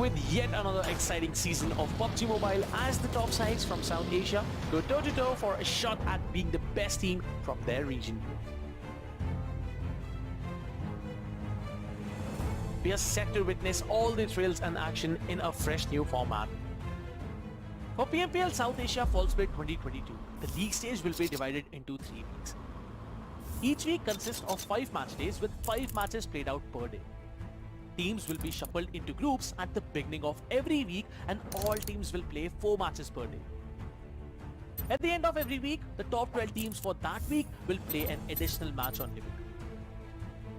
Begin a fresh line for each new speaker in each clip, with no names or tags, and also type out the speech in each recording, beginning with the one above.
with yet another exciting season of PUBG Mobile as the top sides from South Asia go toe-to-toe for a shot at being the best team from their region. We are set to witness all the thrills and action in a fresh new format. For PMPL South Asia Fall Split 2022, the league stage will be divided into 3 weeks. Each week consists of 5 match days with 5 matches played out per day. Teams will be shuffled into groups at the beginning of every week and all teams will play 4 matches per day. At the end of every week, the top 12 teams for that week will play an additional match on limit.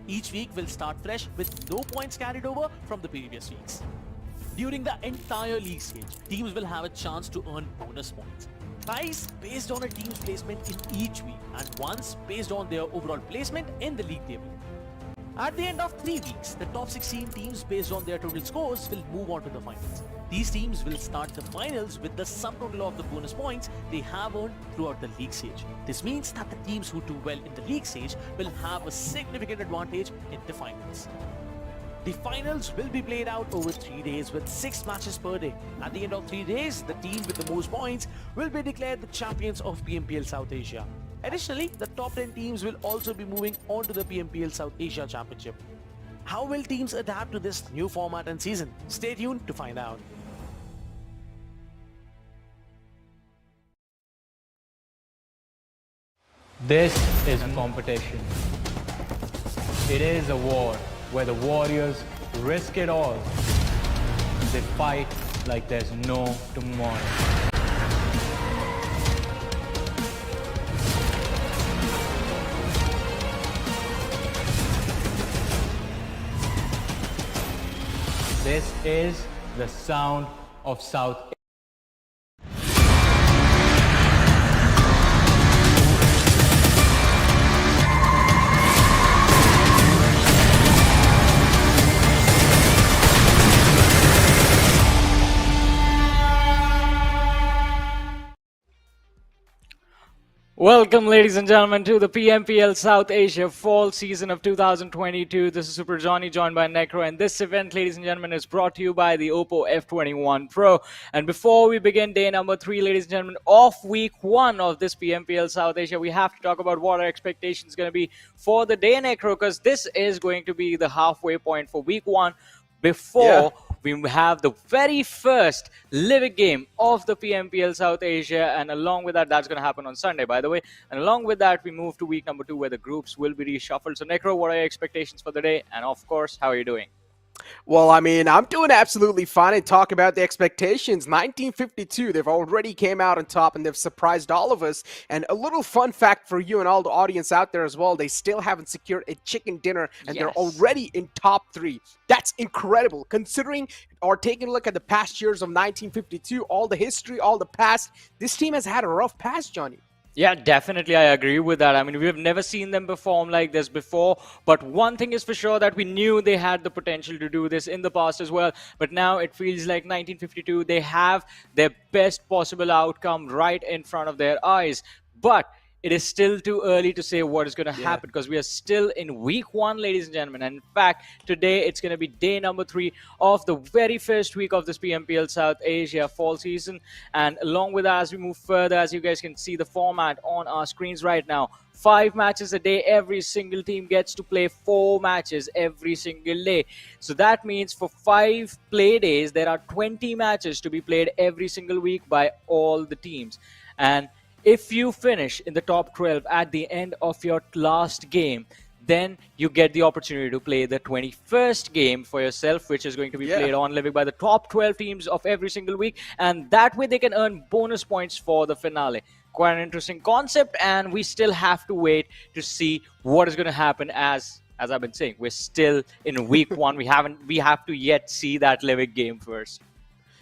Each week will start fresh with no points carried over from the previous weeks. During the entire league stage, teams will have a chance to earn bonus points. Twice based on a team's placement in each week and once based on their overall placement in the league table. At the end of 3 weeks, the top 16 teams based on their total scores will move on to the finals. These teams will start the finals with the sum total of the bonus points they have earned throughout the league stage. This means that the teams who do well in the league stage will have a significant advantage in the finals. The finals will be played out over 3 days with 6 matches per day. At the end of 3 days, the team with the most points will be declared the champions of PMPL South Asia. Additionally, the top 10 teams will also be moving on to the PMPL South Asia Championship. How will teams adapt to this new format and season? Stay tuned to find out.
This is a competition. It is a war where the warriors risk it all. They fight like there's no tomorrow. This is the sound of South Asia.
Welcome, ladies and gentlemen, to the PMPL South Asia Fall Season of 2022. This is Super Johnny, joined by Necro, and this event, ladies and gentlemen, is brought to you by the Oppo F21 Pro. And before we begin day number 3, ladies and gentlemen, of week 1 of this PMPL South Asia, we have to talk about what our expectations are going to be for the day, Necro, because this is going to be the halfway point for week 1 before we have the very first live game of the PMPL South Asia, and along with that, that's going to happen on Sunday, by the way. And along with that, we move to week number 2, where the groups will be reshuffled. So, Necro, what are your expectations for the day? And of course, how are you doing?
Well, I mean, I'm doing absolutely fine, and talk about the expectations. 1952, they've already came out on top and they've surprised all of us. And a little fun fact for you and all the audience out there as well, they still haven't secured a chicken dinner and they're already in top 3. That's incredible considering, or taking a look at the past years of 1952, all the history, all the past. This team has had a rough past, Johnny.
Yeah, definitely, I agree with that. I mean, we've never seen them perform like this before, but one thing is for sure, that we knew they had the potential to do this in the past as well. But now it feels like 1952, they have their best possible outcome right in front of their eyes. But it is still too early to say what is going to happen, because we are still in week 1, ladies and gentlemen. And in fact, today it's going to be day number 3 of the very first week of this PMPL South Asia fall season. And along with that, as we move further, as you guys can see the format on our screens right now, 5 matches a day. Every single team gets to play 4 matches every single day. So that means for 5 play days, there are 20 matches to be played every single week by all the teams. And if you finish in the top 12 at the end of your last game, then you get the opportunity to play the 21st game for yourself, which is going to be played on living by the top 12 teams of every single week. And that way they can earn bonus points for the finale. Quite an interesting concept, and we still have to wait to see what is going to happen. As I've been saying, we're still in week 1. We have to yet see that living game first.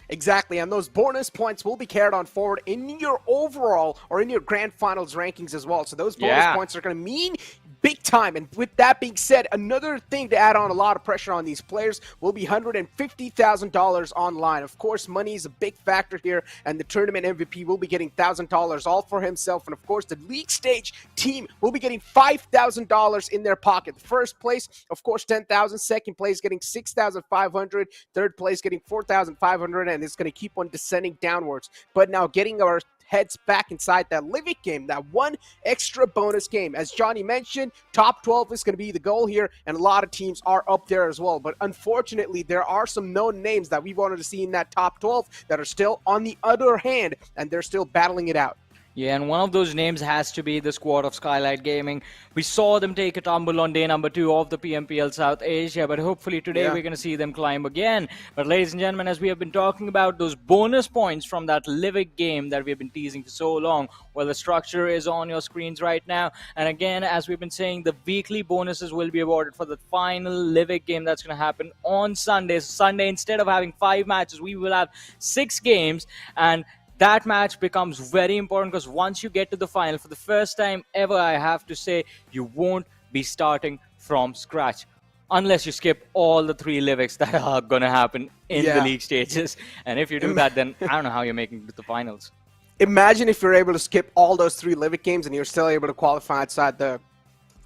Exactly, and those bonus points will be carried on forward in your overall or in your grand finals rankings as well. So those bonus points are going to mean big time. And with that being said, another thing to add on a lot of pressure on these players will be $150,000 online. Of course, money is a big factor here, and the tournament MVP will be getting $1,000 all for himself. And of course, the league stage team will be getting $5,000 in their pocket. The first place, of course, $10,000. Second place getting $6,500. Third place getting $4,500, and it's going to keep on descending downwards. But now getting our heads back inside that Livic game, that one extra bonus game. As Johnny mentioned, top 12 is going to be the goal here, and a lot of teams are up there as well. But unfortunately, there are some known names that we wanted to see in that top 12 that are still on the other hand, and they're still battling it out.
Yeah, and one of those names has to be the squad of Skylightz Gaming. We saw them take a tumble on day number 2 of the PMPL South Asia, but hopefully today we're going to see them climb again. But ladies and gentlemen, as we have been talking about those bonus points from that Livic game that we've been teasing for so long, well, the structure is on your screens right now. And again, as we've been saying, the weekly bonuses will be awarded for the final Livic game that's going to happen on Sunday. So Sunday, instead of having 5 matches, we will have 6 games, and that match becomes very important because once you get to the final, for the first time ever, I have to say, you won't be starting from scratch unless you skip all the 3 Livics that are going to happen in the league stages. And if you do that, then I don't know how you're making it to the finals.
Imagine if you're able to skip all those 3 Livic games and you're still able to qualify outside the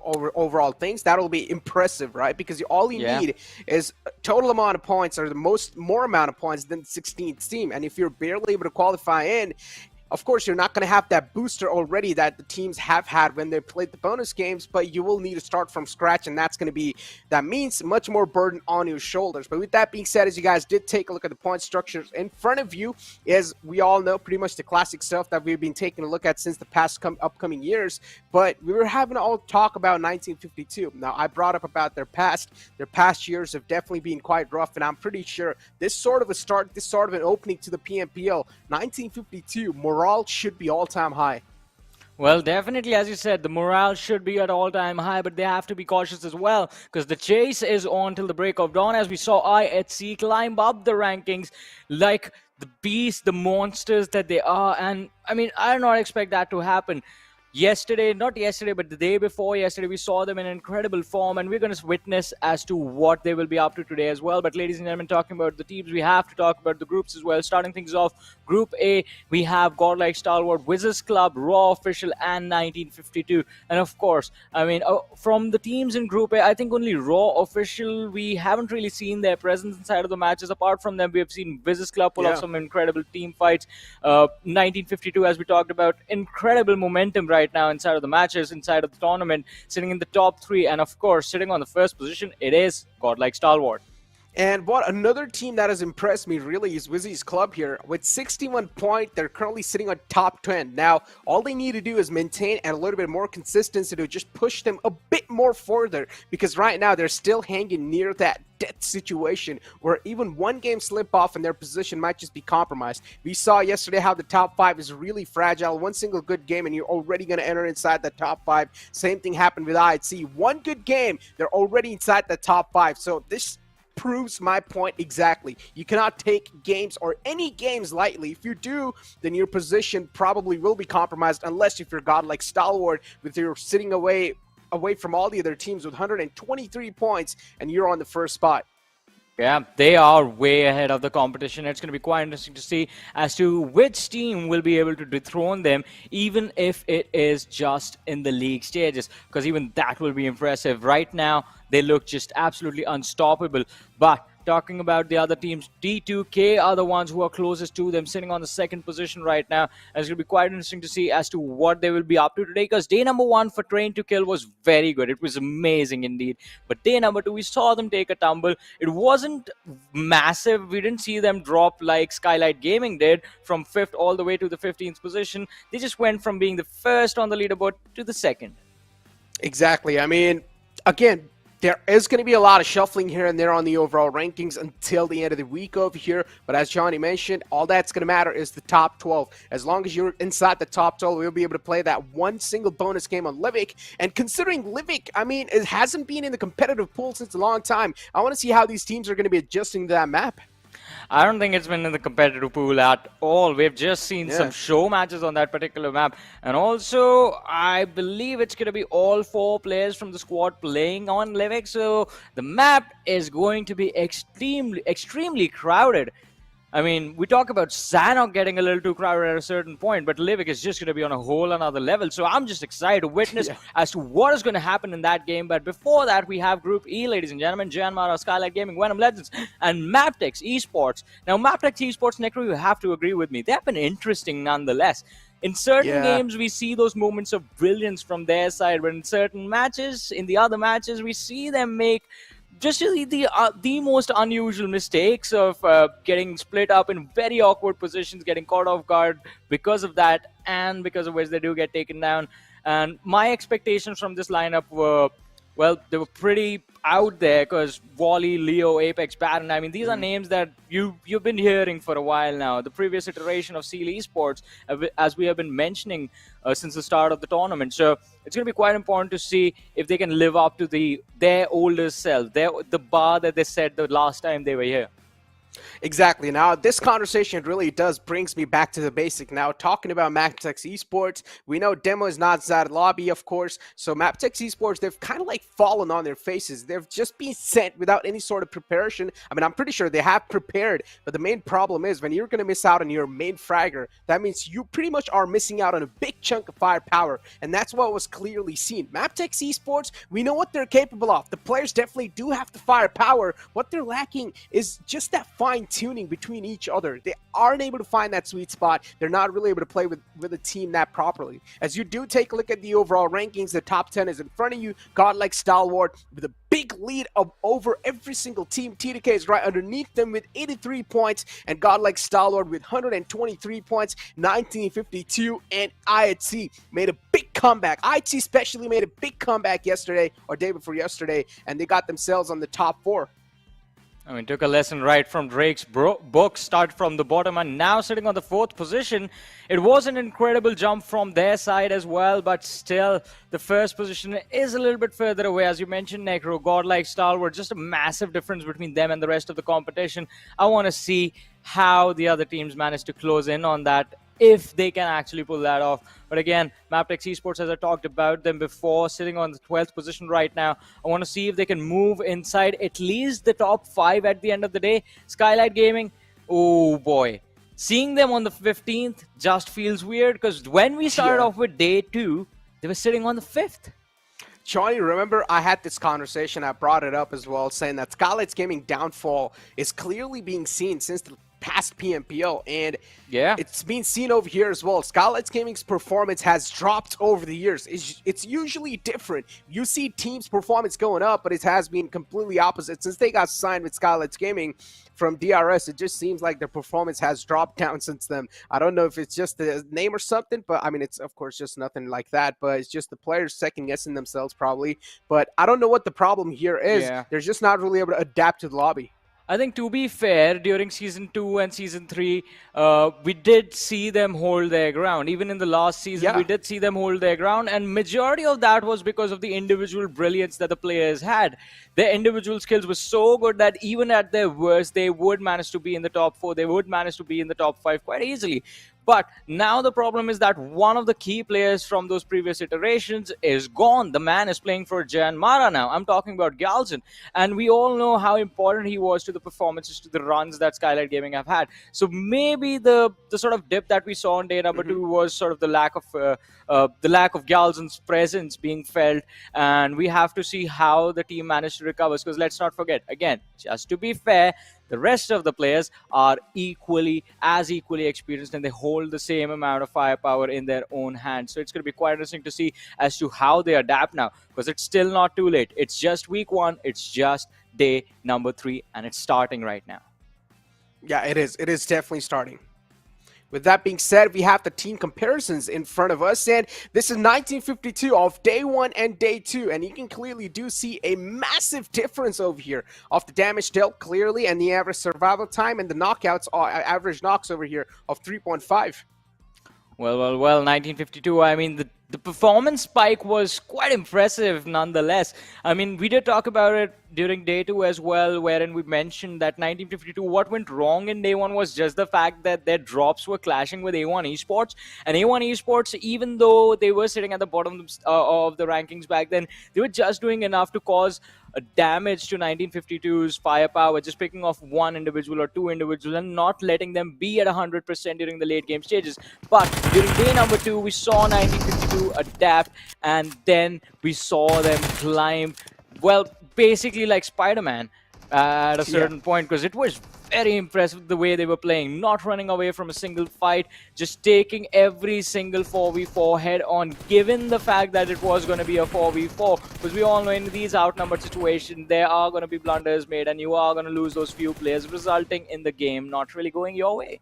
overall things. That'll be impressive, right? Because all you need is a total amount of points, or more amount of points than the 16th team. And if you're barely able to qualify in, of course, you're not going to have that booster already that the teams have had when they played the bonus games, but you will need to start from scratch, and that means much more burden on your shoulders. But with that being said, as you guys did take a look at the point structures in front of you, as we all know pretty much the classic stuff that we've been taking a look at since the past upcoming years, but we were having to all talk about 1952. Now, I brought up about their past years have definitely been quite rough, and I'm pretty sure this sort of an opening to the PMPL, 1952, morale should be all-time high.
Well, definitely, as you said, the morale should be at all-time high, but they have to be cautious as well, because the chase is on till the break of dawn, as we saw IHC climb up the rankings like the beasts, the monsters that they are. And I mean, I do not expect that to happen. Not yesterday, but the day before yesterday, we saw them in incredible form, and we're going to witness as to what they will be up to today as well. But ladies and gentlemen, talking about the teams, we have to talk about the groups as well. Starting things off, Group A, we have Godlike Stalwart, WIZZES Club, Raw Official, and 1952. And of course, I mean, from the teams in Group A, I think only Raw Official, we haven't really seen their presence inside of the matches. Apart from them, we have seen WIZZES Club pull off some incredible team fights. 1952, as we talked about, incredible momentum right now inside of the matches, inside of the tournament, sitting in the top 3, and of course sitting on the first position, it is Godlike Stalwart.
And what another team that has impressed me really is WIZZES Club here. With 61 points, they're currently sitting on top 10. Now, all they need to do is maintain and a little bit more consistency to just push them a bit more further, because right now they're still hanging near that death situation where even one game slip off and their position might just be compromised. We saw yesterday how the top 5 is really fragile. One single good game and you're already going to enter inside the top 5. Same thing happened with IHC. One good game, they're already inside the top 5. So this proves my point exactly. You cannot take games or any games lightly. If you do, then your position probably will be compromised, unless if you're Godlike Stalwart, with your sitting away from all the other teams with 123 points and you're on the first spot.
Yeah, they are way ahead of the competition. It's going to be quite interesting to see as to which team will be able to dethrone them, even if it is just in the league stages, because even that will be impressive. Right now, they look just absolutely unstoppable. But talking about the other teams, T2K are the ones who are closest to them, sitting on the second position right now. And it's going to be quite interesting to see as to what they will be up to today, because day number 1 for Train to Kill was very good. It was amazing indeed. But day number 2, we saw them take a tumble. It wasn't massive. We didn't see them drop like Skylightz Gaming did from 5th all the way to the 15th position. They just went from being the first on the leaderboard to the second.
Exactly. I mean, again, there is going to be a lot of shuffling here and there on the overall rankings until the end of the week over here. But as Johnny mentioned, all that's going to matter is the top 12. As long as you're inside the top 12, we'll be able to play that one single bonus game on Livic. And considering Livic, I mean, it hasn't been in the competitive pool since a long time. I want to see how these teams are going to be adjusting to that map.
I don't think it's been in the competitive pool at all. We've just seen some show matches on that particular map. And also, I believe it's going to be all 4 players from the squad playing on Livik. So the map is going to be extremely crowded. I mean, we talk about Sanhok getting a little too crowded at a certain point, but Livik is just going to be on a whole another level. So I'm just excited to witness as to what is going to happen in that game. But before that, we have Group E, ladies and gentlemen. Miramar, Skylightz Gaming, VENOM Legends, and MABETEX eSports. Now, MABETEX eSports, Necro, you have to agree with me. They have been interesting nonetheless. In certain games, we see those moments of brilliance from their side, but in certain matches, in the other matches, we see them make just the most unusual mistakes of getting split up in very awkward positions, getting caught off guard because of that, and because of which they do get taken down. And my expectations from this lineup were, well, they were pretty out there because Wally, Leo, Apex, Baron, I mean, these are names that you've been hearing for a while now. The previous iteration of Seal Esports, as we have been mentioning since the start of the tournament. So it's going to be quite important to see if they can live up to their older self, the bar that they set the last time they were here.
Exactly. Now, this conversation really does brings me back to the basic. Now, talking about MABETEX eSports, we know Demo is not that lobby, of course. So MABETEX eSports, they've kind of like fallen on their faces. They've just been sent without any sort of preparation. I mean, I'm pretty sure they have prepared, but the main problem is when you're going to miss out on your main fragger, that means you pretty much are missing out on a big chunk of firepower. And that's what was clearly seen. MABETEX eSports, we know what they're capable of. The players definitely do have the firepower. What they're lacking is just that fine-tuning between each other. They aren't able to find that sweet spot. They're not really able to play with a team that properly. As you do take a look at the overall rankings, the top 10 is in front of you. Godlike Stalwart with a big lead over every single team. TDK is right underneath them with 83 points, and Godlike Stalwart with 123 points, 1952, and IHC made a big comeback. IHC especially made a big comeback yesterday, or day before yesterday, and they got themselves on the top 4.
I mean, took a lesson right from Drake's book, start from the bottom, and now sitting on the 4th position. It was an incredible jump from their side as well, but still, the 1st position is a little bit further away. As you mentioned, Necro, Godlike Stalwart, just a massive difference between them and the rest of the competition. I want to see how the other teams manage to close in on that, if they can actually pull that off. But again, MABETEX eSports, as I talked about them before, sitting on the 12th position right now. I want to see if they can move inside at least the top 5 at the end of the day. Skylightz Gaming, oh boy. Seeing them on the 15th just feels weird, because when we started off with day 2, they were sitting on the 5th.
Johnny, remember I had this conversation, I brought it up as well, saying that Skylightz Gaming downfall is clearly being seen since the past PMPL, and it's been seen over here as well. Skylightz Gaming's performance has dropped over the years. It's usually different. You see teams' performance going up, but it has been completely opposite. Since they got signed with Skylightz Gaming from DRS, it just seems like their performance has dropped down since then. I don't know if it's just the name or something, but I mean, it's of course just nothing like that, but it's just the players second-guessing themselves probably. But I don't know what the problem here is. They're just not really able to adapt to the lobby.
I think, to be fair, during Season 2 and Season 3, we did see them hold their ground. Even in the last season, we did see them hold their ground, and majority of that was because of the individual brilliance that the players had. Their individual skills were so good that even at their worst, they would manage to be in the top 4. They would manage to be in the top 5 quite easily. But now the problem is that one of the key players from those previous iterations is gone. The man is playing for Janmara now. I'm talking about Galzin. And we all know how important he was to the performances, to the runs that Skylightz Gaming have had. So maybe the sort of dip that we saw on day number 2 was sort of the lack of Galzin's presence being felt. And we have to see how the team managed to recover. Because let's not forget, again, just to be fair, the rest of the players are equally experienced, and they hold the same amount of firepower in their own hands. So it's going to be quite interesting to see as to how they adapt now, because it's still not too late. It's just week 1. It's just day number 3, and it's starting right now.
Yeah, it is. It is definitely starting. With that being said, we have the team comparisons in front of us, and this is 1952 of day 1 and day 2, and you can clearly do see a massive difference over here of the damage dealt clearly, and the average survival time, and the knockouts, average knocks over here of 3.5.
Well, 1952, I mean, the performance spike was quite impressive nonetheless. I mean, we did talk about it during day 2 as well, wherein we mentioned that 1952, what went wrong in day 1 was just the fact that their drops were clashing with A1 eSports. And A1 eSports, even though they were sitting at the bottom of the rankings back then, they were just doing enough to cause a damage to 1952's firepower, just picking off one individual or two individuals and not letting them be at 100% during the late game stages. But during day number 2, we saw 1952 adapt, and then we saw them climb, well, basically like Spider-Man at a certain point, because it was very impressive the way they were playing, not running away from a single fight, just taking every single 4v4 head on, given the fact that it was going to be a 4v4, because we all know in these outnumbered situations there are going to be blunders made and you are going to lose those few players, resulting in the game not really going your way.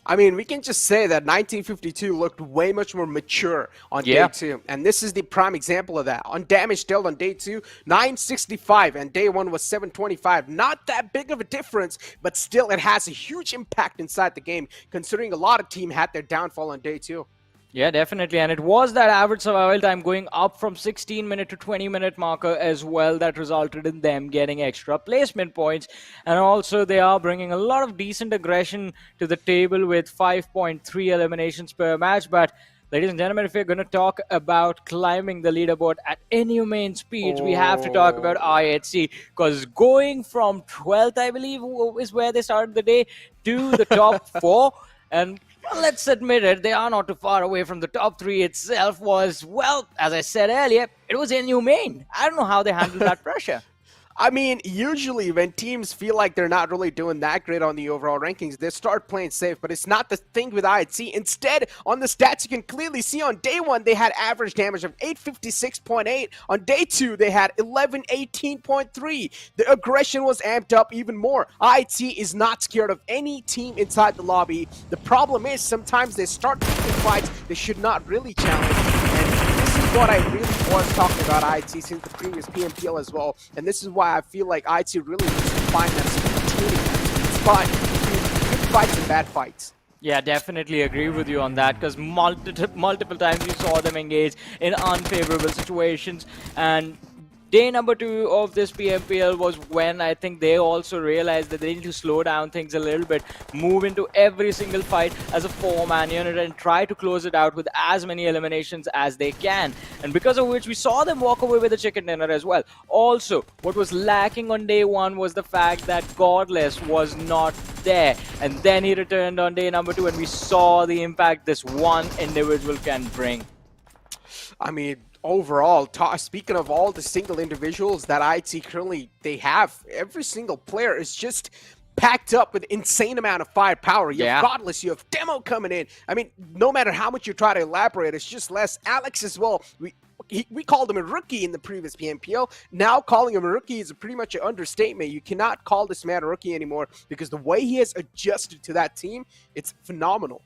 I mean, we can just say that 1952 looked way much more mature on day 2. And this is the prime example of that. On damage dealt on day 2, 965, and day 1 was 725. Not that big of a difference, but still it has a huge impact inside the game, considering a lot of teams had their downfall on day 2.
Yeah, definitely. And it was that average survival time going up from 16-minute to 20-minute marker as well that resulted in them getting extra placement points. And also they are bringing a lot of decent aggression to the table with 5.3 eliminations per match. But ladies and gentlemen, if we're going to talk about climbing the leaderboard at inhumane speeds, we have to talk about IHC, because going from 12th, I believe, is where they started the day, to the top 4. And well, let's admit it, they are not too far away from the top 3 itself was, well, as I said earlier, it was inhumane. I don't know how they handled that pressure.
I mean, usually when teams feel like they're not really doing that great on the overall rankings, they start playing safe, but it's not the thing with IHC. Instead, on the stats, you can clearly see on day 1, they had average damage of 856.8. On day 2, they had 1118.3. The aggression was amped up even more. IHC is not scared of any team inside the lobby. The problem is sometimes they start picking fights they should not really challenge. And this is what I really was talking about IHC since the previous PMPL as well, and this is why I feel like IHC really needs to find that sweet spot between good fights and bad fights.
Yeah, definitely agree with you on that, because multiple times you saw them engage in unfavorable situations. And day number 2 of this PMPL was when I think they also realized that they need to slow down things a little bit, move into every single fight as a 4-man unit and try to close it out with as many eliminations as they can. And because of which we saw them walk away with a chicken dinner as well. Also, what was lacking on day 1 was the fact that Godless was not there. And then he returned on day number 2 and we saw the impact this one individual can bring.
I mean, overall, speaking of all the single individuals that IHC currently they have, every single player is just packed up with insane amount of firepower. You have Godless, you have Demo coming in. I mean, no matter how much you try to elaborate, it's just less. Alex as well. We called him a rookie in the previous PMPL. Now calling him a rookie is pretty much an understatement. You cannot call this man a rookie anymore because the way he has adjusted to that team, it's phenomenal.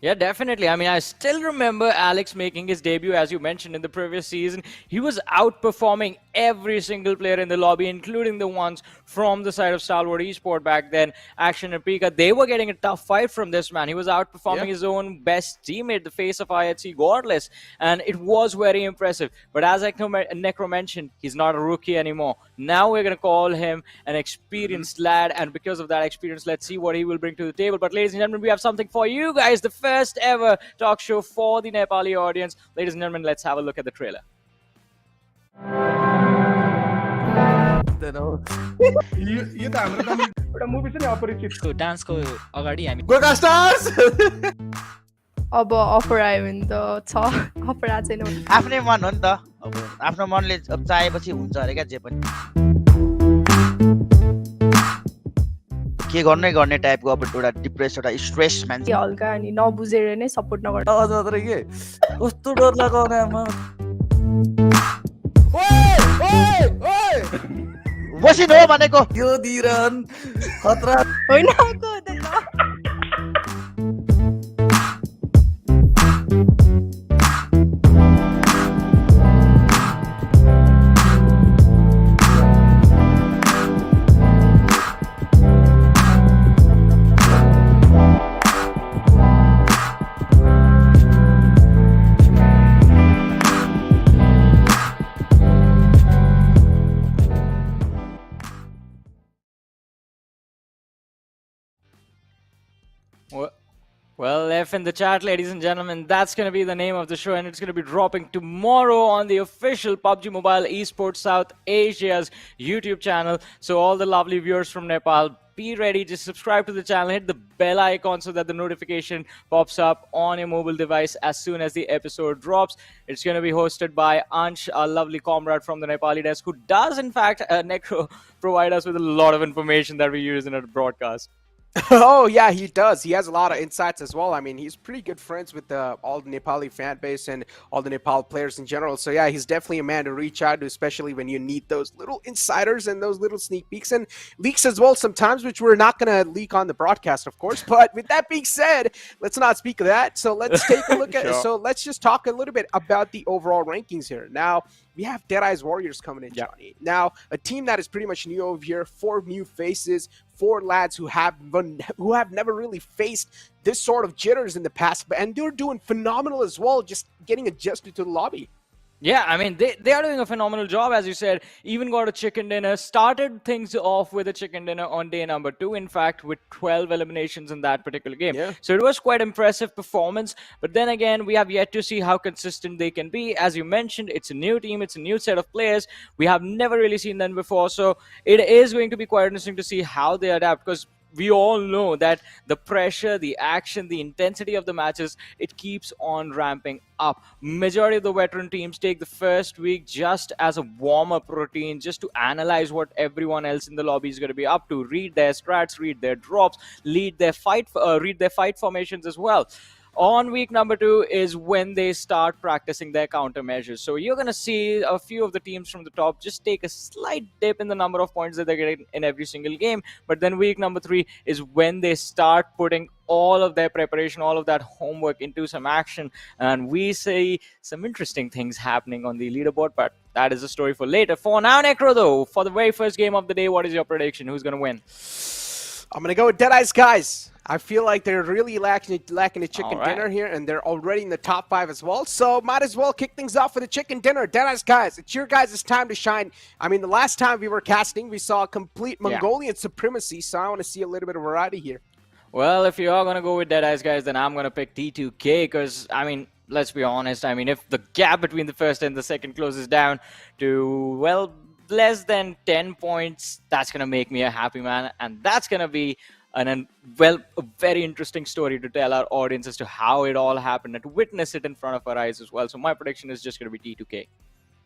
Yeah, definitely. I mean, I still remember Alex making his debut, as you mentioned, in the previous season. He was outperforming every single player in the lobby, including the ones from the side of Stalwart Esport back then, Action and Pika. They were getting a tough fight from this man. He was outperforming his own best teammate, the face of IHC, Godless, and it was very impressive. But as Necro mentioned, he's not a rookie anymore. Now we're going to call him an experienced lad, and because of that experience, let's see what he will bring to the table. But ladies and gentlemen, we have something for you guys, the first ever talk show for the Nepali audience. Ladies and gentlemen, let's have a look at the trailer.
यो त हाम्रो त एउटा movie छ नि अपरिचित
डान्सको अगाडि हामी
Goga stars
अब अफर आयो भने त छ अफर आएको छैन
आफ्नै मन हो नि त अब आफ्नो मनले अब चाहेपछि हुन्छ अरे क्या जे पनि के गर्ने गर्ने टाइपको अब एउटा डिप्रेस एउटा स्ट्रेस मान्छे
हल्का अनि नबुझेर नै सपोर्ट नगर्नु
अझ मात्रै के कस्तो डर लगाउने आमा
मसिन हो भनेको
यो दिरन खतरा
होइन आएको हुँदैन
Well, F in the chat, ladies and gentlemen, that's going to be the name of the show, and it's going to be dropping tomorrow on the official PUBG Mobile Esports South Asia's YouTube channel. So all the lovely viewers from Nepal, be ready to subscribe to the channel, hit the bell icon so that the notification pops up on your mobile device as soon as the episode drops. It's going to be hosted by Ansh, our lovely comrade from the Nepali desk, who does, in fact, Necro, provide us with a lot of information that we use in our broadcast.
Oh, yeah, he does. He has a lot of insights as well. I mean, he's pretty good friends with all the Nepali fan base and all the Nepal players in general. So, yeah, he's definitely a man to reach out to, especially when you need those little insiders and those little sneak peeks and leaks as well sometimes, which we're not going to leak on the broadcast, of course. But with that being said, let's not speak of that. So let's take a look at it. So let's just talk a little bit about the overall rankings here. Now, we have Deadeye's Warriors coming in, Johnny. Now, a team that is pretty much new over here, 4 new faces, 4 lads who have never really faced this sort of jitters in the past, and they're doing phenomenal as well, just getting adjusted to the lobby.
Yeah, I mean, they are doing a phenomenal job, as you said. Even got a chicken dinner, started things off with a chicken dinner on day number 2, in fact, with 12 eliminations in that particular game.
Yeah.
So it was quite impressive performance. But then again, we have yet to see how consistent they can be. As you mentioned, it's a new team, it's a new set of players. We have never really seen them before. So it is going to be quite interesting to see how they adapt, because we all know that the pressure, the action, the intensity of the matches, it keeps on ramping up. Majority of the veteran teams take the first week just as a warm-up routine, just to analyze what everyone else in the lobby is going to be up to, read their strats, read their drops, read their fight formations as well. On week number 2 is when they start practicing their countermeasures. So you're going to see a few of the teams from the top just take a slight dip in the number of points that they're getting in every single game. But then week number 3 is when they start putting all of their preparation, all of that homework into some action. And we see some interesting things happening on the leaderboard, but that is a story for later. For now, Necro, though, for the very first game of the day, what is your prediction? Who's going to win?
I'm going to go with Deadeye's guys. I feel like they're really lacking a chicken dinner here, and they're already in the top 5 as well. So might as well kick things off with a chicken dinner. Deadeye's guys, it's your guys' time to shine. I mean, the last time we were casting, we saw complete Mongolian supremacy, so I want to see a little bit of variety here.
Well, if you are going to go with Deadeye's guys, then I'm going to pick T2K, because, I mean, let's be honest. I mean, if the gap between the first and the second closes down to, well, less than 10 points, that's going to make me a happy man, and that's going to be a very interesting story to tell our audience as to how it all happened and to witness it in front of our eyes as well. So my prediction is just going to be T2K.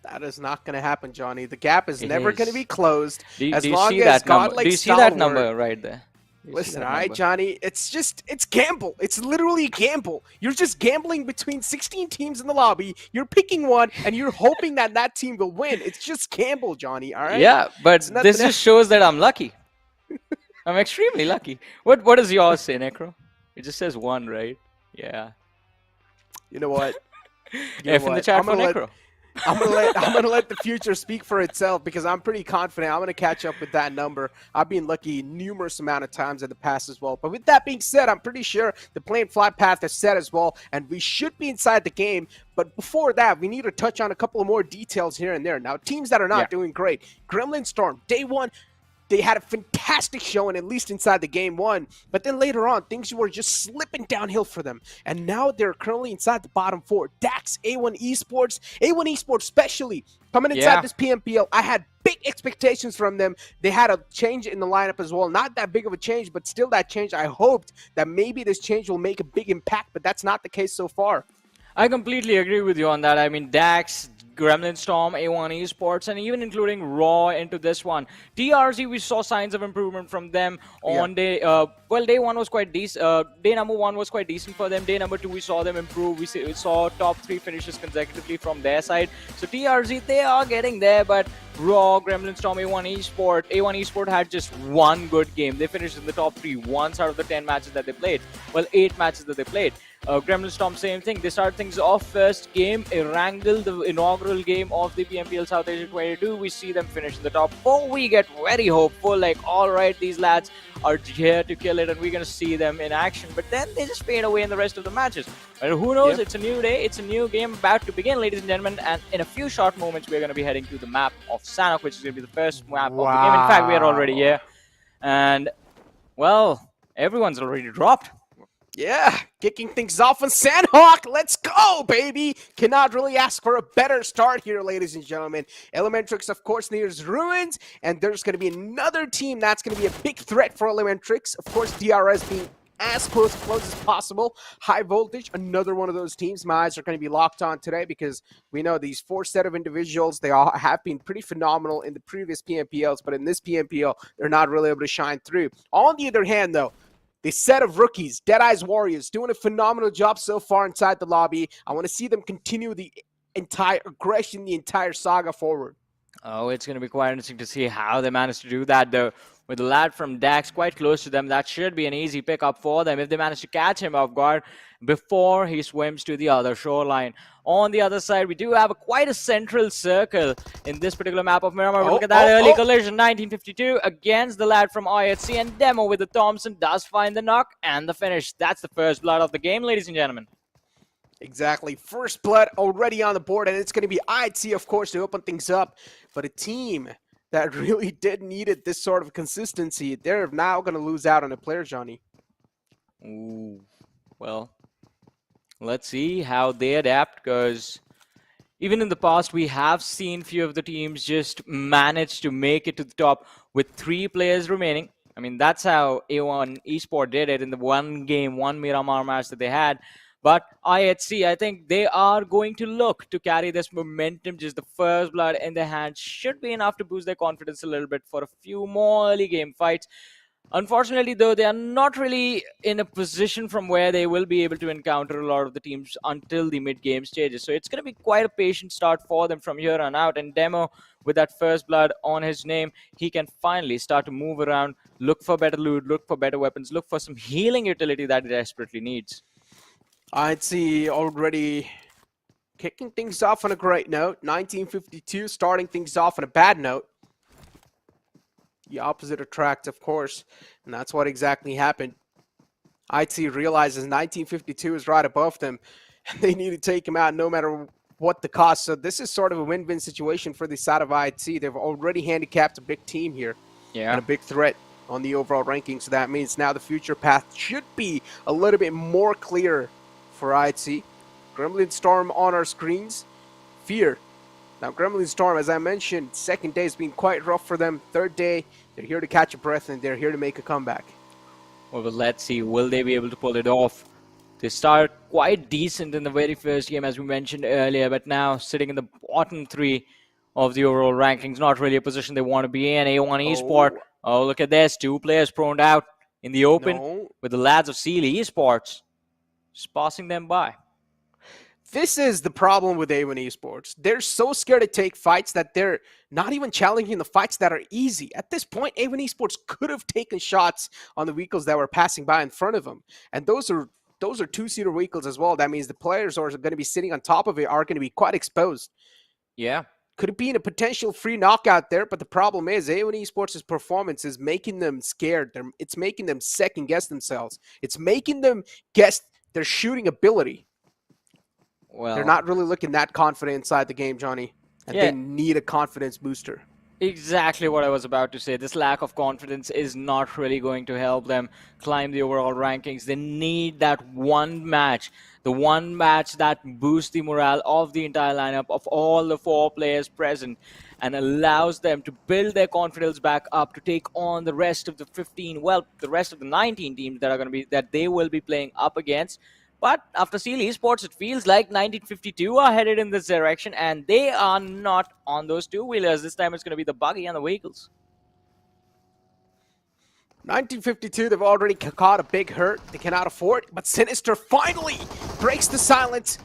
That is not going to happen, Johnny. The gap is never going to be closed.
Do you see
as
that number? Do you see that number right there?
Listen, all right, Johnny, it's gamble. It's literally a gamble. You're just gambling between 16 teams in the lobby. You're picking one, and you're hoping that that team will win. It's just gamble, Johnny, all right?
Yeah, but this just shows that I'm lucky. I'm extremely lucky. What does yours say, Necro? It just says 1, right? Yeah.
You know what?
F in the chat for Necro.
I'm gonna let the future speak for itself, because I'm pretty confident I'm gonna catch up with that number. I've been lucky numerous amount of times in the past as well. But with that being said, I'm pretty sure the plain flat path is set as well, and we should be inside the game. But before that, we need to touch on a couple of more details here and there. Now, teams that are not doing great. Gremlin Storm, day 1. They had a fantastic showing, at least inside the game 1. But then later on, things were just slipping downhill for them. And now they're currently inside the bottom 4. DAX, A1 Esports, especially, coming inside this PMPL. I had big expectations from them. They had a change in the lineup as well. Not that big of a change, but still that change. I hoped that maybe this change will make a big impact, but that's not the case so far.
I completely agree with you on that. I mean, DAX, Gremlin Storm, A1 Esports, and even including Raw into this one. TRZ, we saw signs of improvement from them on day... well, day 1 was quite decent. Day number 1 was quite decent for them. Day number 2, we saw them improve. We saw top 3 finishes consecutively from their side. So TRZ, they are getting there, but Raw, Gremlin Storm, A1 Esport had just 1 good game. They finished in the top 3 once out of the 10 matches that they played. Well, 8 matches that they played. Gremlin Storm, same thing. They start things off first game. Erangel, the inaugural game of the PMPL South Asia 22. We see them finish in the top 4. We get very hopeful, like, all right, these lads are here to kill it, and we're going to see them in action. But then they just fade away in the rest of the matches. But who knows? It's a new day. It's a new game about to begin, ladies and gentlemen. And in a few short moments, we're going to be heading to the map of Sanhok, which is going to be the first map of the game. In fact, we are already here. And, well, everyone's already dropped.
Yeah, kicking things off on Sanhok. Let's go, baby. Cannot really ask for a better start here, ladies and gentlemen. Elementrix, of course, nears ruins, and there's going to be another team that's going to be a big threat for Elementrix. Of course, DRS being as close as possible. High voltage, another one of those teams my eyes are going to be locked on today, because we know these four set of individuals, they all have been pretty phenomenal in the previous PMPLs, but in this PMPL, they're not really able to shine through. On the other hand, though, the set of rookies, Deadeye's Warriors, doing a phenomenal job so far inside the lobby. I want to see them continue the entire aggression, the entire saga forward.
Oh, it's going to be quite interesting to see how they manage to do that, though. With the lad from Dax quite close to them, that should be an easy pickup for them if they manage to catch him off guard before he swims to the other shoreline. On the other side, we do have quite a central circle in this particular map of Miramar. Look at that early collision, 1952 against the lad from IHC, and Demo with the Thompson does find the knock and the finish. That's the first blood of the game, ladies and gentlemen.
Exactly. First blood already on the board, and it's going to be IHC, of course, to open things up. But a team that really did needed this sort of consistency, they're now going to lose out on a player, Johnny.
Ooh, well, let's see how they adapt, because even in the past, we have seen few of the teams just manage to make it to the top with 3 players remaining. I mean, that's how A1 eSport did it in the one Miramar match that they had. But IHC, I think they are going to look to carry this momentum. Just the first blood in their hand should be enough to boost their confidence a little bit for a few more early game fights. Unfortunately, though, they are not really in a position from where they will be able to encounter a lot of the teams until the mid-game stages. So it's going to be quite a patient start for them from here on out. And Demo, with that first blood on his name, he can finally start to move around, look for better loot, look for better weapons, look for some healing utility that he desperately needs.
IHC already kicking things off on a great note. 1952 starting things off on a bad note. The opposite attracts, of course, and that's what exactly happened. IHC realizes 1952 is right above them, and they need to take him out no matter what the cost. So this is sort of a win-win situation for the side of IHC. They've already handicapped a big team here, and a big threat on the overall ranking. So that means now the future path should be a little bit more clear for IHC. Gremlin Storm on our screens. Fear. Now, Gremlin Storm, as I mentioned, second day has been quite rough for them. Third day, they're here to catch a breath, and they're here to make a comeback.
Well, let's see. Will they be able to pull it off? They start quite decent in the very first game, as we mentioned earlier, but now sitting in the bottom 3 of the overall rankings. Not really a position they want to be in. A1 eSport. Oh, look at this. 2 players proned out in the open with the lads of Sealy eSports just passing them by.
This is the problem with A1 eSports. They're so scared to take fights that they're not even challenging the fights that are easy. At this point, A1 eSports could have taken shots on the vehicles that were passing by in front of them. And those are 2-seater vehicles as well. That means the players who are going to be sitting on top of it are going to be quite exposed.
Yeah.
Could have been a potential free knockout there, but the problem is A1 eSports' performance is making them scared. It's making them second-guess themselves. It's making them guess their shooting ability.
Well,
they're not really looking that confident inside the game, Johnny. And they need a confidence booster.
Exactly what I was about to say. This lack of confidence is not really going to help them climb the overall rankings. They need that one match. The one match that boosts the morale of the entire lineup, of all the 4 players present, and allows them to build their confidence back up to take on the rest of the 15, well, the rest of the 19 teams that they will be playing up against. But after Sealy eSports, it feels like 1952 are headed in this direction, and they are not on those 2-wheelers. This time it's going to be the buggy and the vehicles.
1952, they've already caught a big hurt. They cannot afford, but Sinister finally breaks the silence.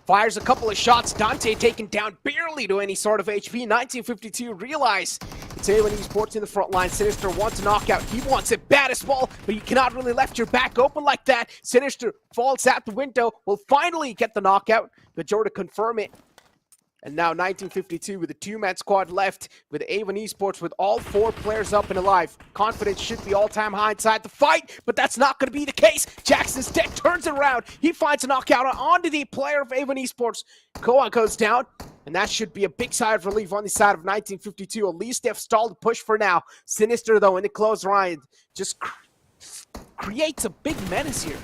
Fires a couple of shots. Dante taken down barely to any sort of HP. 1952 realize it's A1 eSports in the front line. Sinister wants a knockout. He wants it bad as well, but you cannot really left your back open like that. Sinister falls out the window. Will finally get the knockout. Major to confirm it. And now 1952 with a 2-man squad left with A1 eSports with all 4 players up and alive. Confidence should be all-time high inside the fight, but that's not going to be the case. Jackson's dead, turns it around. He finds a knockout onto the player of A1 eSports. Koa goes down, and that should be a big sigh of relief on the side of 1952. At least they've stalled the push for now. Sinister, though, in the close line, just creates a big menace here.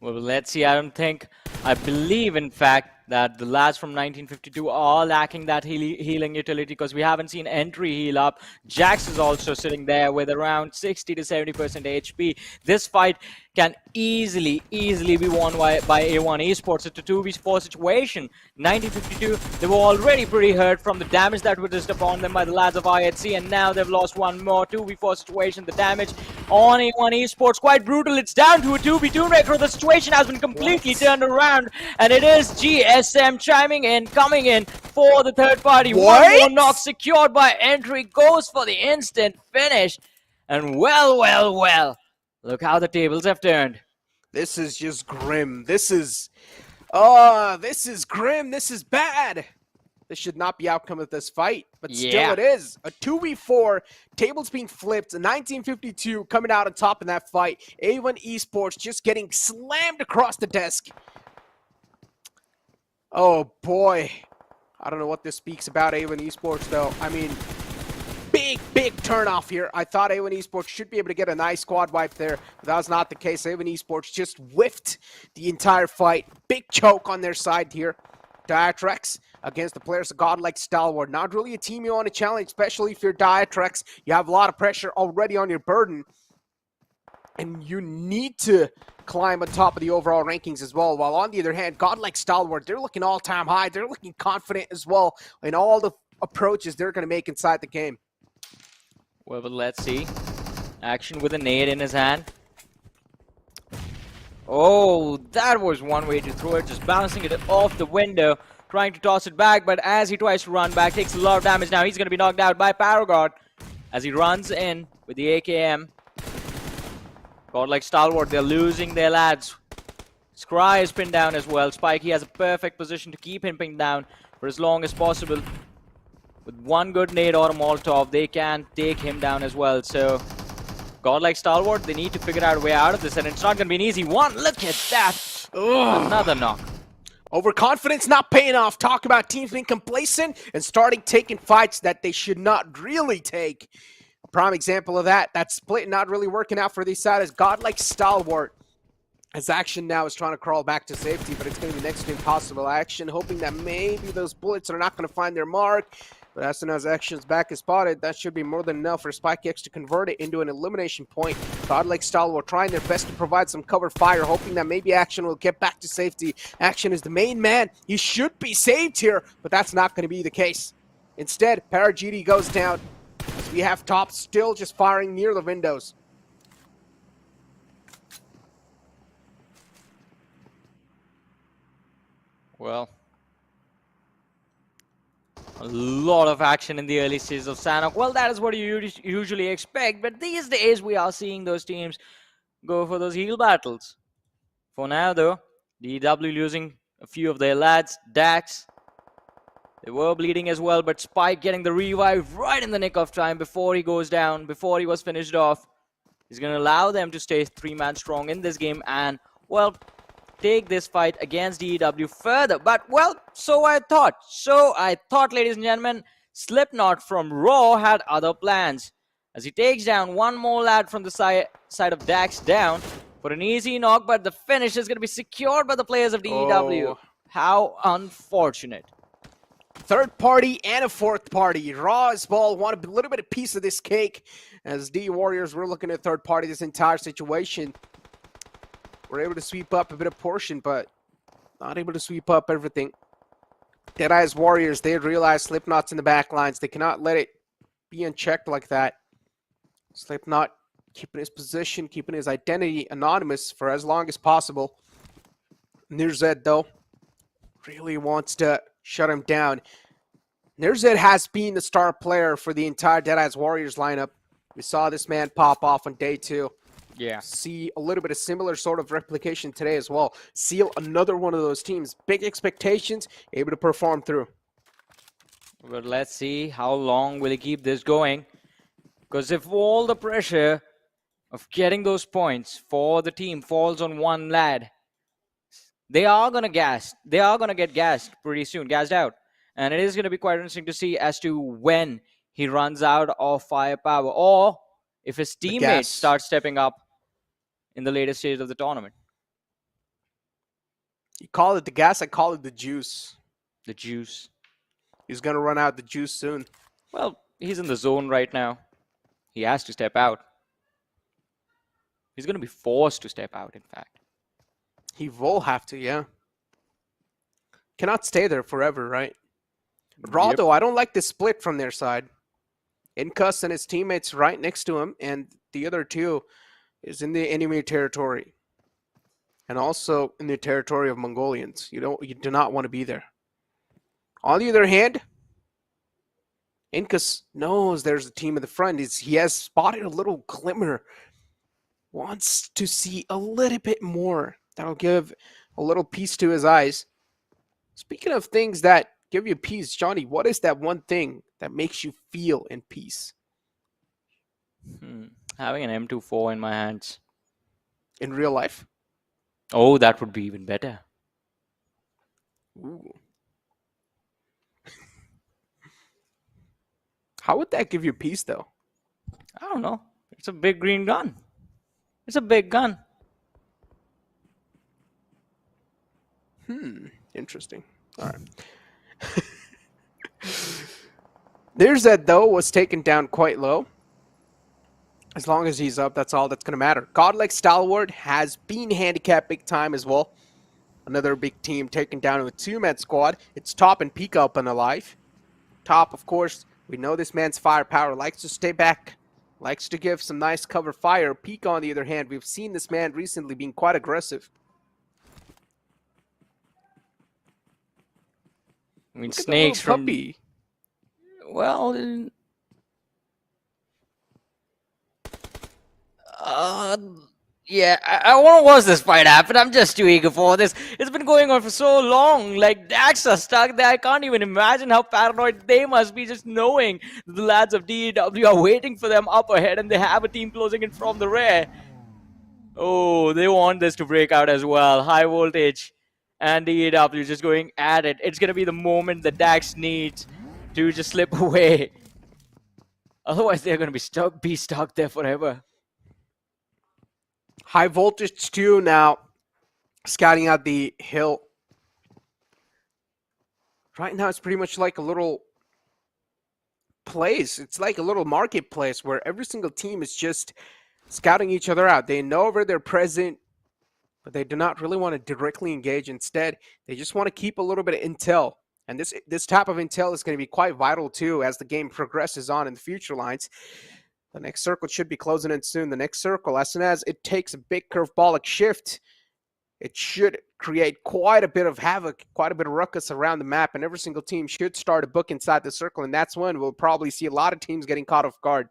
Well, let's see. I believe, in fact, that the lads from 1952 are lacking that healing utility because we haven't seen Entry heal up. Jax is also sitting there with around 60 to 70% HP. This fight can easily be won by A1 Esports. It's a 2v4 situation. 1952, they were already pretty hurt from the damage that was just upon them by the lads of IHC, and now they've lost one more 2v4 situation. The damage on A1 Esports quite brutal. It's down to a 2v2 record. The situation has been completely turned around, and it is GSM chiming in, coming in for the third party. One more knock secured by Entry, goes for the instant finish, and well, look how the tables have turned.
This is just grim. This is grim. This is bad. This should not be outcome of this fight, but still it is. A 2v4, tables being flipped, 1952 coming out on top in that fight. A1 Esports just getting slammed across the desk. Oh boy. I don't know what this speaks about A1 Esports though. I mean, big turnoff here. I thought A1 Esports should be able to get a nice squad wipe there, but that was not the case. A1 Esports just whiffed the entire fight. Big choke on their side here. ATRAX against the players of Godlike Stalwart. Not really a team you want to challenge, especially if you're ATRAX. You have a lot of pressure already on your burden, and you need to climb on top of the overall rankings as well. While on the other hand, Godlike Stalwart, they're looking all-time high. They're looking confident as well in all the approaches they're going to make inside the game.
Well, but let's see. Action with a nade in his hand. Oh, that was one way to throw it, just bouncing it off the window, trying to toss it back, but as he tries to run back, takes a lot of damage. Now he's going to be knocked out by Paragon as he runs in with the AKM. Godlike Stalwart, they're losing their lads. Scry is pinned down as well. Spikey has a perfect position to keep him pinned down for as long as possible. With one good nade or a Molotov, they can take him down as well. So, Godlike Stalwart, they need to figure out a way out of this, and it's not going to be an easy one. Look at that. Ugh. Another knock.
Overconfidence not paying off. Talk about teams being complacent and starting taking fights that they should not really take. A prime example of that split not really working out for these side is Godlike Stalwart. As Action now is trying to crawl back to safety, but it's going to be next to impossible. Action hoping that maybe those bullets are not going to find their mark. But as soon as Action's back is spotted, that should be more than enough for SpikeX to convert it into an elimination point. Godlike Stalwart trying their best to provide some cover fire, hoping that maybe Action will get back to safety. Action is the main man. He should be saved here, but that's not going to be the case. Instead, ParaGD goes down. As we have Top still just firing near the windows.
Well, a lot of action in the early stages of Sanhok. Well, that is what you usually expect, but these days we are seeing those teams go for those heal battles. For now, though, DW losing a few of their lads. Dax, they were bleeding as well, but Spike getting the revive right in the nick of time before he goes down, before he was finished off. He's going to allow them to stay 3-man strong in this game and, well, take this fight against DEW further. But, well, so I thought, ladies and gentlemen. Slipknot from Raw had other plans, as he takes down one more lad from the side of Dax down for an easy knock, but the finish is going to be secured by the players of DEW. Oh. How unfortunate.
Third party and a fourth party. Raw as well wanted a little bit of piece of this cake, as D Warriors were looking at third party this entire situation. We're able to sweep up a bit of portion, but not able to sweep up everything. Deadeyes Warriors, they realize Slipknot's in the back lines. They cannot let it be unchecked like that. Slipknot keeping his position, keeping his identity anonymous for as long as possible. Nirzed, though, really wants to shut him down. Nirzed has been the star player for the entire Deadeyes Warriors lineup. We saw this man pop off on day 2.
Yeah.
See a little bit of similar sort of replication today as well. Seal, another one of those teams. Big expectations, able to perform through.
But let's see how long will he keep this going. Because if all the pressure of getting those points for the team falls on one lad, they are going to gas. They are going to get gassed pretty soon, gassed out. And it is going to be quite interesting to see as to when he runs out of firepower, or if his teammates start stepping up in the later stage of the tournament.
You call it the gas, I call it the juice.
The juice.
He's gonna run out the juice soon.
Well, he's in the zone right now. He has to step out. He's going to be forced to step out, in fact.
He will have to, yeah. Cannot stay there forever, right? Raw,
Yep.
though, I don't like the split from their side. Incus and his teammates right next to him, and the other two is in the enemy territory. And also in the territory of Mongolians. You do not want to be there. On the other hand, Incus knows there's a team in the front. He has spotted a little glimmer. Wants to see a little bit more. That'll give a little peace to his eyes. Speaking of things that give you peace, Johnny, what is that one thing that makes you feel in peace?
Having an M24 in my hands.
In real life?
Oh, that would be even better.
Ooh. How would that give you peace, though?
I don't know. It's a big green gun. It's a big gun.
Interesting. All right. There's that, though, was taken down quite low. As long as he's up, that's all that's going to matter. Godlike Stalwart has been handicapped big time as well. Another big team taken down with 2-man squad. It's Top and Peek up and alive. Top, of course, we know this man's firepower. Likes to stay back. Likes to give some nice cover fire. Peek, on the other hand, we've seen this man recently being quite aggressive.
I mean,
Look at the
snakes
little
from...
puppy.
Well... yeah, I want to watch this fight happen. I'm just too eager for this. It's been going on for so long. Like, Dax are stuck there. I can't even imagine how paranoid they must be, just knowing the lads of DEW are waiting for them up ahead and they have a team closing in from the rear. Oh, they want this to break out as well. High voltage and DEW just going at it. It's going to be the moment that Dax needs to just slip away. Otherwise, they're going to be stuck there forever.
High voltage 2 now scouting out the hill. Right now it's pretty much like a little place. It's like a little marketplace where every single team is just scouting each other out. They know where they're present, but they do not really want to directly engage. Instead, they just want to keep a little bit of intel. And this type of intel is going to be quite vital too as the game progresses on in the future lines. The next circle should be closing in soon. The next circle, as soon as it takes a big curveball shift, it should create quite a bit of havoc, quite a bit of ruckus around the map, and every single team should start a book inside the circle, and that's when we'll probably see a lot of teams getting caught off guard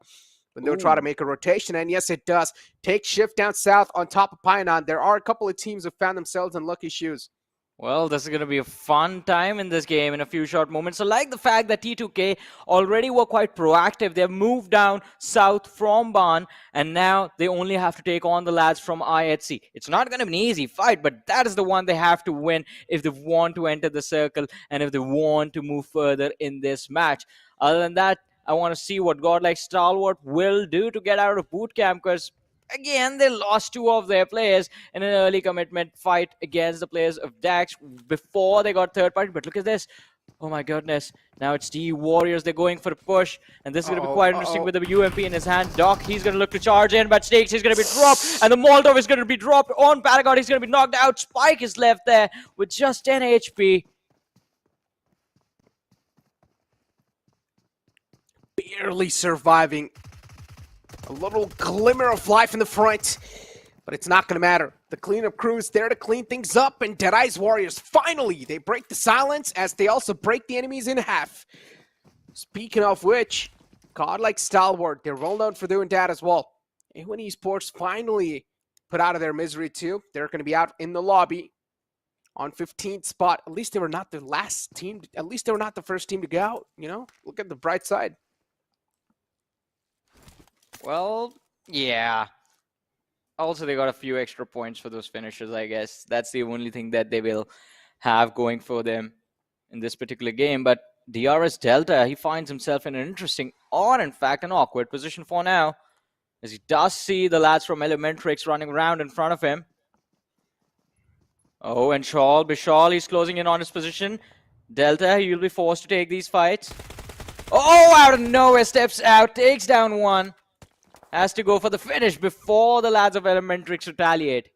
when they'll try to make a rotation. And yes, it does. Take shift down south on top of Pioneer. There are a couple of teams who found themselves in lucky shoes.
Well, this is going to be a fun time in this game in a few short moments. So like the fact that T2K already were quite proactive. They've moved down south from Ban, and now they only have to take on the lads from IHC. It's not going to be an easy fight, but that is the one they have to win if they want to enter the circle and if they want to move further in this match. Other than that, I want to see what Godlike Stalwart will do to get out of boot camp, because again, they lost 2 of their players in an early commitment fight against the players of Dax before they got third party. But look at this. Oh my goodness. Now it's the Warriors. They're going for the push. And this is going to be quite interesting with the UMP in his hand. Doc, he's going to look to charge in, but Snakes is going to be dropped. And the Molotov is going to be dropped on Paragon. He's going to be knocked out. Spike is left there with just 10 HP.
Barely surviving. A little glimmer of life in the front, but it's not going to matter. The cleanup crew is there to clean things up, and DEADEYES Warriors, finally, they break the silence as they also break the enemies in half. Speaking of which, Godlike Stalwart, they're well known for doing that as well. And when eSports finally put out of their misery too, they're going to be out in the lobby on 15th spot. At least they were not the last team. At least they were not the first team to go out, you know? Look at the bright side.
Well, yeah. Also, they got a few extra points for those finishes, I guess. That's the only thing that they will have going for them in this particular game. But DRS Delta, he finds himself in an interesting, or in fact, an awkward position for now, as he does see the lads from Elementrix running around in front of him. Oh, and Bishal, he's closing in on his position. Delta, you'll be forced to take these fights. Oh, out of nowhere, steps out, takes down one. Has to go for the finish before the lads of Elementrix retaliate.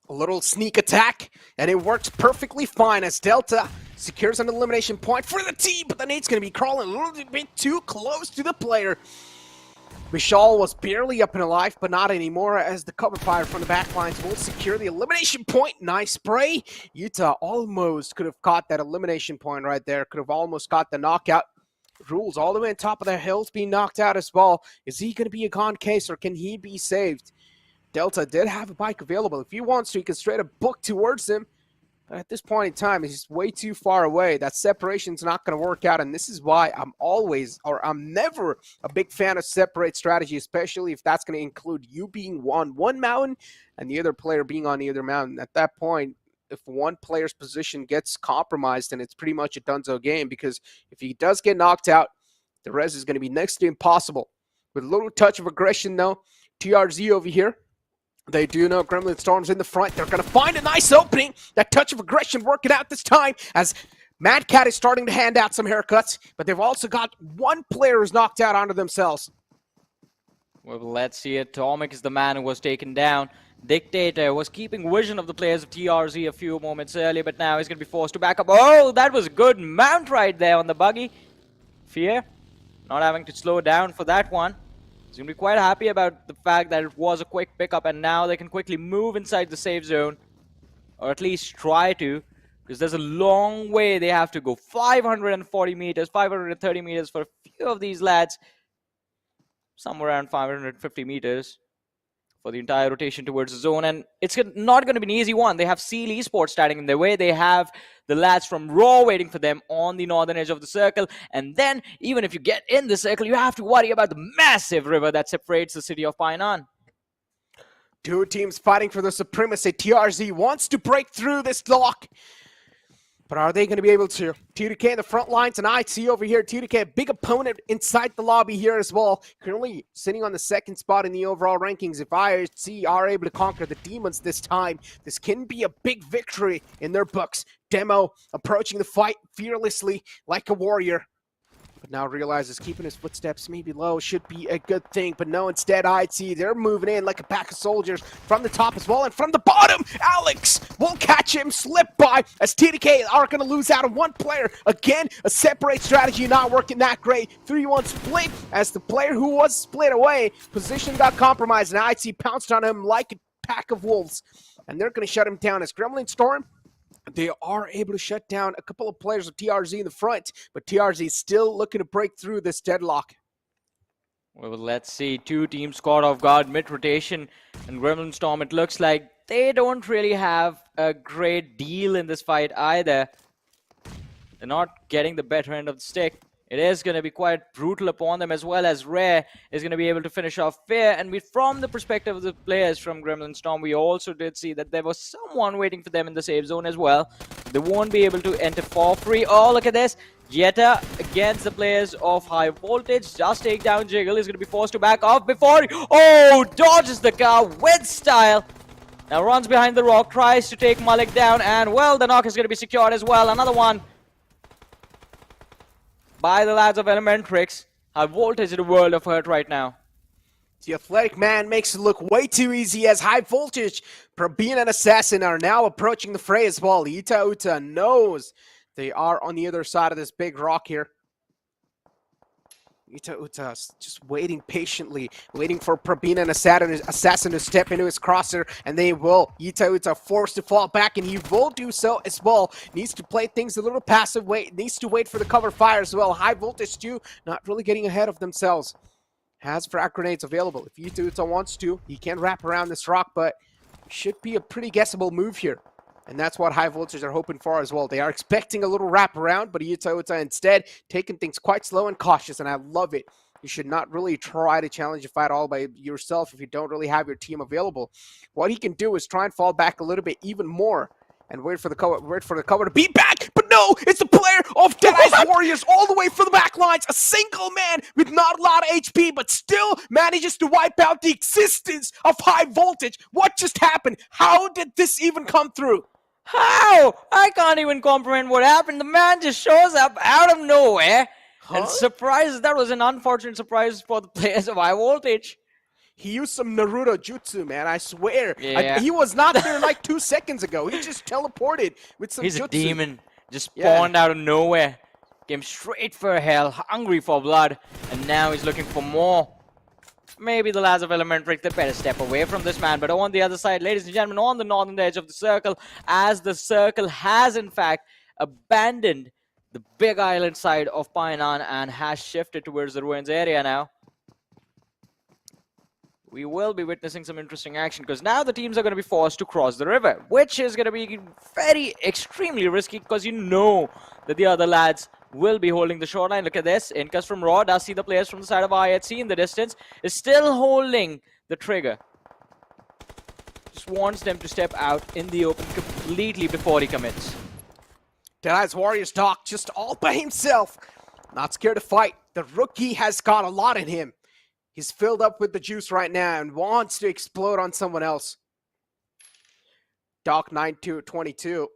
A little sneak attack, and it works perfectly fine as Delta secures an elimination point for the team, but the nade's going to be crawling a little bit too close to the player. Vishal was barely up and alive, but not anymore, as the cover fire from the backlines will secure the elimination point. Nice spray. Utah almost could have caught that elimination point right there. Could have almost got the knockout. Rules all the way on top of the hills being knocked out as well. Is he going to be a gone case, or can he be saved? Delta did have a bike available. If he wants to, he can straight up book towards him. But at this point in time, he's way too far away. That separation's not going to work out, and this is why I'm never a big fan of separate strategy, especially if that's going to include you being on one mountain and the other player being on the other mountain. At that point, if one player's position gets compromised, then it's pretty much a donezo game, because if he does get knocked out, the rest is going to be next to impossible. With a little touch of aggression, though, TRZ over here, they do know Gremlin Storm's in the front. They're going to find a nice opening. That touch of aggression working out this time, as Mad Cat is starting to hand out some haircuts, but they've also got one player who's knocked out onto themselves.
Well, let's see. Atomic is the man who was taken down. Dictator was keeping vision of the players of TRZ a few moments earlier, but now he's going to be forced to back up. Oh, that was a good mount right there on the buggy. Fear, not having to slow down for that one. He's going to be quite happy about the fact that it was a quick pickup, and now they can quickly move inside the safe zone. Or at least try to, because there's a long way they have to go. 540 meters, 530 meters for a few of these lads. Somewhere around 550 meters for the entire rotation towards the zone. And it's not going to be an easy one. They have Seal eSports standing in their way. They have the lads from Raw waiting for them on the northern edge of the circle. And then, even if you get in the circle, you have to worry about the massive river that separates the city of Painan.
Two teams fighting for the supremacy. TRZ wants to break through this lock, but are they going to be able to? TDK in the front lines, and I see over here TDK, a big opponent inside the lobby here as well. Currently sitting on the second spot in the overall rankings. If IRC are able to conquer the demons this time, this can be a big victory in their books. Demo approaching the fight fearlessly like a warrior, but now realizes keeping his footsteps maybe low should be a good thing. But no, instead, IC, they're moving in like a pack of soldiers from the top as well. And from the bottom, Alex will catch him, slip by, as TDK are going to lose out on one player. Again, a separate strategy not working that great. 3-1 split, as the player who was split away, position got compromised, and IC pounced on him like a pack of wolves. And they're going to shut him down as Gremlin Storm, they are able to shut down a couple of players of TRZ in the front, but TRZ is still looking to break through this deadlock.
Well, let's see. Two teams caught off guard mid-rotation, and Gremlin Storm, it looks like they don't really have a great deal in this fight either. They're not getting the better end of the stick. It is going to be quite brutal upon them, as well as Rare is going to be able to finish off fair. And from the perspective of the players from Gremlin Storm, we also did see that there was someone waiting for them in the safe zone as well. They won't be able to enter for free. Oh, look at this. Jetta against the players of High Voltage. Just take down Jiggle. He's going to be forced to back off before... Oh, dodges the car with style. Now runs behind the rock, tries to take Malik down. And, well, the knock is going to be secured as well. Another one by the lads of Elementrix. High Voltage in a world of hurt right now.
The athletic man makes it look way too easy, as High Voltage, being an assassin, are now approaching the fray as well. Ita Uta knows they are on the other side of this big rock here. Ita Uta just waiting patiently, waiting for Prabina and assassin to step into his crosser, and they will. Ita Uta forced to fall back, and he will do so as well. Needs to play things a little passive, needs to wait for the cover fire as well. High Voltage too, not really getting ahead of themselves. Has frag grenades available. If Ita Uta wants to, he can wrap around this rock, but should be a pretty guessable move here. And that's what High Voltage are hoping for as well. They are expecting a little wrap around, but Ita Uta instead taking things quite slow and cautious, and I love it. You should not really try to challenge a fight all by yourself if you don't really have your team available. What he can do is try and fall back a little bit even more and wait for the cover to be back. But no, it's the player of Deadeye's Warriors all the way for the back lines. A single man with not a lot of HP, but still manages to wipe out the existence of high voltage. What just happened? How did this even come through?
How? I can't even comprehend what happened. The man just shows up out of nowhere and surprises. That was an unfortunate surprise for the players of high voltage.
He used some Naruto jutsu, man, I swear.
Yeah.
He was not there like 2 seconds ago. He just teleported with some
He's
jutsu.
a demon. Just spawned out of nowhere. Came straight for hell, hungry for blood. And now he's looking for more. Maybe the lads of Elementrix, they better step away from this man. But on the other side, ladies and gentlemen, on the northern edge of the circle, as the circle has in fact abandoned the big island side of Painan and has shifted towards the ruins area now. We will be witnessing some interesting action because now the teams are going to be forced to cross the river, which is going to be extremely risky because you know that the other lads will be holding the shoreline. Look at this. Incas from Raw does see the players from the side of IHC in the distance, is still holding the trigger. Just wants them to step out in the open completely before he commits.
Deadeye's Warriors talk just all by himself. Not scared to fight. The rookie has got a lot in him. He's filled up with the juice right now and wants to explode on someone else. Doc 9222.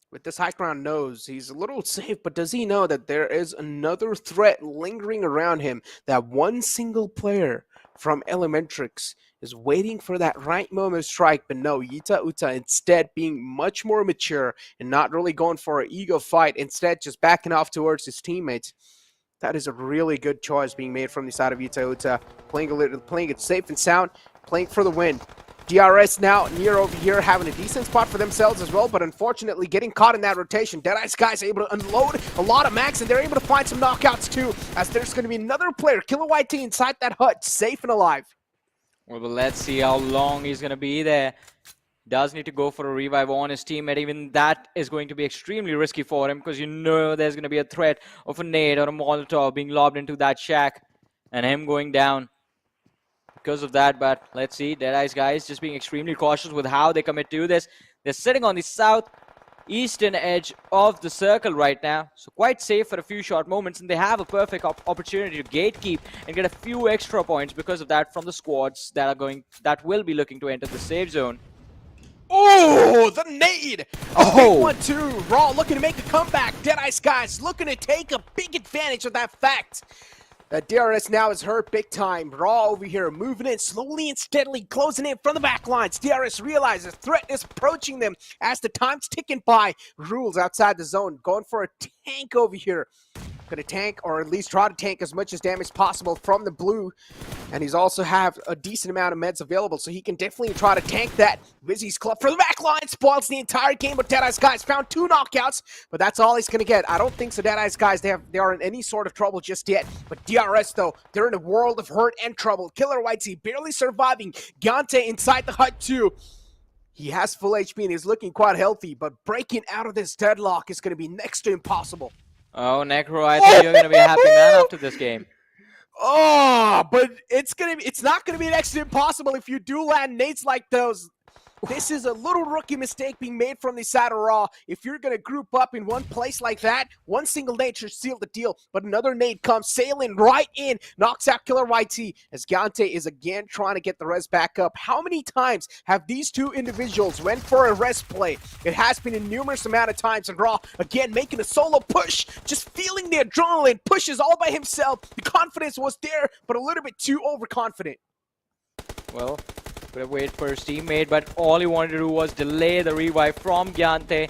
With this high ground knows he's a little safe, but does he know that there is another threat lingering around him? That one single player from Elementrix is waiting for that right moment to strike, but no, Yita Uta instead being much more mature and not really going for an ego fight, instead just backing off towards his teammates. That is a really good choice being made from the side of Yita Uta, playing it safe and sound, playing for the win. DRS now near over here, having a decent spot for themselves as well, but unfortunately getting caught in that rotation. Deadeye's guys are able to unload a lot of max, and they're able to find some knockouts too, as there's going to be another player, KillerYT, inside that hut, safe and alive.
Well, but let's see how long he's going to be there. Does need to go for a revive on his teammate. Even that is going to be extremely risky for him because you know there's going to be a threat of a nade or a Molotov being lobbed into that shack and him going down because of that. But let's see, Deadeye's guys just being extremely cautious with how they commit to this. They're sitting on the southeastern edge of the circle right now, so quite safe for a few short moments, and they have a perfect opportunity to gatekeep and get a few extra points because of that from the squads that will be looking to enter the safe zone.
Oh, the nade! A big one too. Raw looking to make a comeback. Deadeye's guys looking to take a big advantage of that fact. That DRS now is hurt big time. Raw over here moving in slowly and steadily, closing in from the back lines. DRS realizes threat is approaching them as the time's ticking by. Rules outside the zone, going for a tank over here. Gonna tank, or at least try to tank as much as damage possible from the blue. And he's also have a decent amount of meds available, so he can definitely try to tank that. WIZZES club for the back line, spoils the entire game, but Deadeye's guys found 2 knockouts, but that's all he's gonna get. I don't think so Deadeye's guys, they are in any sort of trouble just yet. But DRS though, they're in a world of hurt and trouble. KillerYT barely surviving. Gante inside the hut too. He has full HP and he's looking quite healthy, but breaking out of this deadlock is gonna be next to impossible.
Oh, Necro, I think you're going to be a happy man after this game.
Oh, but it's not gonna be next to impossible if you do land nades like those. This is a little rookie mistake being made from the side of Raw. If you're going to group up in one place like that, one single nade should seal the deal. But another nade comes sailing right in, knocks out KillerYT as Gante is again trying to get the res back up. How many times have these two individuals went for a res play? It has been a numerous amount of times, and Raw again making a solo push, just feeling the adrenaline, pushes all by himself. The confidence was there, but a little bit too overconfident.
Well, could have waited for his teammate, but all he wanted to do was delay the revive from Gyante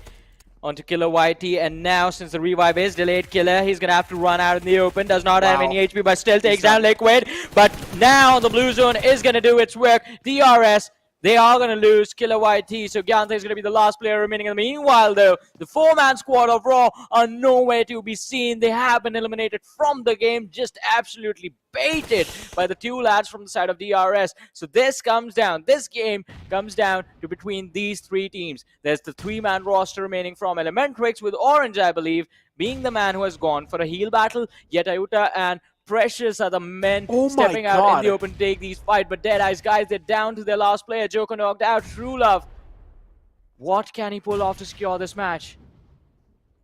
onto KillerYT, and now since the revive is delayed, Killer, he's gonna have to run out in the open, does not have any HP, but still takes down Liquid. But now the blue zone is gonna do its work. DRS, they are going to lose KillerYT, so Gyante is going to be the last player remaining. Meanwhile, though, the 4-man squad of Raw are nowhere to be seen. They have been eliminated from the game, just absolutely baited by the 2 lads from the side of DRS. So this game comes down to between these 3 teams. There's the 3-man roster remaining from Elementrix, with Orange, I believe, being the man who has gone for a heal battle. Yet Ayuta and Precious are the men stepping out in the open to take these fights. But Deadeye's guys, they're down to their last player. Joker knocked out. True Love, what can he pull off to secure this match?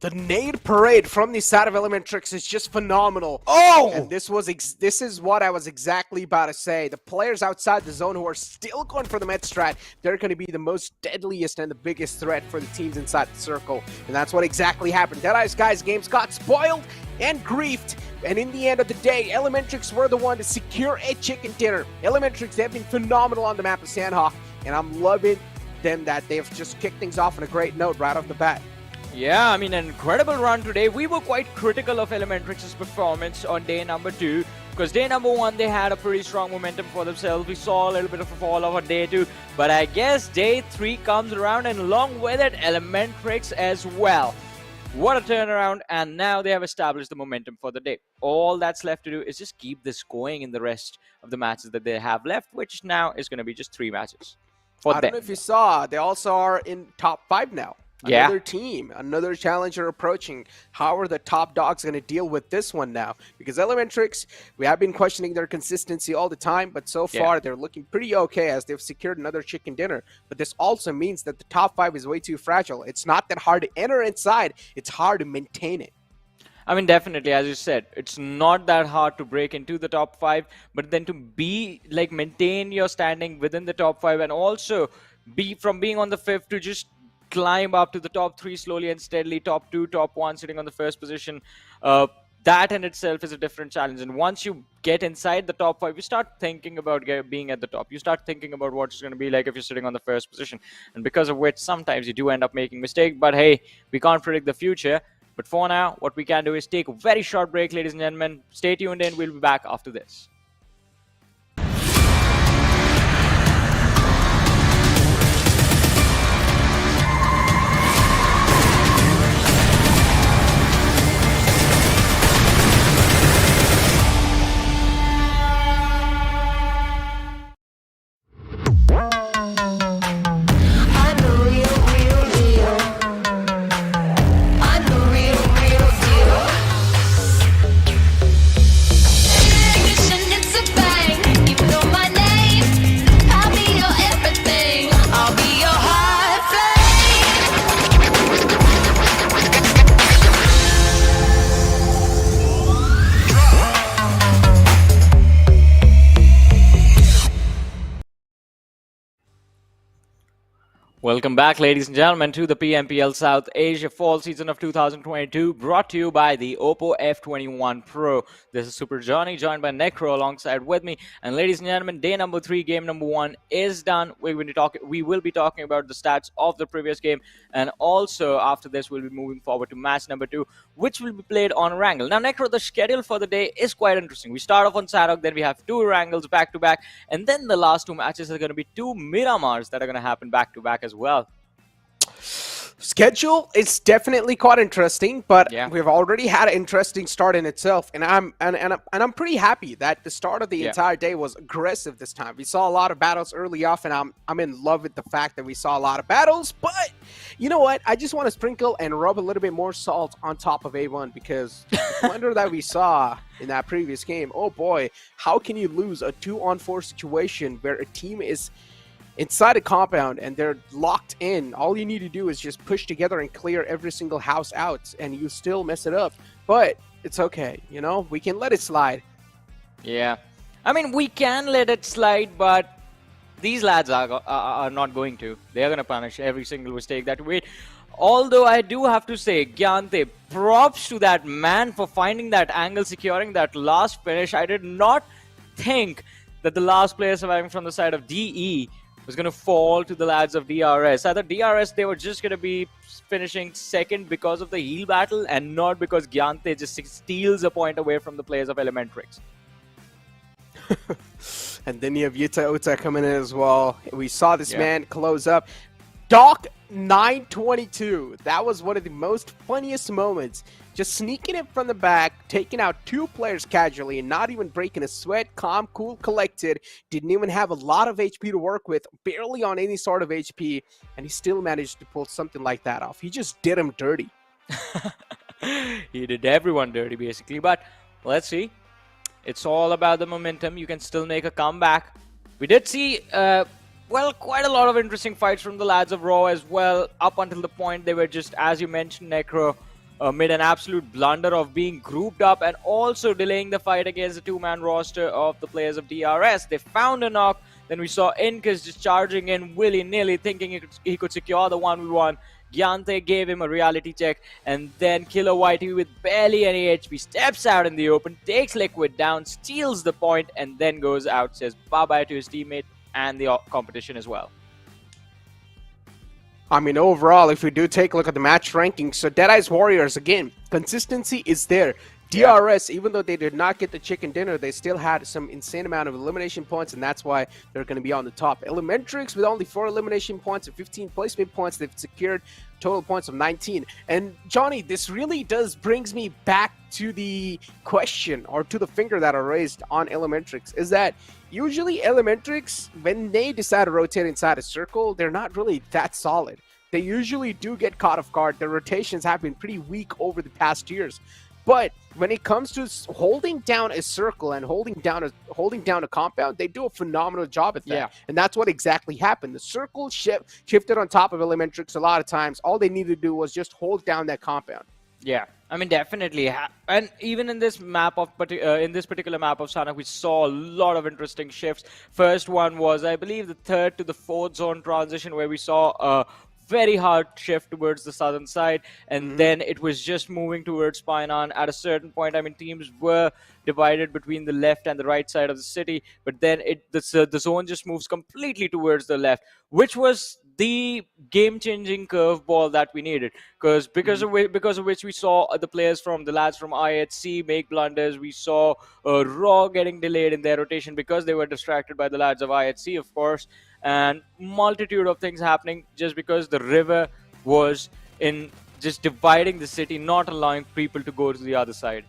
The nade parade from the side of Elementrix is just phenomenal.
Oh!
And this is what I was exactly about to say. The players outside the zone who are still going for the med strat, they're going to be the most deadliest and the biggest threat for the teams inside the circle. And that's what exactly happened. DEADEYES Guys games got spoiled and griefed. And in the end of the day, Elementrix were the one to secure a chicken dinner. Elementrix, they've been phenomenal on the map of Sanhok. And I'm loving them that they've just kicked things off on a great note right off the bat.
Yeah, I mean, an incredible run today. We were quite critical of Elementrix's performance on day number 2, because day number 1, they had a pretty strong momentum for themselves. We saw a little bit of a fall off on day 2, but I guess day 3 comes around, and along with it, Elementrix as well. What a turnaround, and now they have established the momentum for the day. All that's left to do is just keep this going in the rest of the matches that they have left, which now is going to be just 3 matches for
I
them.
don't know if you saw, they also are in top 5 now.
Yeah.
Another team, another challenger approaching. How are the top dogs going to deal with this one now? Because Elementrix, we have been questioning their consistency all the time, but so far they're looking pretty okay as they've secured another chicken dinner. But this also means that the top 5 is way too fragile. It's not that hard to enter inside, it's hard to maintain it.
I mean, definitely, as you said, it's not that hard to break into the top 5, but then to maintain your standing within the top 5 and also from being on the 5th to just climb up to the top 3 slowly and steadily, top 2, top 1, sitting on the 1st position. That in itself is a different challenge. And once you get inside the top 5, you start thinking about being at the top. You start thinking about what it's going to be like if you're sitting on the 1st position. And because of which, sometimes you do end up making mistakes. But hey, we can't predict the future. But for now, what we can do is take a very short break, ladies and gentlemen. Stay tuned in. We'll be back after this. Welcome back, ladies and gentlemen, to the PMPL South Asia Fall Season of 2022, brought to you by the Oppo F21 Pro. This is Super Johnny, joined by Necro alongside with me. And ladies and gentlemen, day number 3, game number 1 is done. We will be talking about the stats of the previous game, and also after this, we'll be moving forward to match number 2, which will be played on Erangel. Now, Necro, the schedule for the day is quite interesting. We start off on Sanhok, then we have 2 Erangels back-to-back, and then the last 2 matches are going to be 2 Miramars that are going to happen back-to-back as well.
Schedule is definitely quite interesting, but
Yeah.
we've already had an interesting start in itself, and I'm pretty happy that the start of the entire day was aggressive this time. We saw a lot of battles early off, and I'm in love with the fact that we saw a lot of battles. But you know what? I just want to sprinkle and rub a little bit more salt on top of A1, because the wonder that we saw in that previous game. Oh boy, how can you lose a 2-on-4 situation where a team is inside a compound and they're locked in? All you need to do is just push together and clear every single house out, and you still mess it up. But it's okay, you know, we can let it slide.
Yeah, I mean, we can let it slide, but these lads are not going to. They're going to punish every single mistake that we made. Although I do have to say, Gyante, props to that man for finding that angle, securing that last finish. I did not think that the last player surviving from the side of DE was going to fall to the lads of DRS. I thought DRS, they were just going to be finishing second because of the heal battle and not because Gyante just steals a point away from the players of Elementrix.
And then you have Uta coming in as well. We saw this man close up. Doc 922. That was one of the most funniest moments. Just sneaking in from the back, taking out 2 players casually, and not even breaking a sweat. Calm, cool, collected. Didn't even have a lot of HP to work with. Barely on any sort of HP. And he still managed to pull something like that off. He just did him dirty.
He did everyone dirty, basically. But let's see. It's all about the momentum. You can still make a comeback. We did see, well, quite a lot of interesting fights from the lads of Raw as well. Up until the point they were just, as you mentioned, Necro, made an absolute blunder of being grouped up and also delaying the fight against the two-man roster of the players of DRS. They found a knock. Then we saw Inkas just charging in willy-nilly, thinking he could secure the 1v1. Gyante gave him a reality check, and then Killer Whitey with barely any HP steps out in the open, takes Liquid down, steals the point, and then goes out, says bye-bye to his teammate and the competition as well.
I mean, overall, if we do take a look at the match rankings, so Deadeye's Warriors, again, consistency is there. DRS, even though they did not get the chicken dinner, they still had some insane amount of elimination points, and that's why they're going to be on the top. Elementrix, with only 4 elimination points and 15 placement points, they've secured total points of 19. And Johnny, this really does brings me back to the question, or to the finger that I raised on Elementrix, is that usually Elementrix, when they decide to rotate inside a circle, they're not really that solid. They usually do get caught off guard. Their rotations have been pretty weak over the past years. But when it comes to holding down a circle and holding down a compound, they do a phenomenal job at that.
Yeah.
And that's what exactly happened. The circle shifted on top of Elementrix a lot of times. All they needed to do was just hold down that compound.
Yeah, I mean, definitely. And even in this map of in this particular map of Sanhok, we saw a lot of interesting shifts. First one was, I believe, the 3rd to the 4th zone transition, where we saw a very hard shift towards the southern side, and then it was just moving towards Spainan. At a certain point, I mean, teams were divided between the left and the right side of the city, but then the zone just moves completely towards the left, which was the game-changing curveball that we needed, because of which we saw the players from the lads from IHC make blunders. We saw Raw getting delayed in their rotation because they were distracted by the lads of IHC, of course, and multitude of things happening just because the river was in just dividing the city, not allowing people to go to the other side.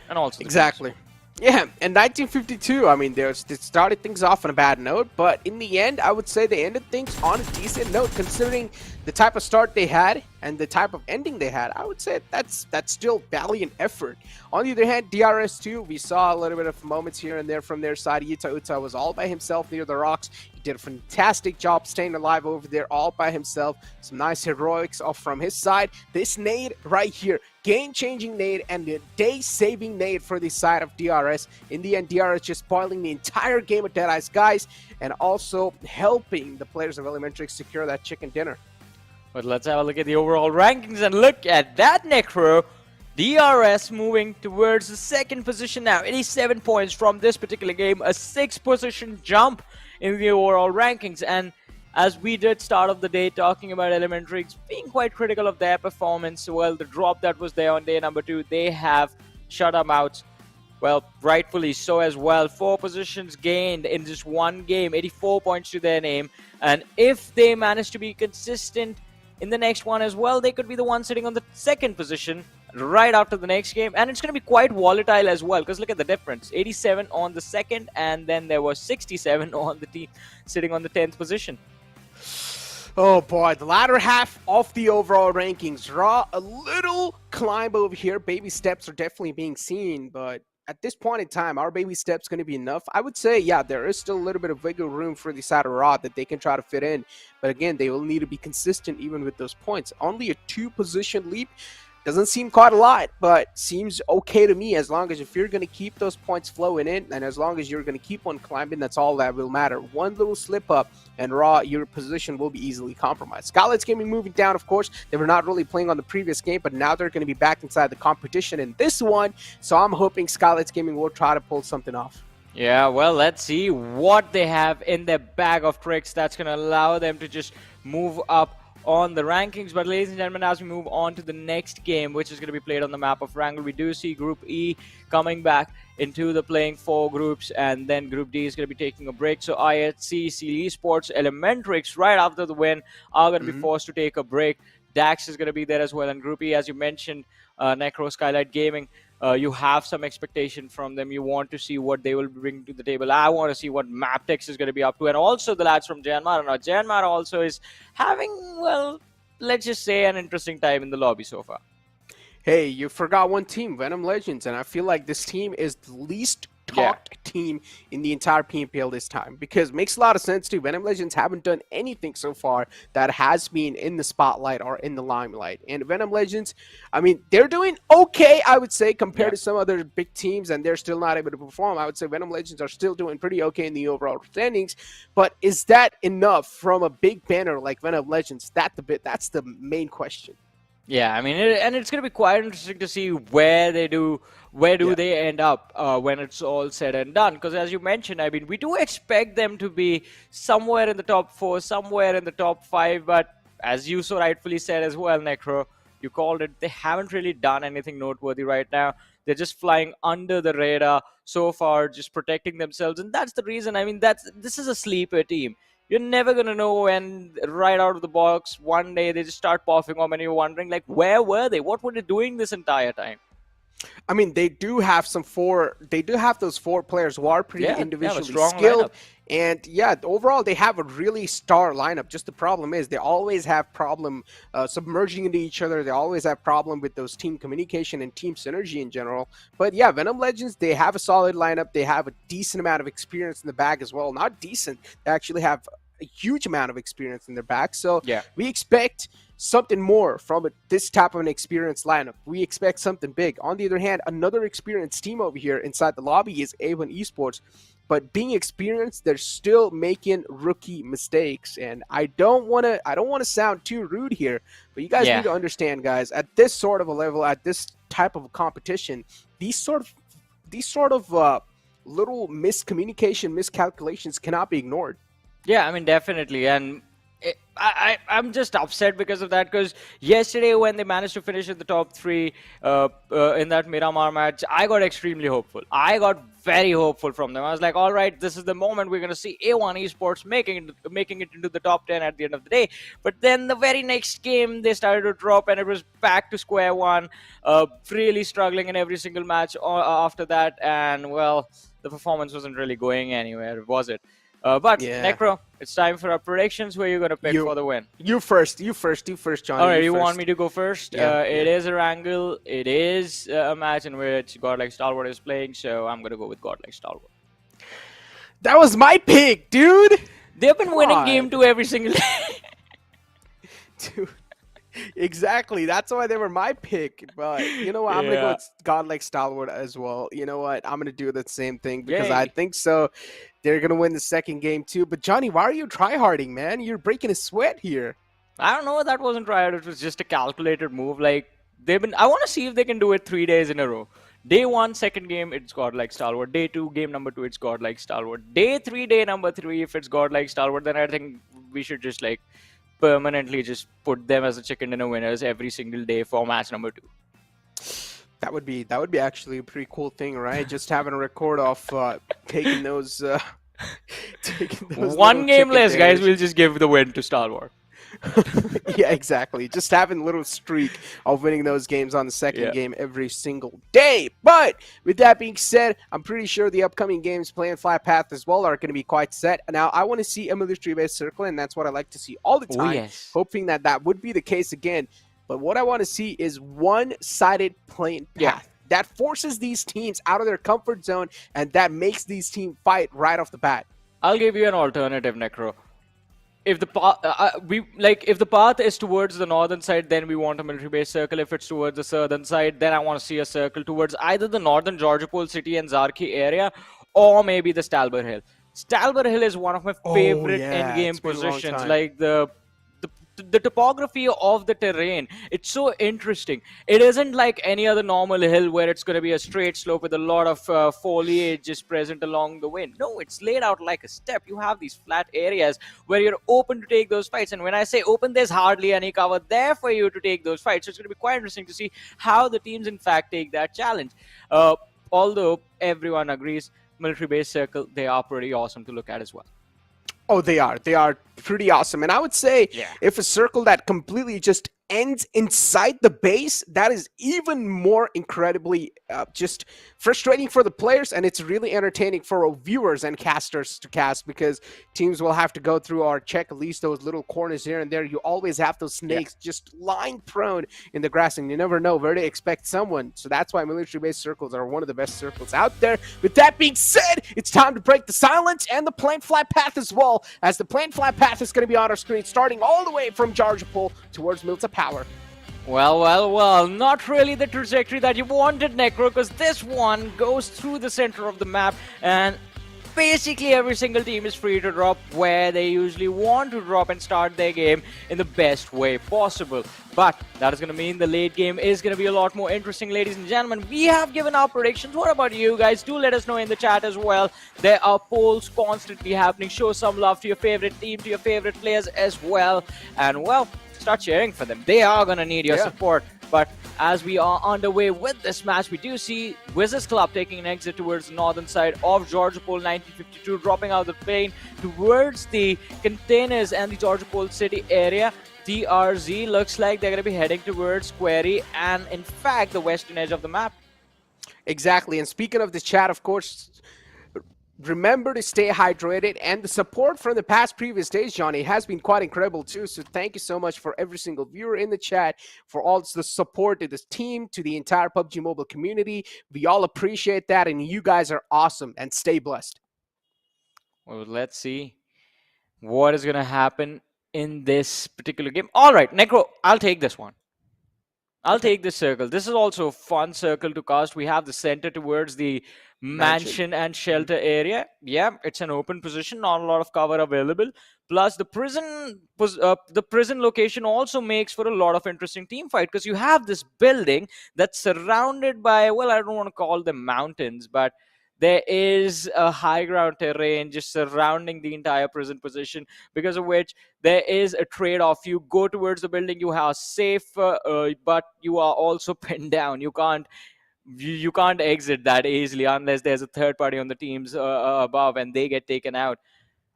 And also
exactly. Yeah, and 1952, I mean, they started things off on a bad note, but in the end, I would say they ended things on a decent note, considering the type of start they had and the type of ending they had. I would say that's still valiant effort. On the other hand, DRS2, we saw a little bit of moments here and there from their side. Yuta Uta was all by himself near the rocks. He did a fantastic job staying alive over there all by himself. Some nice heroics off from his side. This nade right here, game-changing nade and a day-saving nade for the side of DRS. In the end, DRS just spoiling the entire game of Deadeye's guys and also helping the players of Elementrix secure that chicken dinner.
But let's have a look at the overall rankings and look at that necro. DRS moving towards the 2nd position now, 87 points from this particular game, a 6-position jump in the overall rankings. And as we did start of the day talking about Elementrix being quite critical of their performance, well, the drop that was there on day number 2, they have shut them out. Well, rightfully so as well. 4 positions gained in just one game, 84 points to their name. And if they manage to be consistent in the next one as well, they could be the one sitting on the 2nd position right after the next game. And it's going to be quite volatile as well, because look at the difference. 87 on the 2nd, and then there was 67 on the team sitting on the 10th position.
Oh boy, the latter half of the overall rankings. Raw, a little climb over here. Baby steps are definitely being seen, but at this point in time, are baby steps going to be enough? I would say, yeah, there is still a little bit of wiggle room for the side of Raw that they can try to fit in. But again, they will need to be consistent even with those points. Only a 2-position leap doesn't seem quite a lot, but seems okay to me, as long as if you're going to keep those points flowing in, and as long as you're going to keep on climbing, that's all that will matter. One little slip up, and Raw, your position will be easily compromised. Skylightz Gaming moving down, of course. They were not really playing on the previous game, but now they're going to be back inside the competition in this one, so I'm hoping Skylightz Gaming will try to pull something off.
Yeah, well, let's see what they have in their bag of tricks that's going to allow them to just move up on the rankings. But ladies and gentlemen, as we move on to the next game, which is going to be played on the map of Erangel, we do see Group E coming back into the playing 4 groups, and then Group D is going to be taking a break. So IHC, eSPORTS, Elementrix, right after the win, are going to be forced to take a break. DAX is going to be there as well. And Group E, as you mentioned, Necro, Skylightz Gaming, you have some expectation from them. You want to see what they will bring to the table. I want to see what MABETEX is going to be up to. And also the lads from Janmar. Now, Janmar also is having, well, let's just say an interesting time in the lobby so far.
Hey, you forgot one team, VENOM Legends, and I feel like this team is the least talked team in the entire PMPL this time, because it makes a lot of sense too. VENOM Legends haven't done anything so far that has been in the spotlight or in the limelight. And VENOM Legends, I mean, they're doing okay, I would say, compared to some other big teams, and they're still not able to perform. I would say VENOM Legends are still doing pretty okay in the overall standings, but is that enough from a big banner like VENOM Legends? That's the main question.
Yeah, I mean, and it's going to be quite interesting to see where they end up when it's all said and done. Because as you mentioned, I mean, we do expect them to be somewhere in the top 4, somewhere in the top 5. But as you so rightfully said as well, Necro, you called it, they haven't really done anything noteworthy right now. They're just flying under the radar so far, just protecting themselves. And that's the reason, I mean, this is a sleeper team. You're never going to know when right out of the box, one day they just start popping up and you're wondering, like, where were they? What were they doing this entire time?
I mean, they do have those 4 players who are pretty individually skilled.
Lineup.
And yeah, overall, they have a really star lineup. Just the problem is they always have problem submerging into each other. They always have problem with those team communication and team synergy in general. But yeah, VENOM Legends, they have a solid lineup. They have a decent amount of experience in the bag as well. Not decent. They actually have a huge amount of experience in their back. So we expect something more from this type of an experienced lineup. We expect something big. On the other hand, another experienced team over here inside the lobby is A1 Esports. But being experienced, they're still making rookie mistakes. And I don't want to sound too rude here, but you guys need to understand, guys, at this sort of a level, at this type of a competition, these sort of little miscommunication, miscalculations cannot be ignored.
Yeah, I mean, definitely. And I'm just upset because of that, because yesterday when they managed to finish in the top 3 in that Miramar match, I got extremely hopeful. I got very hopeful from them. I was like, all right, this is the moment we're going to see A1 Esports making it into the top 10 at the end of the day. But then the very next game, they started to drop and it was back to square one, really struggling in every single match after that. And, well, the performance wasn't really going anywhere, was it? But Necro, it's time for our predictions. Who are you going to pick for the win?
You first, Johnny.
All right, you want me to go first? It is Erangel. It is a match in which Godlike Stalwart is playing, so I'm going to go with Godlike Stalwart.
That was my pick, dude.
They've been winning game 2 every single day.
Dude. Exactly. That's why they were my pick. But you know what? I'm going to go with Godlike Stalwart as well. You know what? I'm going to do the same thing because I think so. They're going to win the second game too. But Johnny, why are you tryharding, man? You're breaking a sweat here.
I don't know. That wasn't tryhard. It was just a calculated move. Like, I want to see if they can do it 3 days in a row. Day 1, second game, it's Godlike Stalwart. Day 2, game number 2, it's Godlike Stalwart. Day 3, day number 3, if it's Godlike Stalwart, then I think we should just, like, permanently just put them as a chicken dinner winners every single day for match number 2.
That would be actually a pretty cool thing, right? Just having a record of taking those
one game less, guys. We'll just give the win to Stalwart.
Yeah, exactly. Just having a little streak of winning those games on the second game every single day. But with that being said, I'm pretty sure the upcoming games playing Flat Path as well are going to be quite set. Now, I want to see a military-based circle, and that's what I like to see all the time, hoping that would be the case again. But what I want to see is one-sided playing path. That forces these teams out of their comfort zone, and that makes these teams fight right off the bat.
I'll give you an alternative, Necro. If the if the path is towards the northern side, then we want a military-based circle. If it's towards the southern side, then I want to see a circle towards either the northern Georgopol City and Zarki area, or maybe the Stalber Hill. Stalber Hill is one of my favorite end-game positions. Like the topography of the terrain, it's so interesting. It isn't like any other normal hill where it's going to be a straight slope with a lot of foliage just present along the way. No, it's laid out like a step. You have these flat areas where you're open to take those fights, and when I say open, there's hardly any cover there for you to take those fights. So it's going to be quite interesting to see how the teams in fact take that challenge. Although everyone agrees military base circle, they are pretty awesome to look at as well.
Oh, they are pretty awesome. And I would say if a circle that completely just ends inside the base, that is even more incredibly just frustrating for the players, and it's really entertaining for our viewers and casters to cast, because teams will have to go through or check at least those little corners here and there. You always have those snakes just lying prone in the grass, and you never know where to expect someone. So that's why military-based circles are one of the best circles out there. With that being said, it's time to break the silence and the planned flight path as well, as the planned flight path is going to be on our screen, starting all the way from Jarjapol towards Milta Power.
Well, not really the trajectory that you wanted, Necro, because this one goes through the center of the map, and basically every single team is free to drop where they usually want to drop and start their game in the best way possible. But that is going to mean the late game is going to be a lot more interesting, ladies and gentlemen. We have given our predictions. What about you guys? Do let us know in the chat as well. There are polls constantly happening. Show some love to your favorite team, to your favorite players as well. And, well, start cheering for them. They are going to need your support. But as we are underway with this match, we do see WIZZES Club taking an exit towards the northern side of Georgiapol 1952, dropping out the plane towards the containers and the Georgiapol city area. DRZ looks like they're going to be heading towards Quarry and, in fact, the western edge of the map.
Exactly. And speaking of the chat, of course, remember to stay hydrated, and the support from the previous days, Johnny, has been quite incredible too. So thank you so much for every single viewer in the chat, for all the support to this team, to the entire PUBG Mobile community. We all appreciate that, and you guys are awesome, and stay blessed.
Well, let's see what is going to happen in this particular game. All right, Necro, I'll take this one. I'll take this circle. This is also a fun circle to cast. We have the center towards the mansion and shelter area. Yeah, it's an open position, not a lot of cover available. Plus, the prison location also makes for a lot of interesting team fight, because you have this building that's surrounded by, well, I don't want to call them mountains, but there is a high ground terrain just surrounding the entire prison position, because of which there is a trade-off. You go towards the building, you are safe, but you are also pinned down. You can't exit that easily unless there's a third party on the teams above and they get taken out.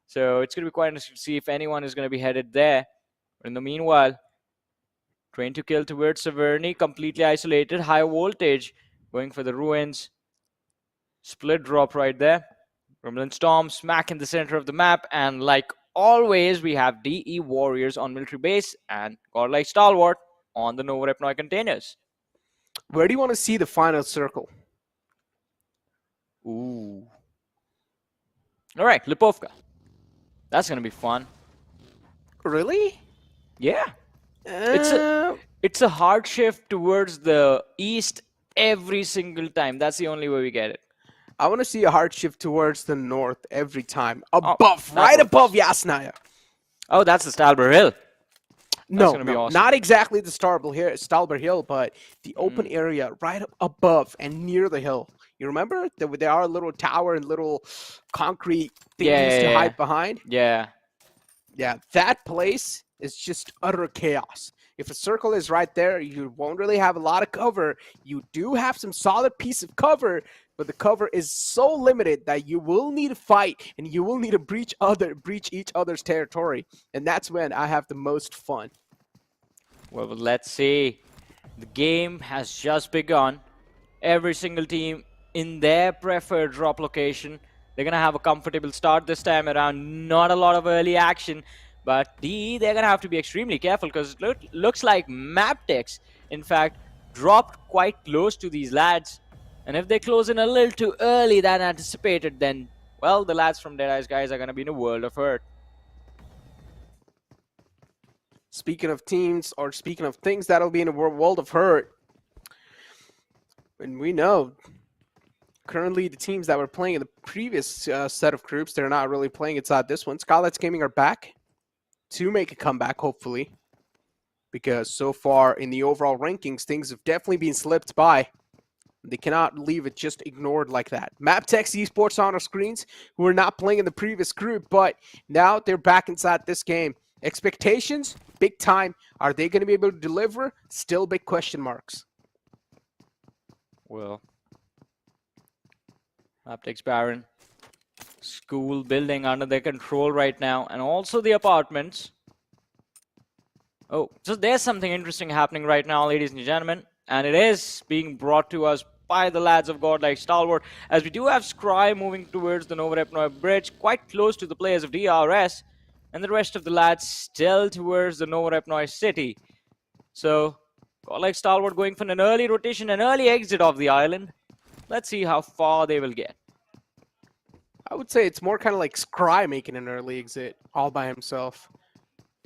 So it's going to be quite interesting to see if anyone is going to be headed there. But in the meanwhile, trying to kill towards Severny, completely isolated, high voltage, going for the ruins. Split drop right there. Rumbling Storm smack in the center of the map, and like always, we have DE Warriors on military base and Godlike Stalwart on the Nova Repnoi containers.
Where do you want to see the final circle?
Ooh. All right, Lipovka. That's gonna be fun.
Really?
Yeah. It's a hard shift towards the east every single time. That's the only way we get it.
I want to see a hard shift towards the north every time. Above, right above Yasnaya.
Oh, that's the Stalber Hill.
No,
awesome.
Not exactly the Stalber Hill, but the open area right up above and near the hill. You remember? There are a little tower and little concrete things to hide behind?
Yeah.
Yeah, that place is just utter chaos. If a circle is right there, you won't really have a lot of cover. You do have some solid piece of cover, but the cover is so limited that you will need to fight and you will need to breach each other's territory. And that's when I have the most fun.
Well, let's see. The game has just begun. Every single team in their preferred drop location. They're going to have a comfortable start this time around. Not a lot of early action. But DE, they're going to have to be extremely careful, because it looks like MABETEX, in fact, dropped quite close to these lads. And if they close in a little too early than anticipated, then, well, the lads from DEADEYES guys are going to be in a world of hurt.
Speaking of teams, or speaking of things that'll be in a world of hurt, and we know currently the teams that were playing in the previous set of groups, they're not really playing inside this one. Skylightz Gaming are back to make a comeback, hopefully, because so far in the overall rankings, things have definitely been slipped by. They cannot leave it just ignored like that. MABETEX eSports on our screens, who were not playing in the previous group, but now they're back inside this game. Expectations, big time. Are they going to be able to deliver? Still big question marks.
Well, MABETEX Baron School building under their control right now, and also the apartments. Oh, so there's something interesting happening right now, ladies and gentlemen, and it is being brought to us by the lads of Godlike Stalwart, as we do have Scry moving towards the Novorepnoy Bridge, quite close to the players of DRS, and the rest of the lads still towards the Novorepnoy City. So, Godlike Stalwart going for an early rotation, an early exit of the island. Let's see how far they will get.
I would say it's more kind of like Scry making an early exit all by himself.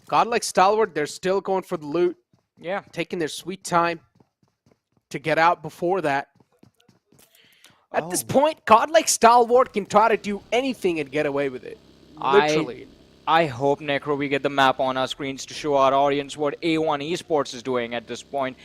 Godlike Stalwart, they're still going for the loot.
Yeah.
Taking their sweet time to get out before that. At this point, Godlike Stalwart can try to do anything and get away with it. Literally.
I hope, Necro, we get the map on our screens to show our audience what A1 eSports is doing at this point.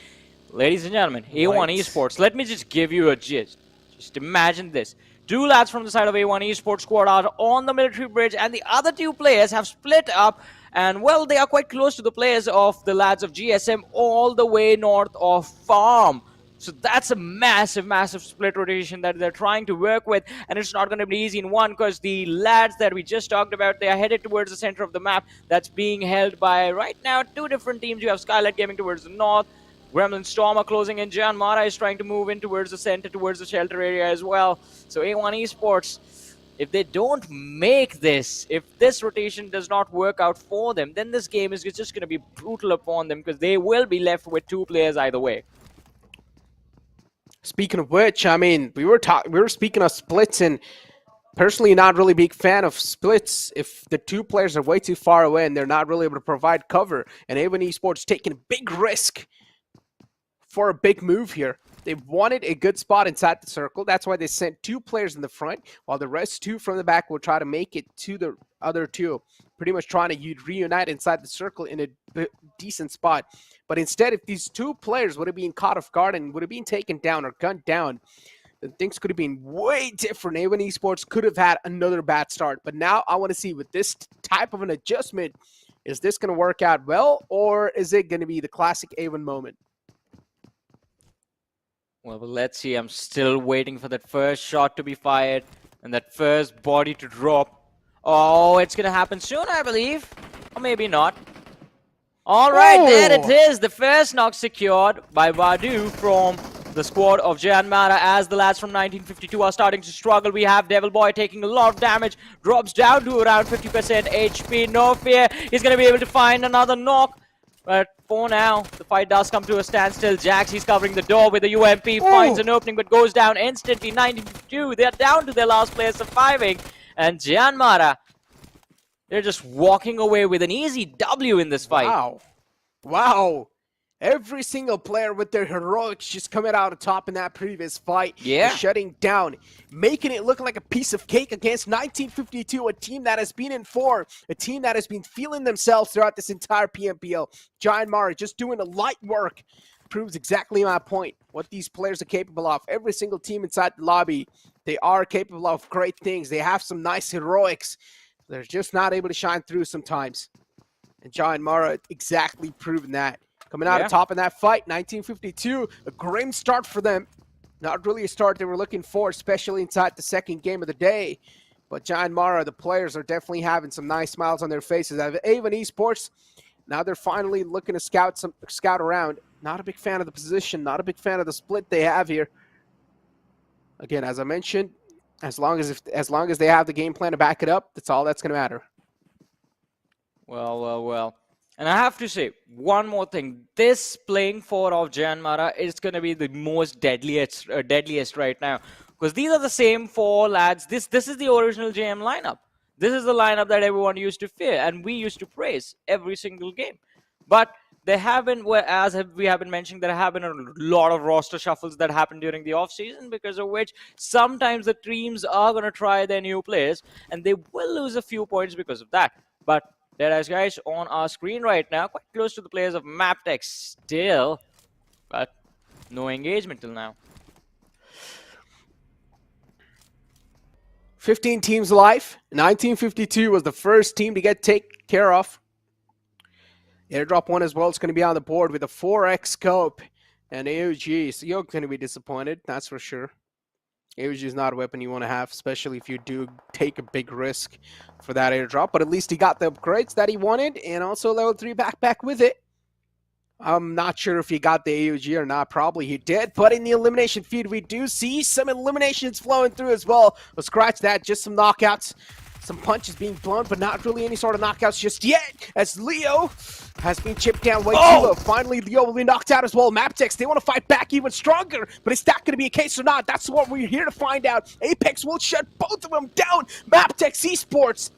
Ladies and gentlemen, A1 eSports, let me just give you a gist. Just imagine this. Two lads from the side of A1 eSports squad are on the military bridge, and the other two players have split up, and well, they are quite close to the players of the lads of GSM all the way north of Farm. So that's a massive, massive split rotation that they're trying to work with, and it's not going to be easy in one, because the lads that we just talked about, they are headed towards the center of the map that's being held by, right now, two different teams. You have Skylightz Gaming towards the north, Gremlin Storm are closing in. Jan Mara is trying to move in towards the center, towards the shelter area as well. So A1 eSports, if they don't make this, if this rotation does not work out for them, then this game is just going to be brutal upon them, because they will be left with two players either way.
Speaking of which, I mean, we were speaking of splits, and personally not really big fan of splits if the two players are way too far away and they're not really able to provide cover. And A1 eSports taking a big risk for a big move here. They wanted a good spot inside the circle. That's why they sent two players in the front, while the rest two from the back will try to make it to the other two. Pretty much trying to reunite inside the circle in a decent spot. But instead, if these two players would have been caught off guard and would have been taken down or gunned down, then things could have been way different. A1 eSports could have had another bad start. But now I want to see, with this type of an adjustment, is this going to work out well, or is it going to be the classic A1 moment?
Well, let's see. I'm still waiting for that first shot to be fired and that first body to drop. Oh, it's going to happen soon, I believe. Or maybe not. All right, there it is. The first knock secured by Vadu from the squad of Jan Mara, as the lads from 1952 are starting to struggle. We have Devil Boy taking a lot of damage, drops down to around 50% HP. No fear, he's going to be able to find another knock. But for now, the fight does come to a standstill. Jax, he's covering the door with the UMP, finds an opening but goes down instantly. 1952, they're down to their last player surviving. And Jan Mara, they're just walking away with an easy W in this fight.
Wow. Wow. Every single player with their heroics just coming out on top in that previous fight.
Yeah.
Shutting down, making it look like a piece of cake against 1952, a team that has been in form, a team that has been feeling themselves throughout this entire PMPL. Giant Mara just doing a light work proves exactly my point, what these players are capable of. Every single team inside the lobby, they are capable of great things. They have some nice heroics. They're just not able to shine through sometimes. And Giant Mara exactly proven that. Coming out on top in that fight, 1952, a grim start for them. Not really a start they were looking for, especially inside the second game of the day. But Giant Mara, the players are definitely having some nice smiles on their faces. A1 eSports, now they're finally looking to scout around. Not a big fan of the position, not a big fan of the split they have here. Again, as I mentioned, as long as they have the game plan to back it up, that's all that's going to matter.
Well. And I have to say, one more thing. This playing four of Jan Mara is going to be the most deadliest right now. Because these are the same four lads. This is the original JM lineup. This is the lineup that everyone used to fear and we used to praise every single game. But there have been, as we have been mentioning, there have been a lot of roster shuffles that happened during the off-season, because of which sometimes the teams are going to try their new players and they will lose a few points because of that. But DEADEYES, guys, on our screen right now, quite close to the players of MABETEX still, but no engagement till now.
15 teams alive. 1952 was the first team to get taken care of. Airdrop 1 as well is going to be on the board with a 4x scope and AOG. So you're going to be disappointed, that's for sure. AUG is not a weapon you want to have, especially if you do take a big risk for that airdrop. But at least he got the upgrades that he wanted, and also a level 3 backpack with it. I'm not sure if he got the AUG or not. Probably he did. But in the elimination feed, we do see some eliminations flowing through as well. We'll scratch that. Just some knockouts. Some punches being blown, but not really any sort of knockouts just yet. As Leo has been chipped down way too low. Finally, Leo will be knocked out as well. MABETEX, they want to fight back even stronger. But is that going to be a case or not? That's what we're here to find out. Apex will shut both of them down. MABETEX eSports,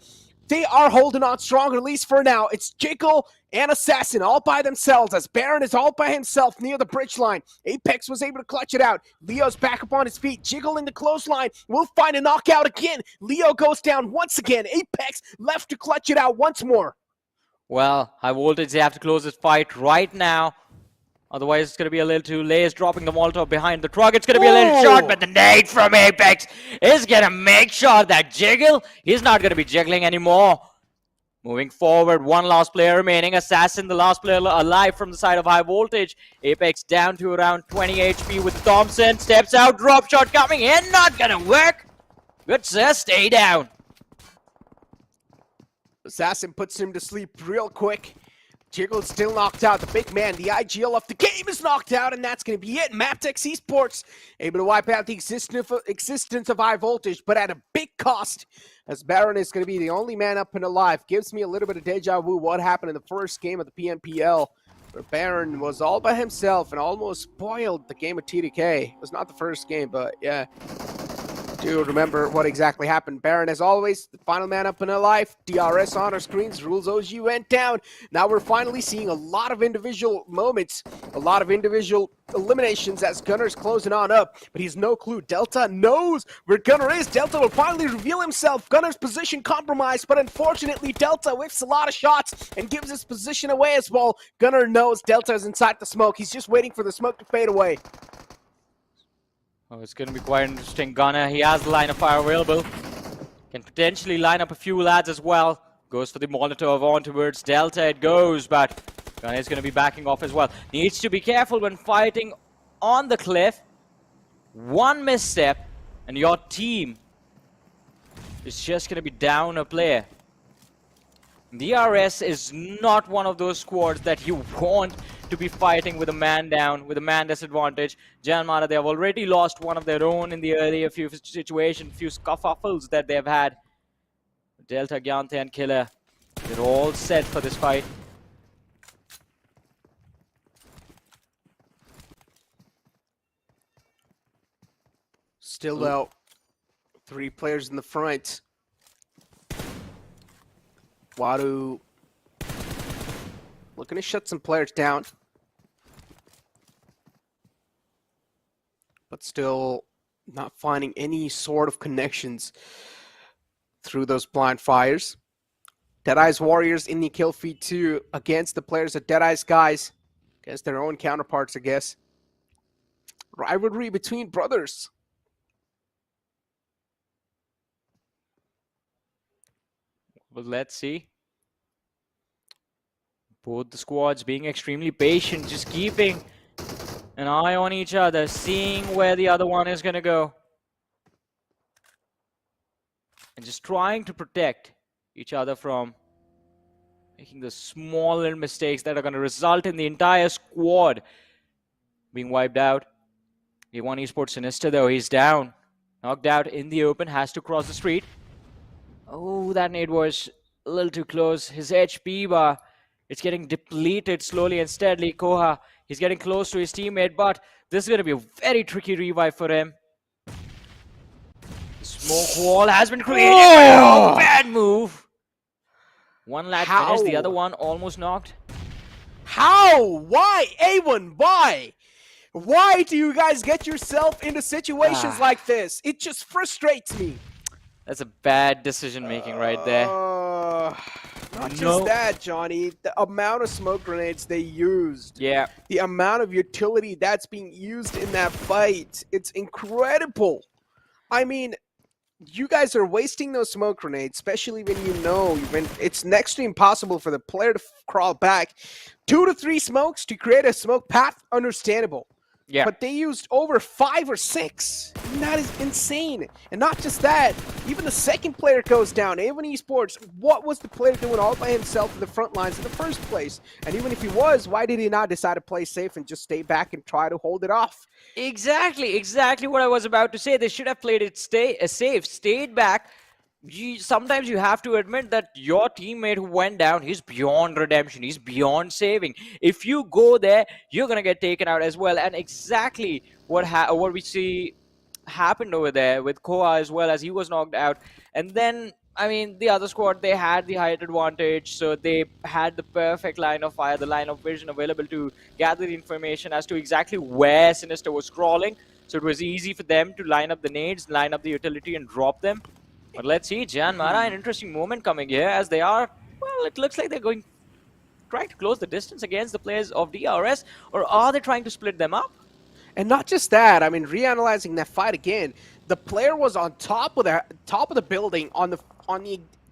they are holding on strong, at least for now. It's Jiggle and Assassin all by themselves, as Baron is all by himself near the bridge line. Apex was able to clutch it out. Leo's back up on his feet. Jiggle in the clothesline will find a knockout again. Leo goes down once again. Apex left to clutch it out once more.
Well, High Voltage, they have to close this fight right now. Otherwise, it's going to be a little too late. He's dropping the Molotov behind the truck. It's going to be a little short, but the nade from Apex is going to make sure that Jiggle, he's not going to be jiggling anymore. Moving forward, one last player remaining. Assassin, the last player alive from the side of High Voltage. Apex down to around 20 HP with Thompson. Steps out, drop shot coming in. Not going to work. Good sir, stay down.
Assassin puts him to sleep real quick. Jiggle's still knocked out. The big man, the IGL of the game, is knocked out, and that's going to be it. MABETEX eSports able to wipe out the existence of High Voltage, but at a big cost, as Baron is going to be the only man up and alive. Gives me a little bit of deja vu what happened in the first game of the PMPL, where Baron was all by himself and almost spoiled the game of TDK. It was not the first game, but yeah. Do remember what exactly happened. Baron, as always, the final man up and alive. DRS on our screens. Rules OG went down. Now we're finally seeing a lot of individual moments, a lot of individual eliminations as Gunner's closing on up. But he's no clue. Delta knows where Gunner is. Delta will finally reveal himself. Gunner's position compromised, but unfortunately, Delta whiffs a lot of shots and gives his position away as well. Gunner knows Delta is inside the smoke. He's just waiting for the smoke to fade away.
Oh, it's going to be quite interesting. Gunner, he has the line of fire available. Can potentially line up a few lads as well. Goes for the Molotov on towards Delta. It goes, but Gunner is going to be backing off as well. Needs to be careful when fighting on the cliff. One misstep, and your team is just going to be down a player. DRS is not one of those squads that you want to be fighting with a man down, with a man disadvantage. Janmara, they have already lost one of their own in the earlier few situations, few scuffles that they've had. Delta, Gyante, and Killer, they're all set for this fight.
Still out. 3 players in the front. Wadu looking to shut some players down, but still not finding any sort of connections through those blind fires. Deadeye's Warriors in the kill feed too against the players of Deadeye's guys, against their own counterparts, I guess. Rivalry between brothers.
Well, let's see. Both the squads being extremely patient, just keeping an eye on each other, seeing where the other one is going to go. And just trying to protect each other from making the small little mistakes that are going to result in the entire squad being wiped out. A1 eSports Sinister, though, he's down. Knocked out in the open, has to cross the street. Oh, that nade was a little too close. His HP bar, it's getting depleted slowly and steadily. Koha, he's getting close to his teammate, but this is going to be a very tricky revive for him. The smoke wall has been created. Oh, bad move. One lad finished, the other one almost knocked.
How? Why? A1, why? Why do you guys get yourself into situations like this? It just frustrates me.
That's a bad decision making right there.
Not just that, Johnny. The amount of smoke grenades they used.
Yeah.
The amount of utility that's being used in that fight. It's incredible. I mean, you guys are wasting those smoke grenades, especially when you know when it's next to impossible for the player to crawl back. 2 to 3 smokes to create a smoke path, understandable.
Yeah.
But they used over 5 or 6. And that is insane. And not just that, even the second player goes down. A1 eSports, what was the player doing all by himself in the front lines in the first place? And even if he was, why did he not decide to play safe and just stay back and try to hold it off?
Exactly what I was about to say. They should have played it safe, stayed back. Sometimes you have to admit that your teammate who went down, he's beyond redemption, he's beyond saving. If you go there, you're gonna get taken out as well. And exactly what we see happened over there with Koa as well, as he was knocked out. And then, I mean, the other squad, they had the height advantage, so they had the perfect line of fire, the line of vision available to gather the information as to exactly where Sinister was crawling. So it was easy for them to line up the nades, line up the utility, and drop them. But let's see, Janmara, an interesting moment coming here, as they are, well, it looks like they're trying to close the distance against the players of DRS, or are they trying to split them up?
And not just that, I mean, reanalyzing that fight again, the player was on top of the building, on the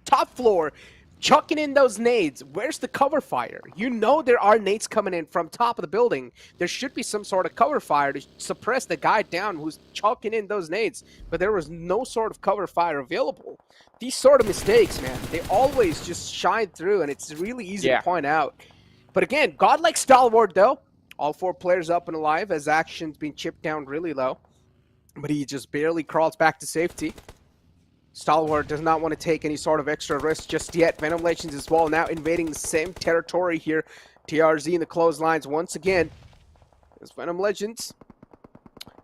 top floor, chucking in those nades. Where's the cover fire? You know there are nades coming in from top of the building. There should be some sort of cover fire to suppress the guy down who's chucking in those nades. But there was no sort of cover fire available. These sort of mistakes, man, they always just shine through, and it's really easy to point out. But again, godlike stalwart though. All 4 players up and alive as action's been chipped down really low. But he just barely crawls back to safety. Stalwart does not want to take any sort of extra risk just yet. VENOM Legends as well now invading the same territory here. TRZ in the clotheslines once again. There's VENOM Legends.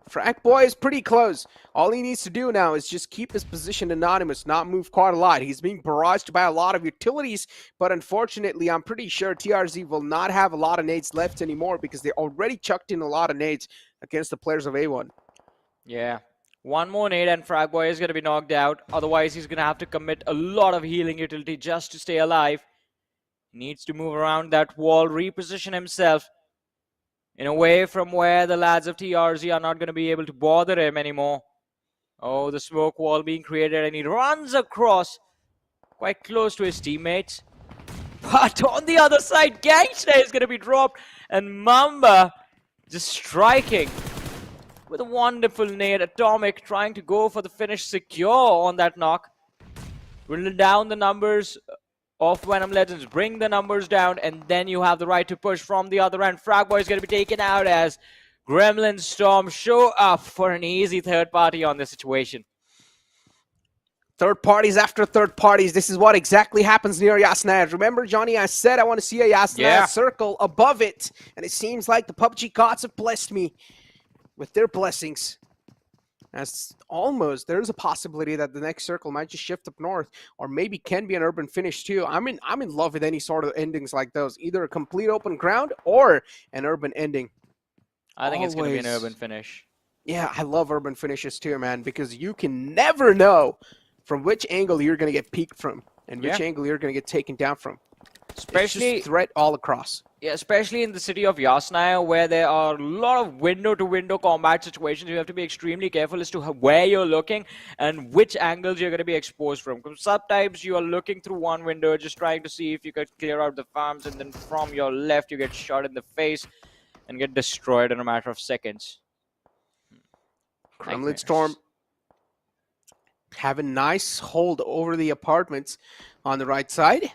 Frank Boy is pretty close. All he needs to do now is just keep his position anonymous, not move quite a lot. He's being barraged by a lot of utilities, but unfortunately, I'm pretty sure TRZ will not have a lot of nades left anymore because they already chucked in a lot of nades against the players of A1.
Yeah. One more nade and Fragboy is going to be knocked out. Otherwise, he's going to have to commit a lot of healing utility just to stay alive. He needs to move around that wall, reposition himself in away from where the lads of TRZ are not going to be able to bother him anymore. Oh, the smoke wall being created, and he runs across quite close to his teammates. But on the other side, Gangsta is going to be dropped, and Mamba just striking with a wonderful nade. Atomic trying to go for the finish secure on that knock. Dwindle down the numbers of VENOM Legends, bring the numbers down, and then you have the right to push from the other end. Fragboy is going to be taken out as Gremlin Storm show up for an easy third party on this situation.
Third parties after third parties. This is what exactly happens near Yasnaya. Remember, Johnny, I said I want to see a Yasnaya circle above it, and it seems like the PUBG gods have blessed me with their blessings. As almost, there's a possibility that the next circle might just shift up north, or maybe can be an urban finish too. I'm in love with any sort of endings like those, either a complete open ground or an urban ending.
I think it's going to be an urban finish.
Yeah, I love urban finishes too, man, because you can never know from which angle you're going to get peeked from and which angle you're going to get taken down from.
Especially
it's just threat all across.
Yeah, especially in the city of Yasnaya, where there are a lot of window-to-window combat situations. You have to be extremely careful as to where you're looking and which angles you're going to be exposed from. Because sometimes you are looking through one window, just trying to see if you could clear out the farms, and then from your left, you get shot in the face and get destroyed in a matter of seconds.
Gremlin Storm have a nice hold over the apartments on the right side.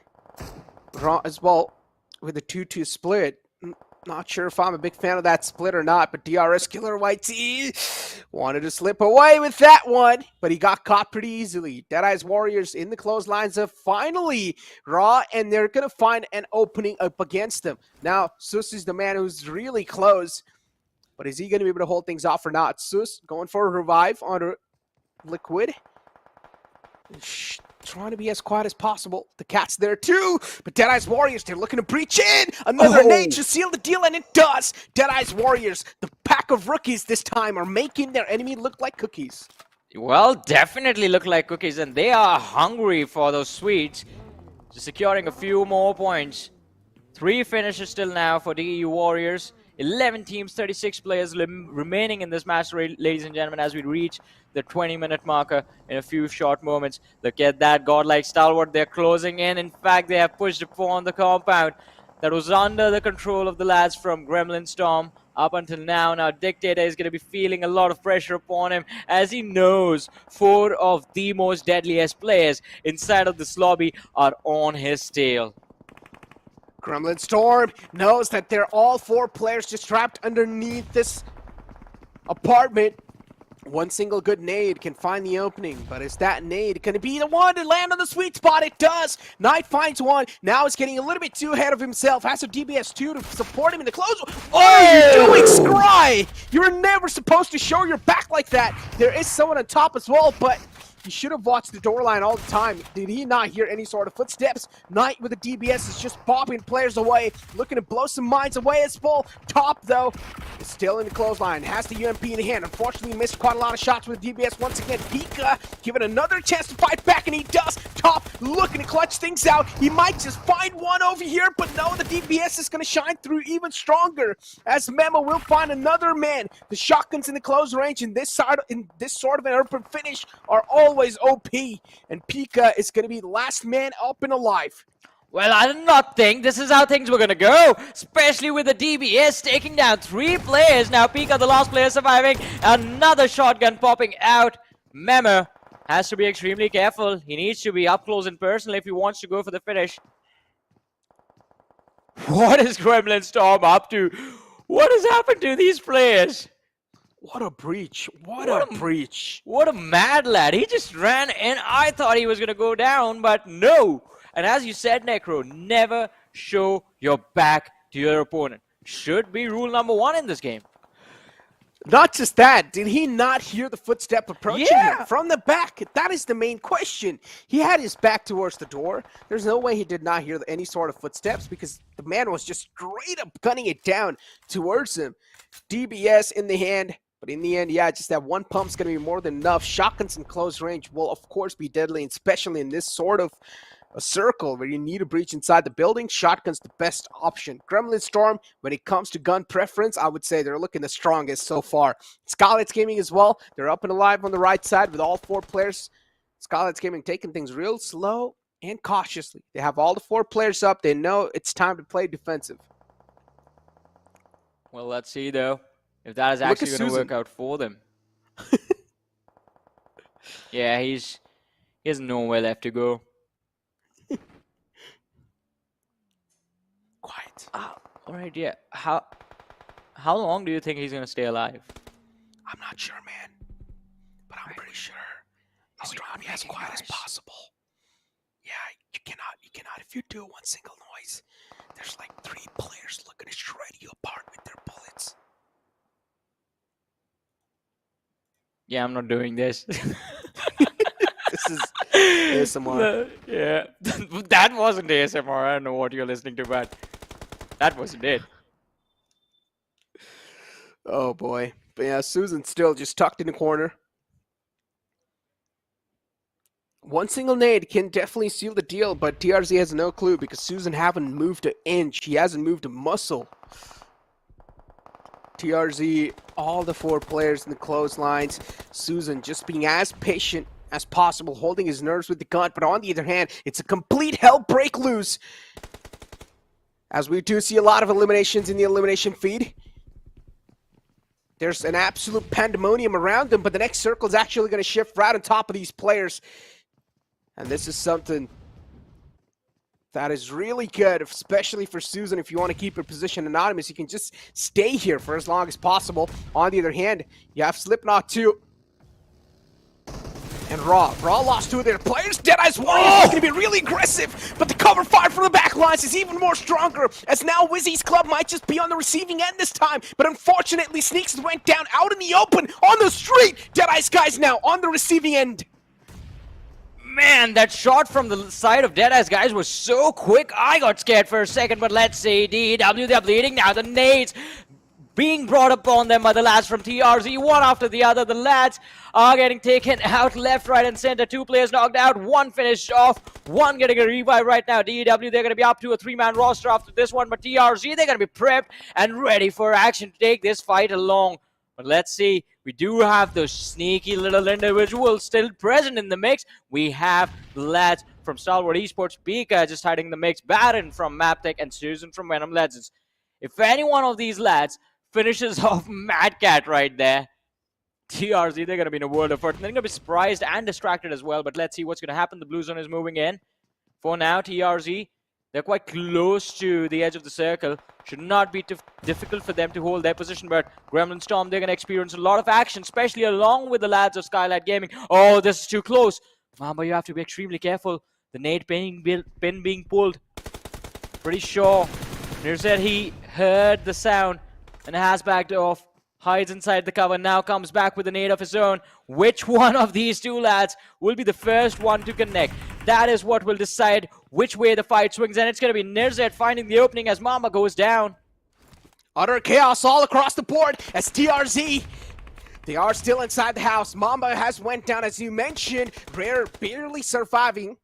As well, with a 2-2 split. Not sure if I'm a big fan of that split or not, but DRS Killer YT wanted to slip away with that one, but he got caught pretty easily. Deadeye's Warriors in the clotheslines of finally Raw, and they're going to find an opening up against them. Now, Sus is the man who's really close, but is he going to be able to hold things off or not? Sus going for a revive on Liquid. Trying to be as quiet as possible. The cat's there too, but Deadeye's Warriors, they're looking to breach in. Another nade to seal the deal, and it does. Deadeye's Warriors, the pack of rookies this time, are making their enemy look like cookies.
Well, definitely look like cookies, and they are hungry for those sweets. Just securing a few more points. 3 finishes still now for DEU Warriors. 11 teams, 36 players remaining in this match, ladies and gentlemen, as we reach the 20-minute marker in a few short moments. Look at that godlike stalwart. They're closing in. In fact, they have pushed upon the compound that was under the control of the lads from Gremlin Storm. up until now. Now, Dictator is going to be feeling a lot of pressure upon him as he knows 4 of the most deadliest players inside of this lobby are on his tail.
Gremlin Storm knows that they're all 4 players just trapped underneath this apartment. One single good nade can find the opening, but is that nade going to be the one to land on the sweet spot? It does! Knight finds one, now is getting a little bit too ahead of himself, has a DBS2 to support him in the close. Oh, you're doing, Scry! You're never supposed to show your back like that. There is someone on top as well, but he should have watched the door line all the time. Did he not hear any sort of footsteps? Knight with the DBS is just popping players away, looking to blow some minds away as full. Top, though, is still in the clothesline. Has the UMP in the hand. Unfortunately, missed quite a lot of shots with DBS once again. Pika given another chance to fight back, and he does. Top looking to clutch things out. He might just find one over here, but no, the DBS is going to shine through even stronger as Memo will find another man. The shotguns in the close range in this sort of an urban finish are always OP, and Pika is going to be the last man up and alive.
Well, I did not think this is how things were going to go, especially with the DBS taking down 3 players. Now Pika, the last player surviving, another shotgun popping out. Memo has to be extremely careful. He needs to be up close and personal if he wants to go for the finish. What is Gremlin Storm up to? What has happened to these players?
What a breach. What a breach.
What a mad lad. He just ran in. I thought he was going to go down, but no. And as you said, Necro, never show your back to your opponent. Should be rule number 1 in this game.
Not just that, did he not hear the footstep approaching
Yeah.
him from the back? That is the main question. He had his back towards the door. There's no way he did not hear any sort of footsteps because the man was just straight up gunning it down towards him. DBS in the hand. But in the end, yeah, just that one pump's going to be more than enough. Shotguns in close range will, of course, be deadly, and especially in this sort of a circle where you need a breach inside the building. Shotgun's the best option. Gremlin Storm, when it comes to gun preference, I would say they're looking the strongest so far. Skylightz Gaming as well. They're up and alive on the right side with all 4 players. Skylightz Gaming taking things real slow and cautiously. They have all the 4 players up. They know it's time to play defensive.
Well, let's see, though, if that is actually going to work out for them. Yeah, he has nowhere left to go.
Quiet.
All right, yeah. How long do you think he's going to stay alive?
I'm not sure, man. But I'm pretty sure he's trying to be as quiet as possible. Yeah, you cannot. If you do one single noise, there's like 3 players looking to shred you apart with their bullets.
Yeah, I'm not doing this.
This is ASMR.
Yeah, that wasn't ASMR. I don't know what you're listening to, but that wasn't it.
Oh boy. But yeah, Susan's still just tucked in the corner. One single nade can definitely seal the deal, but TRZ has no clue because Susan hasn't moved an inch. He hasn't moved a muscle. TRZ, all the 4 players in the clotheslines. Susan just being as patient as possible, holding his nerves with the gun. But on the other hand, it's a complete hell break loose. As we do see a lot of eliminations in the elimination feed. There's an absolute pandemonium around them, but the next circle is actually going to shift right on top of these players. And this is something that is really good, especially for Susan. If you want to keep your position anonymous, you can just stay here for as long as possible. On the other hand, you have Slipknot too. And Raw lost 2 of their players. Deadeye's Warriors is going to be really aggressive, but the cover fire from the back lines is even more stronger, as now WIZZES Club might just be on the receiving end this time, but unfortunately Sneaks went down out in the open on the street. Deadeye's guys now on the receiving end.
Man, that shot from the side of Deadeye's guys was so quick. I got scared for a second, but let's see. DEW, they're bleeding now. The nades being brought upon them by the lads from TRZ, one after the other. The lads are getting taken out left, right, and center. 2 players knocked out, 1 finished off, 1 getting a revive right now. DEW, they're going to be up to a 3-man roster after this one, but TRZ, they're going to be prepped and ready for action to take this fight along. But let's see, we do have those sneaky little individuals still present in the mix. We have the lads from Stalwart eSports, Pika just hiding the mix, Baron from MABETEX, and Susan from VENOM Legends. If any one of these lads finishes off Mad Cat right there. TRZ, they're going to be in a world of hurt. They're going to be surprised and distracted as well, but let's see what's going to happen. The blue zone is moving in. For now, TRZ, they're quite close to the edge of the circle. Should not be difficult for them to hold their position, but Gremlin Storm, they're going to experience a lot of action, especially along with the lads of Skylightz Gaming. Oh, this is too close. Mamba, you have to be extremely careful. The nade pin being pulled. Pretty sure Nirzet, he heard the sound and has backed off. Hides inside the cover, now comes back with a nade of his own. Which one of these two lads will be the first one to connect? That is what will decide which way the fight swings, and it's going to be Nirzet finding the opening as Mama goes down.
Utter chaos all across the board as TRZ, they are still inside the house. Mamba has went down, as you mentioned. Rare barely surviving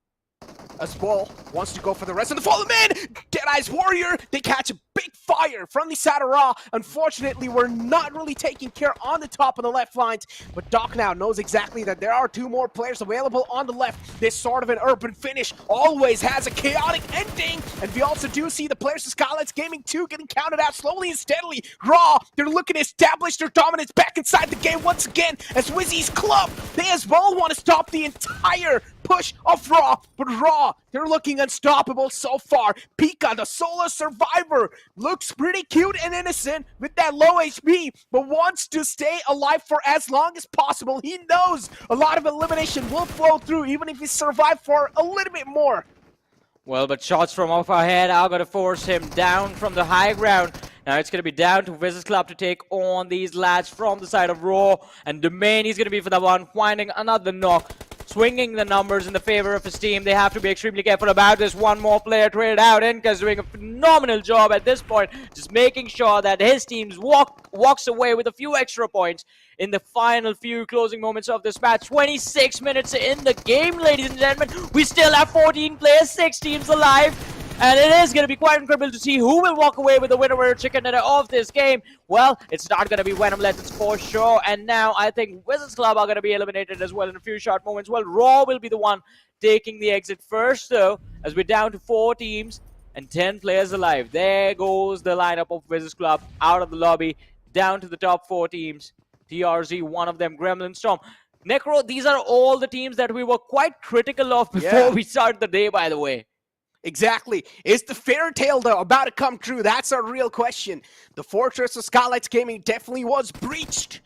as well. Wants to go for the rest of the fallen man. Deadeye's Warrior, they catch a big fire from the side of Raw. Unfortunately, we're not really taking care on the top of the left lines, but Doc now knows exactly that there are two more players available on the left. This sort of an urban finish always has a chaotic ending, and we also do see the players of Skylightz Gaming 2 getting counted out slowly and steadily. Raw, they're looking to establish their dominance back inside the game once again as WIZZES club, they as well want to stop the entire push of Raw, but Raw, they're looking unstoppable so far. Pika, the solo survivor, looks pretty cute and innocent with that low HP, but wants to stay alive for as long as possible. He knows a lot of elimination will flow through even if he survives for a little bit more.
Well, but shots from off ahead are going to force him down from the high ground. Now it's going to be down to WIZZES Club to take on these lads from the side of Raw, and Domain, he's going to be for the one, finding another knock. Swinging the numbers in the favor of his team. They have to be extremely careful about this. One more player traded out. Inka's doing a phenomenal job at this point, just making sure that his team walks away with a few extra points in the final few closing moments of this match. 26 minutes in the game, ladies and gentlemen. We still have 14 players, 6 teams alive. And it is going to be quite incredible to see who will walk away with the winner chicken dinner of this game. Well, it's not going to be VENOM Legends for sure. And now I think WIZZES Club are going to be eliminated as well in a few short moments. Well, Raw will be the one taking the exit first, though, as we're down to 4 teams and 10 players alive. There goes the lineup of WIZZES Club out of the lobby, down to the top 4 teams. TRZ, one of them, Gremlin Storm. Necro, these are all the teams that we were quite critical of before we started the day, by the way.
Exactly. Is the fairy tale, though, about to come true? That's our real question. The fortress of Skylightz Gaming definitely was breached.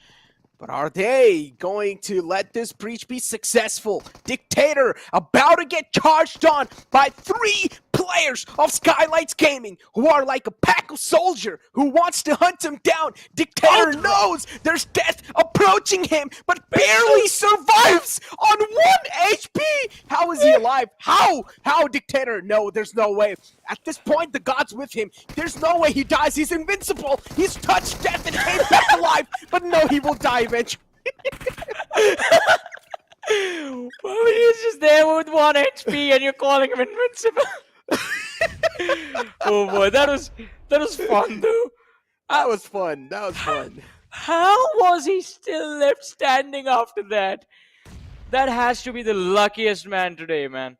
But are they going to let this breach be successful? Dictator about to get charged on by 3 players of Skylightz Gaming who are like a pack of soldier who wants to hunt him down. Dictator knows there's death approaching him, but barely survives on 1 HP. How is he alive? How Dictator? No, there's no way. At this point, the god's with him. There's no way he dies. He's invincible. He's touched death and came back alive, but no, he will die eventually.
Well, he's just there with 1 HP and you're calling him invincible. Oh boy, that was fun though.
That was fun. That was fun.
How was he still left standing after that? That has to be the luckiest man today, man.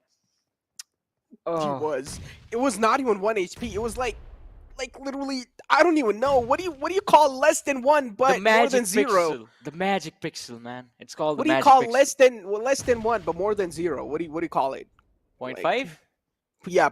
Oh.
He was. It was not even 1 HP. It was like literally, I don't even know. What do you call less than 1 but more than 0?
Pixel. The magic pixel, man. It's called the magic pixel.
What do you call less than 1 but more than 0? What do you call it?
0.5?
Like, yeah,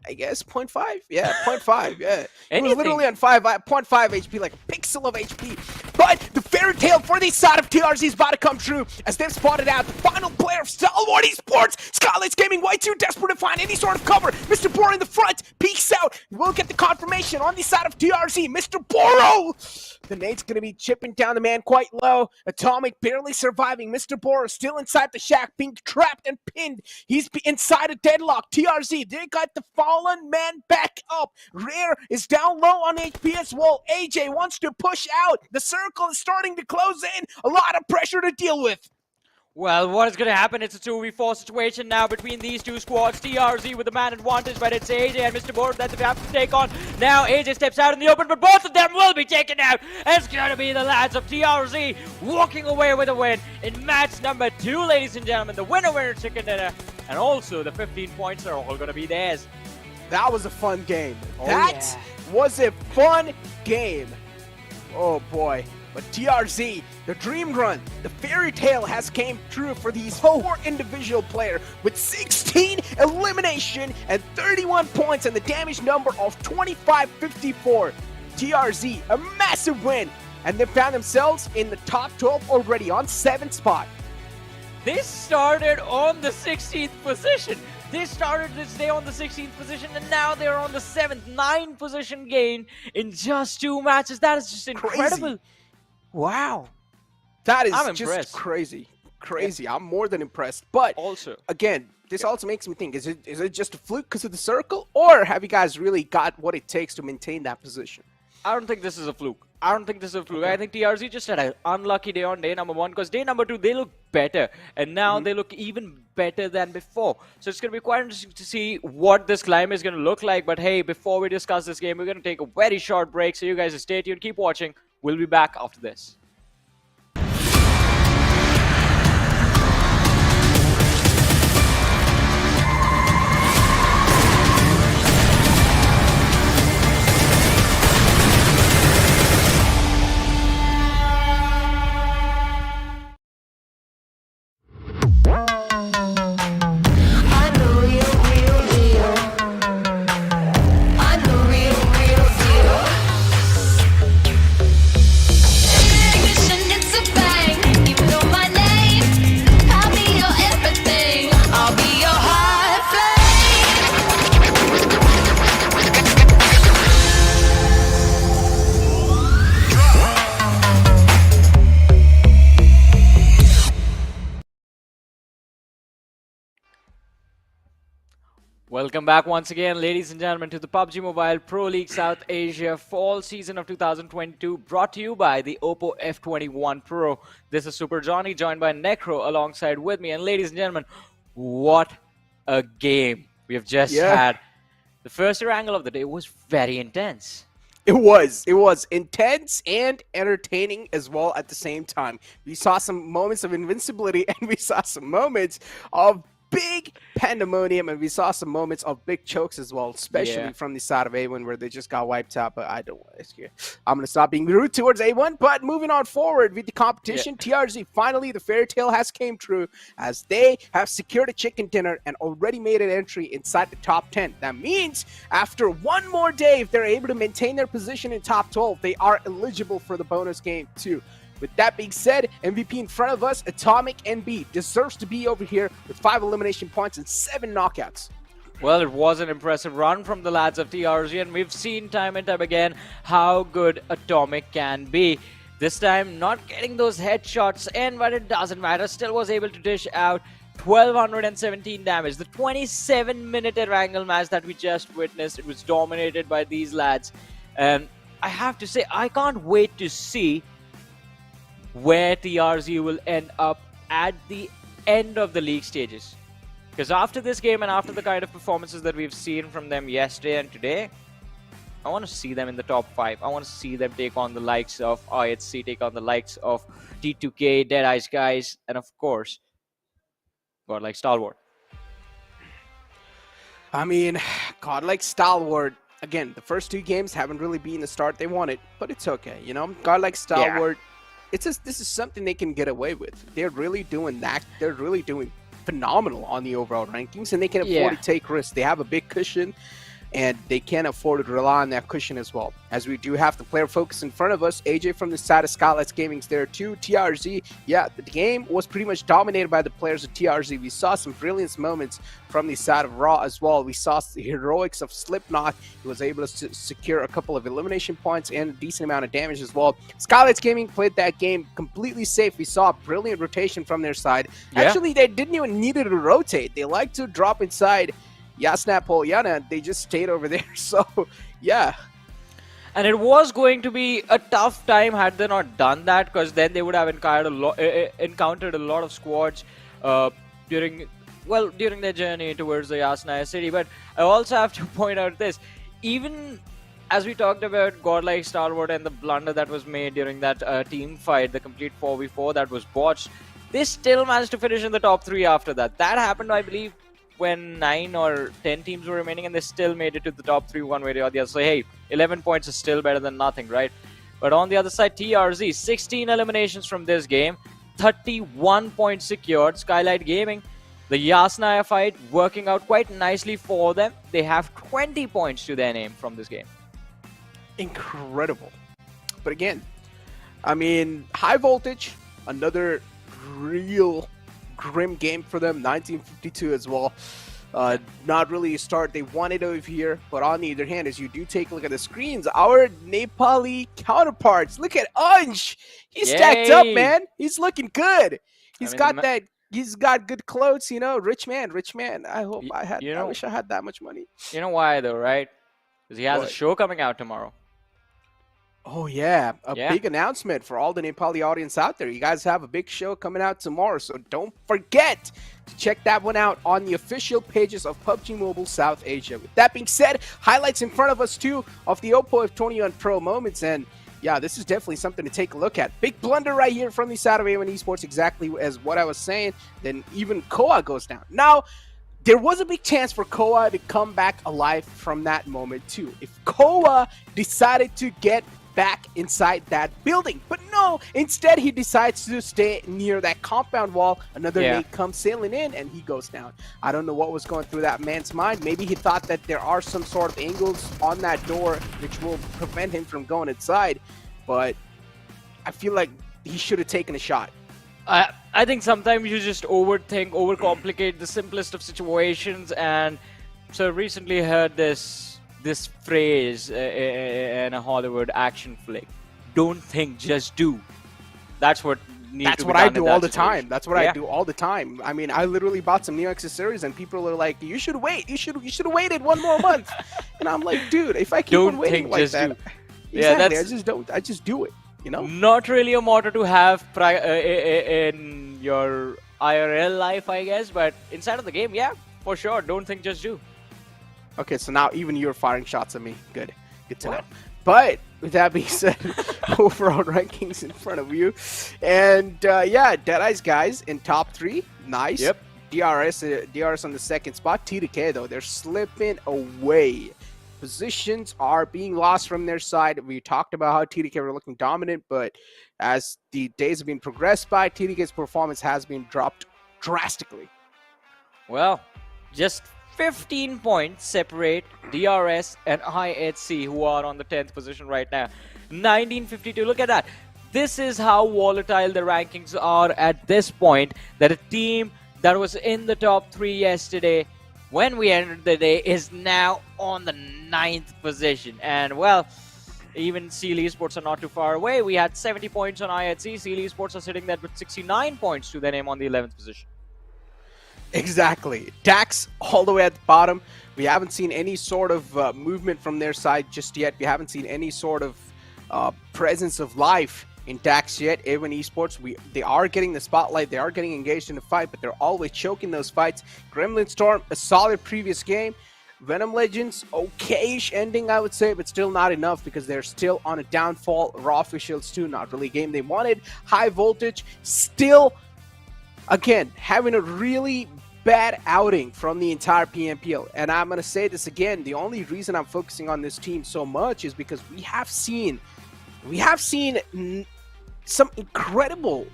I guess 0.5. Yeah, 0.5. Yeah, it was
Anything.
literally on 0.5 HP, like a pixel of HP. But the fairy tale for the side of TRZ is about to come true as they've spotted out the final player of Stalwart Esports. Skylightz Gaming, way too desperate to find any sort of cover. Mr. Boro in the front peeks out. We'll get the confirmation on the side of TRZ. Mr. Boro, the nade's gonna be chipping down the man quite low. Atomic barely surviving. Mr. Boro still inside the shack, being trapped and pinned. He's inside a deadlock. TRZ, they got the fallen man back up. Rare is down low on HP as well. AJ wants to push out. The circle is starting to close in. A lot of pressure to deal with.
Well, what is going to happen? It's a 2v4 situation now between these two squads. TRZ with the man advantage, but it's AJ and Mr. Board that they have to take on. Now AJ steps out in the open, but both of them will be taken out. It's going to be the lads of TRZ walking away with a win in match number 2, ladies and gentlemen. The winner chicken dinner, and also the 15 points are all going to be theirs.
That was a fun game.
Oh,
That was a fun game. Oh boy. But TRZ, the dream run, the fairy tale has came true for these 4 individual players with 16 elimination and 31 points and the damage number of 2554. TRZ, a massive win, and they found themselves in the top 12 already on 7th spot.
They started on the 16th position. They started this day on the 16th position, and now they're on the 7th, 9 position gain in just 2 matches. That is just incredible.
Crazy. Wow. That is
I'm
just
impressed.
crazy. Crazy. I'm more than impressed. But
Also,
again, this also makes me think, is it just a fluke because of the circle, or have you guys really got what it takes to maintain that position?
I don't think this is a fluke. I don't think this is a fluke. I think TRZ just had an unlucky day on day number 1, because day number 2, they look better. And now they look even better than before. So it's going to be quite interesting to see what this climb is going to look like. But hey, before we discuss this game, we're going to take a very short break. So you guys stay tuned, keep watching. We'll be back after this. Welcome back once again, ladies and gentlemen, to the PUBG Mobile Pro League South Asia Fall Season of 2022, brought to you by the Oppo F21 Pro. This is Super Johnny, joined by Necro alongside with me. And ladies and gentlemen, what a game we have just had. The first Erangel of the day was very intense.
It was intense and entertaining as well at the same time. We saw some moments of invincibility and we saw some moments of big pandemonium, and we saw some moments of big chokes as well, especially from the side of A1 where they just got wiped out. But I don't want to hear. I'm going to stop being rude towards A1. But moving on forward with the competition, TRZ, finally the fairy tale has came true as they have secured a chicken dinner and already made an entry inside the top 10. That means after one more day, if they're able to maintain their position in top 12, they are eligible for the bonus game too. With that being said, MVP in front of us, Atomic NB, deserves to be over here with 5 elimination points and 7 knockouts.
Well, it was an impressive run from the lads of TRZ, and we've seen time and time again how good Atomic can be. This time, not getting those headshots in, but it doesn't matter. Still was able to dish out 1217 damage. The 27-minute Erangel match that we just witnessed, it was dominated by these lads. And I have to say, I can't wait to see where TRZ will end up at the end of the league stages. Because after this game and after the kind of performances that we've seen from them yesterday and today, I want to see them in the top 5. I want to see them take on the likes of IHC, take on the likes of T2K, Deadeyes guys, and of course, Godlike Stalwart.
I mean, Godlike Stalwart, again, the first 2 games haven't really been the start they wanted, but it's okay, you know? Godlike Stalwart, this is something they can get away with. They're really doing that. They're really doing phenomenal on the overall rankings, and they can afford to take risks. They have a big cushion, and they can afford to rely on that cushion as well. As we do have the player focus in front of us, AJ from the side of Skylightz Gaming's there too. TRZ, the game was pretty much dominated by the players of TRZ. We saw some brilliant moments from the side of Raw as well. We saw the heroics of Slipknot. He was able to secure a couple of elimination points and a decent amount of damage as well. Skylightz Gaming played that game completely safe. We saw a brilliant rotation from their side. Actually, they didn't even need to rotate. They like to drop inside Yasna Polyana. They just stayed over there. So,
And it was going to be a tough time had they not done that, because then they would have encountered a lot of squads during their journey towards the Yasnaya city. But I also have to point out this. Even as we talked about Godlike Stalwart and the blunder that was made during that team fight, the complete 4v4 that was botched, they still managed to finish in the top 3 after that. That happened, I believe, when 9 or 10 teams were remaining, and they still made it to the top 3 one way or the other. So hey, 11 points is still better than nothing, right? But on the other side, TRZ, 16 eliminations from this game, 31 points secured. Skylightz Gaming, the Yasnaya fight working out quite nicely for them. They have 20 points to their name from this game.
Incredible. But again, I mean, high voltage, another real grim game for them. 1952 as well. Not really a start they wanted over here, but on the other hand, as you do take a look at the screens, our Nepali counterparts, look at Anj. He's stacked up, man. He's looking good. He's he's got good clothes, you know. Rich man. I hope I wish I had that much money.
You know why though, right? Because he has a show coming out tomorrow.
Oh yeah, a big announcement for all the Nepali audience out there. You guys have a big show coming out tomorrow, so don't forget to check that one out on the official pages of PUBG Mobile South Asia. With that being said, highlights in front of us too of the Oppo F21 Pro moments, and yeah, this is definitely something to take a look at. Big blunder right here from the side of A1 Esports, exactly as what I was saying. Then even Koa goes down. Now, there was a big chance for Koa to come back alive from that moment too. If Koa decided to get back inside that building, but no, instead he decides to stay near that compound wall. Another nade comes sailing in and he goes down. I don't know what was going through that man's mind. Maybe he thought that there are some sort of angles on that door which will prevent him from going inside, but I feel like he should have taken a shot.
I think sometimes you just overthink, overcomplicate the simplest of situations, and so recently heard this phrase in a Hollywood action flick: "Don't think, just do." That's what needs to be done.
That's what I do all the time. That's what I do all the time. I mean, I literally bought some new accessories, and people are like, "You should wait. You should have waited one more month." And I'm like, dude, if I keep on waiting like that, exactly, I just do it. You know,
not really a motto to have in your IRL life, I guess, but inside of the game, yeah, for sure. Don't think, just do.
Okay, so now even you're firing shots at me. Good to know. But with that being said, overall rankings in front of you, and yeah, Deadeye's guys in top 3, nice.
Yep.
DRS on the second spot. TDK though, they're slipping away. Positions are being lost from their side. We talked about how TDK were looking dominant, but as the days have been progressed by, TDK's performance has been dropped drastically.
Well, just 15 points separate DRS and IHC, who are on the 10th position right now. 1952, look at that. This is how volatile the rankings are at this point, that a team that was in the top 3 yesterday when we entered the day is now on the 9th position. And well, even Seal eSports are not too far away. We had 70 points on IHC. Seal eSports are sitting there with 69 points to their name on the 11th position.
Exactly. DAX all the way at the bottom. We haven't seen any sort of movement from their side just yet. We haven't seen any sort of presence of life in DAX yet. A1 Esports, they are getting the spotlight. They are getting engaged in the fight, but they're always choking those fights. Gremlin Storm, a solid previous game. VENOM Legends, okay-ish ending, I would say, but still not enough because they're still on a downfall. Raw Officials too, not really a game they wanted. High Voltage, still, again, having a really bad outing from the entire PMPL. And I'm going to say this again, the only reason I'm focusing on this team so much is because we have seen some incredible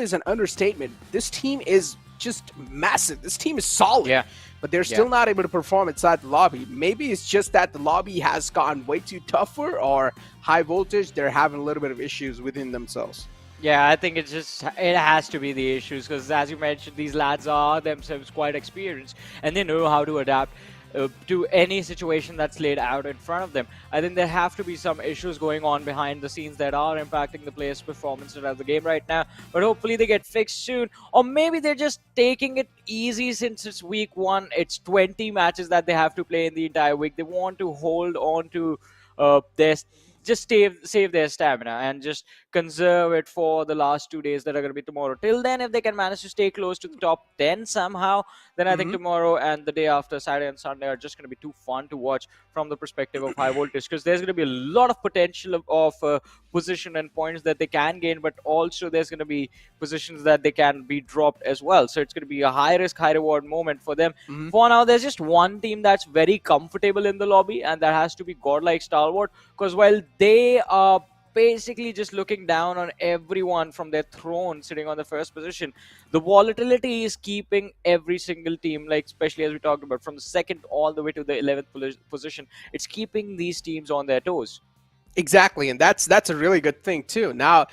is an understatement. This team is just massive. This team is solid, but they're still not able to perform inside the lobby. Maybe it's just that the lobby has gotten way too tougher, or High Voltage, they're having a little bit of issues within themselves.
Yeah, I think it has to be the issues, because as you mentioned, these lads are themselves quite experienced and they know how to adapt to any situation that's laid out in front of them. I think there have to be some issues going on behind the scenes that are impacting the players' performance of the game right now, but hopefully they get fixed soon. Or maybe they're just taking it easy since it's week 1. It's 20 matches that they have to play in the entire week. They want to hold on to just save their stamina and just conserve it for the last 2 days that are going to be tomorrow. Till then, if they can manage to stay close to the top 10 somehow, then I think tomorrow and the day after, Saturday and Sunday, are just going to be too fun to watch from the perspective of High Voltage, because there's going to be a lot of potential of position and points that they can gain, but also there's going to be positions that they can be dropped as well. So it's going to be a high risk, high reward moment for them. For now, there's just one team that's very comfortable in the lobby, and that has to be Godlike Stalwart, because while they are basically just looking down on everyone from their throne sitting on the first position. The volatility is keeping every single team, like especially as we talked about, from the second all the way to the 11th position, it's keeping these teams on their toes.
Exactly, and that's a really good thing too. Now,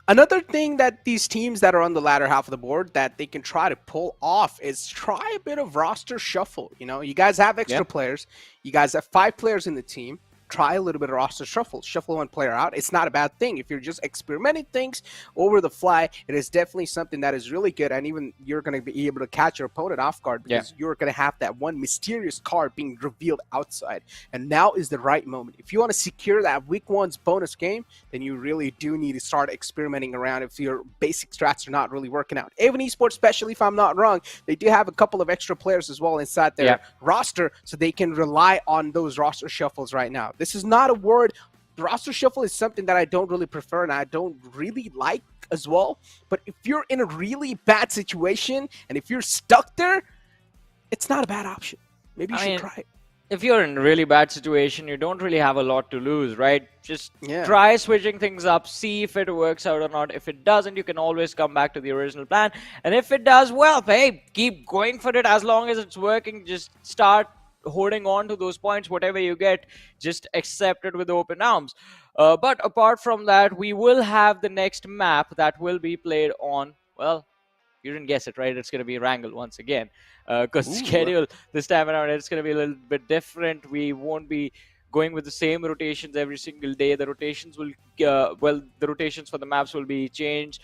another thing that these teams that are on the latter half of the board that they can try to pull off is try a bit of roster shuffle. You know, you guys have extra players. You guys have 5 players in the team. Try a little bit of roster shuffle. Shuffle one player out. It's not a bad thing. If you're just experimenting things over the fly, it is definitely something that is really good. And even you're going to be able to catch your opponent off guard because you're going to have that one mysterious card being revealed outside. And now is the right moment. If you want to secure that week 1's bonus game, then you really do need to start experimenting around if your basic strats are not really working out. Even eSports, especially if I'm not wrong, they do have a couple of extra players as well inside their roster, so they can rely on those roster shuffles right now. This is not a word. The roster shuffle is something that I don't really prefer and I don't really like as well. But if you're in a really bad situation and if you're stuck there, it's not a bad option. Maybe you should try it.
If you're in a really bad situation, you don't really have a lot to lose, right? Just try switching things up, see if it works out or not. If it doesn't, you can always come back to the original plan. And if it does, well, hey, keep going for it. As long as it's working, just start holding on to those points. Whatever you get, just accept it with open arms. But apart from that, we will have the next map that will be played on, well, you didn't guess it, right? It's going to be Erangel once again. Because the schedule this time around, it's going to be a little bit different. We won't be going with the same rotations every single day. The rotations will, the rotations for the maps will be changed.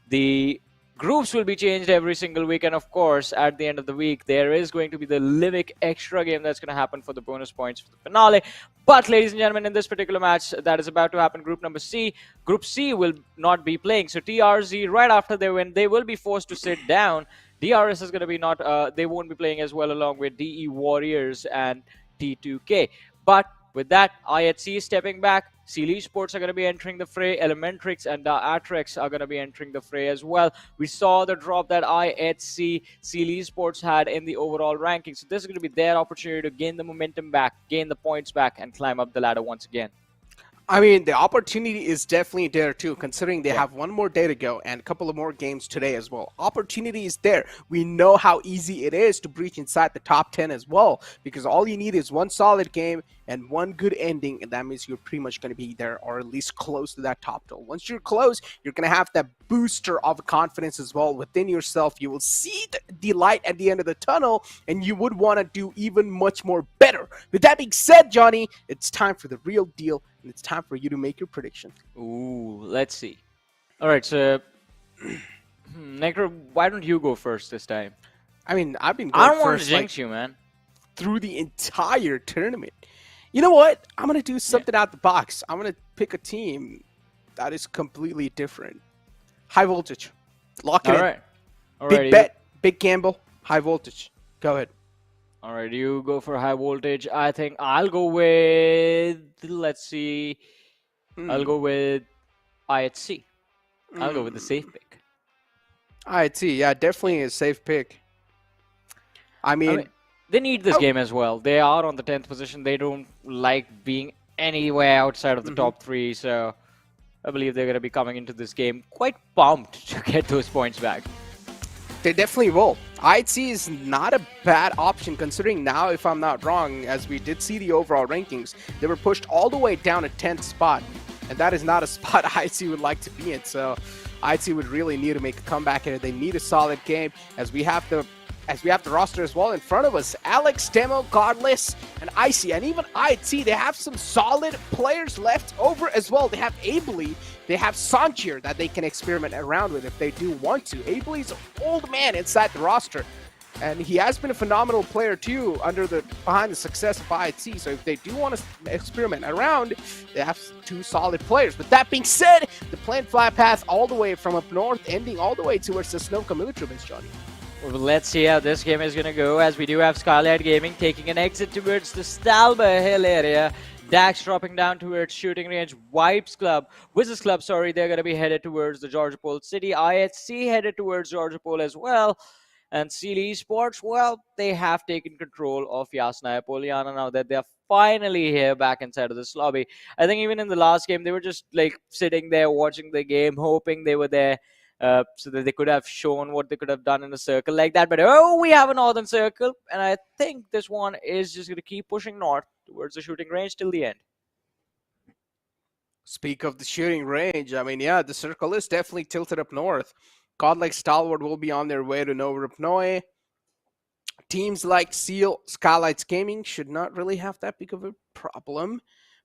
The groups will be changed every single week, and of course, at the end of the week, there is going to be the Livik extra game that's going to happen for the bonus points for the finale. But, ladies and gentlemen, in this particular match that is about to happen, Group number C, Group C will not be playing. So TRZ, right after they win, they will be forced to sit down. DRS is going to be not, they won't be playing as well, along with DE Warriors and T2K. But with that, I+C is stepping back. eSPORTS are going to be entering the fray. Elementrix and ATRAX are going to be entering the fray as well. We saw the drop that I+C eSPORTS had in the overall ranking. So this is going to be their opportunity to gain the momentum back, gain the points back, and climb up the ladder once again.
I mean, the opportunity is definitely there too, considering they have one more day to go and a couple of more games today as well. Opportunity is there. We know how easy it is to breach inside the top 10 as well, because all you need is one solid game and one good ending, and that means you're pretty much going to be there, or at least close to that top 12. Once you're close, you're going to have that booster of confidence as well within yourself. You will see the light at the end of the tunnel, and you would want to do even much more better. With that being said, Johnny, it's time for the real deal, and it's time for you to make your prediction.
Ooh, let's see. All right, so Necro, why don't you go first this time?
I mean, I've been going
I don't want
first,
to jinx you, man.
through the entire tournament. You know what? I'm going to do something out the box. I'm going to pick a team that is completely different. High voltage. Lock it in.
All
Big
right.
bet, big gamble, high voltage. Go ahead.
All right, you go for high voltage. I think I'll go with, let's see, I'll go with I+C. I'll go with the safe pick.
I+C, yeah, definitely a safe pick. I mean
they need this game as well. They are on the 10th position. They don't like being anywhere outside of the top 3, so I believe they're going to be coming into this game quite pumped to get those points back.
they definitely will. I+C is not a bad option, considering now, if I'm not wrong, as we did see the overall rankings, they were pushed all the way down to 10th spot, and that is not a spot I+C would like to be in. So I+C would really need to make a comeback here. They need a solid game, as we have the roster as well in front of us. Alex, Demo, Godless, and Icy, and even I+C, they have some solid players left over as well. They have Ably, they have Sanchir that they can experiment around with if they do want to. Ably's an old man inside the roster, and he has been a phenomenal player too behind the success of I+C. So if they do want to experiment around, they have two solid players. But that being said, the planned fly path all the way from up north, ending all the way towards the Sanhok military, Johnny.
Well, let's see how this game is going to go, as we do have Skylightz Gaming taking an exit towards the Stalber Hill area. Dax dropping down towards shooting range. WIZZES Club, sorry, they're going to be headed towards the Georgopol City. I+C headed towards Georgopol as well. And eSPORTS, well, they have taken control of Yasnaya Poliana now that they're finally here back inside of this lobby. I think even in the last game, they were just like sitting there watching the game, hoping they were there so that they could have shown what they could have done in a circle like that. But oh, we have a northern circle, and I think this one is just going to keep pushing north towards the shooting range till the end.
Speak of the shooting range, I mean, yeah, the circle is definitely tilted up north. Godlike Stalwart will be on their way to Nova Rupnoe. Teams like Seal, Skylightz Gaming should not really have that big of a problem.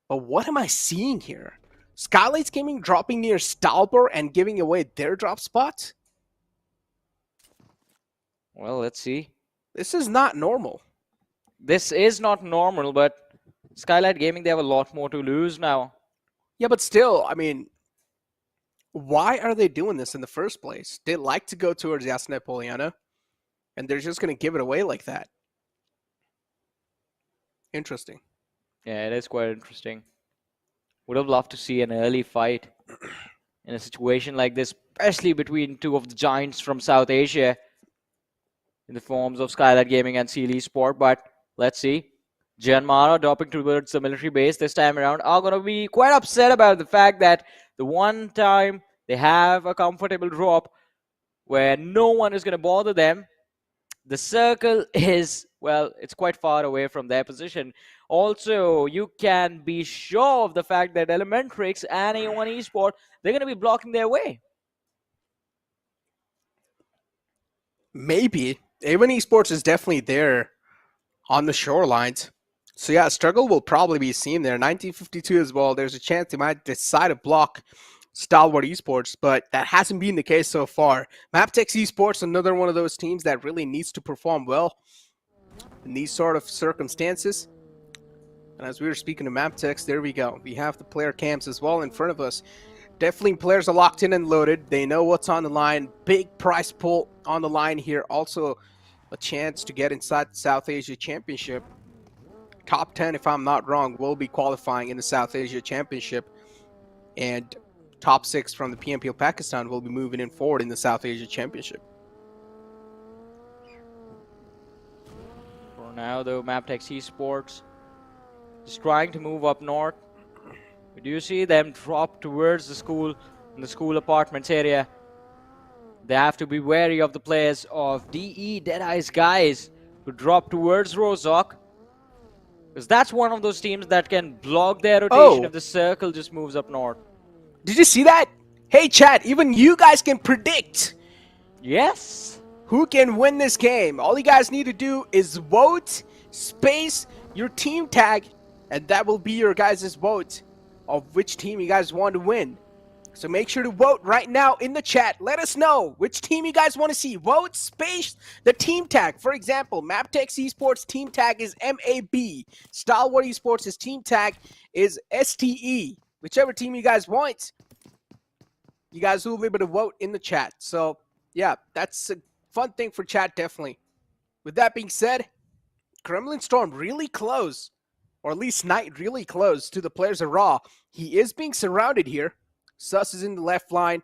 But what am I seeing here? Skylightz Gaming dropping near Stalbor and giving away their drop spot?
Well, let's see.
This is not normal.
This is not normal, but Skylightz Gaming, they have a lot more to lose now.
Yeah, but still, I mean, why are they doing this in the first place? They like to go towards Yasna Poliana, and they're just going to give it away like that. Interesting.
Yeah, it is quite interesting. Would have loved to see an early fight in a situation like this, especially between two of the giants from South Asia in the forms of Skylightz Gaming and Seal eSport. But let's see. Janmara dropping towards the military base this time around are going to be quite upset about the fact that the one time they have a comfortable drop where no one is going to bother them, the circle is, well, it's quite far away from their position. Also, you can be sure of the fact that Elementrix and A1 eSport, they're going to be blocking their way.
Maybe. A1 eSports is definitely there on the shorelines. So yeah, struggle will probably be seen there. 1952 as well. There's a chance they might decide to block Stalwart Esports, but that hasn't been the case so far. MABETEX Esports, another one of those teams that really needs to perform well in these sort of circumstances. And as we were speaking to MABETEX, there we go. We have the player cams as well in front of us. Definitely players are locked in and loaded. They know what's on the line. Big prize pool on the line here. Also a chance to get inside the South Asia Championship. Top 10, if I'm not wrong, will be qualifying in the South Asia Championship. And top 6 from the PMPL Pakistan will be moving in forward in the South Asia Championship.
For now, though, MABETEX eSports is trying to move up north. We do see them drop towards the school, in the school apartments area. They have to be wary of the players of DE, Deadeye's guys, who drop towards Rozhok. Because that's one of those teams that can block their rotation if the circle just moves up north.
Did you see that? Hey, chat, even you guys can predict.
Yes.
Who can win this game? All you guys need to do is vote, space, your team tag, and that will be your guys' vote of which team you guys want to win. So make sure to vote right now in the chat. Let us know which team you guys want to see. Vote, space, the team tag. For example, MABETEX Esports team tag is MAB. Stalwart Esports' team tag is STE. Whichever team you guys want, you guys will be able to vote in the chat. So, yeah, that's a fun thing for chat, definitely. With that being said, Kremlin Storm really close, or at least Knight really close to the players of Raw. He is being surrounded here. Sus is in the left line,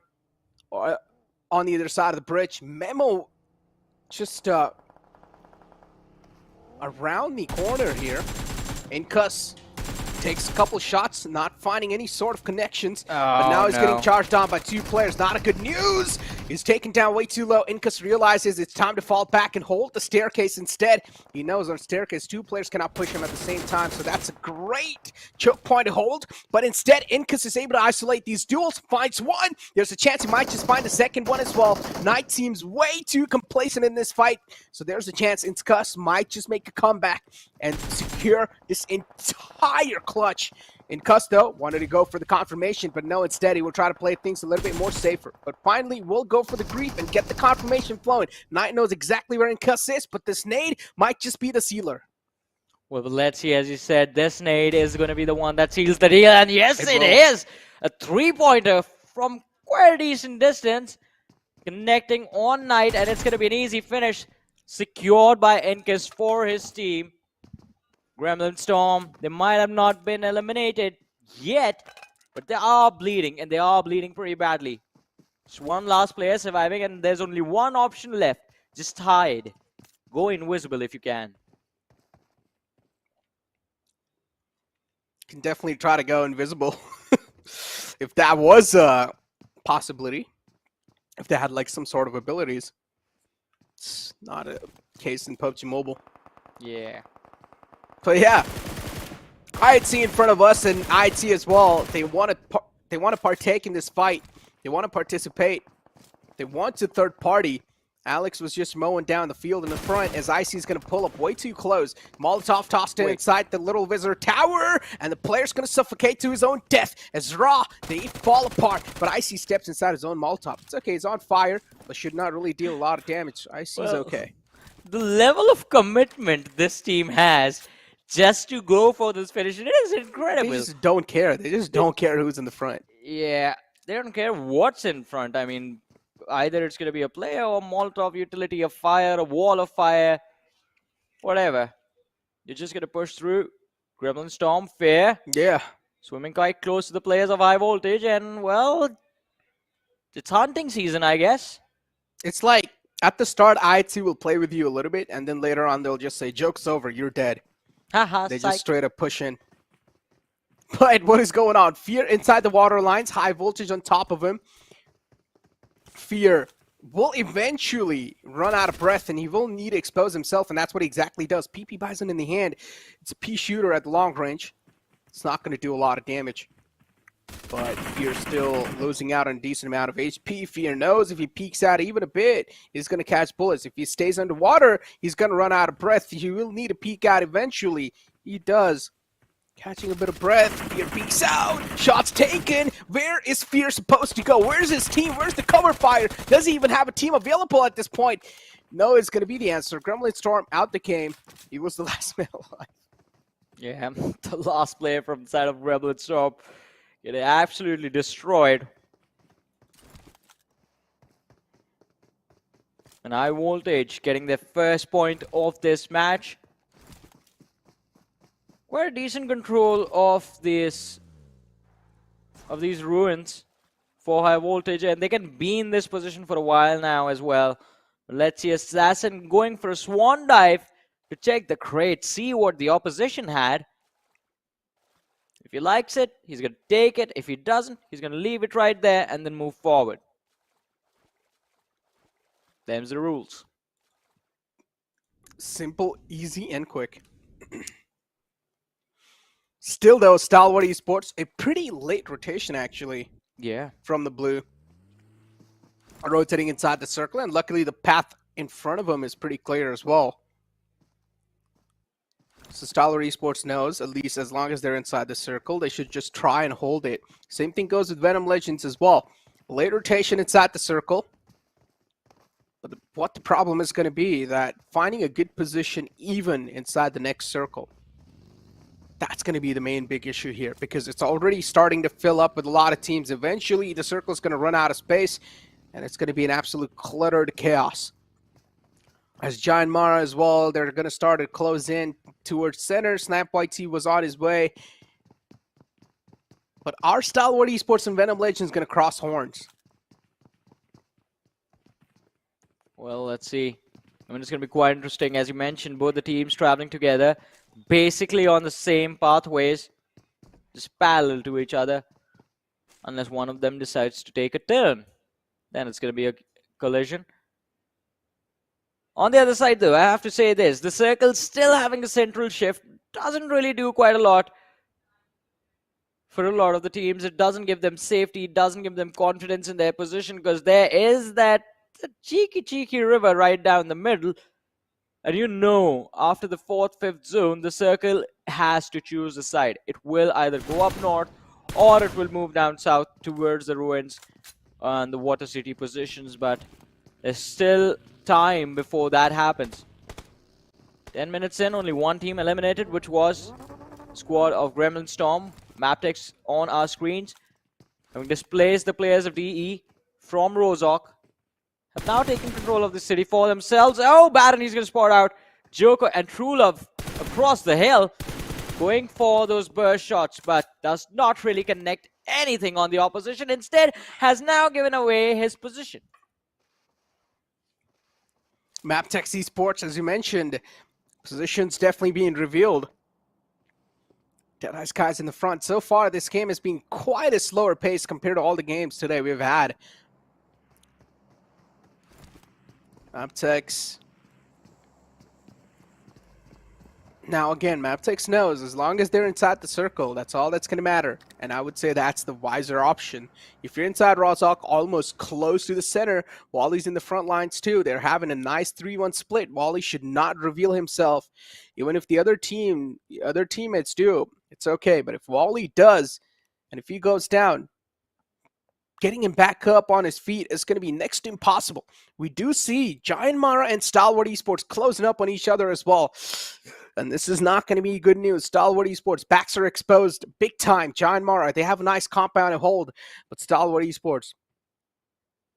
on the other side of the bridge. Memo just around the corner here. Incus takes a couple shots, not finding any sort of connections. But now he's getting charged on by 2 players. Not a good news. He's taken down way too low. Incus realizes it's time to fall back and hold the staircase instead. He knows on staircase 2 players cannot push him at the same time, so that's a great choke point to hold. But instead, Incus is able to isolate these duels, finds one. There's a chance he might just find a second one as well. Knight seems way too complacent in this fight, so there's a chance Incus might just make a comeback and secure this entire clutch. Incus, though, wanted to go for the confirmation, but no, instead he will try to play things a little bit more safer. But finally, we'll go for the creep and get the confirmation flowing. Knight knows exactly where Incus is, but this nade might just be the sealer.
Well, let's see, as you said, this nade is going to be the one that seals the deal, and yes, it is! A 3-pointer from quite a decent distance, connecting on Knight, and it's going to be an easy finish, secured by Incus for his team. Gremlin Storm, they might have not been eliminated yet, but they are bleeding, and they are bleeding pretty badly. Just one last player surviving, and there's only one option left. Just hide. Go invisible if you can.
can definitely try to go invisible. If that was a possibility. If they had like some sort of abilities. It's not a case in PUBG Mobile.
Yeah.
But yeah, IHC in front of us and IHC as well. They want to partake in this fight. They want to participate. They want to third party. Alex was just mowing down the field in the front as IC is going to pull up way too close. Molotov tossed in inside the little visitor tower, and the player's going to suffocate to his own death as Raw, they fall apart. But IC steps inside his own Molotov. It's okay, he's on fire, but should not really deal a lot of damage. IC's okay.
The level of commitment this team has just to go for this finish, it is incredible.
They just don't care. They just don't care who's in the front.
Yeah, they don't care what's in front. I mean, either it's going to be a player or Molotov utility, a fire, a wall of fire, whatever. You're just going to push through. Gremlin Storm, fair.
Yeah.
Swimming quite close to the players of high voltage, and, well, it's hunting season, I guess.
It's like, at the start, IHC will play with you a little bit, and then later on, they'll just say, joke's over, you're dead.
Haha,
They just straight up push in. But what is going on? Fear inside the water lines, high voltage on top of him. Fear will eventually run out of breath, and he will need to expose himself, and that's what he exactly does. PP Bison in the hand. It's a P shooter at the long range. It's not going to do a lot of damage. But Fear still losing out on a decent amount of HP. Fear knows if he peeks out even a bit, he's going to catch bullets. If he stays underwater, he's going to run out of breath. He will need to peek out eventually. He does. Catching a bit of breath. Fear peeks out. Shots taken. Where is Fear supposed to go? Where's his team? Where's the cover fire? Does he even have a team available at this point? No, it's going to be the answer. Gremlin Storm out the game. He was the last man alive.
Yeah, the last player from the side of Gremlin Storm getting absolutely destroyed. And high voltage getting their first point of this match. Quite a decent control of these ruins for high voltage, and they can be in this position for a while now as well. Let's see Assassin going for a swan dive to check the crate, see what the opposition had. If he likes it, he's going to take it. If he doesn't, he's going to leave it right there and then move forward. Them's the rules.
Simple, easy, and quick. Still, though, Stalwart eSports, a pretty late rotation, actually.
Yeah.
From the blue. Rotating inside the circle, and luckily the path in front of him is pretty clear as well. So Stalwart eSports knows, at least as long as they're inside the circle, they should just try and hold it. Same thing goes with VENOM Legends as well. Late rotation inside the circle. But what the problem is going to be, that finding a good position even inside the next circle. That's going to be the main big issue here, because it's already starting to fill up with a lot of teams. Eventually, the circle is going to run out of space, and it's going to be an absolute cluttered chaos. As Giant Mara as well, they're going to start to close in towards center. Snap YT was on his way. But our Stalwart eSports and VENOM Legends is going to cross horns.
Well, let's see. I mean, it's going to be quite interesting. As you mentioned, both the teams traveling together, basically on the same pathways, just parallel to each other, unless one of them decides to take a turn. Then it's going to be a collision. On the other side, though, I have to say this. The circle still having a central shift doesn't really do quite a lot for a lot of the teams. It doesn't give them safety. It doesn't give them confidence in their position, because there is that cheeky river right down the middle. And you know, after the 4th, 5th zone, the circle has to choose a side. It will either go up north or it will move down south towards the ruins and the water city positions. But there's still time before that happens. 10 minutes in, only one team eliminated, which was squad of Gremlin Storm. MABETEX on our screens. Having displaced the players of DE from Rozhok, have now taken control of the city for themselves. Oh, Baron, he's going to spot out Joker and Trulove across the hill, going for those burst shots, but does not really connect anything on the opposition. Instead, has now given away his position.
MABETEX eSports, as you mentioned, positions definitely being revealed. Deadeye's guys in the front. So far, this game has been quite a slower pace compared to all the games today we've had. MABETEX. Now again, MABETEX knows as long as they're inside the circle, that's all that's going to matter. And I would say that's the wiser option. If you're inside Rozhok, almost close to the center, Wally's in the front lines too. They're having a nice 3-1 split. Wally should not reveal himself. Even if the other teammates do, it's okay. But if Wally does, and if he goes down, getting him back up on his feet is going to be next to impossible. We do see Giant Mara and Stalwart Esports closing up on each other as well. And this is not going to be good news. Stalwart Esports, backs are exposed big time. Giant Mara, they have a nice compound to hold. But Stalwart Esports,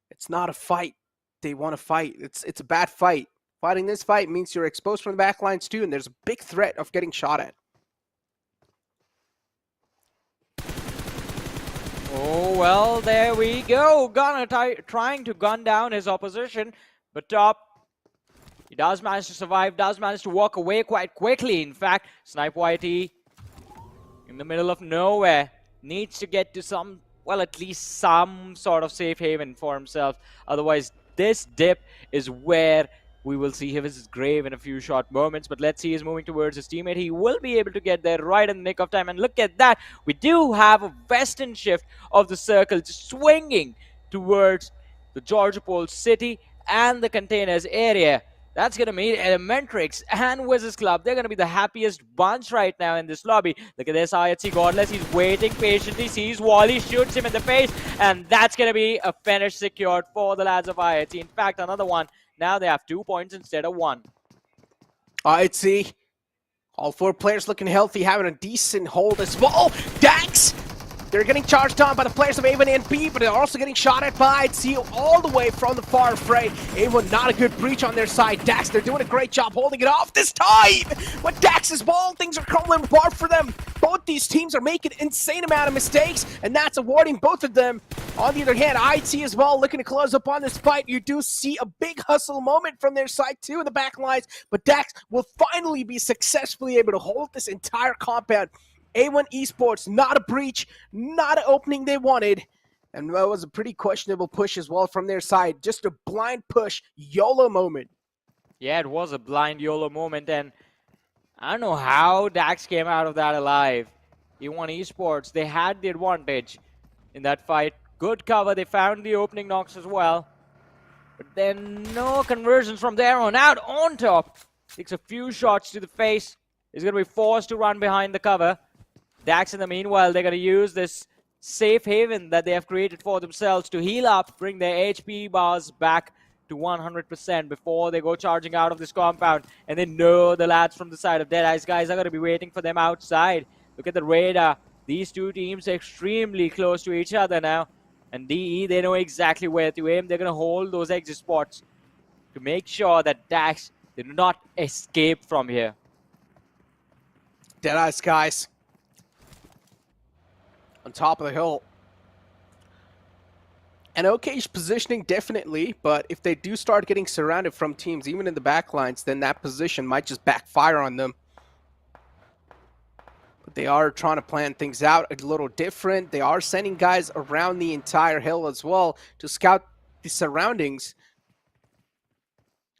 it's not a fight. They want to fight. It's a bad fight. Fighting this fight means you're exposed from the backlines too, and there's a big threat of getting shot at.
Oh, well, there we go. Gunner trying to gun down his opposition, but Top, he does manage to survive, does manage to walk away quite quickly. In fact, Snipe YT in the middle of nowhere needs to get to some, well, at least some sort of safe haven for himself. Otherwise, this dip is where we will see his grave in a few short moments. But let's see, he's moving towards his teammate. He will be able to get there right in the nick of time. And look at that. We do have a western shift of the circle just swinging towards the Georgia Pole City and the containers area. That's going to mean Elementrix and WIZZES Club. They're going to be the happiest bunch right now in this lobby. Look at this, IHC Godless. He's waiting patiently, sees Wally, shoots him in the face, and that's going to be a finish secured for the lads of IHC. In fact, another one. Now they have 2 points instead of 1.
IHC, all 4 players looking healthy, having a decent hold as well. Dax! They're getting charged on by the players of A1 and B, but they're also getting shot at by IHC all the way from the far fray. A1 not a good breach on their side. Dax, they're doing a great job holding it off this time. When Dax is ball, things are crumbling apart for them. Both these teams are making an insane amount of mistakes, and that's awarding both of them. On the other hand, IHC as well looking to close up on this fight. You do see a big hustle moment from their side too in the back lines, but Dax will finally be successfully able to hold this entire compound. A1 Esports, not a breach, not an opening they wanted. And that was a pretty questionable push as well from their side. Just a blind push, YOLO moment.
Yeah, it was a blind YOLO moment, and I don't know how Dax came out of that alive. A1 Esports, they had the advantage in that fight. Good cover, they found the opening knocks as well. But then no conversions from there on out. On Top takes a few shots to the face. He's going to be forced to run behind the cover. Dax, in the meanwhile, they're going to use this safe haven that they have created for themselves to heal up, bring their HP bars back to 100% before they go charging out of this compound. And they know the lads from the side of Deadeye's guys are going to be waiting for them outside. Look at the radar. These two teams are extremely close to each other now. And DE, they know exactly where to aim. They're going to hold those exit spots to make sure that Dax did not escape from here.
Deadeye's guys on top of the hill. An okay positioning, definitely, but if they do start getting surrounded from teams, even in the backlines, then that position might just backfire on them. But they are trying to plan things out a little different. They are sending guys around the entire hill as well to scout the surroundings,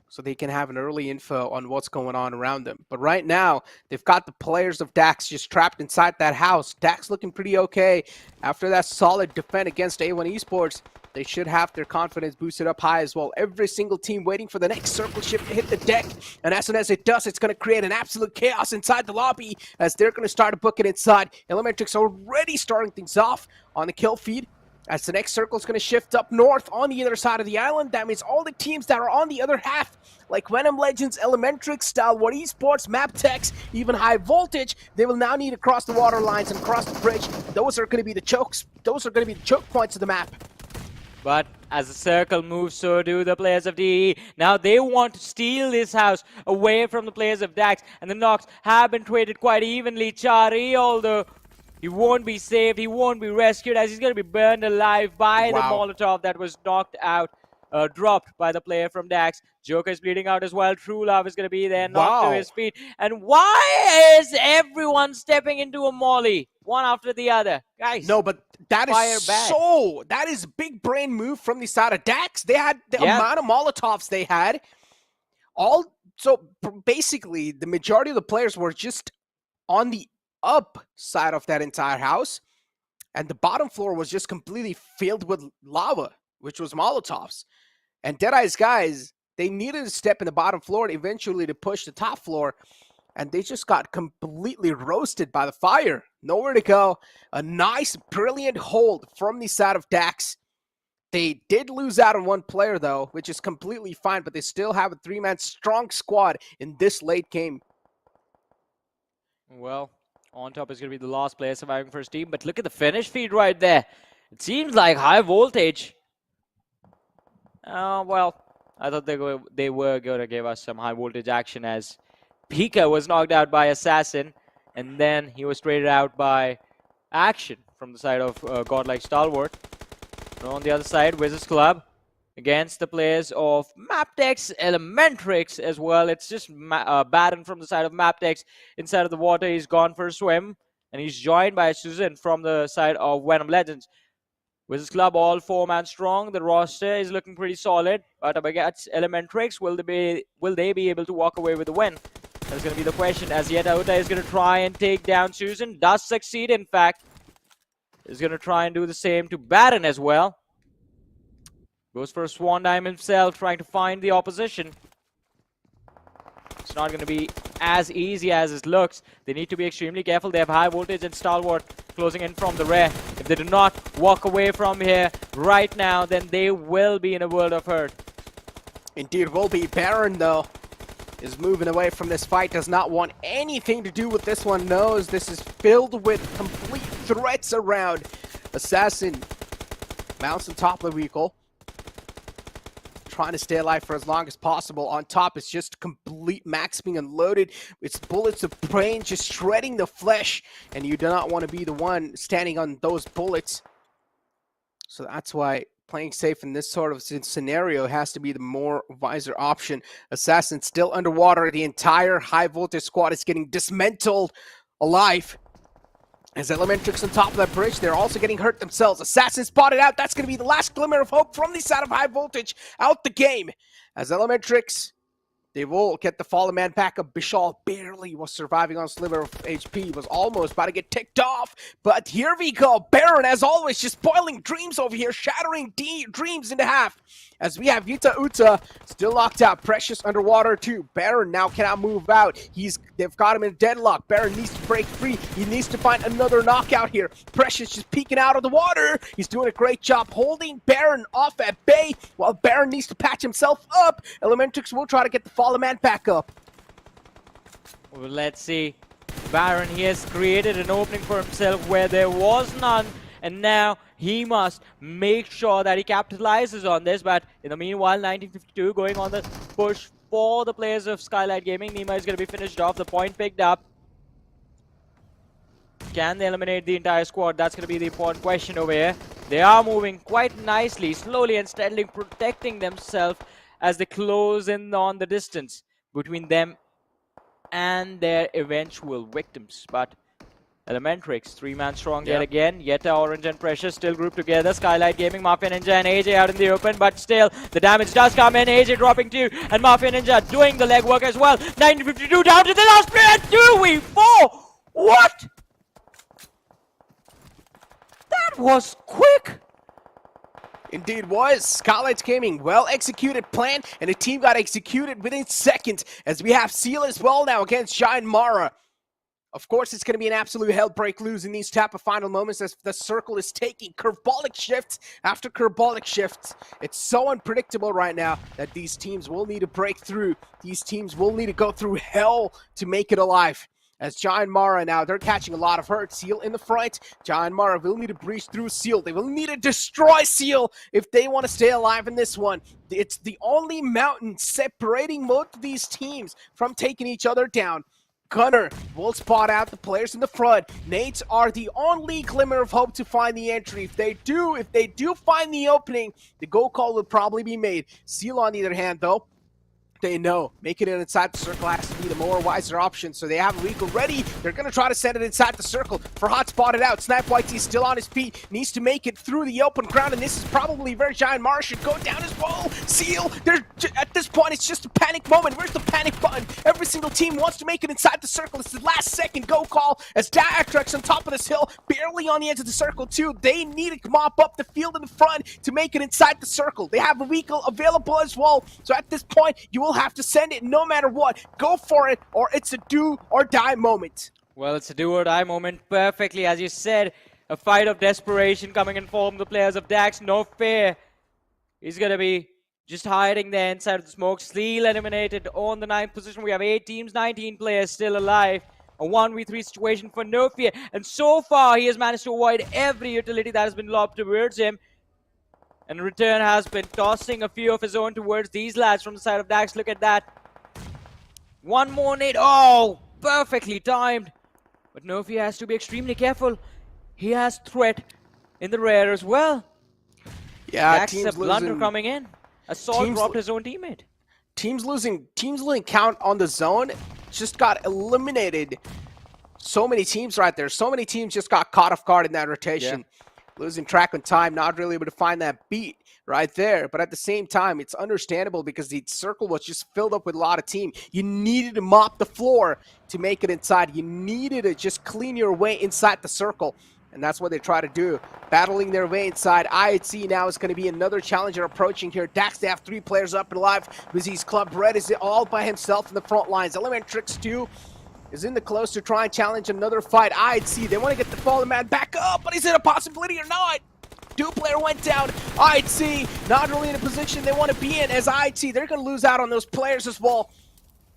so they can have an early info on what's going on around them. But right now, they've got the players of Dax just trapped inside that house. Dax looking pretty okay. After that solid defense against A1 Esports, they should have their confidence boosted up high as well. Every single team waiting for the next circle shift to hit the deck. And as soon as it does, it's going to create an absolute chaos inside the lobby as they're going to start to book it inside. Elementrix already starting things off on the kill feed. As the next circle is going to shift up north on the other side of the island. That means all the teams that are on the other half, like VENOM Legends, Elementrix, Stalwart Esports, MABETEX, even High Voltage, they will now need to cross the water lines and cross the bridge. Those are going to be the chokes. Those are going to be the choke points of the map.
But as the circle moves, so do the players of DE. Now they want to steal this house away from the players of Dax. And the knocks have been traded quite evenly. Chari, although he won't be saved, he won't be rescued, as he's going to be burned alive by the Molotov that was knocked out dropped by the player from Dax. Joker is bleeding out as well. True Love is going to be there, knocked to his feet. And why is everyone stepping into a molly, one after the other? Guys,
No, but that
fire
is
bad.
that is big brain move from the side of Dax. They had the amount of Molotovs they had. Basically, the majority of the players were just on the up side of that entire house. And the bottom floor was just completely filled with lava, which was Molotovs. And Deadeye's guys, they needed to step in the bottom floor eventually to push the top floor. And they just got completely roasted by the fire. Nowhere to go. A nice, brilliant hold from the side of Dax. They did lose out on one player, though, which is completely fine. But they still have a 3-man strong squad in this late game.
Well, on top is going to be the last player surviving for his team. But look at the finish feed right there. It seems like high voltage. Well, I thought they were going to give us some high voltage action as Pika was knocked out by Assassin. And then he was traded out by Action from the side of Godlike Stalwart. And on the other side, WIZZES Club against the players of MABETEX, Elementrix as well. It's just Baron from the side of MABETEX. Inside of the water, he's gone for a swim. And he's joined by Susan from the side of VENOM Legends. WIZZES Club all 4-man strong. The roster is looking pretty solid. But against Elementrix, will they be able to walk away with a win? That's going to be the question, as Yetauta is going to try and take down Susan. Does succeed, in fact. Is going to try and do the same to Baron as well. Goes for a Swan Dive himself, trying to find the opposition. It's not going to be as easy as it looks. They need to be extremely careful. They have high voltage and Stalwart closing in from the rear. If they do not walk away from here right now, then they will be in a world of hurt.
Indeed will be. Baron, though, is moving away from this fight. Does not want anything to do with this one. Knows this is filled with complete threats around. Assassin mounts on top of the vehicle, trying to stay alive for as long as possible. On top, it's just complete max being unloaded. It's bullets of brain just shredding the flesh, and you do not want to be the one standing on those bullets. So that's why playing safe in this sort of scenario has to be the more wiser option. Assassin still underwater. The entire high voltage squad is getting dismantled alive. As Elementrix on top of that bridge, they're also getting hurt themselves. Assassin spotted out. That's going to be the last glimmer of hope from the side of high voltage out the game. As Elementrix, they will get the fallen man back up. Bishal barely was surviving on sliver of HP. Was almost about to get ticked off. But here we go. Baron, as always, just spoiling dreams over here. Shattering dreams into half. As we have Yetauta still locked out. Precious underwater too. Baron now cannot move out. They've got him in deadlock. Baron needs to break free. He needs to find another knockout here. Precious just peeking out of the water. He's doing a great job holding Baron off at bay while Baron needs to patch himself up. Elementrix will try to get the fallen man back up.
Well, let's see. Baron, he has created an opening for himself where there was none. And now he must make sure that he capitalizes on this. But in the meanwhile, 1952 going on the push for the players of Skylightz Gaming. Nima is going to be finished off. The point picked up. Can they eliminate the entire squad? That's going to be the important question over here. They are moving quite nicely, slowly and steadily protecting themselves as they close in on the distance between them and their eventual victims. But Elementrix, 3-man strong yet again. Yeta, Orange and Precious still grouped together. Skylightz Gaming, Mafia Ninja and AJ out in the open, but still the damage does come in. AJ dropping 2 and Mafia Ninja doing the legwork as well. 1952 down to the last player. 2v4. What? That was quick.
Indeed was. Skylightz Gaming, well executed plan, and the team got executed within seconds as we have Seal as well now against Giant Mara. Of course, it's going to be an absolute hell break loose in these type of final moments as the circle is taking curvebolic shifts after curvebolic shifts. It's so unpredictable right now that these teams will need to break through. These teams will need to go through hell to make it alive. As Giant Mara now, they're catching a lot of hurt. Seal in the front. Giant Mara will need to breach through Seal. They will need to destroy Seal if they want to stay alive in this one. It's the only mountain separating both of these teams from taking each other down. Gunner will spot out the players in the front. Nades are the only glimmer of hope to find the entry. If they do find the opening, the go call will probably be made. Seal, on the other hand, though, they know making it inside the circle has to be the more wiser option, so they have a vehicle ready. They're going to try to send it inside the circle. For hot spotted out, Snipe YT still on his feet, needs to make it through the open ground, and this is probably where Giant Mars should go down as well. Seal, at this point, it's just a panic moment. Where's the panic button? Every single team wants to make it inside the circle. It's the last second go call as ATRAX on top of this hill, barely on the edge of the circle too. They need to mop up the field in the front to make it inside the circle. They have a vehicle available as well, so at this point, you will have to send it no matter what. Go for it, or it's a do or die moment.
Well, it's a do or die moment perfectly, as you said. A fight of desperation coming in from the players of Dax. No fear. He's going to be just hiding there inside of the smoke. Steel eliminated on the 9th position. We have 8 teams, 19 players still alive. A 1v3 situation for No Fear. And so far, he has managed to avoid every utility that has been lobbed towards him. And Return has been tossing a few of his own towards these lads from the side of Dax. Look at that. One more nade. Oh, perfectly timed. But No Fear has to be extremely careful. He has threat in the rear as well.
Yeah,
Dax a blunder coming in. Assault dropped his own teammate.
Teams losing count on the zone. Just got eliminated. So many teams right there. So many teams just got caught off guard in that rotation. Yeah. Losing track on time, not really able to find that beat right there. But at the same time, it's understandable because the circle was just filled up with a lot of team. You needed to mop the floor to make it inside. You needed to just clean your way inside the circle. And that's what they try to do, battling their way inside. IHC now is going to be another challenger approaching here. Dax, they have 3 players up and alive. WIZZES Club Red is all by himself in the front lines. Elementrix 2 is in the close to try and challenge another fight. IHC, they want to get the fallen man back up, but is it a possibility or not? 2 player went down. IHC not really in a position they want to be in, as IHC, they're going to lose out on those players as well.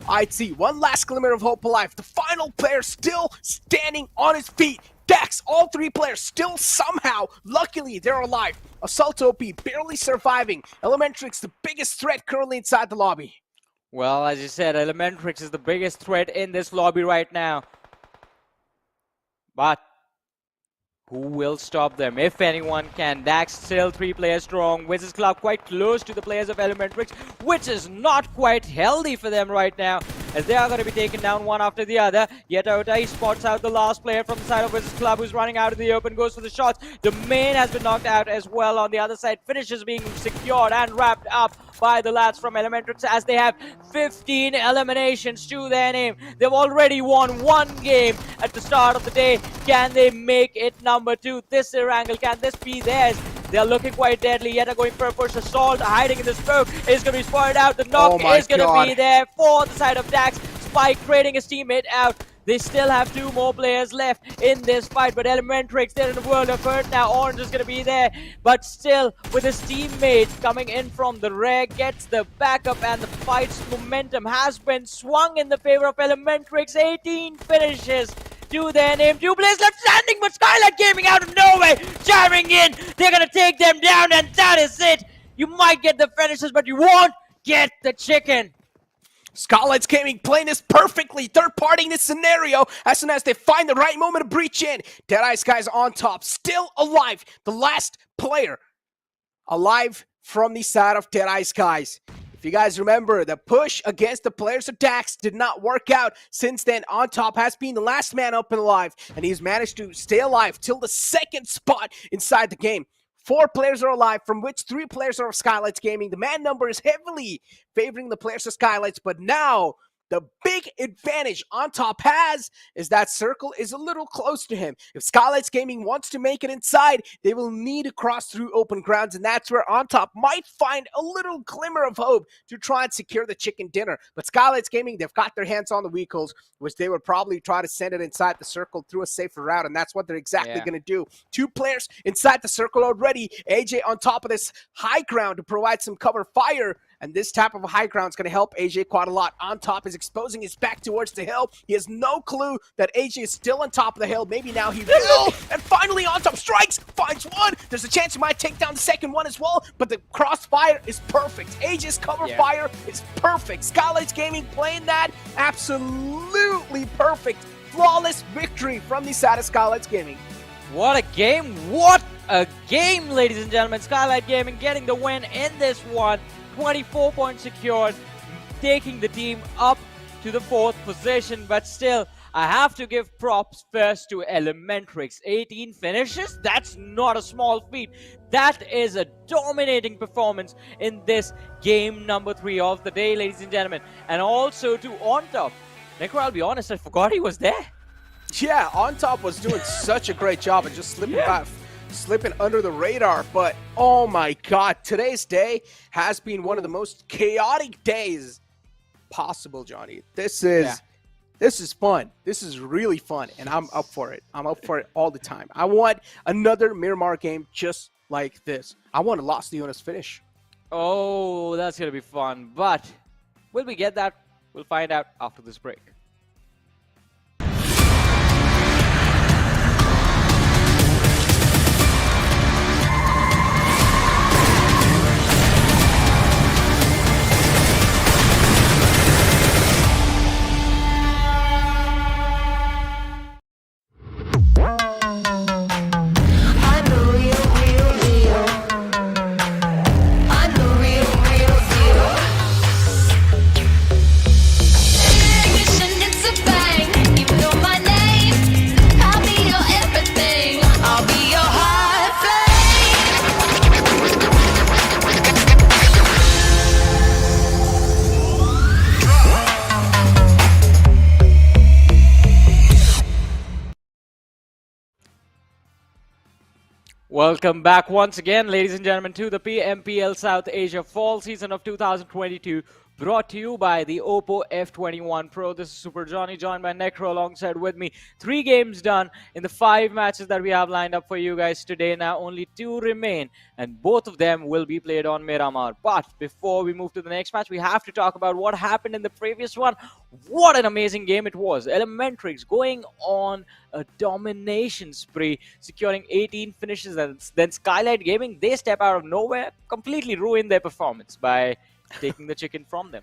IHC, one last glimmer of hope alive. The final player still standing on his feet. Dax, all 3 players still somehow, luckily, they're alive. Assault OP barely surviving. Elementrix, the biggest threat currently inside the lobby.
Well, as you said, Elementrix is the biggest threat in this lobby right now. But who will stop them? If anyone can. Dax still 3 players strong. WIZZES Club quite close to the players of Elementrix, which is not quite healthy for them right now, as they are going to be taken down one after the other. Yetauta, he spots out the last player from the side of WIZZES Club, who's running out in the open, goes for the shots. The main has been knocked out as well on the other side. Finishes being secured and wrapped up by the lads from Elementrix, as they have 15 eliminations to their name. They've already won 1 game at the start of the day. Can they make it number 2? This Erangel, can this be theirs? They're looking quite deadly. Yet going for a push. Assault hiding in the smoke is going to be spotted out. The knock is going to be there for the side of Dax. Spike trading his teammate out. They still have 2 more players left in this fight, but Elementrix, they're in a world of hurt now. Orange is going to be there, but still with his teammates coming in from the rear, gets the backup, and the fight's momentum has been swung in the favor of Elementrix. 18 finishes to their name. 2 players left standing, but Skylightz Gaming out of nowhere, jamming in. They're going to take them down, and that is it. You might get the finishes, but you won't get the chicken.
Skylightz Gaming playing this perfectly, third-partying this scenario as soon as they find the right moment to breach in. Deadeye's guys on top, still alive. The last player alive from the side of Deadeye's guys. If you guys remember, the push against the players of Dax did not work out. Since then, On Top has been the last man up and alive, and he's managed to stay alive till the 2nd spot inside the game. 4 players are alive, from which 3 players are of Skylightz Gaming. The man number is heavily favoring the players of Skylightz, but now the big advantage On Top has is that circle is a little close to him. If Skylightz Gaming wants to make it inside, they will need to cross through open grounds, and that's where On Top might find a little glimmer of hope to try and secure the chicken dinner. But Skylightz Gaming, they've got their hands on the vehicles, which they would probably try to send it inside the circle through a safer route, and that's what they're exactly going to do. 2 players inside the circle already. AJ on top of this high ground to provide some cover fire And this type of high ground is going to help AJ quite a lot. On top is exposing his back towards the hill. He has no clue that AJ is still on top of the hill. Maybe now he will. And finally on top strikes, finds one. There's a chance he might take down the second one as well, but the crossfire is perfect. AJ's cover fire is perfect. Skylightz Gaming playing that absolutely perfect. Flawless victory from the side of Skylightz Gaming.
What a game! What a game, ladies and gentlemen. Skylightz Gaming getting the win in this one. 24 points secured, taking the team up to the 4th position. But still, I have to give props first to Elementrix. 18 finishes? That's not a small feat. That is a dominating performance in this game number 3 of the day, ladies and gentlemen. And also to On Top. Necro, I'll be honest, I forgot he was there.
Yeah, On Top was doing such a great job and just slipping under the radar. But oh my god, today's day has been one of the most chaotic days possible, Johnny. This is fun. This is really fun, and I'm up for it. I'm up for it all the time. I want another Miramar game just like this. I want a Los Leones finish.
Oh, that's going to be fun. But will we get that? We'll find out after this break. Welcome back once again, ladies and gentlemen, to the PMPL South Asia Fall Season of 2022, brought to you by the Oppo F21 Pro. This is Super Johnny, joined by Necro alongside with me. 3 games done in the 5 matches that we have lined up for you guys today. Now only 2 remain, and both of them will be played on Miramar. But before we move to the next match, we have to talk about what happened in the previous one. What an amazing game it was. Elementrix going on a domination spree, securing 18 finishes, and then Skylightz Gaming, they step out of nowhere, completely ruin their performance by taking the chicken from them.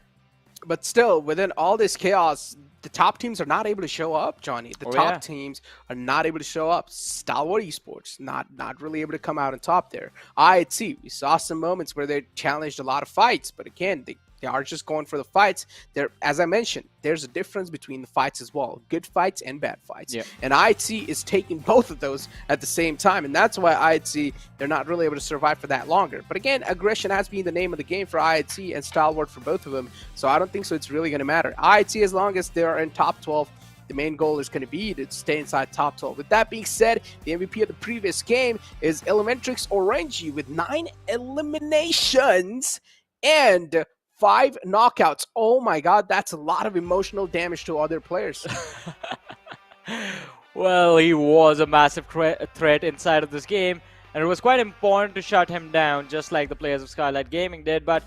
But still, within all this chaos, the top teams are not able to show up, Johnny. The top teams are not able to show up. Stalwart Esports, not really able to come out on top there. IHC, we saw some moments where they challenged a lot of fights, but again, they are just going for the fights. There, as I mentioned, there's a difference between the fights as well. Good fights and bad fights. And IHC is taking both of those at the same time, and that's why IHC, they're not really able to survive for that longer. But again, aggression has been the name of the game for IHC and Stalwart for both of them, so I don't think so it's really going to matter. IHC, as long as they're in top 12, the main goal is going to be to stay inside top 12. With that being said, the MVP of the previous game is Elementrix Erangel with 9 eliminations and 5 knockouts. Oh my god, that's a lot of emotional damage to other players.
Well, he was a massive threat inside of this game, and it was quite important to shut him down, just like the players of Skylightz Gaming did. But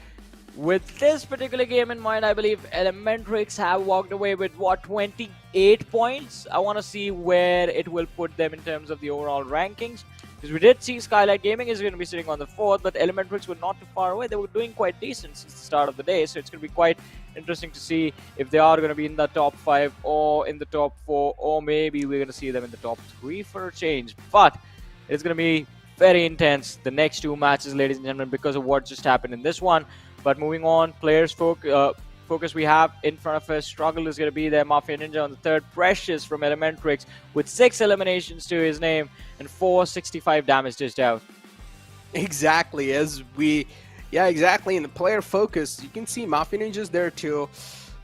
with this particular game in mind, I believe Elementrix have walked away with, what, 28 points? I want to see where it will put them in terms of the overall rankings. Because we did see Skylightz Gaming is going to be sitting on the 4th, but Elementrix were not too far away. They were doing quite decent since the start of the day, so it's going to be quite interesting to see if they are going to be in the top 5 or in the top 4, or maybe we're going to see them in the top 3 for a change. But it's going to be very intense, the next 2 matches, ladies and gentlemen, because of what just happened in this one. But moving on, players focus we have in front of us. Struggle is going to be there. Mafia Ninja on the 3rd. Precious from Elementrix with 6 eliminations to his name and 465 damage dished out.
Exactly, exactly. In the player focus, you can see Mafia Ninja's there too.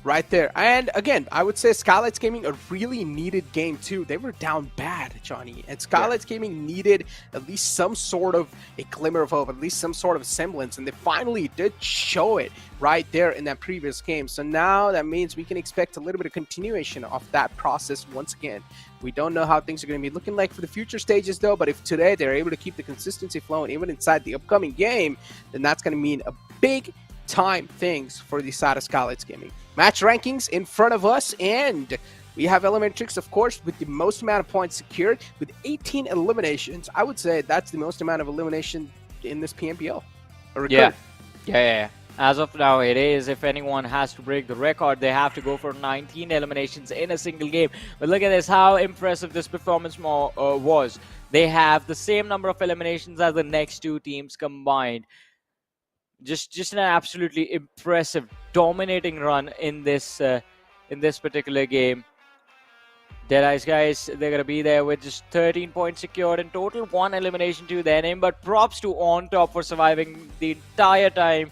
Right there. And again, I would say Skylightz Gaming a really needed game too. They were down bad, Johnny. And Skylightz Gaming needed at least some sort of a glimmer of hope, at least some sort of semblance. And they finally did show it right there in that previous game. So now that means we can expect a little bit of continuation of that process once again. We don't know how things are going to be looking like for the future stages though, but if today they're able to keep the consistency flowing even inside the upcoming game, then that's going to mean a big time things for the side of Skylightz Gaming. Match rankings in front of us, and we have Elementrix, of course, with the most amount of points secured with 18 eliminations. I would say that's the most amount of elimination in this PMPL.
Yeah. As of now, it is. If anyone has to break the record, they have to go for 19 eliminations in a single game. But look at this, how impressive this performance was. They have the same number of eliminations as the next two teams combined. Just an absolutely impressive, dominating run in this particular game. DEADEYES, guys, they're going to be there with just 13 points secured in total, 1 elimination to their name. But props to On Top for surviving the entire time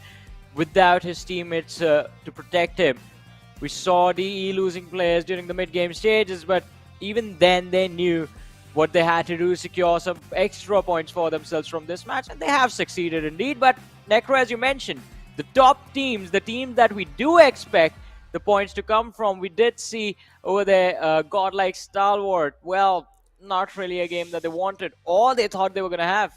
without his teammates to protect him. We saw DE losing players during the mid-game stages, but even then they knew what they had to do, secure some extra points for themselves from this match, and they have succeeded indeed. But Necro, as you mentioned, the top teams, the team that we do expect the points to come from, we did see over there Godlike Stalwart. Well, not really a game that they wanted or they thought they were going to have.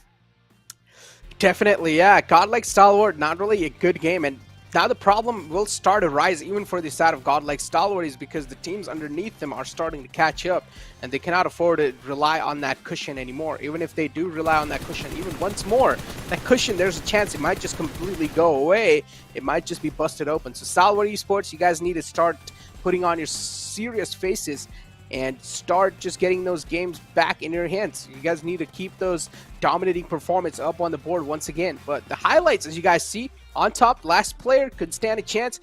Definitely, yeah. Godlike Stalwart, not really a good game. And now the problem will start to rise even for the side of Godlike Stalwart, is because the teams underneath them are starting to catch up, and they cannot afford to rely on that cushion anymore. Even if they do rely on that cushion even once more, that cushion, there's a chance it might just completely go away. It might just be busted open. So Stalwart Esports, you guys need to start putting on your serious faces and start just getting those games back in your hands. You guys need to keep those dominating performance up on the board once again. But the highlights, as you guys see, On Top, last player could stand a chance.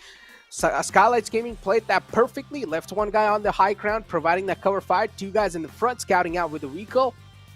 Skylightz Gaming played that perfectly, left one guy on the high ground, providing that cover fire, 2 guys in the front, scouting out with a recall.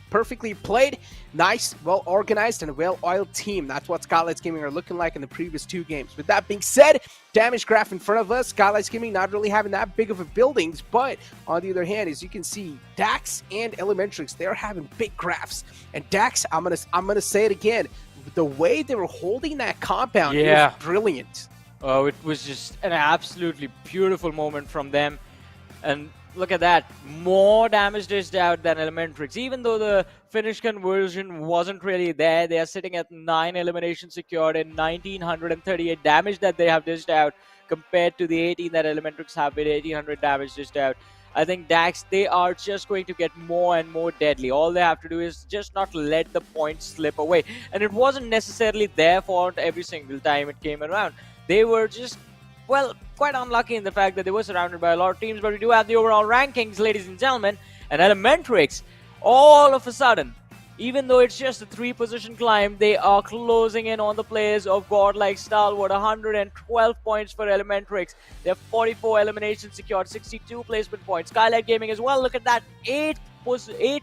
Perfectly played, nice, well-organized, and a well-oiled team. That's what Skylightz Gaming are looking like in the previous 2 games. With that being said, damage graph in front of us, Skylightz Gaming not really having that big of a buildings, but on the other hand, as you can see, Dax and Elementrix, they're having big graphs. And Dax, I'm gonna say it again, the way they were holding that compound, it was brilliant.
Oh, it was just an absolutely beautiful moment from them. And look at that, more damage dished out than Elementrix. Even though the finish conversion wasn't really there, they are sitting at 9 eliminations secured and 1938 damage that they have dished out compared to the 18 that Elementrix have with 1800 damage dished out. I think Dax, they are just going to get more and more deadly. All they have to do is just not let the points slip away. And it wasn't necessarily their fault every single time it came around. They were just, well, quite unlucky in the fact that they were surrounded by a lot of teams. But we do have the overall rankings, ladies and gentlemen. And Elementrix, all of a sudden, even though it's just a 3-position climb, they are closing in on the players of Godlike Stalwart. 112 points for Elementrix. They have 44 eliminations secured, 62 placement points. Skylightz Gaming as well. Look at that, 8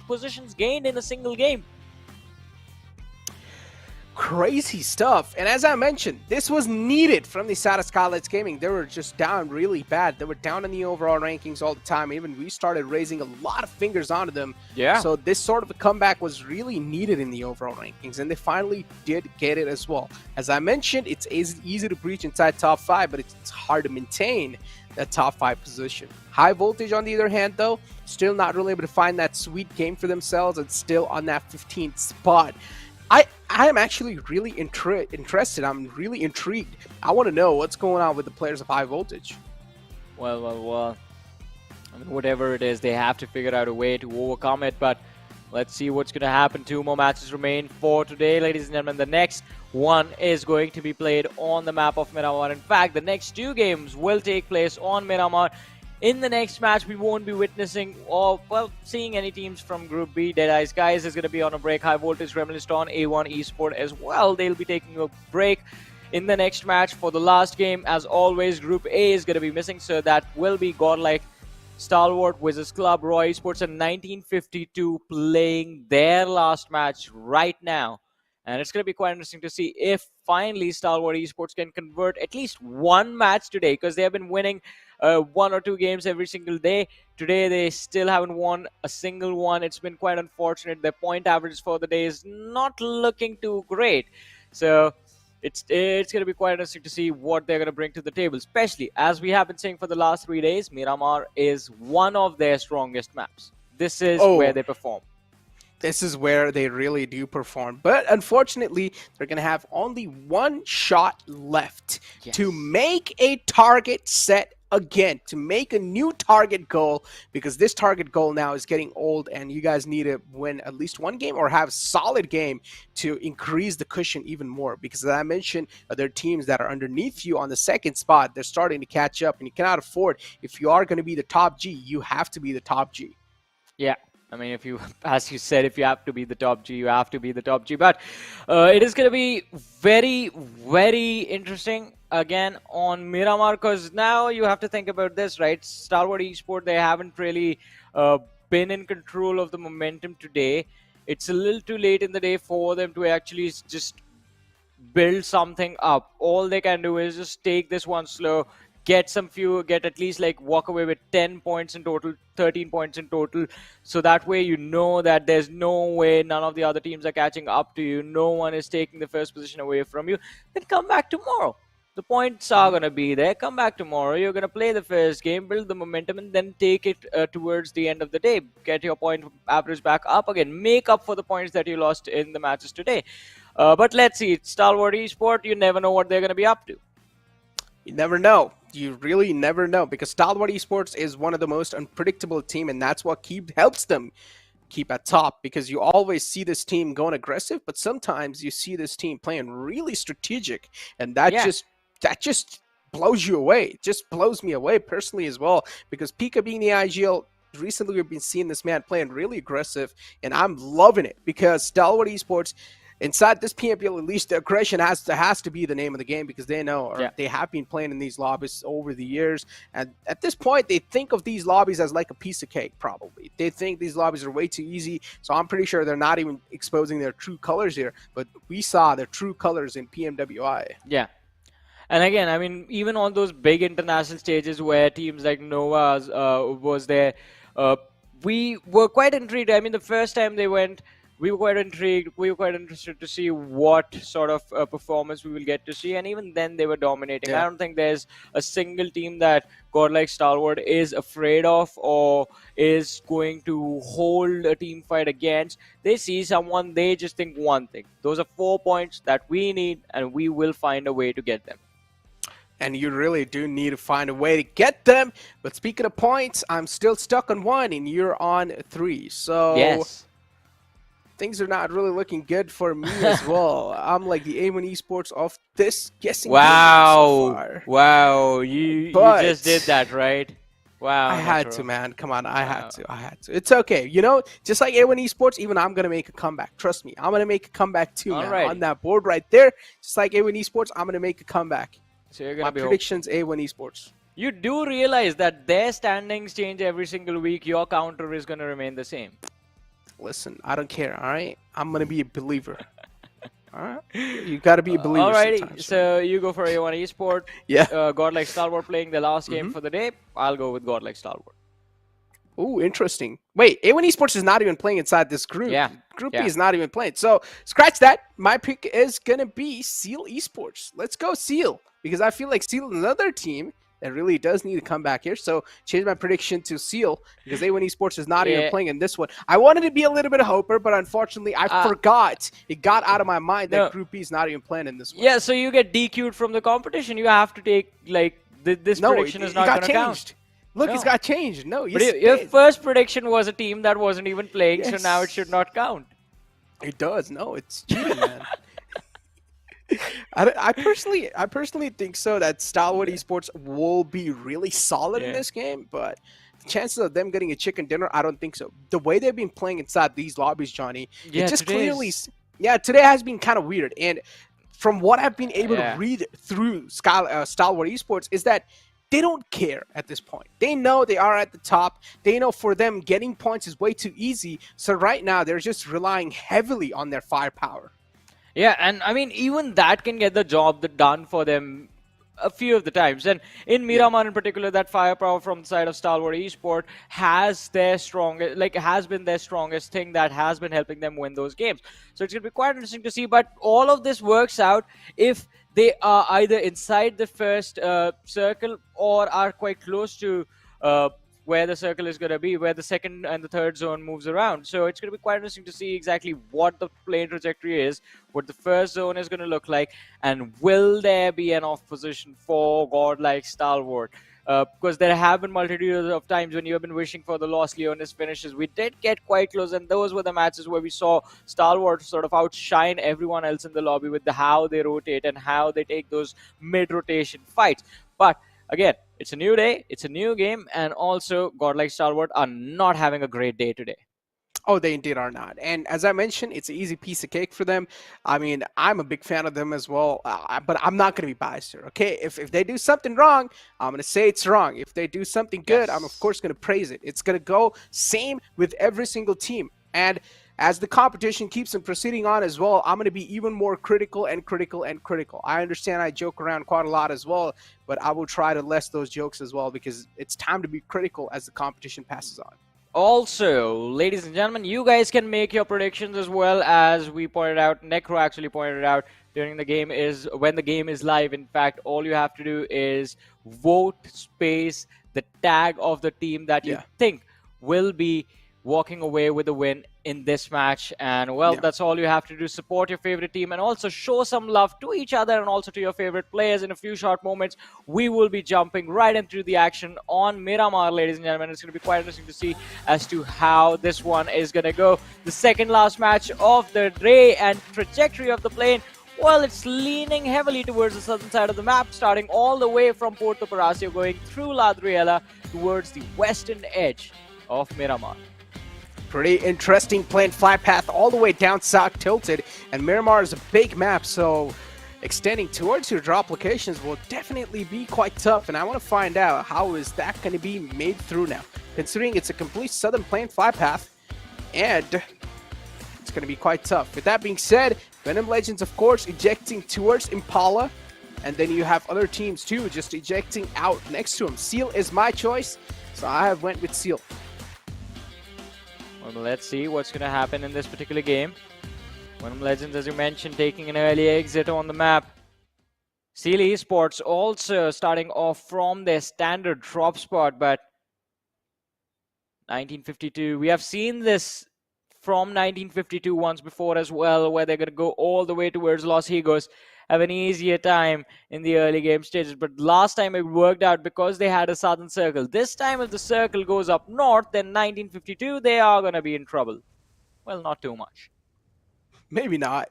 positions gained in a single game.
Crazy stuff. And as I mentioned, this was needed from the side of Skylightz Gaming. They were just down really bad. They were down in the overall rankings all the time. Even we started raising a lot of fingers onto them.
Yeah.
So this sort of a comeback was really needed in the overall rankings, and they finally did get it as well. As I mentioned, it's easy to breach inside top 5, but it's hard to maintain that top 5 position. High Voltage, on the other hand, though, still not really able to find that sweet game for themselves, and still on that 15th spot. I am actually really interested. I'm really intrigued. I want to know what's going on with the players of High Voltage.
Well. I mean, whatever it is, they have to figure out a way to overcome it. But let's see what's going to happen. 2 more matches remain for today, ladies and gentlemen. The next one is going to be played on the map of Miramar. In fact, the next 2 games will take place on Miramar. In the next match, we won't be witnessing or, well, seeing any teams from Group B. DEADEYES, guys, is going to be on a break. High Voltage, Reminiscent, A1 eSport as well. They'll be taking a break in the next match for the last game. As always, Group A is going to be missing, so that will be Godlike Stalwart, WIZZES Club, Roy Esports, and 1952 playing their last match right now. And it's going to be quite interesting to see if finally Stalwart Esports can convert at least 1 match today, because they have been winning 1 or 2 games every single day. Today they still haven't won a single one. It's been quite unfortunate. Their point average for the day is not looking too great. So it's going to be quite interesting to see what they're going to bring to the table, especially as we have been saying for the last 3 days, Miramar is one of their strongest maps. This is where they perform.
This is where they really do perform. But unfortunately, they're going to have only one shot left to make a target set again, to make a new target goal, because this target goal now is getting old and you guys need to win at least one game or have a solid game to increase the cushion even more. Because as I mentioned, there are teams that are underneath you on the second spot. They're starting to catch up and you cannot afford, if you are going to be the top G, you have to be the top G.
Yeah. I mean, if you, as you said, if you have to be the top G, you have to be the top G. But it is going to be very, very interesting again on Miramar, because now you have to think about this, right? Stalwart Esports, they haven't really been in control of the momentum today. It's a little too late in the day for them to actually just build something up. All they can do is just take this one slow, get at least like walk away with 10 points in total, 13 points in total. So that way you know that there's no way none of the other teams are catching up to you. No one is taking the first position away from you. Then come back tomorrow. The points are going to be there. Come back tomorrow. You're going to play the first game, build the momentum, and then take it towards the end of the day. Get your point average back up again. Make up for the points that you lost in the matches today. But let's see. It's Stalwart Esports. You never know what they're going to be up to.
You never know. You really never know, because Stalwart Esports is one of the most unpredictable team, and that's what helps them keep at top, because you always see this team going aggressive, but sometimes you see this team playing really strategic, and that just blows you away. It just blows me away personally as well, because Pika being the IGL, recently we've been seeing this man playing really aggressive, and I'm loving it, because Stalwart Esports, inside this PMPL, at least the aggression has to be the name of the game, because they know, or they have been playing in these lobbies over the years. And at this point, they think of these lobbies as like a piece of cake, probably. They think these lobbies are way too easy. So I'm pretty sure they're not even exposing their true colors here. But we saw their true colors in PMWI.
Yeah. And again, I mean, even on those big international stages where teams like Nova's was there, we were quite intrigued. I mean, the first time they went, we were quite intrigued. We were quite interested to see what sort of performance we will get to see. And even then, they were dominating. Yeah. I don't think there's a single team that godlike Stalwart is afraid of or is going to hold a team fight against. They see someone, they just think one thing. Those are 4 points that we need, and we will find a way to get them.
And you really do need to find a way to get them. But speaking of points, I'm still stuck on 1, and you're on 3. So
yes,
things are not really looking good for me as well. I'm like the A1 Esports of this guessing game so far.
Wow, you just did that, right? Wow.
I had to, man. Come on, I had to. It's okay. You know, just like A1 Esports, even I'm going to make a comeback. Trust me, I'm going to make a comeback too, man. On that board right there, just like A1 Esports, I'm going to make a comeback.
So you're gonna
My predictions, A1 Esports.
You do realize that their standings change every single week. Your counter is going to remain the same.
Listen, I don't care, all right? I'm going to be a believer. All right? You got to be a believer
Alrighty, so you go for A1 Esports.
Yeah.
Godlike Stalwart playing the last game for the day. I'll go with Godlike Stalwart.
Ooh, interesting. Wait, A1 Esports is not even playing inside this group.
Yeah.
Group B is not even playing. So, scratch that. My pick is going to be Seal Esports. Let's go Seal, because I feel like Seal is another team that really does need to come back here. So change my prediction to Seal, because A1 Esports is not even playing in this one. I wanted to be a little bit of hoper, but unfortunately I forgot. It got out of my mind that Group B is not even playing in this one.
Yeah, so you get DQ'd from the competition. You have to take, like, this prediction is not going to count.
Look, it's got changed. No,
your first prediction was a team that wasn't even playing, so now it should not count.
It does. No, it's cheating, man. I personally think so, that Stalwart Esports will be really solid in this game, but the chances of them getting a chicken dinner, I don't think so. The way they've been playing inside these lobbies, Johnny, it just clearly, today has been kind of weird. And from what I've been able to read through Stalwart Esports is that they don't care at this point. They know they are at the top. They know for them getting points is way too easy. So right now they're just relying heavily on their firepower.
Yeah, and I mean, even that can get the job done for them a few of the times. And in Miramar in particular, that firepower from the side of Stalwart Esports has been their strongest thing that has been helping them win those games. So it's going to be quite interesting to see. But all of this works out if they are either inside the first circle or are quite close to where the circle is going to be, where the second and the third zone moves around. So it's going to be quite interesting to see exactly what the plane trajectory is, what the first zone is going to look like, and will there be an off position for godlike Stalwart. Because there have been multitudes of times when you have been wishing for the Los Leones finishes. We did get quite close, and those were the matches where we saw Stalwart sort of outshine everyone else in the lobby with how they rotate and how they take those mid-rotation fights. But again, it's a new day, it's a new game, and also godlike Stalwart are not having a great day today.
Oh, they indeed are not. And as I mentioned, it's an easy piece of cake for them. I mean, I'm a big fan of them as well, but I'm not going to be biased here, okay? If they do something wrong, I'm going to say it's wrong. If they do something good, I'm of course going to praise it. It's going to go same with every single team. And as the competition keeps on proceeding on as well, I'm going to be even more critical and critical and critical. I understand I joke around quite a lot as well, but I will try to less those jokes as well because it's time to be critical as the competition passes on.
Also, ladies and gentlemen, you guys can make your predictions as well. As we pointed out, Necro actually pointed out during the game is when the game is live. In fact, all you have to do is vote space the tag of the team that you think will be walking away with a win in this match. And well, that's all you have to do. Support your favorite team and also show some love to each other and also to your favorite players. In a few short moments, we will be jumping right into the action on Miramar, ladies and gentlemen. It's going to be quite interesting to see as to how this one is going to go. The second last match of the day and trajectory of the plane. Well, it's leaning heavily towards the southern side of the map, starting all the way from Puerto Palacio, going through Ladriela towards the western edge of Miramar.
Pretty interesting plane flight path all the way down south tilted, and Miramar is a big map, so extending towards your drop locations will definitely be quite tough, and I want to find out how is that going to be made through now, considering it's a complete southern plane flight path, and it's going to be quite tough. With that being said, VENOM Legends, of course, ejecting towards Impala, and then you have other teams too just ejecting out next to him. Seal is my choice, so I have went with Seal.
Well, let's see what's going to happen in this particular game. VENOM Legends, as you mentioned, taking an early exit on the map. Seal eSports also starting off from their standard drop spot, but 1952. We have seen this from 1952 once before as well, where they're going to go all the way towards Los Higos, have an easier time in the early game stages. But last time it worked out because they had a southern circle. This time if the circle goes up north, then 1952, they are going to be in trouble. Well, not too much.
Maybe not.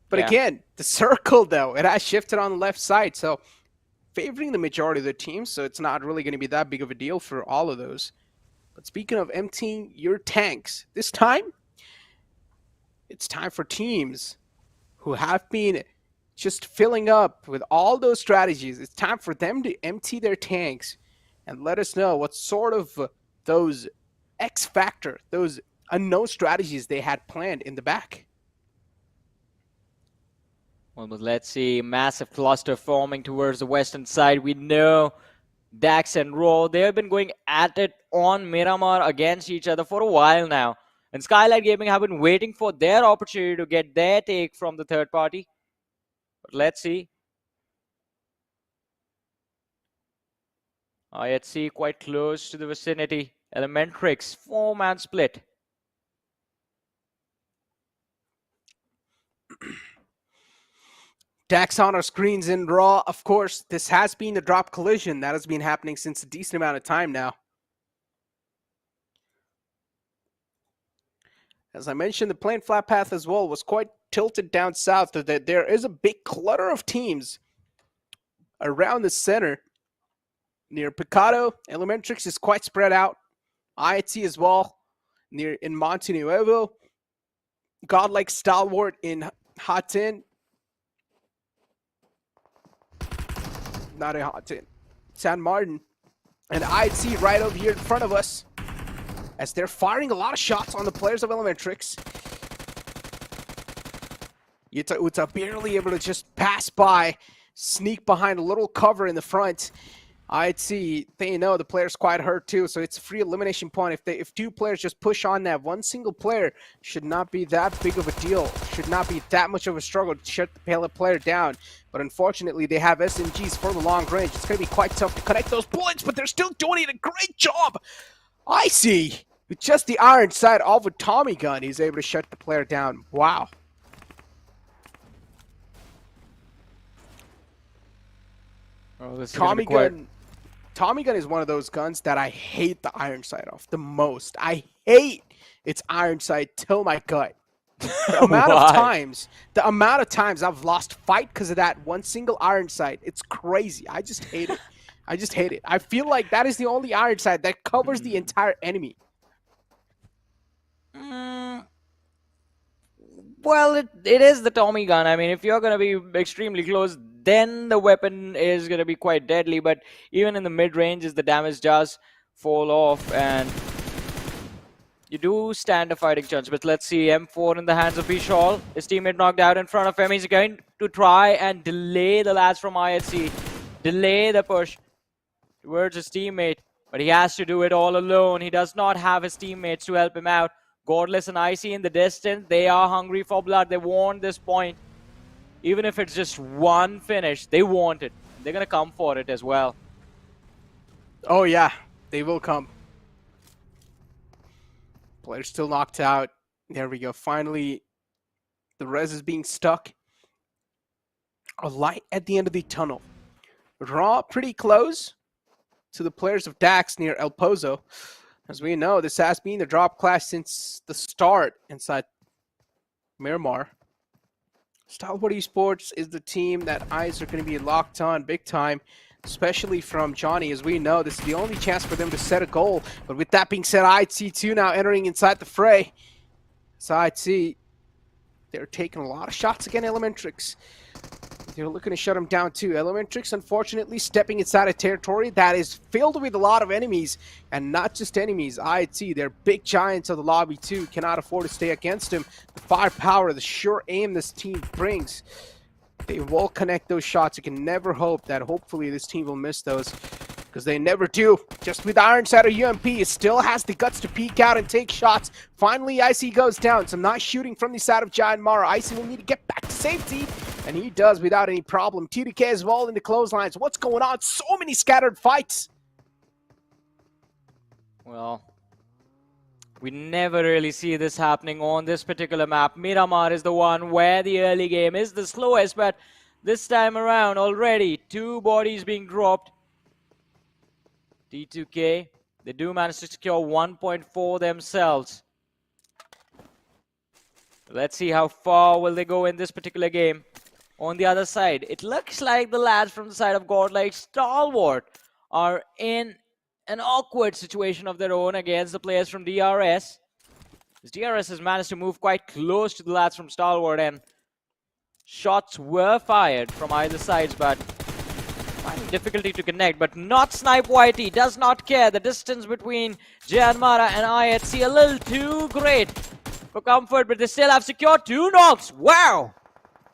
But again, the circle, though, it has shifted on the left side, so favoring the majority of the teams, so it's not really going to be that big of a deal for all of those. But speaking of emptying your tanks, this time, it's time for teams who have been just filling up with all those strategies. It's time for them to empty their tanks and let us know what sort of those X factor, those unknown strategies they had planned in the back.
Well, but let's see. Massive cluster forming towards the western side. We know Dax and Raw, they have been going at it on Miramar against each other for a while now. And Skylightz Gaming have been waiting for their opportunity to get their take from the third party. But let's see. IHC quite close to the vicinity. Elementrix, 4-man split.
Dax on our screens in Raw. Of course, this has been a drop collision. That has been happening since a decent amount of time now. As I mentioned, the plane flat path as well was quite tilted down south. So that there is a big clutter of teams around the center. Near Picado, Elementrix is quite spread out. IHC as well. In Monte Nuevo. Godlike Stalwart in Hatin. Not a Hatin. San Martin. And IHC right over here in front of us, as they're firing a lot of shots on the players of Elementrix. Yuta Uta barely able to just pass by, sneak behind a little cover in the front. I'd see they know the player's quite hurt too, so it's a free elimination point. If two players just push on that, one single player should not be that big of a deal. Should not be that much of a struggle to shut the player down. But unfortunately, they have SMGs for the long range. It's going to be quite tough to connect those bullets, but they're still doing it a great job. I see. With just the iron sight of a Tommy gun, he's able to shut the player down. Wow.
Oh, this is
Tommy
quite...
gun. Tommy gun is one of those guns that I hate the iron sight of the most. I hate its iron sight till my gut. The amount of times I've lost fight because of that one single iron sight, it's crazy. I just hate it. I just hate it. I feel like that is the only iron sight that covers the entire enemy.
Well, it is the Tommy gun. I mean, if you're going to be extremely close, then the weapon is going to be quite deadly. But even in the mid-ranges, the damage does fall off. And you do stand a fighting chance. But let's see, M4 in the hands of Vishal. His teammate knocked out in front of him. He's going to try and delay the lads from IHC. Delay the push towards his teammate. But he has to do it all alone. He does not have his teammates to help him out. Godless and Icy in the distance. They are hungry for blood. They want this point. Even if it's just one finish, they want it. They're going to come for it as well.
Oh, yeah. They will come. Player's still knocked out. There we go. Finally, the res is being stuck. A light at the end of the tunnel. Raw pretty close to the players of Dax near El Pozo. As we know, this has been the drop class since the start inside Miramar. Stalwart eSports is the team that eyes are going to be locked on big time, especially from Johnny. As we know, this is the only chance for them to set a goal. But with that being said, IHC2 now entering inside the fray. So IHC, they're taking a lot of shots against Elementrix. They're looking to shut him down too. Elementrix, unfortunately, stepping inside a territory that is filled with a lot of enemies. And not just enemies. IHC, they're big giants of the lobby too. Cannot afford to stay against him. The firepower, the sure aim this team brings. They will connect those shots. You can never hope that hopefully this team will miss those. Because they never do. Just with Iron Side of UMP, it still has the guts to peek out and take shots. Finally, Icy goes down. Some nice shooting from the side of Giant Mara. Icy will need to get back to safety. And he does without any problem. TDK as well in the clotheslines. What's going on? So many scattered fights.
Well, we never really see this happening on this particular map. Miramar is the one where the early game is the slowest. But this time around, already 2 bodies being dropped. T2K, they do manage to secure 1.4 themselves. Let's see how far will they go in this particular game. On the other side, it looks like the lads from the side of Godlike Stalwart are in an awkward situation of their own against the players from DRS. As DRS has managed to move quite close to the lads from Stalwart, and shots were fired from either sides, but finding difficulty to connect. But not Snipe Whitey, does not care. The distance between Janmara and IHC a little too great for comfort, but they still have secured 2 knocks. Wow!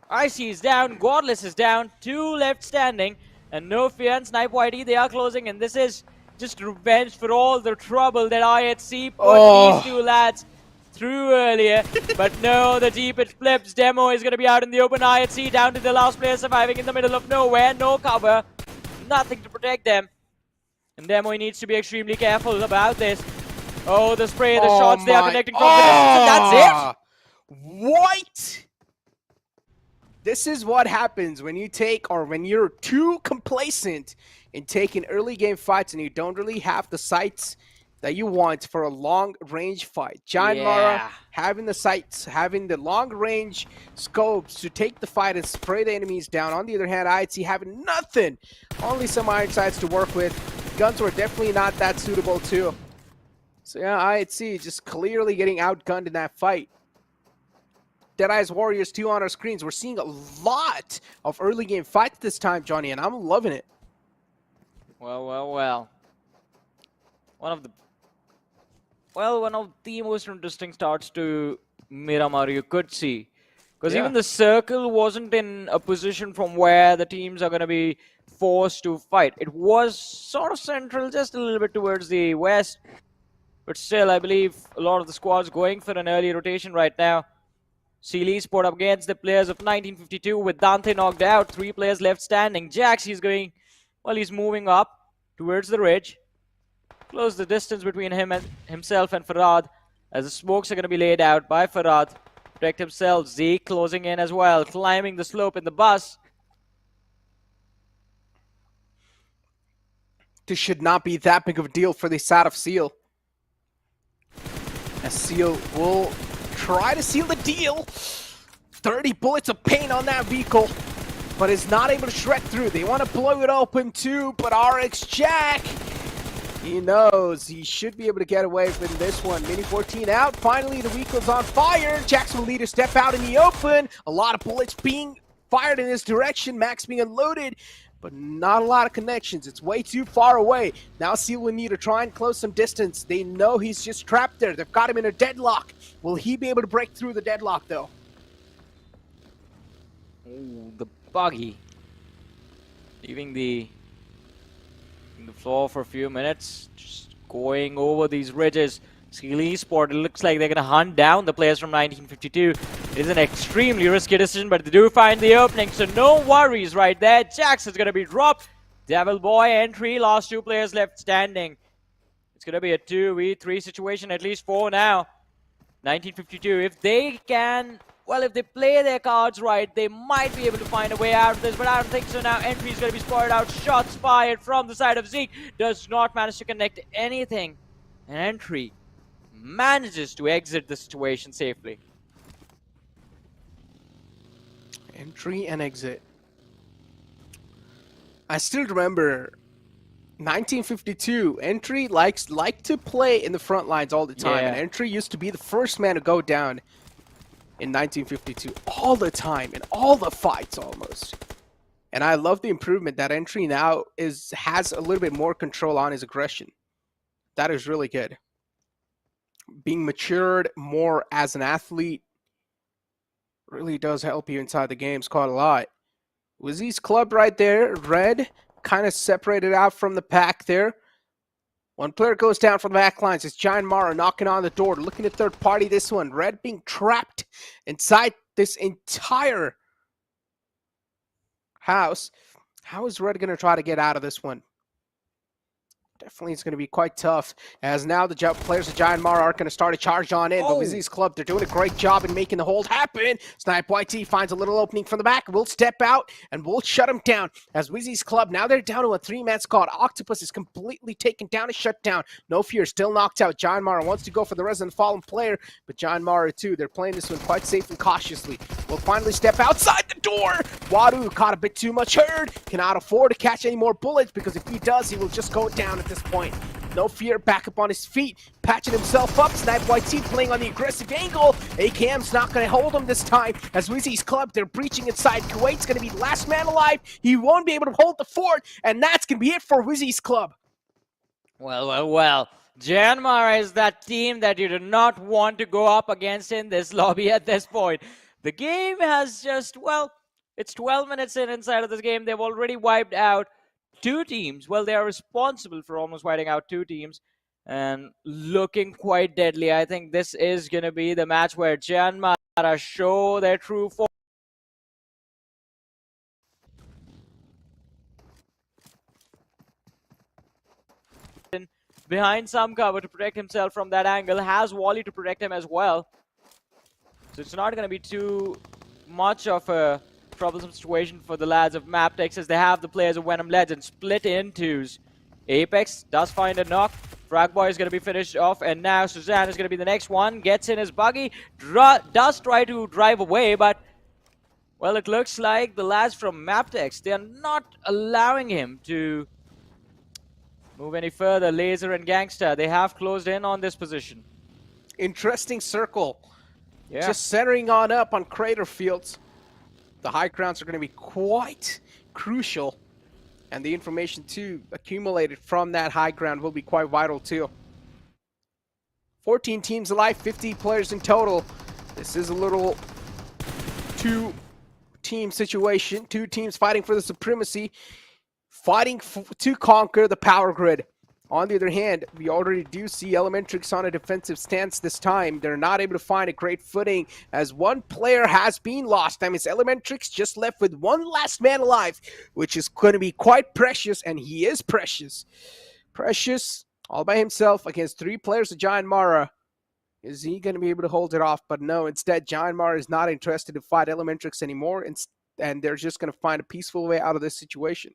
Icy is down, Godless is down, 2 left standing, and no fear, and Snipe Whitey, they are closing, and this is just revenge for all the trouble that IHC put these 2 lads through earlier. But no, the deep it flips. Demo is going to be out in the open. IHC down to the last player surviving in the middle of nowhere. No cover. Nothing to protect them. And Demo needs to be extremely careful about this. Oh, the spray, the shots, they are connecting from the distance, and that's it.
What? This is what happens when you take, or when you're too complacent in taking early game fights and you don't really have the sights that you want for a long range fight. Giant Mara having the sights, having the long range scopes to take the fight and spray the enemies down. On the other hand, IHC having nothing, only some iron sights to work with. Guns were definitely not that suitable too. So yeah, IHC just clearly getting outgunned in that fight. Deadeye's Warriors 2 on our screens. We're seeing a lot of early game fights this time, Johnny, and I'm loving it.
Well. One of the most interesting starts to Miramar you could see. Because
Yeah.
even the circle wasn't in a position from where the teams are going to be forced to fight. It was sort of central, just a little bit towards the west. But still, I believe a lot of the squads going for an early rotation right now. eSPORTS up against the players of 1952 with Dante knocked out. 3 players left standing. Jax, he's going, well, he's moving up towards the ridge. Close the distance between himself and Farad as the smokes are going to be laid out by Farad. Protect himself. Zeke closing in as well, climbing the slope in the bus.
This should not be that big of a deal for the side of Seal. As Seal will try to seal the deal. 30 bullets of paint on that vehicle, but is not able to shred through. They want to blow it open too, but RX Jack, he knows he should be able to get away from this one. Mini 14 out. Finally, the vehicle's on fire. Jackson will need to step out in the open. A lot of bullets being fired in his direction. Max being unloaded, but not a lot of connections. It's way too far away. Now Seal will need to try and close some distance. They know he's just trapped there. They've got him in a deadlock. Will he be able to break through the deadlock, though?
Ooh, the buggy. Leaving the floor for a few minutes. Just going over these ridges. eSPORTS, it looks like they're going to hunt down the players from 1952. It is an extremely risky decision, but they do find the opening, so no worries right there. Jax is going to be dropped. Devil Boy entry, last 2 players left standing. It's going to be a 2v3 situation, at least 4 now. 1952, if they can, well, if they play their cards right, they might be able to find a way out of this, but I don't think so now. Entry is going to be spotted out. Shots fired from the side of Zeke. Does not manage to connect anything. And Entry manages to exit the situation safely.
Entry and exit. I still remember 1952. Entry liked to play in the front lines all the time,
Yeah.
and Entry used to be the first man to go down in 1952 all the time, in all the fights almost. And I love the improvement that Entry now has a little bit more control on his aggression. That is really good. Being matured more as an athlete really does help you inside the games quite a lot. WIZZES club right there, red, kind of separated out from the pack there. One player goes down from the back lines. It's Giant Mara knocking on the door, looking at third party this one. Red being trapped inside this entire house. How is Red going to try to get out of this one? Definitely it's going to be quite tough, as now the players of Giant Mara are going to start a charge on in. But WIZZES club, they're doing a great job in making the hold happen. Snipe YT finds a little opening from the back, will step out, and will shut him down. As WIZZES club, now they're down to a 3-man squad. Octopus is completely taken down and shut down. No Fear still knocked out. Giant Mara wants to go for the Resident Fallen player, but Giant Mara too, they're playing this one quite safe and cautiously. Will finally step outside the door. Wadu caught a bit too much herd, cannot afford to catch any more bullets, because if he does, he will just go down at this point. No Fear back up on his feet, patching himself up. Snipe YT playing on the aggressive angle. AKM's not going to hold him this time, as WIZZES club, they're breaching inside. Kuwait's going to be the last man alive. He won't be able to hold the fort, and that's going to be it for WIZZES club.
Well. Janmar is that team that you do not want to go up against in this lobby at this point. The game has just, well, it's 12 minutes inside of this game. They've already wiped out 2 teams. Well, they are responsible for almost wiping out 2 teams and looking quite deadly. I think this is going to be the match where Janmar show their true form. Behind some cover to protect himself from that angle, has Wally to protect him as well. So it's not going to be too much of a troublesome situation for the lads of MABETEX, as they have the players of VENOM Legends split in 2s. Apex does find a knock. Fragboy is going to be finished off, and now Suzanne is going to be the next one. Gets in his buggy, does try to drive away, but, well, it looks like the lads from MABETEX, they are not allowing him to move any further. Laser and Gangster, they have closed in on this position.
Interesting circle.
Yeah.
Just centering on up on Crater Fields. The high grounds are going to be quite crucial, and the information too accumulated from that high ground will be quite vital too. 14 teams alive, 50 players in total. This is a little two-team situation. Two teams fighting for the supremacy, fighting to conquer the power grid. On the other hand, we already do see Elementrix on a defensive stance this time. They're not able to find a great footing as one player has been lost. That means Elementrix just left with one last man alive, which is going to be quite precious, and he is precious. Precious all by himself against 3 players of Giant Mara. Is he going to be able to hold it off? But no, instead, Giant Mara is not interested to fight Elementrix anymore, and they're just going to find a peaceful way out of this situation.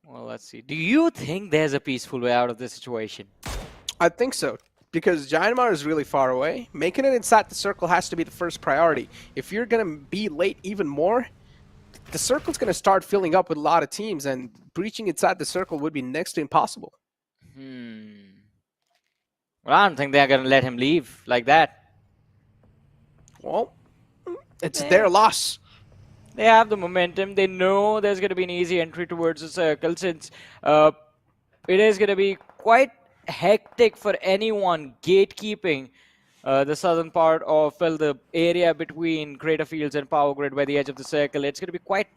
Well, let's see. Do you think there's a peaceful way out of this situation?
I think so, because Giant Mara is really far away. Making it inside the circle has to be the first priority. If you're going to be late even more, the circle's going to start filling up with a lot of teams, and breaching inside the circle would be next to impossible.
Well, I don't think they're going to let him leave like that.
Well, it's their loss.
They have the momentum. They know there's going to be an easy entry towards the circle, since it is going to be quite hectic for anyone gatekeeping the southern part of the area between Crater Fields and Power Grid by the edge of the circle. It's going to be quite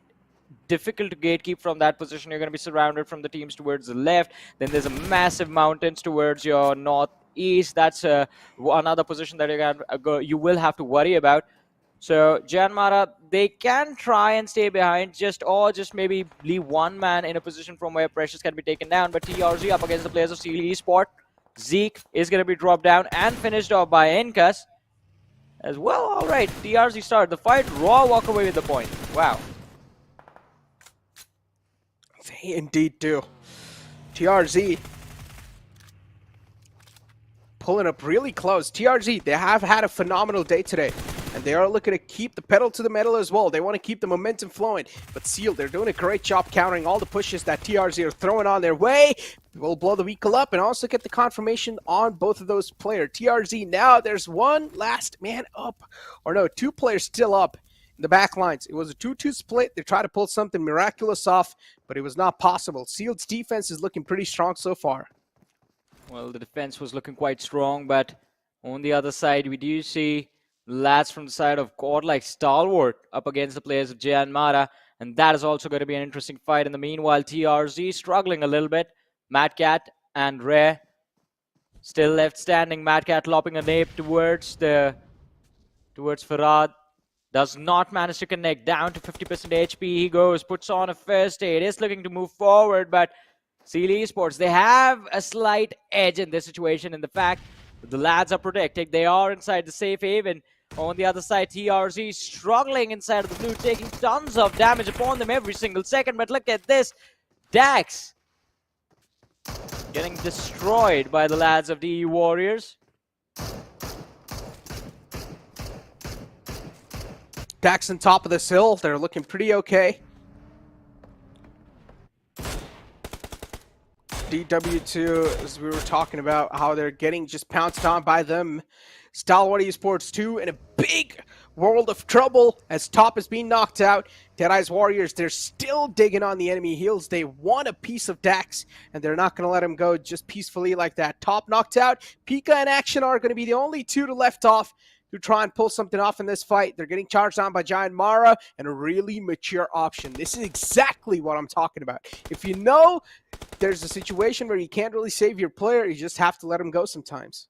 difficult to gatekeep from that position. You're going to be surrounded from the teams towards the left. Then there's a massive mountains towards your northeast. That's another position that you will have to worry about. So Giant Mara, they can try and stay behind, or just maybe leave one man in a position from where pressures can be taken down. But TRZ up against the players of Seal eSport. Zeke is going to be dropped down and finished off by Enkus as well. All right, TRZ started the fight. Raw walk away with the point. Wow.
They indeed do. TRZ pulling up really close. TRZ, they have had a phenomenal day today, and they are looking to keep the pedal to the metal as well. They want to keep the momentum flowing. But Seal, they're doing a great job countering all the pushes that TRZ are throwing on their way. We'll blow the vehicle up and also get the confirmation on both of those players. TRZ, now there's one last man up. Or no, 2 players still up in the back lines. It was a 2-2 split. They tried to pull something miraculous off, but it was not possible. Seal's defense is looking pretty strong so far.
Well, the defense was looking quite strong, but on the other side, we do see lads from the side of godlike Stalwart up against the players of Giant Mara, and that is also going to be an interesting fight. In the meanwhile, TRZ struggling a little bit. Mad Cat and Rare still left standing. Mad Cat lopping a nape towards Farad. Does not manage to connect. Down to 50% HP. He goes, puts on a first aid. Is looking to move forward, but Seal eSports, they have a slight edge in this situation in the fact that the lads are protected. They are inside the safe haven. On the other side, TRZ struggling inside of the blue, taking tons of damage upon them every single second. But look at this. Dax getting destroyed by the lads of DE Warriors.
Dax on top of this hill. They're looking pretty okay. DW2, as we were talking about, how they're getting just pounced on by them. Stalwart eSports 2 in a big world of trouble as Top is being knocked out. Deadeye's Warriors, they're still digging on the enemy heels. They want a piece of Dax, and they're not going to let him go just peacefully like that. Top knocked out. Pika and Action are going to be the only 2 to left off to try and pull something off in this fight. They're getting charged on by Giant Mara and a really mature option. This is exactly what I'm talking about. If you know there's a situation where you can't really save your player, you just have to let him go sometimes.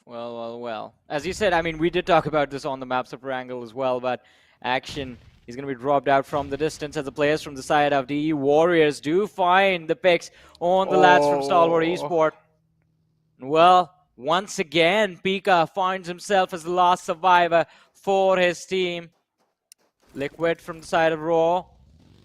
Well. As you said, I mean, we did talk about this on the maps of Erangel as well, but Action is going to be dropped out from the distance as the players from the side of DE Warriors do find the picks on the lads from Stalwart eSport. Well, once again, Pika finds himself as the last survivor for his team. Liquid from the side of Raw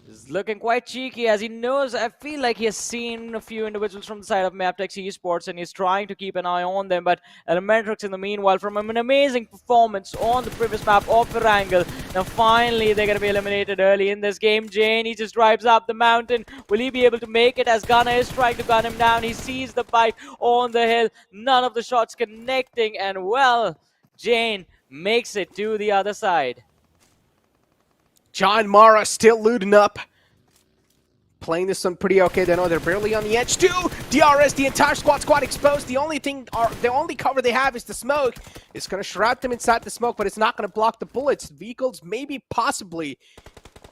is looking quite cheeky as he knows, I feel like he has seen a few individuals from the side of MABETEX eSports and he's trying to keep an eye on them. But Elementrix in the meanwhile, from an amazing performance on the previous map of Erangel, now finally they're going to be eliminated early in this game. Jane, he just drives up the mountain. Will he be able to make it as Gunner is trying to gun him down? He sees the bike on the hill. None of the shots connecting, and well, Jane makes it to the other side.
Giant Mara still looting up. playing this one pretty okay. They know they're barely on the edge too. DRS, the entire squad exposed. The only cover they have is the smoke. It's gonna shroud them inside the smoke, but it's not gonna block the bullets. Vehicles, maybe, possibly.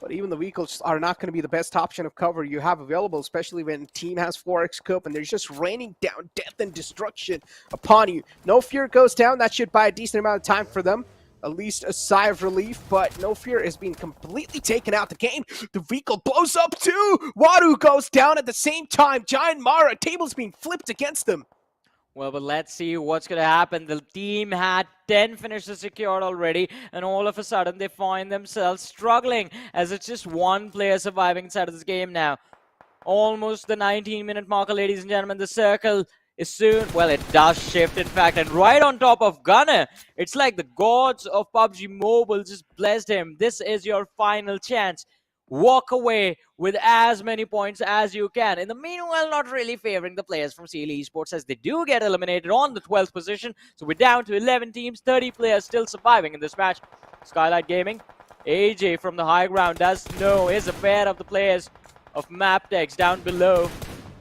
But even the vehicles are not going to be the best option of cover you have available, especially when team has 4x scope and they're just raining down death and destruction upon you. No Fear goes down. That should buy a decent amount of time for them. At least a sigh of relief, but No Fear is being completely taken out the game. The vehicle blows up too. Wadu goes down at the same time. Giant Mara, tables being flipped against them.
Well, but let's see what's going to happen. The team had 10 finishes secured already, and all of a sudden they find themselves struggling as it's just one player surviving inside of this game now. Almost the 19-minute marker, ladies and gentlemen. The circle is soon, well, it does shift, in fact, and right on top of Gunner. It's like the gods of PUBG Mobile just blessed him. This is your final chance. Walk away with as many points as you can. In the meanwhile, not really favoring the players from CL eSports as they do get eliminated on the 12th position. So we're down to 11 teams, 30 players still surviving in this match. Skylightz Gaming, AJ from the high ground does know is a pair of the players of MABETEX down below.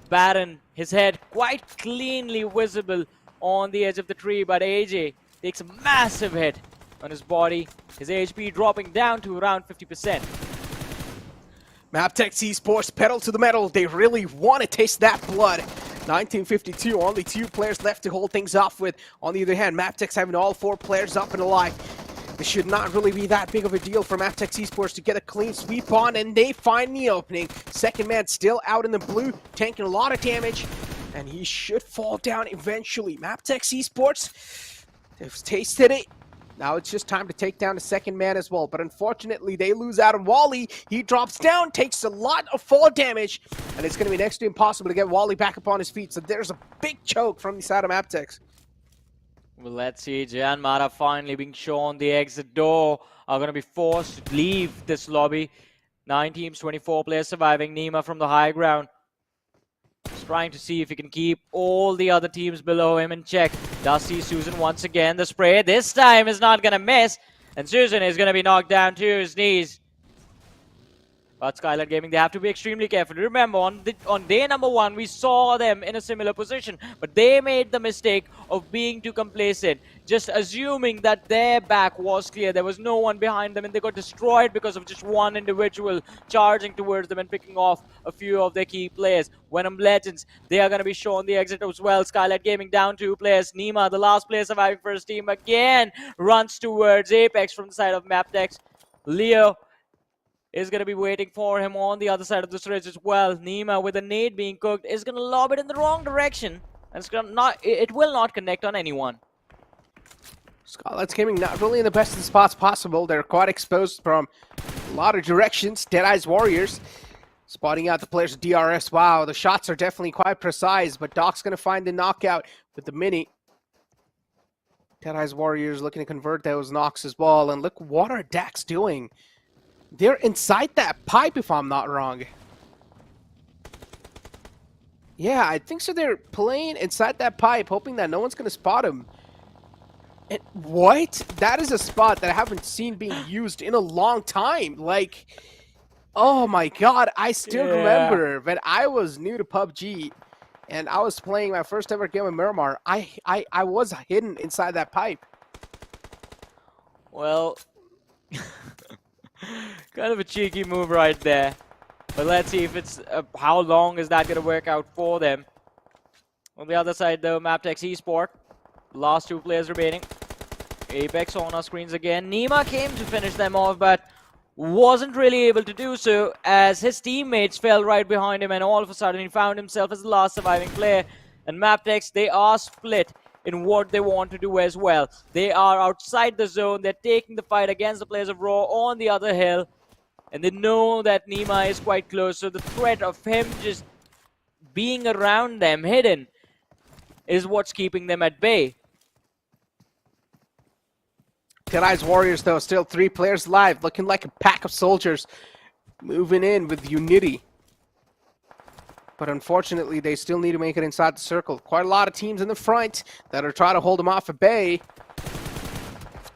Baron, his head quite cleanly visible on the edge of the tree, but AJ takes a massive hit on his body. His HP dropping down to around 50%.
MABETEX eSports pedal to the metal. They really want to taste that blood. 1952, only 2 players left to hold things off with. On the other hand, MABETEX having all 4 players up and alive. This should not really be that big of a deal for MABETEX eSports to get a clean sweep on, and they find the opening. Second man still out in the blue, tanking a lot of damage, and he should fall down eventually. MABETEX eSports, they've tasted it. Now it's just time to take down the second man as well. But unfortunately, they lose out on Wally. He drops down, takes a lot of fall damage, and it's going to be next to impossible to get Wally back up on his feet. So there's a big choke from the side of MABETEX.
Well, let's see. Jan Mara finally being shown the exit door. Are going to be forced to leave this lobby. 9 teams, 24 players surviving. Nima from the high ground. He's trying to see if he can keep all the other teams below him in check. Does see Susan once again. The spray this time is not going to miss. And Susan is going to be knocked down to his knees. But Skylightz Gaming, they have to be extremely careful. Remember, on day number 1, we saw them in a similar position. But they made the mistake of being too complacent. Just assuming that their back was clear. There was no one behind them and they got destroyed because of just one individual charging towards them and picking off a few of their key players. VENOM Legends, they are going to be shown the exit as well. Skylightz Gaming down 2 players. Nima, the last player surviving for his team, again runs towards Apex from the side of MABETEX. Leo is going to be waiting for him on the other side of this ridge as well. Nima, with a nade being cooked, is going to lob it in the wrong direction. And it will not connect on anyone.
Skylightz Gaming not really in the best of the spots possible. They're quite exposed from a lot of directions. Deadeye's Warriors spotting out the players of DRS. Wow, the shots are definitely quite precise, but Doc's going to find the knockout with the mini. Deadeye's Warriors looking to convert those knocks as well. And look, what are Dax doing? They're inside that pipe, if I'm not wrong. Yeah, I think so. They're playing inside that pipe, hoping that no one's going to spot them. And what? That is a spot that I haven't seen being used in a long time. Like, oh my god, I still remember when I was new to PUBG and I was playing my first ever game of Miramar, I was hidden inside that pipe.
Well, kind of a cheeky move right there. But let's see if it's how long is that going to work out for them. On the other side, though, MABETEX eSport. Last 2 players remaining. Apex on our screens again. Nima came to finish them off, but wasn't really able to do so as his teammates fell right behind him, and all of a sudden he found himself as the last surviving player. And MABETEX, they are split in what they want to do as well. They are outside the zone. They're taking the fight against the players of Raw on the other hill. And they know that Nima is quite close, so the threat of him just being around them, hidden, is what's keeping them at bay.
Deadeye's Warriors, though, still 3 players alive, looking like a pack of soldiers moving in with unity. But unfortunately, they still need to make it inside the circle. Quite a lot of teams in the front that are trying to hold them off at bay.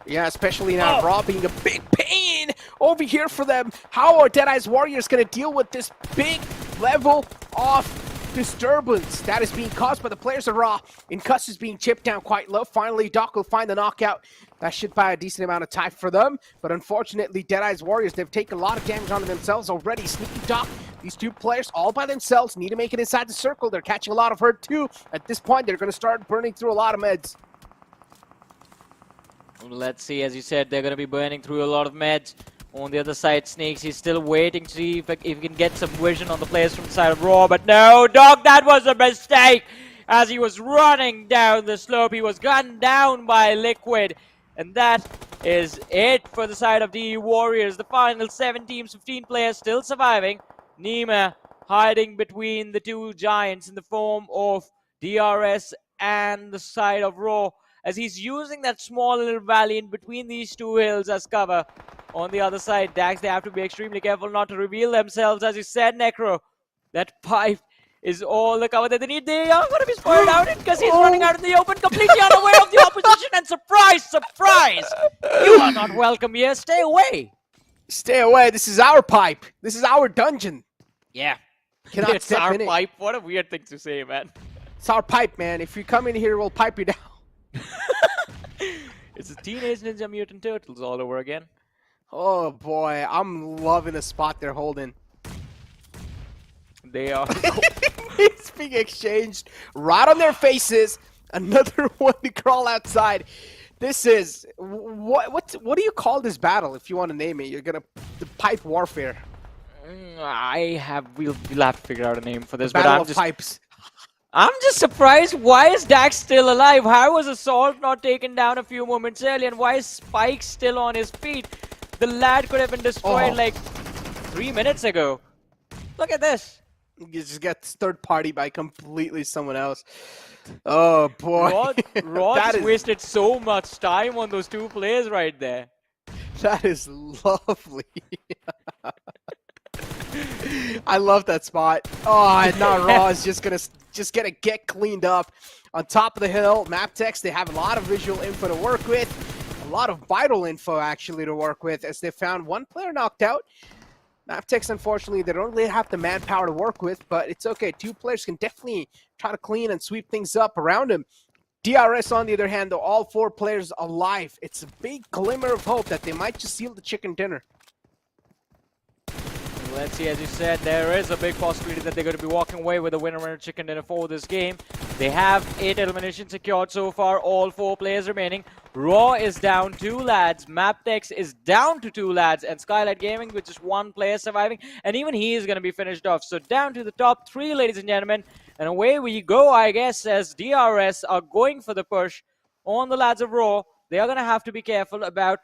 Yeah, especially now Raw being a big pain over here for them. How are Deadeye's Warriors going to deal with this big level of disturbance that is being caused by the players of Raw. Incus is being chipped down quite low. Finally, Doc will find the knockout. That should buy a decent amount of time for them. But unfortunately, Deadeye's Warriors, they've taken a lot of damage onto themselves already. Sneaky Doc, these two players all by themselves need to make it inside the circle. They're catching a lot of hurt too. At this point, they're going to start burning through a lot of meds.
Let's see, as you said, they're going to be burning through a lot of meds. On the other side, Snakes, he's still waiting to see if he can get some vision on the players from the side of Raw. But no, Doc, that was a mistake. As he was running down the slope, he was gunned down by Liquid. And that is it for the side of DE Warriors. The final 7 teams, 15 players still surviving. Nima hiding between the two giants in the form of DRS and the side of Raw, as he's using that small little valley in between these two hills as cover. On the other side, Dax, they have to be extremely careful not to reveal themselves. As you said, Necro, that pipe is all the cover that they need. They are going to be spoiled out because he's running out in the open, completely unaware of the opposition. And surprise, surprise, you are not welcome here. Stay away.
Stay away. This is our pipe. This is our dungeon.
Yeah.
Cannot
It's
step
our
in it.
pipe. What a weird thing to say, man.
It's our pipe, man. If you come in here, we'll pipe you down.
It's the Teenage Ninja Mutant Turtles all over again.
Oh boy, I'm loving the spot they're holding.
They are.
It's being exchanged right on their faces. Another one to crawl outside. This is what do you call this battle if you want to name it? You're gonna the pipe warfare.
We'll have to figure out a name for this, but
Battle of pipes.
I'm just surprised. Why is Dax still alive? How was Assault not taken down a few moments earlier? And why is Spike still on his feet? The lad could have been destroyed like 3 minutes ago. Look at this.
You just get third party by completely someone else. Oh boy.
Rod just wasted so much time on those two players right there.
That is lovely. I love that spot. Oh, and now Raw is just gonna get cleaned up. On top of the hill, MABETEX, they have a lot of visual info to work with. A lot of vital info actually to work with, as they found one player knocked out. MABETEX, unfortunately, they don't really have the manpower to work with, but it's okay. 2 players can definitely try to clean and sweep things up around him. DRS, on the other hand, though, all 4 players alive. It's a big glimmer of hope that they might just seal the chicken dinner.
Let's see, as you said, there is a big possibility that they're going to be walking away with a winner chicken dinner for this game. They have 8 eliminations secured so far, all 4 players remaining. Raw is down 2 lads, MABETEX is down to 2 lads, and Skylightz Gaming with just 1 player surviving, and even he is going to be finished off. So down to the top 3, ladies and gentlemen, and away we go, I guess, as DRS are going for the push on the lads of Raw. They are going to have to be careful about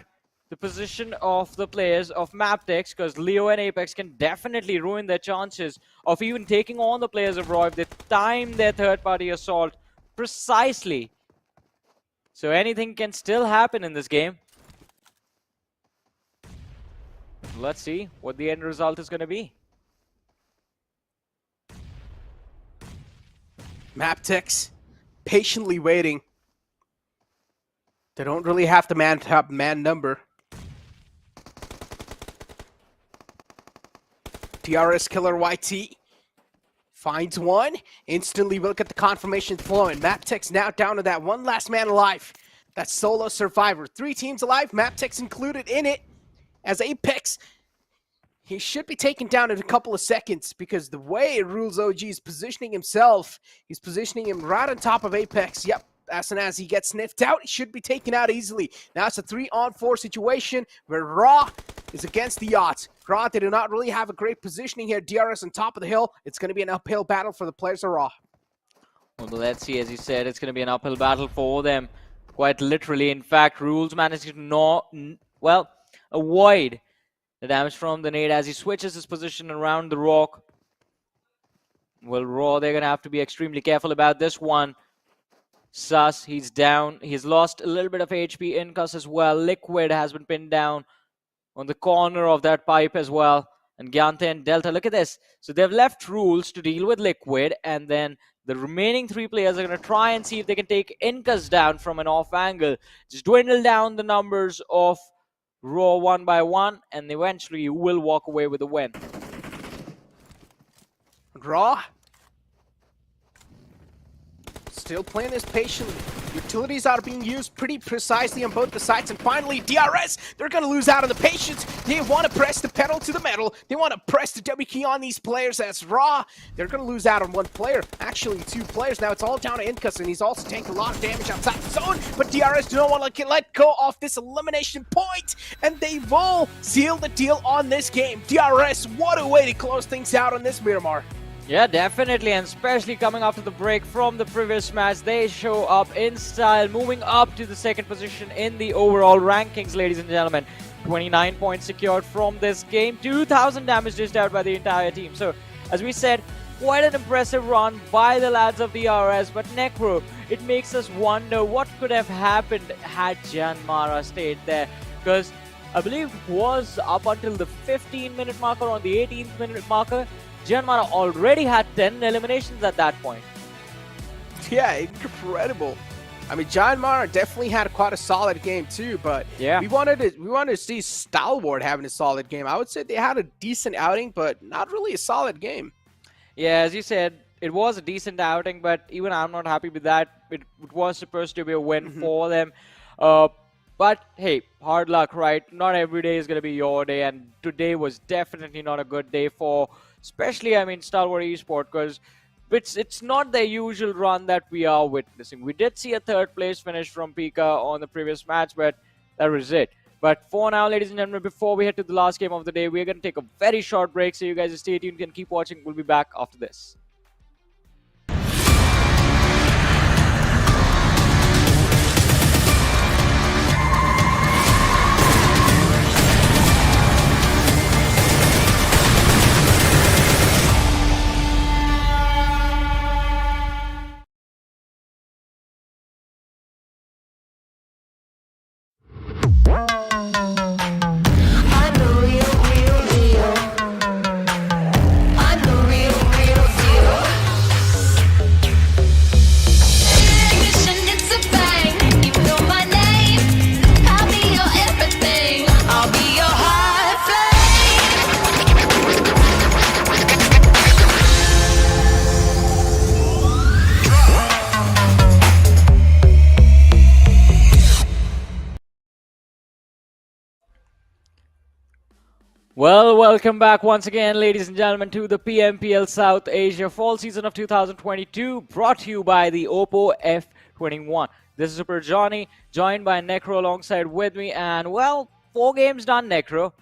the position of the players of MABETEX, because Leo and Apex can definitely ruin their chances of even taking on the players of Raw if they time their third-party assault precisely. So anything can still happen in this game. Let's see what the end result is going to be.
MABETEX patiently waiting. They don't really have the man number. DRS killer YT finds one. Instantly look at the confirmation flowing. MABETEX now down to that one last man alive. That solo survivor. 3 teams alive, MABETEX included in it. As Apex, he should be taken down in a couple of seconds, because the way Rules OG is positioning himself, he's positioning him right on top of Apex. Yep. As soon as he gets sniffed out, he should be taken out easily. Now it's a 3-on-4 situation where Raw is against the odds. Raw, they do not really have a great positioning here. DRS on top of the hill. It's going to be an uphill battle for the players of Raw.
Well, let's see. As you said, it's going to be an uphill battle for them. Quite literally. In fact, Rules managed to avoid the damage from the nade as he switches his position around the rock. Well, Raw, they're going to have to be extremely careful about this one. Sus, he's down. He's lost a little bit of HP. Incus as well. Liquid has been pinned down on the corner of that pipe as well. And Gyante and Delta, look at this. So they've left Rules to deal with Liquid, and then the remaining 3 players are going to try and see if they can take Incus down from an off angle. Just dwindle down the numbers of Raw one by one, and eventually you will walk away with a win.
Raw. Still playing this patiently. Utilities are being used pretty precisely on both the sides. And finally, DRS, they're going to lose out on the patience. They want to press the pedal to the metal. They want to press the W key on these players. As Raw, they're going to lose out on one player. Actually, two players. Now it's all down to Incus, and he's also taking a lot of damage outside the zone. But DRS do not want to let go of this elimination point. And they will seal the deal on this game. DRS, what a way to close things out on this Miramar.
Yeah, definitely, and especially coming after the break from the previous match, they show up in style, moving up to the second position in the overall rankings, ladies and gentlemen. 29 points secured from this game, 2,000 damage dished out by the entire team. So, as we said, quite an impressive run by the lads of the RS, but Necro, it makes us wonder what could have happened had Janmara stayed there, because I believe it was up until the 15-minute marker or the 18th-minute marker. Janmara already had 10 eliminations at that point.
Yeah, incredible. I mean, Janmara definitely had quite a solid game too, but
yeah,
we wanted to see Stalwart having a solid game. I would say they had a decent outing, but not really a solid game.
Yeah, as you said, it was a decent outing, but even I'm not happy with that. It was supposed to be a win for them. But hey, hard luck, right? Not every day is going to be your day, and today was definitely not a good day for, especially, I mean, Stalwart Esports, because it's not the usual run that we are witnessing. We did see a third place finish from Pika on the previous match, but that was it. But for now, ladies and gentlemen, before we head to the last game of the day, we're going to take a very short break, so you guys stay tuned and keep watching. We'll be back after this. Well, welcome back once again, ladies and gentlemen, to the PMPL South Asia Fall Season of 2022, brought to you by the Oppo F21. This is Super Johnny, joined by Necro alongside with me, and well, 4 games done, Necro.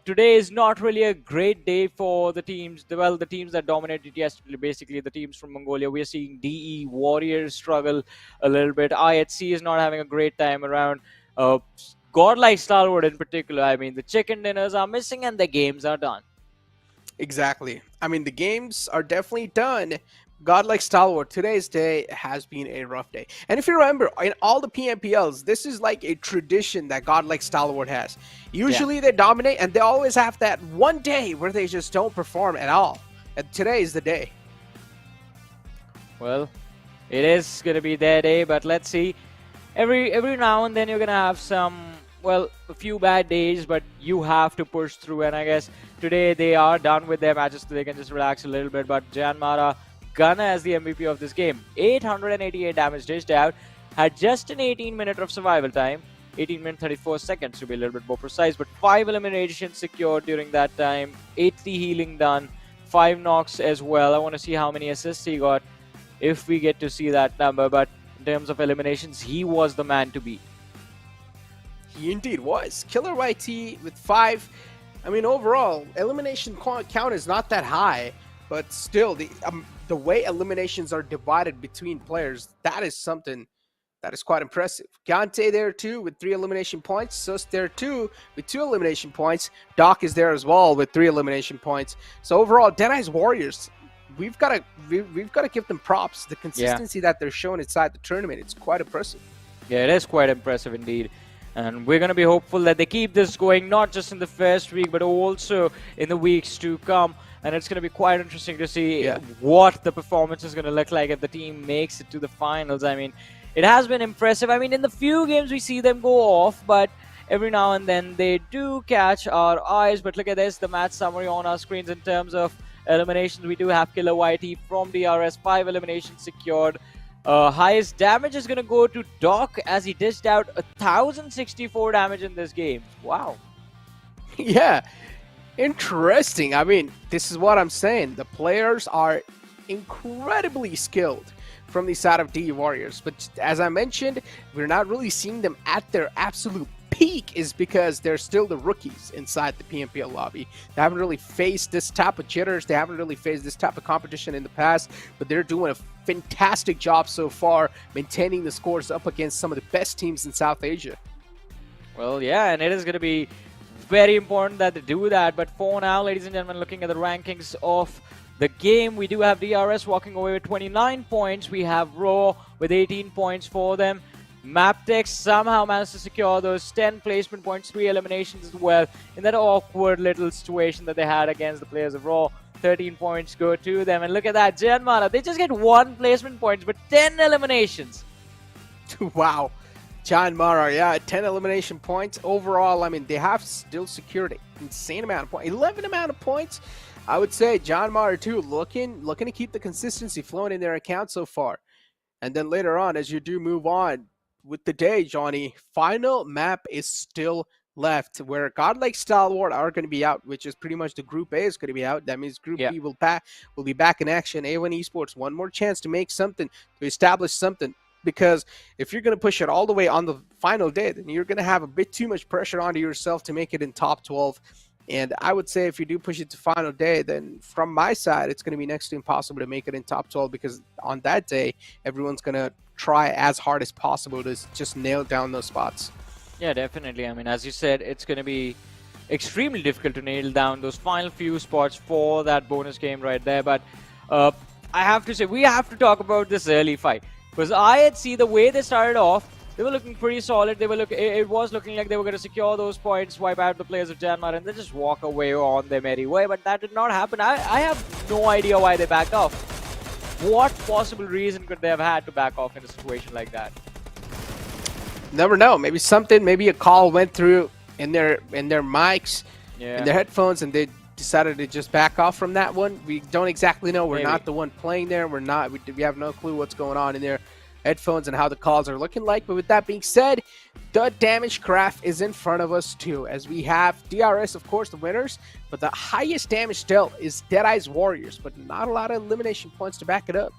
Today is not really a great day for the teams, the teams that dominated yesterday, basically the teams from Mongolia. We are seeing DE Warriors struggle a little bit. IHC is not having a great time around. Godlike Stalwart in particular, I mean, the chicken dinners are missing and the games are done.
Exactly. I mean, the games are definitely done. Godlike Stalwart, today's day has been a rough day. And if you remember, in all the PMPLs, this is like a tradition that Godlike Stalwart has. Usually they dominate, and they always have that one day where they just don't perform at all. And today is the day.
Well, it is going to be their day, but let's see. Every now and then you're going to have some, well, a few bad days, but you have to push through. And I guess today they are done with their matches, so they can just relax a little bit. But Janmara, Gunna as the MVP of this game, 888 damage dished out, had just an 18-minute of survival time, 18 minutes 34 seconds to be a little bit more precise, but 5 eliminations secured during that time, 80 healing done, 5 knocks as well. I want to see how many assists he got if we get to see that number, but in terms of eliminations, he was the man to beat.
He indeed was. Killer YT with 5. I mean, overall, elimination count is not that high, but still, the way eliminations are divided between players, that is something that is quite impressive. Gante there too with 3 elimination points. Sus there too with 2 elimination points. Doc is there as well with 3 elimination points. So overall, Deadeye's Warriors, we've got to give them props. The consistency that they're showing inside the tournament, it's quite impressive.
Yeah, it is quite impressive indeed. And we're going to be hopeful that they keep this going, not just in the first week, but also in the weeks to come. And it's going to be quite interesting to see what the performance is going to look like if the team makes it to the finals. I mean, it has been impressive. I mean, in the few games we see them go off, but every now and then they do catch our eyes. But look at this, the match summary on our screens in terms of eliminations. We do have Killer YT from DRS, 5 eliminations secured. Highest damage is going to go to Doc as he dished out 1,064 damage in this game. Wow.
Yeah, interesting. I mean, this is what I'm saying. The players are incredibly skilled from the side of DE Warriors. But as I mentioned, we're not really seeing them at their absolute peak is because they're still the rookies inside the PMPL lobby. They haven't really faced this type of jitters. They haven't really faced this type of competition in the past, but they're doing a fantastic job so far maintaining the scores up against some of the best teams in South Asia.
Well, yeah, and it is going to be very important that they do that. But for now, ladies and gentlemen, looking at the rankings of the game, we do have DRS walking away with 29 points. We have Raw with 18 points for them. MABETEX somehow managed to secure those 10 placement points, 3 eliminations as well in that awkward little situation that they had against the players of Raw. 13 points go to them. And look at that, Janmara, they just get 1 placement points but 10 eliminations.
Wow. John Mara, yeah, 10 elimination points. Overall, I mean, they have still secured an insane amount of points. 11 amount of points. I would say John Mara, too, looking to keep the consistency flowing in their account so far. And then later on, as you do move on with the day, Johnny, final map is still left where Godlike Stalwart are going to be out, which is pretty much the Group A is going to be out. That means Group B will be back in action. A1 Esports, one more chance to make something, to establish something. Because if you're going to push it all the way on the final day, then you're going to have a bit too much pressure onto yourself to make it in top 12. And I would say if you do push it to final day, then from my side, it's going to be next to impossible to make it in top 12 because on that day, everyone's going to try as hard as possible to just nail down those spots.
Yeah, definitely. I mean, as you said, it's going to be extremely difficult to nail down those final few spots for that bonus game right there. But I have to say, we have to talk about this early fight. Because I had seen the way they started off, they were looking pretty solid. They were it was looking like they were going to secure those points, wipe out the players of Janmar, and then just walk away on their merry way. But that did not happen. I have no idea why they backed off. What possible reason could they have had to back off in a situation like that?
Never know. Maybe a call went through in their mics, in their headphones, and they decided to just back off from that one. We don't exactly know. We're not the one playing there. We have no clue what's going on in their headphones and how the calls are looking like. But with that being said, the damage graph is in front of us too, as we have DRS, of course, the winners, but the highest damage dealt is Deadeye's Warriors, but not a lot of elimination points to back it up.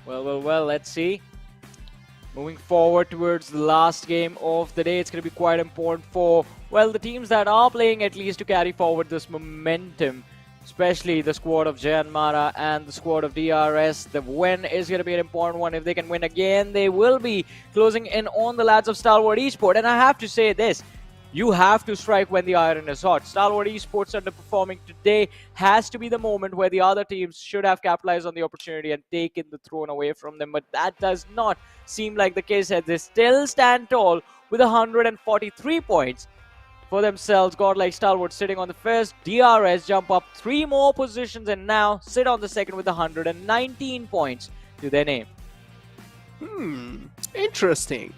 Well, let's see. Moving forward towards the last game of the day, it's going to be quite important for, well, the teams that are playing at least to carry forward this momentum, especially the squad of Janmara and the squad of DRS. The win is going to be an important one. If they can win again, they will be closing in on the lads of Stalwart Esport. And I have to say this, you have to strike when the iron is hot. Stalwart Esports underperforming today has to be the moment where the other teams should have capitalized on the opportunity and taken the throne away from them. But that does not seem like the case as they still stand tall with 143 points for themselves. Godlike Stalwart sitting on the first, DRS jump up 3 more positions and now sit on the second with 119 points to their name.
Interesting.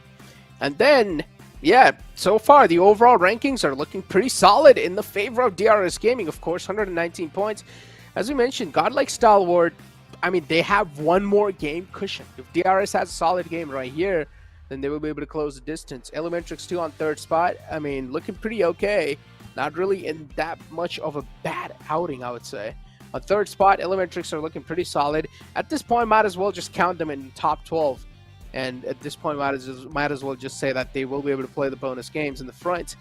And then, yeah, so far the overall rankings are looking pretty solid in the favor of DRS Gaming, of course, 119 points. As we mentioned, Godlike Stalwart, I mean, they have one more game cushion. If DRS has a solid game right here, then they will be able to close the distance. Elementrix 2 on 3rd spot, I mean, looking pretty okay. Not really in that much of a bad outing, I would say. On 3rd spot, Elementrix are looking pretty solid. At this point, might as well just count them in top 12. And at this point, might as well just say that they will be able to play the bonus games in the front.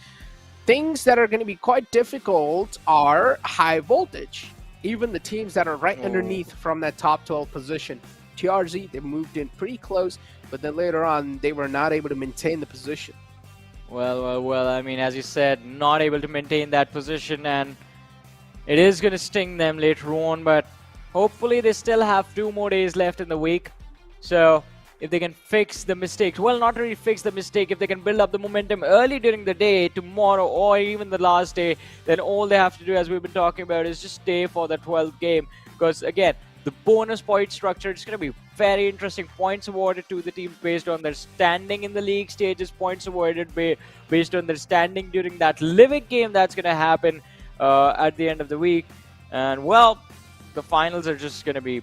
Things that are going to be quite difficult are high voltage. Even the teams that are right underneath from that top 12 position. TRZ, they moved in pretty close, but then later on, they were not able to maintain the position.
Well, I mean, as you said, not able to maintain that position, and it is going to sting them later on, but hopefully they still have 2 more days left in the week. So if they can fix the mistakes, well, not really fix the mistake, if they can build up the momentum early during the day, tomorrow, or even the last day, then all they have to do, as we've been talking about, is just stay for the 12th game. Because, again, the bonus point structure is going to be very interesting. Points awarded to the teams based on their standing in the league stages, points awarded based on their standing during that living game that's going to happen at the end of the week. And, well, the finals are just going to be,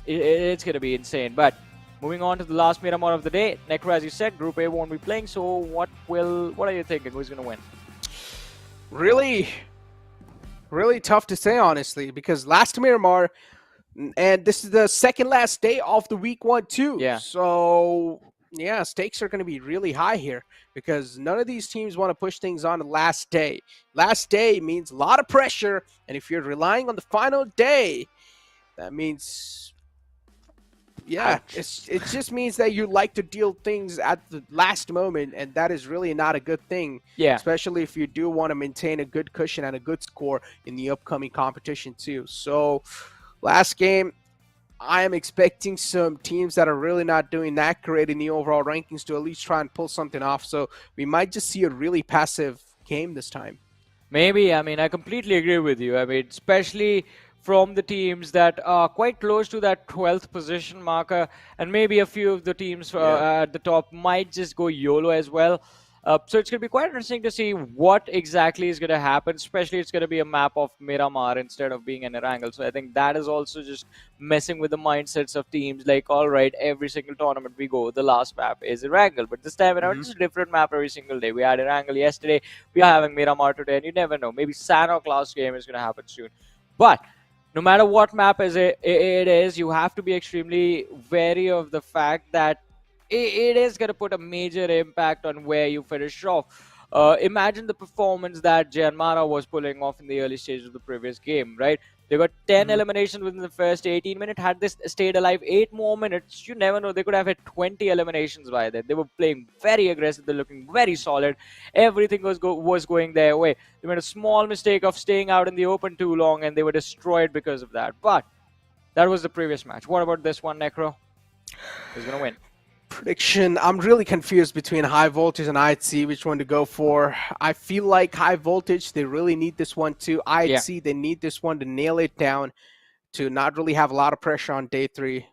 it's going to be insane. But moving on to the last Miramar of the day, Necro, as you said, Group A won't be playing. So what are you thinking? Who's going to win?
Really tough to say, honestly, because last Miramar, and this is the second last day of the week 1 too.
Yeah.
So yeah, stakes are going to be really high here because none of these teams want to push things on the last day. Last day means a lot of pressure, and if you're relying on the final day, that means, yeah, it just means that you like to deal things at the last moment, and that is really not a good thing.
Yeah.
Especially if you do want to maintain a good cushion and a good score in the upcoming competition too. So last game, I am expecting some teams that are really not doing that great in the overall rankings to at least try and pull something off. So we might just see a really passive game this time.
Maybe. I mean, I completely agree with you. I mean, especially from the teams that are quite close to that 12th position marker, and maybe a few of the teams at the top might just go YOLO as well. So it's going to be quite interesting to see what exactly is going to happen, especially it's going to be a map of Miramar instead of being an Erangel. So I think that is also just messing with the mindsets of teams. Like, all right, every single tournament we go, the last map is Erangel. But this time around, it's a different map every single day. We had Erangel yesterday, we are having Miramar today, and you never know. Maybe Sanhok last game is going to happen soon. But no matter what map it is, you have to be extremely wary of the fact that it is going to put a major impact on where you finish off. Imagine the performance that Janmara was pulling off in the early stages of the previous game, right? They got 10 eliminations within the first 18 minutes. Had this stayed alive 8 more minutes, you never know. They could have had 20 eliminations by then. They were playing very aggressive. They're looking very solid. Everything was going their way. They made a small mistake of staying out in the open too long, and they were destroyed because of that. But that was the previous match. What about this one, Necro? Who's going to win?
Prediction, I'm really confused between high voltage and IHC, which one to go for. I feel like high voltage, they really need this one too. IHC, they need this one to nail it down, to not really have a lot of pressure on day 3.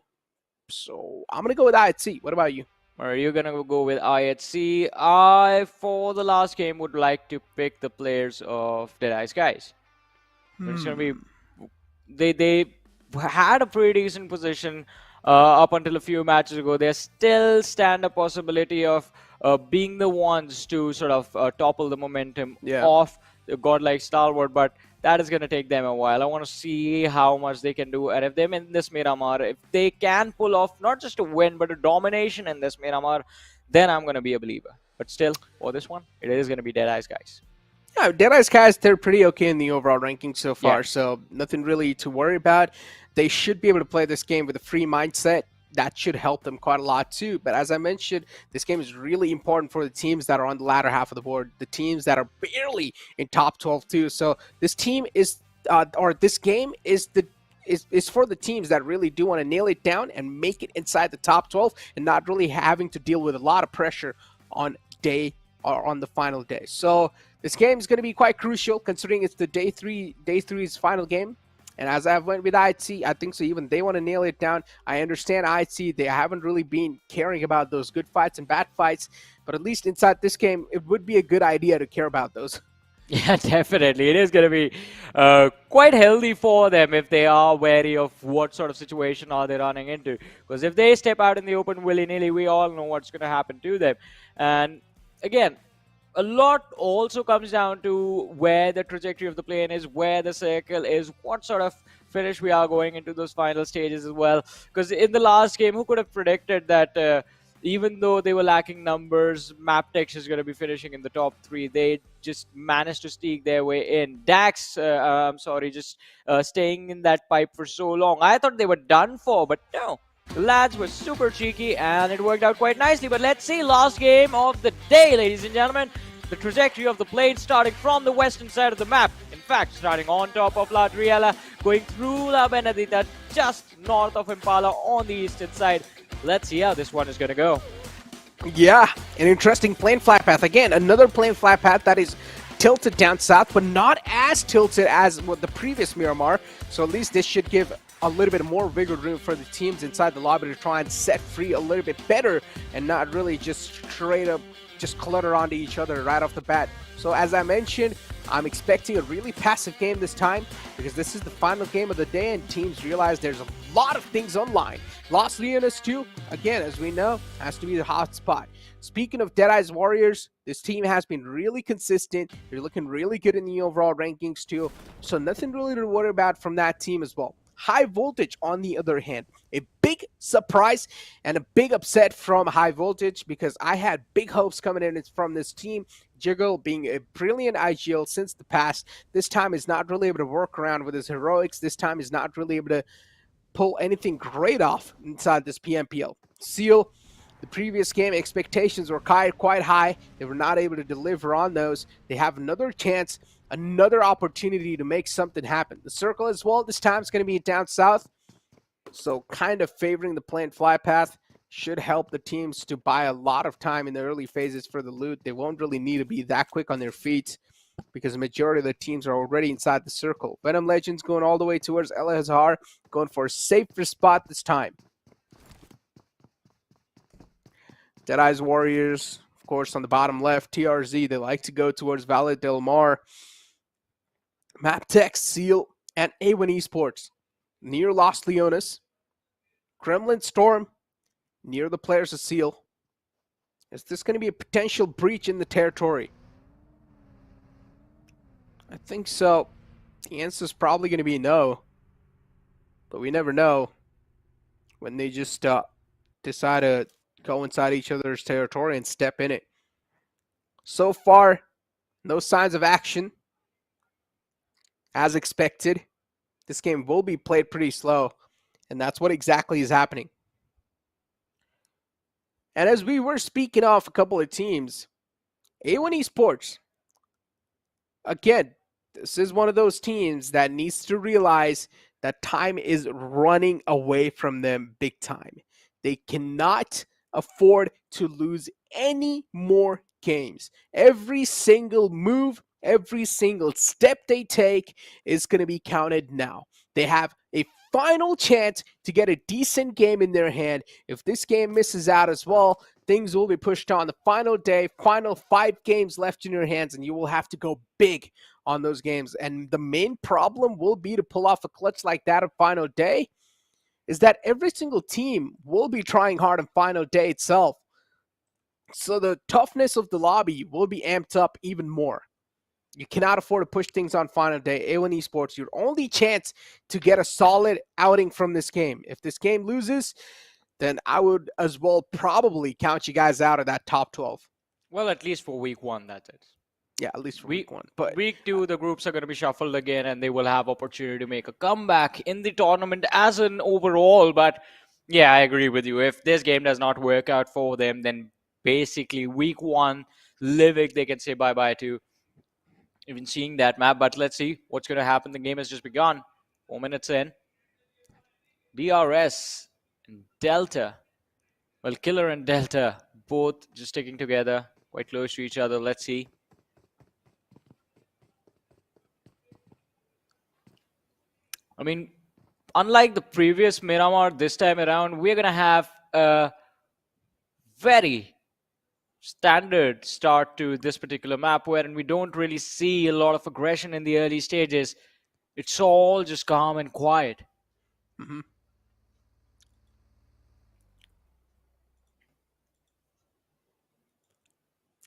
So I'm going to go with IHC. What about you?
Are you going to go with IHC? I, for the last game, would like to pick the players of DEADEYES guys. It's going to be... They had a pretty decent position up until a few matches ago. They still stand a possibility of being the ones to sort of topple the momentum off the godlike stalwart, but that is going to take them a while. I want to see how much they can do, and if they're in this Miramar, if they can pull off not just a win but a domination in this Miramar, then I'm going to be a believer. But still, for this one, it is going to be DEADEYES guys.
Yeah, DEADEYES guys, they're pretty okay in the overall ranking so far, so nothing really to worry about. They should be able to play this game with a free mindset. That should help them quite a lot too. But as I mentioned, this game is really important for the teams that are on the latter half of the board, the teams that are barely in top 12 too. So this team is, or this game is for the teams that really do want to nail it down and make it inside the top 12 and not really having to deal with a lot of pressure on day or on the final day. So this game is going to be quite crucial considering it's the day three's final game. And as I went with IHC, I think so even they want to nail it down. I understand IHC, they haven't really been caring about those good fights and bad fights, but at least inside this game, it would be a good idea to care about those.
Yeah, definitely. It is going to be quite healthy for them if they are wary of what sort of situation are they running into. Because if they step out in the open willy-nilly, we all know what's going to happen to them. And again, a lot also comes down to where the trajectory of the plane is, where the circle is, what sort of finish we are going into those final stages as well. Because in the last game, who could have predicted that even though they were lacking numbers, MABETEX is going to be finishing in the top 3. They just managed to sneak their way in. DAX, I'm sorry, just staying in that pipe for so long. I thought they were done for, but no. The lads were super cheeky and it worked out quite nicely. But let's see, last game of the day, ladies and gentlemen. The trajectory of the plane starting from the western side of the map. In fact, starting on top of La Triela, going through La Benedita, just north of Impala on the eastern side. Let's see how this one is going to go.
Yeah, an interesting plane flight path. Again, another plane flight path that is tilted down south, but not as tilted as with the previous Miramar. So at least this should give a little bit more wiggle room for the teams inside the lobby to try and set free a little bit better and not really just straight up just clutter onto each other right off the bat. So as I mentioned, I'm expecting a really passive game this time because this is the final game of the day and teams realize there's a lot of things online. Los Leones too, again, as we know, has to be the hot spot. Speaking of Deadeye's Warriors, this team has been really consistent. They're looking really good in the overall rankings too. So nothing really to worry about from that team as well. High Voltage, on the other hand, a big surprise and a big upset from High Voltage because I had big hopes coming in from this team. Jiggle, being a brilliant IGL since the past, this time is not really able to work around with his heroics. This time is not really able to pull anything great off inside this PMPL. Seal, the previous game expectations were quite high. They were not able to deliver on those. They have another chance, another opportunity to make something happen. The circle as well this time is going to be down south, so kind of favoring the plant fly path should help the teams to buy a lot of time in the early phases for the loot. They won't really need to be that quick on their feet because the majority of the teams are already inside the circle. VENOM Legends going all the way towards El Hazar, going for a safer spot this time. Deadeye's Warriors, of course, on the bottom left. TRZ, they like to go towards Valle Del Mar. MABETEX, Seal, and A1 eSports near Los Leones. Kremlin Storm near the players of Seal. Is this going to be a potential breach in the territory? I think so. The answer is probably going to be no. But we never know when they just decide to go inside each other's territory and step in it. So far, no signs of action. As expected, this game will be played pretty slow, and that's what exactly is happening. And as we were speaking off a couple of teams, A1 eSports, again, this is one of those teams that needs to realize that time is running away from them big time. They cannot afford to lose any more games. Every single move, every single step they take is going to be counted now. They have a final chance to get a decent game in their hand. If this game misses out as well, things will be pushed on the final day, final 5 games left in your hands, and you will have to go big on those games. And the main problem will be to pull off a clutch like that on final day is that every single team will be trying hard on final day itself. So the toughness of the lobby will be amped up even more. You cannot afford to push things on final day. A1 eSports, your only chance to get a solid outing from this game. If this game loses, then I would as well probably count you guys out of that top 12.
Well, at least for week 1, that's it.
Yeah, at least for week 1. But
week 2, the groups are going to be shuffled again, and they will have opportunity to make a comeback in the tournament as an overall. But yeah, I agree with you. If this game does not work out for them, then basically week 1, Livik, they can say bye-bye to even seeing that map. But let's see what's going to happen. The game has just begun. 4 minutes in. BRS and Delta. Well, Killer and Delta both just sticking together, quite close to each other. Let's see. I mean, unlike the previous Miramar, this time around, we're going to have a very standard start to this particular map, wherein we don't really see a lot of aggression in the early stages. It's all just calm and quiet.
Mm-hmm.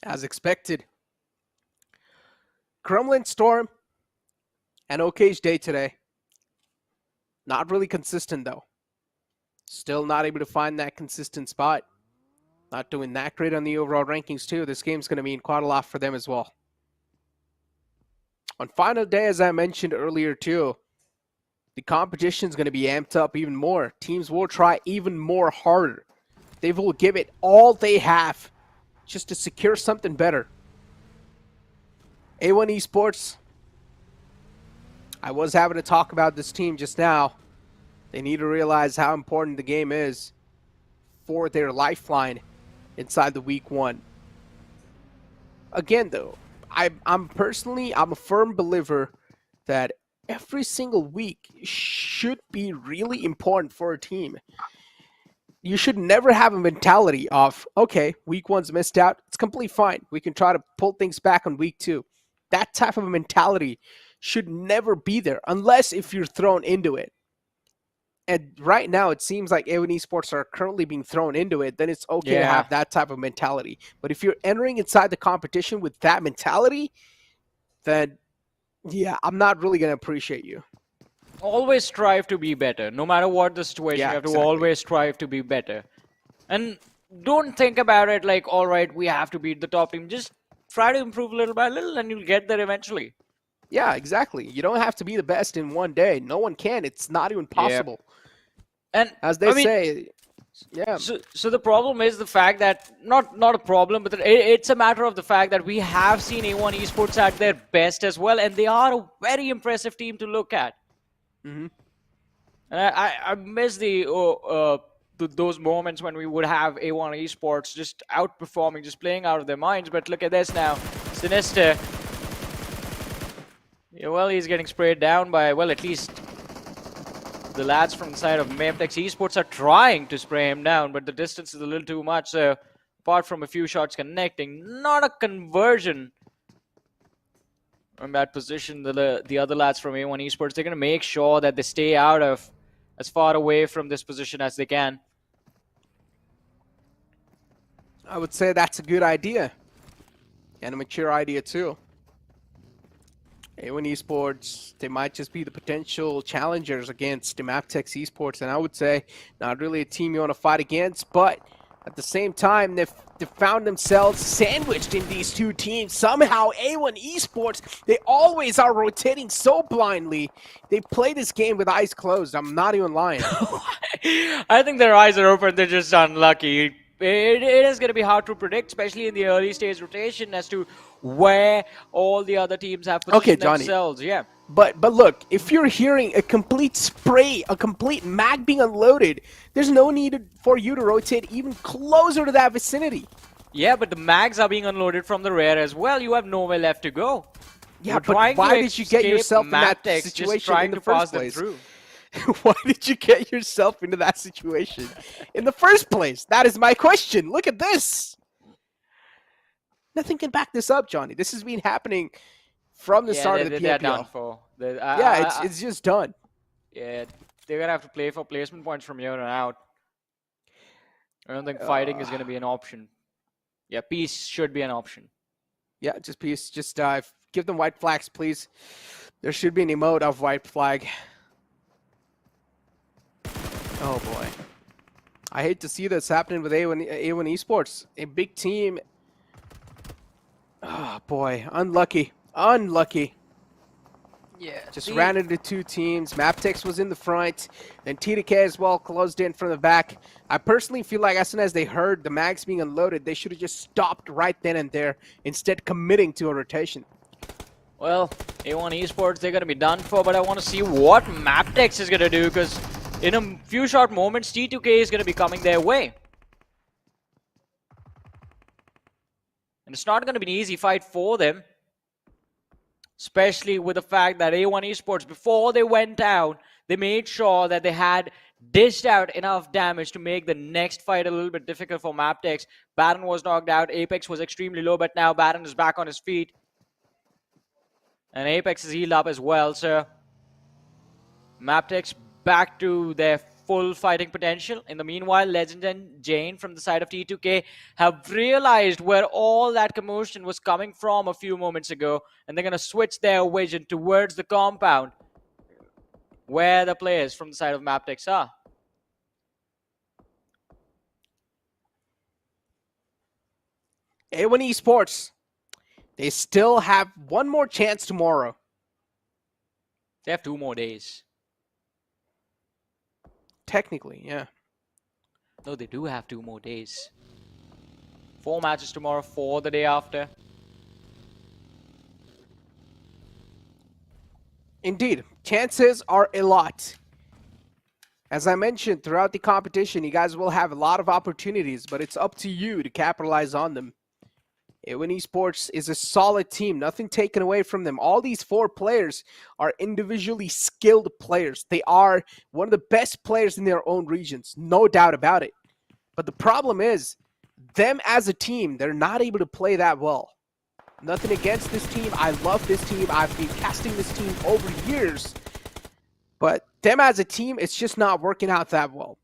As expected. Kremlin Storm, an okayish day today. Not really consistent though. Still not able to find that consistent spot. Not doing that great on the overall rankings too. This game's going to mean quite a lot for them as well. On final day, as I mentioned earlier too, the competition's going to be amped up even more. Teams will try even more harder. They will give it all they have just to secure something better. A1 eSports, I was having to talk about this team just now. They need to realize how important the game is for their lifeline inside the week 1. Again, though, I'm a firm believer that every single week should be really important for a team. You should never have a mentality of, okay, week 1's missed out. It's completely fine. We can try to pull things back on week 2. that type of mentality should never be there unless if you're thrown into it. And right now, it seems like A1 Esports are currently being thrown into it. Then it's okay to have that type of mentality. But if you're entering inside the competition with that mentality, then yeah, I'm not really going to appreciate you.
Always strive to be better. No matter what the situation, you have to always strive to be better. And don't think about it like, all right, we have to beat the top team. Just try to improve little by little and you'll get there eventually.
Yeah, exactly. You don't have to be the best in one day. No one can. It's not even possible.
And
as they say, yeah.
So the problem is the fact that, not a problem, but it's a matter of the fact that we have seen A1 Esports at their best as well, and they are a very impressive team to look at.
Mm-hmm.
And I miss those moments when we would have A1 Esports just outperforming, just playing out of their minds. But look at this now. Sinister. Yeah, well, he's getting sprayed down by, well, at least the lads from the side of MABETEX Esports are trying to spray him down, but the distance is a little too much. So apart from a few shots connecting, not a conversion from that position. The other lads from A1 Esports, they're going to make sure that they stay out of as far away from this position as they can.
I would say that's a good idea. And a mature idea too. A1 Esports, they might just be the potential challengers against the MABETEX Esports, and I would say not really a team you want to fight against, but at the same time, they found themselves sandwiched in these two teams. Somehow, A1 Esports, they always are rotating so blindly. They play this game with eyes closed. I'm not even lying.
I think their eyes are open. They're just unlucky. It is going to be hard to predict, especially in the early stage rotation, as to where all the other teams have positioned themselves. Yeah.
But look, if you're hearing a complete spray, a complete mag being unloaded, there's no need for you to rotate even closer to that vicinity.
Yeah, but the mags are being unloaded from the rear as well. You have nowhere left to go.
Yeah, but why did you get yourself in that situation in the first place? Why did you get yourself into that situation in the first place? That is my question. Look at this. Nothing can back this up, Johnny. This has been happening from the start of the PMPL.
They're done for.
It's just done.
Yeah, they're going to have to play for placement points from here on out. I don't think fighting is going to be an option. Yeah, peace should be an option.
Yeah, just peace. Just give them white flags, please. There should be an emote of white flag. Oh boy. I hate to see this happening with A1 Esports. A big team. Oh boy, unlucky. Unlucky.
Yeah.
Just ran into two teams. MABETEX was in the front. Then TDK as well closed in from the back. I personally feel like as soon as they heard the mags being unloaded, they should have just stopped right then and there, instead committing to a rotation.
Well, A1 Esports, they're going to be done for, but I want to see what MABETEX is going to do, because in a few short moments, T2K is going to be coming their way. And it's not going to be an easy fight for them. Especially with the fact that A1 Esports, before they went down, they made sure that they had dished out enough damage to make the next fight a little bit difficult for MABETEX. Baron was knocked out. Apex was extremely low, but now Baron is back on his feet. And Apex is healed up as well, so MABETEX back to their full fighting potential. In the meanwhile, Legend and Jane from the side of T2K have realized where all that commotion was coming from a few moments ago, and they're going to switch their vision towards the compound where the players from the side of MABETEX are.
A1 Esports, they still have one more chance tomorrow.
They have 2 more days.
Technically, yeah.
No, they do have 2 more days. 4 matches tomorrow, 4 the day after.
Indeed, chances are a lot. As I mentioned, throughout the competition, you guys will have a lot of opportunities, but it's up to you to capitalize on them. A1 Esports is a solid team, nothing taken away from them. All these 4 players are individually skilled players. They are one of the best players in their own regions, no doubt about it. But the problem is, them as a team, they're not able to play that well. Nothing against this team. I love this team. I've been casting this team over years. But them as a team, it's just not working out that well.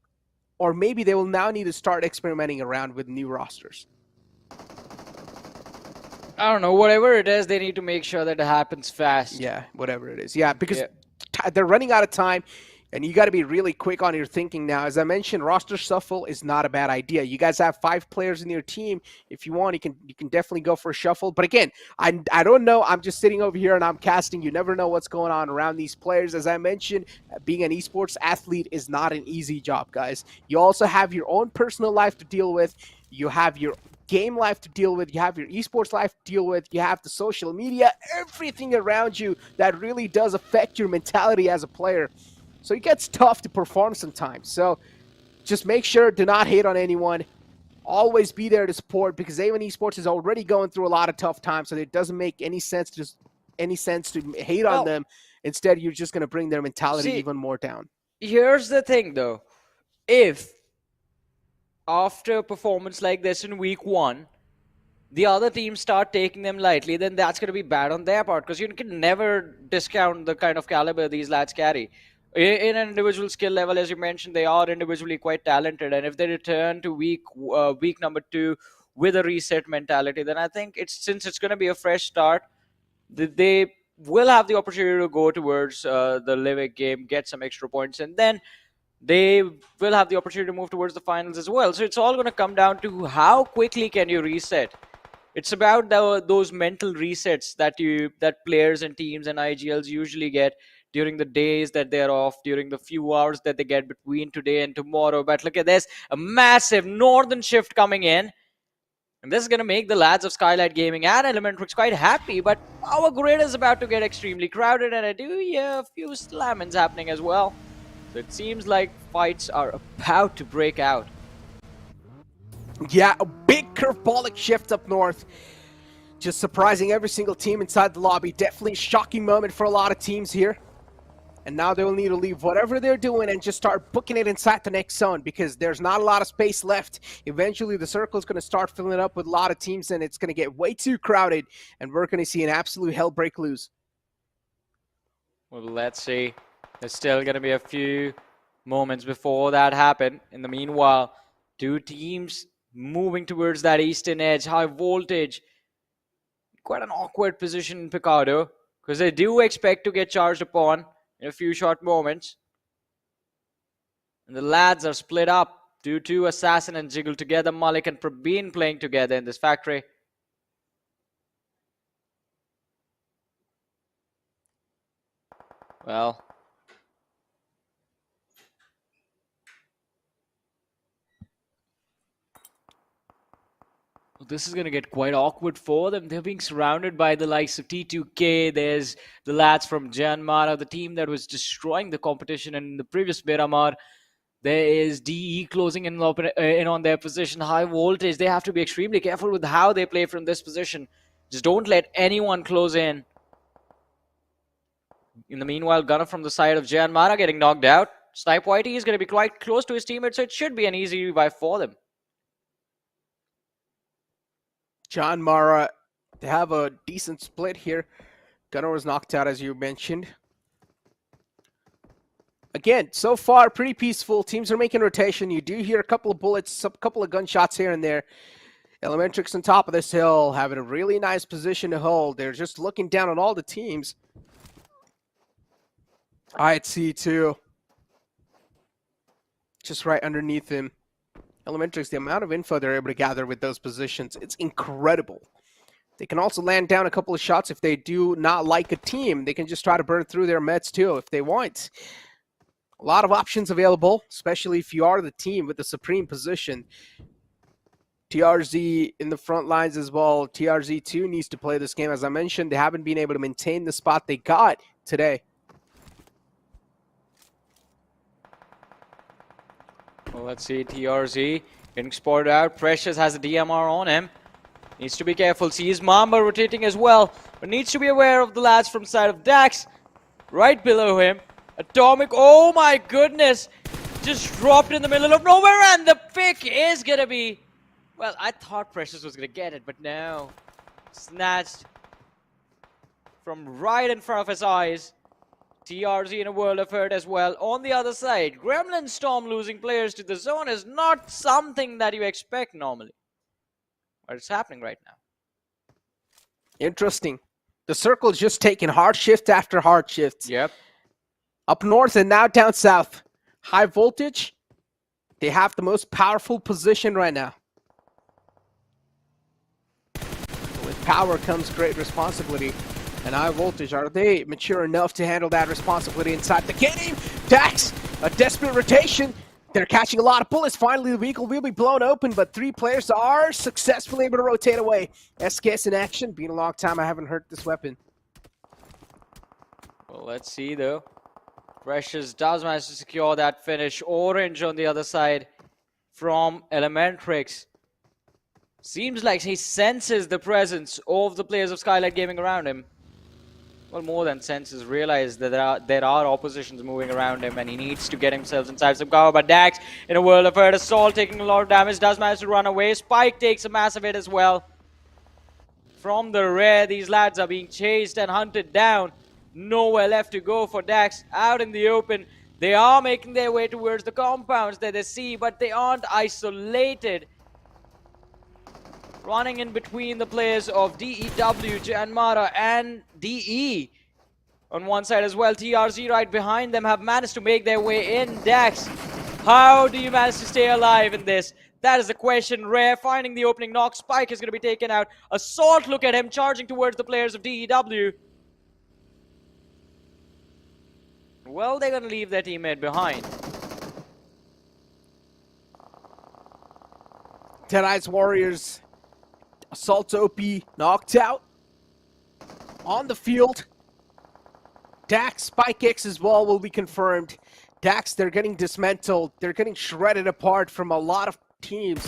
Or maybe they will now need to start experimenting around with new rosters.
I don't know, whatever it is, they need to make sure that it happens fast.
Yeah, whatever it is. Yeah, because they're running out of time, and you got to be really quick on your thinking now. As I mentioned, roster shuffle is not a bad idea. You guys have 5 players in your team. If you want, you can definitely go for a shuffle. But again, I don't know. I'm just sitting over here and I'm casting. You never know what's going on around these players. As I mentioned, being an esports athlete is not an easy job, guys. You also have your own personal life to deal with. You have your game life to deal with, you have your esports life to deal with, you have the social media, everything around you that really does affect your mentality as a player. So it gets tough to perform sometimes. So just make sure, do not hate on anyone. Always be there to support, because A1 Esports is already going through a lot of tough times, so it doesn't make any sense to hate on them. Instead, you're just going to bring their mentality even more down.
Here's the thing though, if after a performance like this in week 1, the other teams start taking them lightly, then that's going to be bad on their part, because you can never discount the kind of caliber these lads carry. In an individual skill level, as you mentioned, they are individually quite talented, and if they return to week number 2 with a reset mentality, then I think since it's going to be a fresh start, they will have the opportunity to go towards the Livic game, get some extra points, and then they will have the opportunity to move towards the finals as well. So it's all going to come down to how quickly can you reset. It's about those mental resets that players and teams and IGLs usually get during the days that they're off, during the few hours that they get between today and tomorrow. But look at this, a massive northern shift coming in. And this is going to make the lads of Skylightz Gaming and Elementrix quite happy. But our grid is about to get extremely crowded, and I do hear a few slammings happening as well. So it seems like fights are about to break out.
Yeah, a big curveball shift up north. Just surprising every single team inside the lobby. Definitely a shocking moment for a lot of teams here. And now they will need to leave whatever they're doing and just start booking it inside the next zone, because there's not a lot of space left. Eventually, the circle is going to start filling up with a lot of teams, and it's going to get way too crowded, and we're going to see an absolute hell break loose.
Well, let's see. There's still going to be a few moments before that happen. In the meanwhile, 2 teams moving towards that eastern edge, high voltage. Quite an awkward position in Picardo, because they do expect to get charged upon in a few short moments. And the lads are split up due to Assassin and Jiggle together. Malik and Prabeen playing together in this factory. Well, this is going to get quite awkward for them. They're being surrounded by the likes of T2K. There's the lads from Janmara, the team that was destroying the competition in the previous Miramar. There is DE closing in on their position. High voltage. They have to be extremely careful with how they play from this position. Just don't let anyone close in. In the meanwhile, Gunner from the side of Janmara getting knocked out. Snipe Whitey is going to be quite close to his teammate, so it should be an easy revive for them.
John Mara, they have a decent split here. Gunner was knocked out, as you mentioned. Again, so far, pretty peaceful. Teams are making rotation. You do hear a couple of bullets, a couple of gunshots here and there. Elementrix on top of this hill, having a really nice position to hold. They're just looking down on all the teams. C2. Just right underneath him. Elementrix, the amount of info they're able to gather with those positions, it's incredible. They can also land down a couple of shots if they do not like a team. They can just try to burn through their meds too if they want. A lot of options available, especially if you are the team with the supreme position. TRZ in the front lines as well. TRZ2 needs to play this game. As I mentioned, they haven't been able to maintain the spot they got today.
Well, let's see, TRZ getting spotted out. Precious has a DMR on him. Needs to be careful. Sees Mamba rotating as well, but needs to be aware of the lads from side of Dax. Right below him. Atomic, oh my goodness. Just dropped in the middle of nowhere, and the pick is going to be... Well, I thought Precious was going to get it, but no. snatched from right in front of his eyes. TRZ in a world of hurt as well. On the other side, Gremlin Storm losing players to the zone is not something that you expect normally. But it's happening right now.
Interesting. The circle's just taking hard shift after hard shift.
Yep.
Up north and now down south. High voltage. They have the most powerful position right now. With power comes great responsibility. And high voltage, are they mature enough to handle that responsibility inside the game? Dax, a desperate rotation. They're catching a lot of bullets. Finally, the vehicle will be blown open, but 3 players are successfully able to rotate away. SKS in action. Been a long time I haven't heard this weapon.
Well, let's see though. Precious does manage to secure that finish. Orange on the other side from Elementrix. Seems like he senses the presence of the players of Skylightz Gaming around him. Well, more than senses, realize that there are oppositions moving around him and he needs to get himself inside some cover. But Dax, in a world of hurt, Assault taking a lot of damage, does manage to run away. Spike takes a massive hit as well. From the rear, these lads are being chased and hunted down. Nowhere left to go for Dax. Out in the open, they are making their way towards the compounds that they see, but they aren't isolated. Running in between the players of DEW, Janmara, and DE. On one side as well, TRZ right behind them have managed to make their way in. Dax, how do you manage to stay alive in this? That is the question. Rare finding the opening knock. Spike is going to be taken out. Assault, look at him charging towards the players of DEW. Well, they're going to leave their teammate behind.
Deadeye's Warriors. Assault OP knocked out. On the field. Dax, Spike X as well will be confirmed. Dax, they're getting dismantled. They're getting shredded apart from a lot of teams.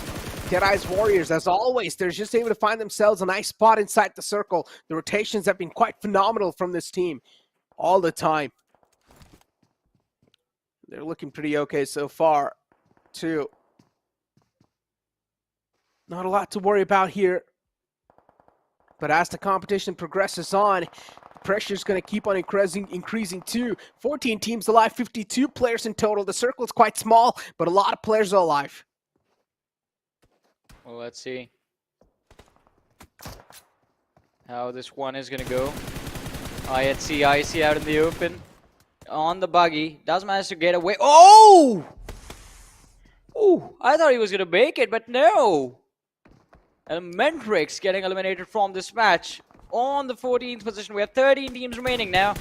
Deadeye's Warriors, as always, they're just able to find themselves a nice spot inside the circle. The rotations have been quite phenomenal from this team all the time. They're looking pretty okay so far, too. Not a lot to worry about here. But as the competition progresses on, the pressure is going to keep on increasing too. 14 teams alive, 52 players in total. The circle is quite small, but a lot of players are alive.
Well, let's see how this one is going to go. IC out in the open. On the buggy. Does manage to get away. Oh! Ooh, I thought he was going to make it, but no. Elementrix getting eliminated from this match. On the 14th position, we have 13 teams remaining now.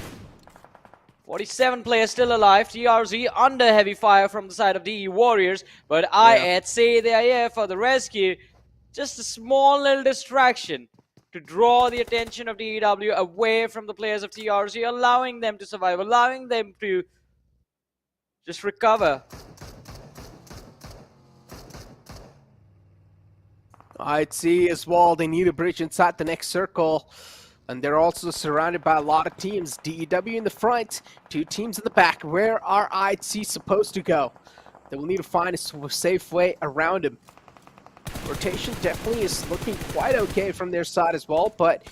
47 players still alive. TRZ under heavy fire from the side of DE Warriors. But I'd say they are here for the rescue. Just a small little distraction to draw the attention of DEW away from the players of TRZ, allowing them to survive, allowing them to just recover.
I'd see as well, they need a bridge inside the next circle. And they're also surrounded by a lot of teams. DEW in the front, 2 teams in the back. Where are IC supposed to go? They will need to find a safe way around him. Rotation definitely is looking quite okay from their side as well, but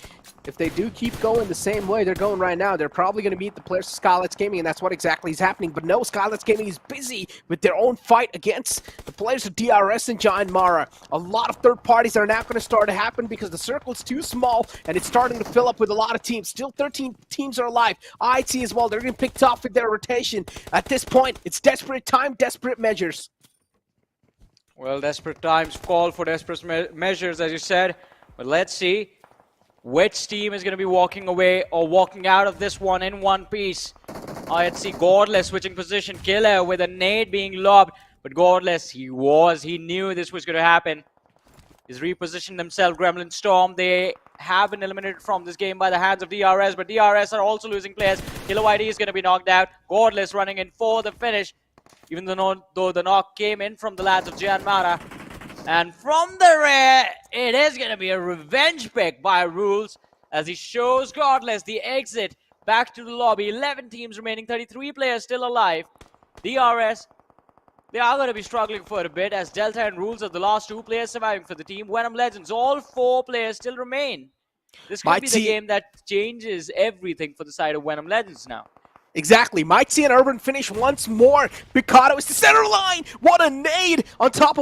if they do keep going the same way they're going right now, they're probably going to meet the players of Skylightz Gaming, and that's what exactly is happening. But no, Skylightz Gaming is busy with their own fight against the players of DRS and Janmara. A lot of third parties are now going to start to happen because the circle is too small, and it's starting to fill up with a lot of teams. Still 13 teams are alive. IT as well, they're getting picked off with their rotation. At this point, it's desperate time, desperate measures.
Well, desperate times call for desperate measures, as you said. But let's see which team is going to be walking away or walking out of this one in one piece. I'd see Godless switching position. Killer with a nade being lobbed. But Godless, he knew this was going to happen. He's repositioned themselves. Gremlin Storm, they have been eliminated from this game by the hands of DRS. But DRS are also losing players. Killer ID is going to be knocked out. Godless running in for the finish. Even though the knock came in from the lads of Janmara. And from the rear, it is going to be a revenge pick by Rules as he shows Godless the exit back to the lobby. 11 teams remaining, 33 players still alive. DRS, they are going to be struggling for a bit as Delta and Rules are the last 2 players surviving for the team. VENOM Legends, all 4 players still remain. This could
Might
be the
see-
game that changes everything for the side of Venom Legends now.
Exactly. Might see an urban finish once more. Picado is the center line. What a nade on top.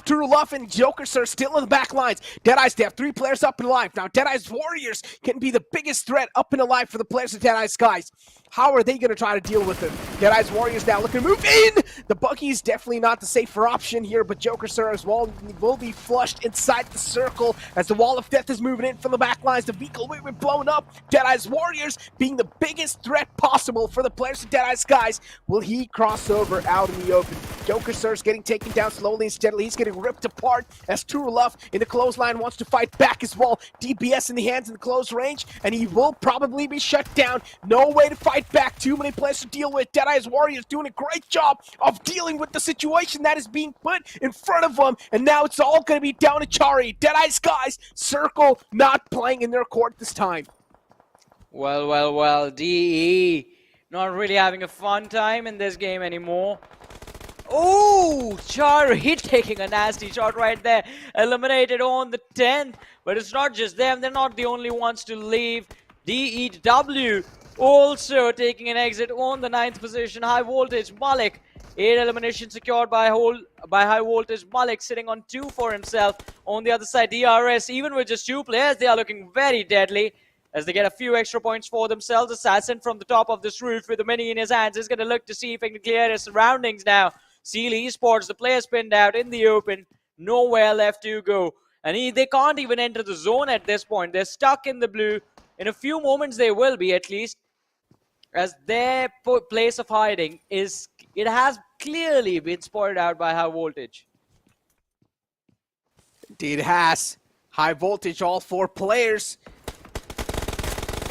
True Love and Joker Sir still in the back lines. Deadeyes, they have 3 players up and alive. Now Deadeyes Warriors can be the biggest threat up and alive for the players of Deadeyes Skies. How are they going to try to deal with it? Deadeyes Warriors now looking to move in. The buggy is definitely not the safer option here, but Joker Sir as well will be flushed inside the circle as the Wall of Death is moving in from the back lines. The vehicle will be blown up. Deadeyes Warriors being the biggest threat possible for the players of Deadeye Skies. Will he cross over out in the open? Joker Sir's getting taken down slowly and steadily. He's getting ripped apart as True Love in the clothesline wants to fight back as well. DBS in the hands in the close range, and he will probably be shut down. No way to fight back. Too many players to deal with. Deadeye's Warriors doing a great job of dealing with the situation that is being put in front of them, and now it's all going to be down to Chari. Deadeye Skies, Circle not playing in their court this time.
Well, DE not really having a fun time in this game anymore. Oh, Chari taking a nasty shot right there. Eliminated on the 10th. But it's not just them. They're not the only ones to leave. DEW also taking an exit on the 9th position. High Voltage Malik. 8 eliminations secured by High Voltage Malik, sitting on 2 for himself. On the other side, DRS, even with just 2 players, they are looking very deadly as they get a few extra points for themselves. Assassin from the top of this roof with the mini in his hands is going to look to see if he can clear his surroundings now. Seal eSports, the player spinned out in the open. Nowhere left to go. And they can't even enter the zone at this point. They're stuck in the blue. In a few moments they will be, at least, as their place of hiding has clearly been spotted out by High Voltage.
Indeed it has. High Voltage, all 4 players.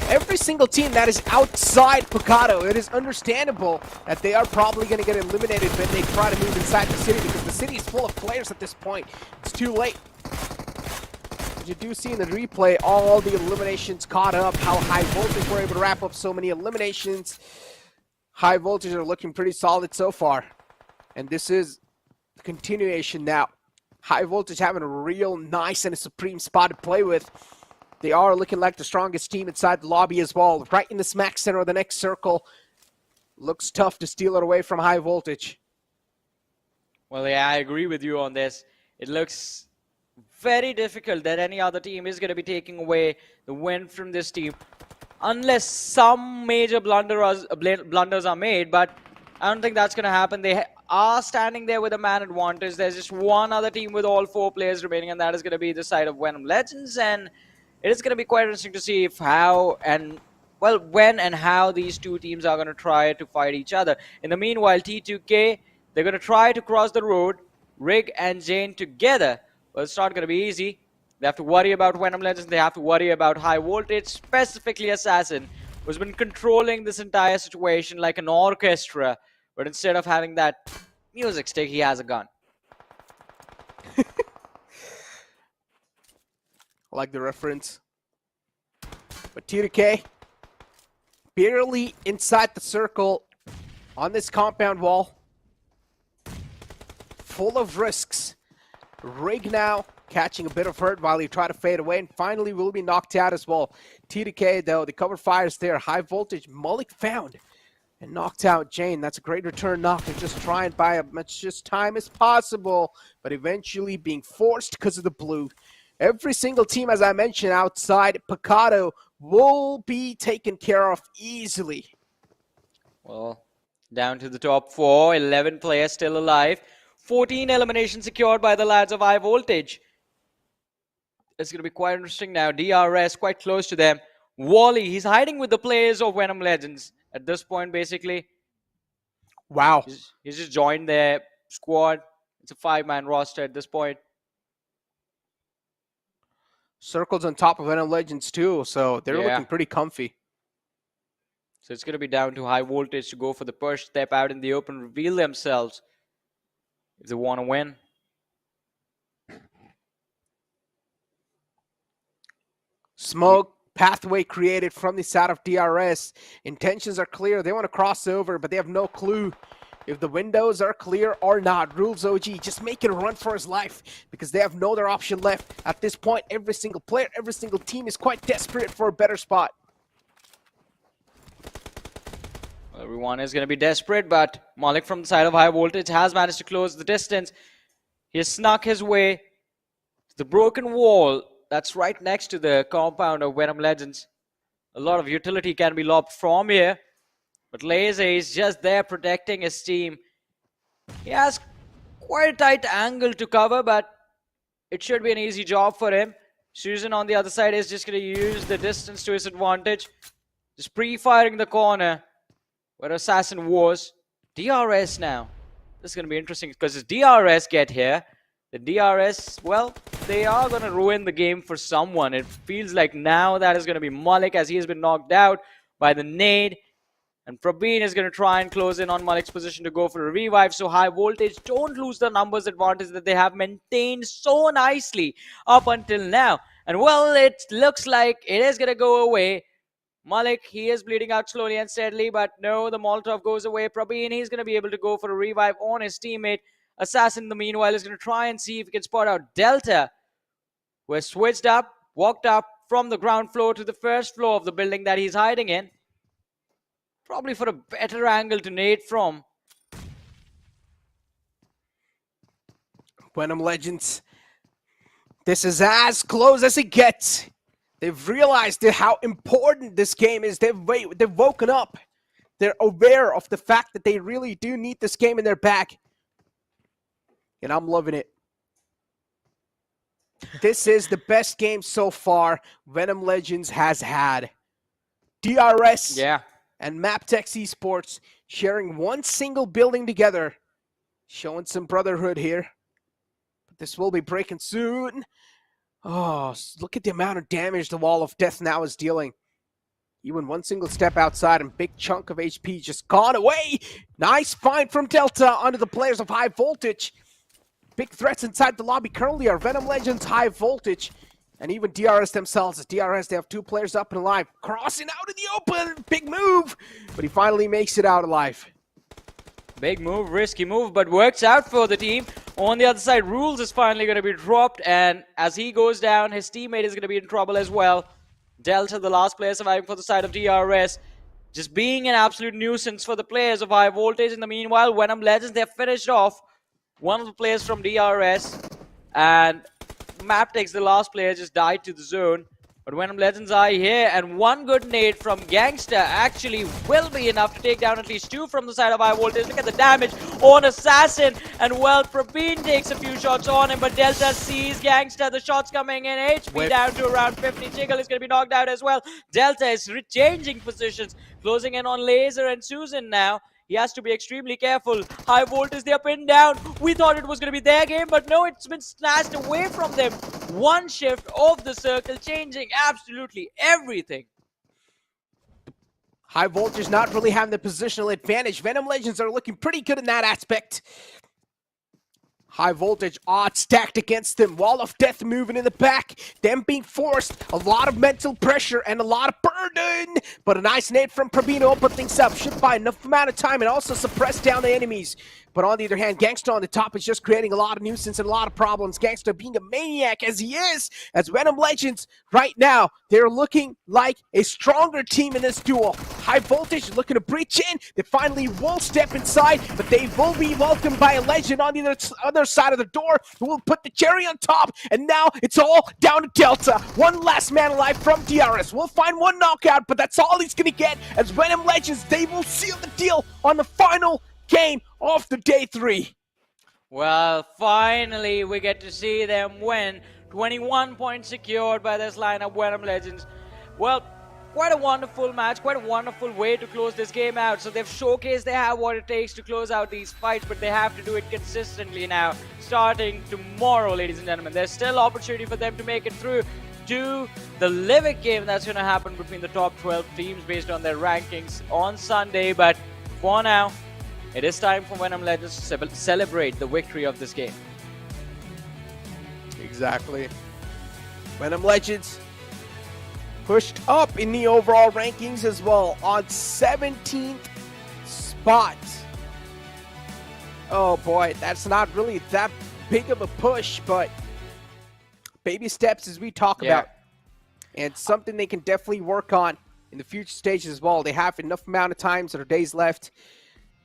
Every single team that is outside Picado, it is understandable that they are probably going to get eliminated when they try to move inside the city, because the city is full of players at this point. It's too late. As you do see in the replay, all the eliminations caught up, how High Voltage were able to wrap up so many eliminations. High Voltage are looking pretty solid so far. And this is the continuation now. High Voltage having a real nice and a supreme spot to play with. They are looking like the strongest team inside the lobby as well. Right in the smack center of the next circle. Looks tough to steal it away from High Voltage.
Well, yeah, I agree with you on this. It looks very difficult that any other team is going to be taking away the win from this team, unless some major blunders are made, but I don't think that's going to happen. They are standing there with a man advantage. There's just one other team with all 4 players remaining, and that is going to be the side of Venom Legends, and it is going to be quite interesting to see when and how these 2 teams are going to try to fight each other. In the meanwhile, T2K, they're going to try to cross the road, Rig and Jane together. Well, it's not going to be easy. They have to worry about Venom Legends. They have to worry about High Voltage, specifically Assassin, who's been controlling this entire situation like an orchestra. But instead of having that music stick, he has a gun.
I like the reference. But T2K, barely inside the circle on this compound wall. Full of risks. Rig now catching a bit of hurt while he tried to fade away, and finally will be knocked out as well. T2K, though, the cover fire is there. High Voltage, Malik found and knocked out Jane. That's a great return knock. They're just trying to buy as much just time as possible, but eventually being forced because of the blue. Every single team, as I mentioned, outside Picado will be taken care of easily.
Well, down to the top 4, 11 players still alive. 14 eliminations secured by the lads of High Voltage. It's going to be quite interesting now. DRS quite close to them. Wally, he's hiding with the players of Venom Legends at this point, basically.
Wow.
He's just joined their squad. It's a 5-man roster at this point.
Circle's on top of Venom Legends too, so they're looking pretty comfy.
So it's going to be down to High Voltage to go for the first step out in the open, reveal themselves if they want to win.
Smoke pathway created from the side of DRS. Intentions are clear. They want to cross over, but they have no clue if the windows are clear or not. Rules OG just making a run for his life because they have no other option left. At this point, every single player, every single team is quite desperate for a better spot.
Everyone is going to be desperate, but Malik from the side of high voltage has managed to close the distance. He has snuck his way to the broken wall that's right next to the compound of VENOM Legends. A lot of utility can be lobbed from here, but Laser is just there protecting his team. He has quite a tight angle to cover, but it should be an easy job for him. Susan on the other side is just going to use the distance to his advantage. Just pre-firing the corner where Assassin was. DRS now. This is going to be interesting because as DRS get here, the DRS, well, they are going to ruin the game for someone. It feels like now that is going to be Malik as he has been knocked out by the nade. And Praveen is going to try and close in on Malik's position to go for a revive. So high voltage don't lose the numbers advantage that they have maintained so nicely up until now. And well, it looks like it is going to go away. Malik, he is bleeding out slowly and steadily, but no, the Molotov goes away. Praveen, he's going to be able to go for a revive on his teammate. Assassin, the meanwhile, is going to try and see if he can spot out Delta, who has switched up, walked up from the ground floor to the first floor of the building that he's hiding in. Probably for a better angle to nade from.
VENOM Legends, this is as close as it gets. They've realized how important this game is. They've woken up. They're aware of the fact that they really do need this game in their back. And I'm loving it. This is the best game so far VENOM Legends has had. DRS and MABETEX eSports sharing one single building together. Showing some brotherhood here. But this will be breaking soon. Oh, look at the amount of damage the Wall of Death now is dealing. Even one single step outside and big chunk of HP just gone away. Nice find from Delta onto the players of high voltage. Big threats inside the lobby currently are VENOM Legends, high voltage, and even DRS themselves. As DRS, they have two players up and alive. Crossing out in the open, big move, but he finally makes it out alive.
Big move, risky move, but works out for the team. On the other side, Rules is finally going to be dropped, and as he goes down, his teammate is going to be in trouble as well. Delta, the last player surviving for the side of DRS, just being an absolute nuisance for the players of high voltage. In the meanwhile, VENOM Legends, they've finished off one of the players from DRS, and MABETEX, the last player, just died to the zone. But VENOM Legends are here, and one good nade from Gangster actually will be enough to take down at least two from the side of high voltage. Look at the damage on Assassin, and well, Praveen takes a few shots on him, but Delta sees Gangster, the shots coming in, HP down to around 50. Jiggle is going to be knocked out as well. Delta is changing positions, closing in on Laser and Susan now. He has to be extremely careful. High voltage, they're pinned down. We thought it was going to be their game, but no, it's been snatched away from them. One shift of the circle, changing absolutely everything.
High voltage not really having the positional advantage. VENOM Legends are looking pretty good in that aspect. High voltage odds stacked against them. Wall of Death moving in the back. Them being forced. A lot of mental pressure and a lot of burden. But a nice nade from Praveen to open things up. Should buy enough amount of time and also suppress down the enemies. But on the other hand, Gangsta on the top is just creating a lot of nuisance and a lot of problems. Gangsta being a maniac as he is. As VENOM Legends right now, they're looking like a stronger team in this duel. High voltage looking to breach in. They finally will step inside, but they will be welcomed by a legend on the other side of the door who will put the cherry on top. And now it's all down to Delta. One last man alive from DRS. We'll find one knockout, but that's all he's going to get. As VENOM Legends, they will seal the deal on the final game of the day 3.
Well, finally we get to see them win. 21 points secured by this lineup, VENOM Legends. Well, quite a wonderful match, quite a wonderful way to close this game out. So they've showcased they have what it takes to close out these fights, but they have to do it consistently now. Starting tomorrow, ladies and gentlemen, there's still opportunity for them to make it through to the Livic game that's going to happen between the top 12 teams based on their rankings on Sunday. But for now, it is time for VENOM Legends to celebrate the victory of this game.
Exactly. VENOM Legends pushed up in the overall rankings as well on 17th spot. Oh boy, that's not really that big of a push, but baby steps as we talk about. And something they can definitely work on in the future stages as well. They have enough amount of times or days left.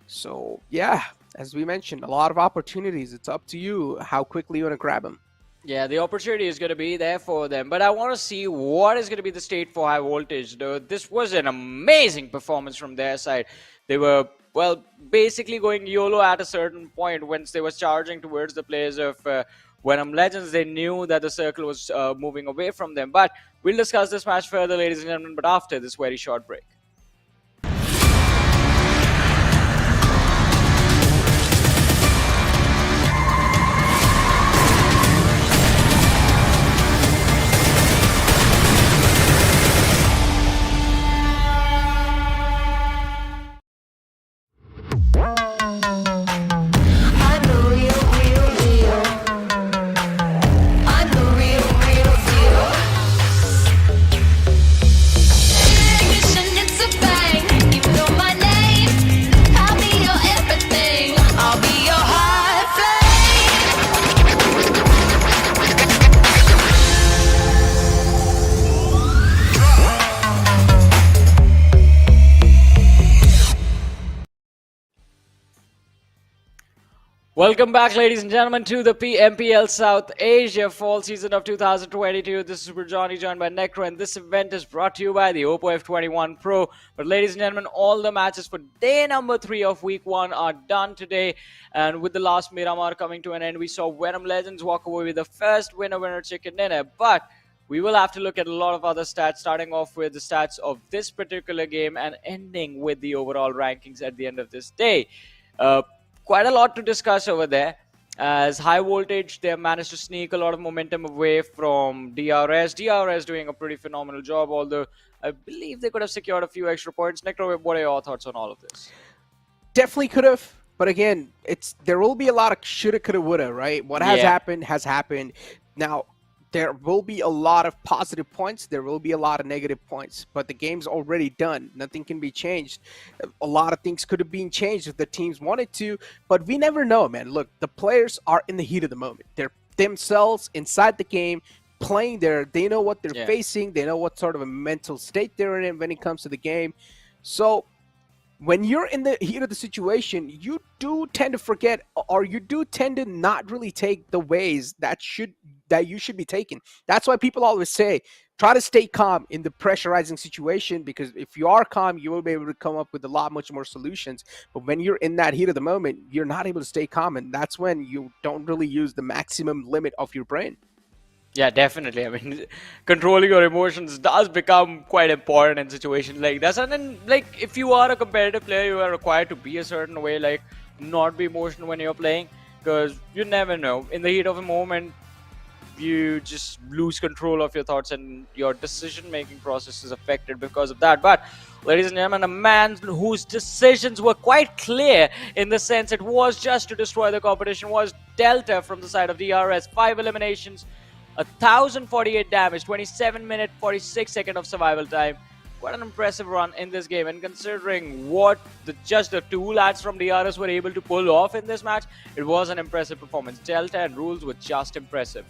So yeah, as we mentioned, a lot of opportunities. It's up to you how quickly you want to grab them.
Yeah, the opportunity is going to be there for them. But I want to see what is going to be the state for high voltage. Though this was an amazing performance from their side. They were, well, basically going YOLO at a certain point once they were charging towards the players of VENOM Legends. They knew that the circle was moving away from them. But we'll discuss this match further, ladies and gentlemen, but after this very short break. Welcome back, ladies and gentlemen, to the PMPL South Asia Fall Season of 2022. This is Super Johnny, joined by Necro, and this event is brought to you by the Oppo F21 Pro. But ladies and gentlemen, all the matches for day number 3 of week 1 are done today. And with the last Miramar coming to an end, we saw VENOM Legends walk away with the first winner chicken dinner. But we will have to look at a lot of other stats, starting off with the stats of this particular game and ending with the overall rankings at the end of this day. Quite a lot to discuss over there, as high voltage, they have managed to sneak a lot of momentum away from DRS. DRS doing a pretty phenomenal job, although I believe they could have secured a few extra points. Necro, what are your thoughts on all of this?
Definitely could have, but again, there will be a lot of shoulda, coulda, woulda, right? What has happened has happened. Now, there will be a lot of positive points. There will be a lot of negative points, but the game's already done. Nothing can be changed. A lot of things could have been changed if the teams wanted to, but we never know, man. Look, the players are in the heat of the moment. They're themselves inside the game, playing there. They know what they're facing. They know what sort of a mental state they're in when it comes to the game. So when you're in the heat of the situation, you do tend to forget, or you do tend to not really take the ways that you should be taking. That's why people always say, try to stay calm in the pressurizing situation, because if you are calm, you will be able to come up with much more solutions. But when you're in that heat of the moment, you're not able to stay calm, and that's when you don't really use the maximum limit of your brain.
Yeah, definitely. I mean, controlling your emotions does become quite important in situations like this. And then, like, if you are a competitive player, you are required to be a certain way, like, not be emotional when you're playing, because you never know. In the heat of a moment, you just lose control of your thoughts, and your decision-making process is affected because of that. But, ladies and gentlemen, a man whose decisions were quite clear in the sense it was just to destroy the competition was Delta from the side of DRS. 5 eliminations, 1,048 damage, 27 minute 46 second of survival time. Quite an impressive run in this game, and considering what just the 2 lads from DRS were able to pull off in this match, it was an impressive performance. Delta and Rules were just impressive.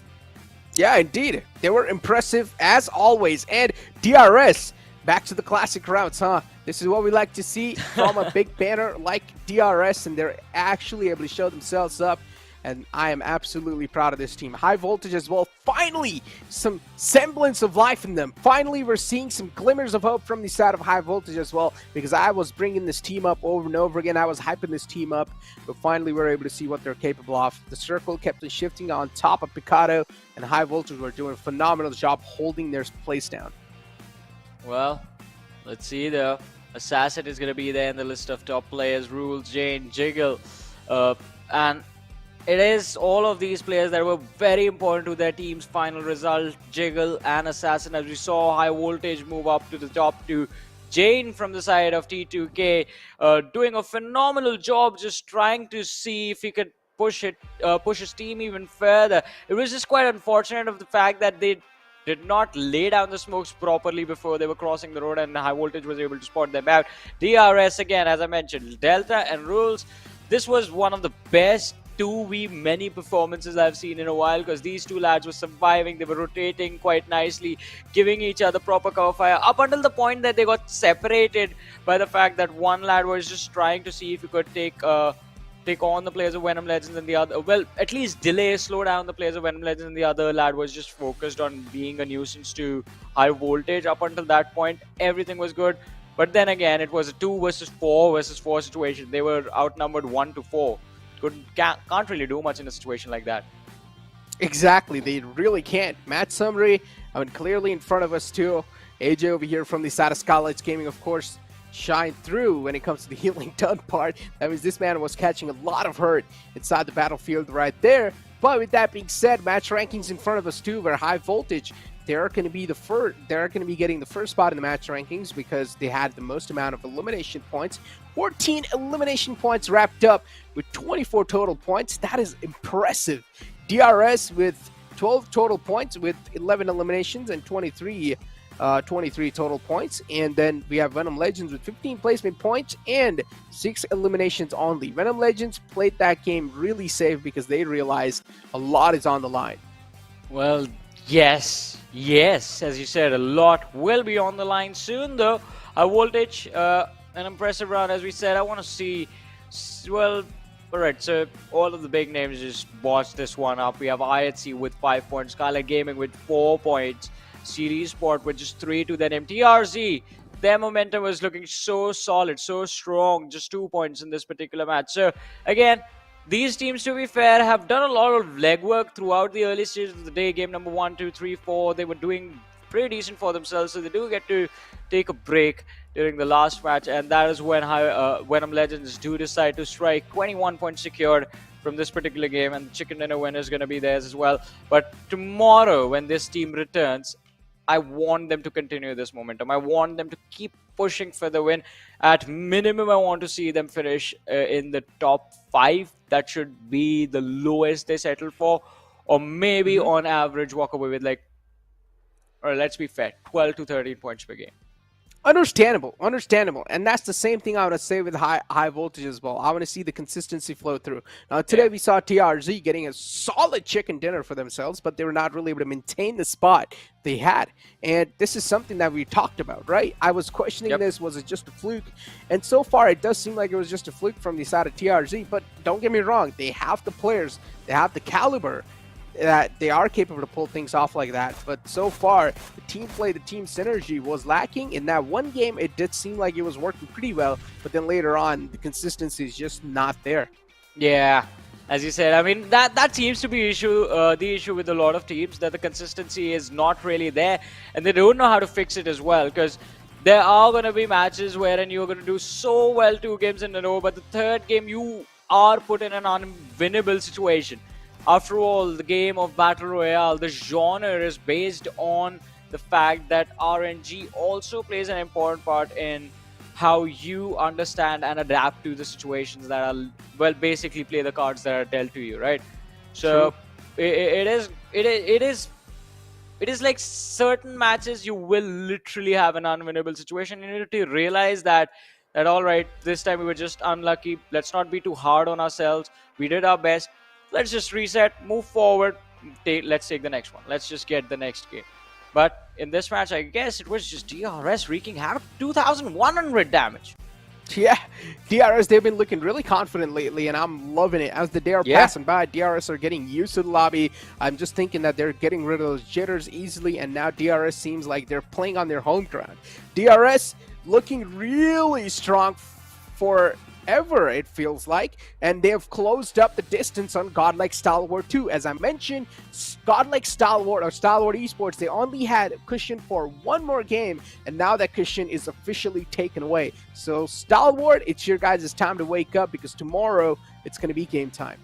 Yeah, indeed. They were impressive as always. And DRS, back to the classic routes, huh? This is what we like to see from a big banner like DRS, and they're actually able to show themselves up. And I am absolutely proud of this team. High voltage as well. Finally, some semblance of life in them. Finally, we're seeing some glimmers of hope from the side of high voltage as well, because I was bringing this team up over and over again. I was hyping this team up, but finally we're able to see what they're capable of. The circle kept on shifting on top of Picado, and high voltage were doing a phenomenal job holding their place down.
Well, let's see though. Assassin is going to be there in the list of top players. Rules, Jane, Jiggle, and it is all of these players that were very important to their team's final result. Jiggle and Assassin, as we saw high voltage move up to the top 2. Jane from the side of T2K doing a phenomenal job, just trying to see if he could push his team even further. It was just quite unfortunate of the fact that they did not lay down the smokes properly before they were crossing the road, and high voltage was able to spot them out. DRS again, as I mentioned, Delta and Rules, this was one of the best 2v-many performances I've seen in a while, because these two lads were surviving, they were rotating quite nicely, giving each other proper cover fire, up until the point that they got separated by the fact that one lad was just trying to see if he could take on the players of VENOM Legends, and the other, well, at least slow down the players of VENOM Legends, and the other lad was just focused on being a nuisance to high voltage. Up until that point, everything was good. But then again, it was a 2 versus 4 situation. They were outnumbered 1-4. Can't really do much in a situation like that.
Exactly, they really can't. Match summary, I mean, clearly in front of us too. AJ over here from the side of Skylightz Gaming, of course, shine through when it comes to the healing done part. That means this man was catching a lot of hurt inside the battlefield right there. But with that being said, match rankings in front of us too, where high voltage, they're going to be getting the first spot in the match rankings because they had the most amount of elimination points. 14 elimination points wrapped up with 24 total points. That is impressive. DRS with 12 total points with 11 eliminations and 23 total points. And then we have VENOM Legends with 15 placement points and 6 eliminations only. VENOM Legends played that game really safe because they realized a lot is on the line.
Well, yes, as you said, a lot will be on the line soon though. High voltage, an impressive round, as we said. I want to see, well, alright, so all of the big names just botched this one up. We have IHC with 5 points, Skylightz Gaming with 4 points, eSport with just 3 to them. TRZ, their momentum was looking so solid, so strong, just 2 points in this particular match. So again, these teams, to be fair, have done a lot of legwork throughout the early stages of the day. Game number 1, 2, 3, 4, they were doing pretty decent for themselves, so they do get to take a break during the last match, and that is when VENOM Legends do decide to strike. 21 points secured from this particular game, and the chicken dinner winner is going to be theirs as well. But tomorrow, when this team returns, I want them to continue this momentum. I want them to keep pushing for the win. At minimum, I want to see them finish in the top 5. That should be the lowest they settle for, or maybe on average walk away with, like, or let's be fair, 12 to 13 points per game.
Understandable, and that's the same thing I want to say with high voltage as well. I want to see the consistency flow through. Now today we saw TRZ getting a solid chicken dinner for themselves, but they were not really able to maintain the spot they had, and this is something that we talked about, right? I was questioning this, was it just a fluke? And so far it does seem like it was just a fluke from the side of TRZ, but don't get me wrong, they have the players, they have the caliber that they are capable to pull things off like that. But so far, the team play, the team synergy was lacking. In that one game, it did seem like it was working pretty well, but then later on, the consistency is just not there.
Yeah, as you said, I mean, that seems to be the issue with a lot of teams, that the consistency is not really there, and they don't know how to fix it as well, because there are going to be matches wherein you're going to do so well 2 games in a row, but the third game you are put in an unwinnable situation. After all, the game of Battle Royale, the genre is based on the fact that RNG also plays an important part in how you understand and adapt to the situations that are, well, basically play the cards that are dealt to you, right? So it is like certain matches you will literally have an unwinnable situation. You need to realize that all right, this time we were just unlucky. Let's not be too hard on ourselves. We did our best. Let's just reset, move forward, let's take the next one. Let's just get the next game. But in this match, I guess it was just DRS wreaking havoc, 2,100 damage.
Yeah, DRS, they've been looking really confident lately, and I'm loving it. As the day are passing by, DRS are getting used to the lobby. I'm just thinking that they're getting rid of those jitters easily, and now DRS seems like they're playing on their home ground. DRS looking really strong for ever, it feels like, and they have closed up the distance on Godlike Stalwart 2. As I mentioned, Godlike Stalwart or Stalwart eSports, they only had a cushion for 1 more game, and now that cushion is officially taken away. So Stalwart, it's your guys' time to wake up, because tomorrow it's going to be game time.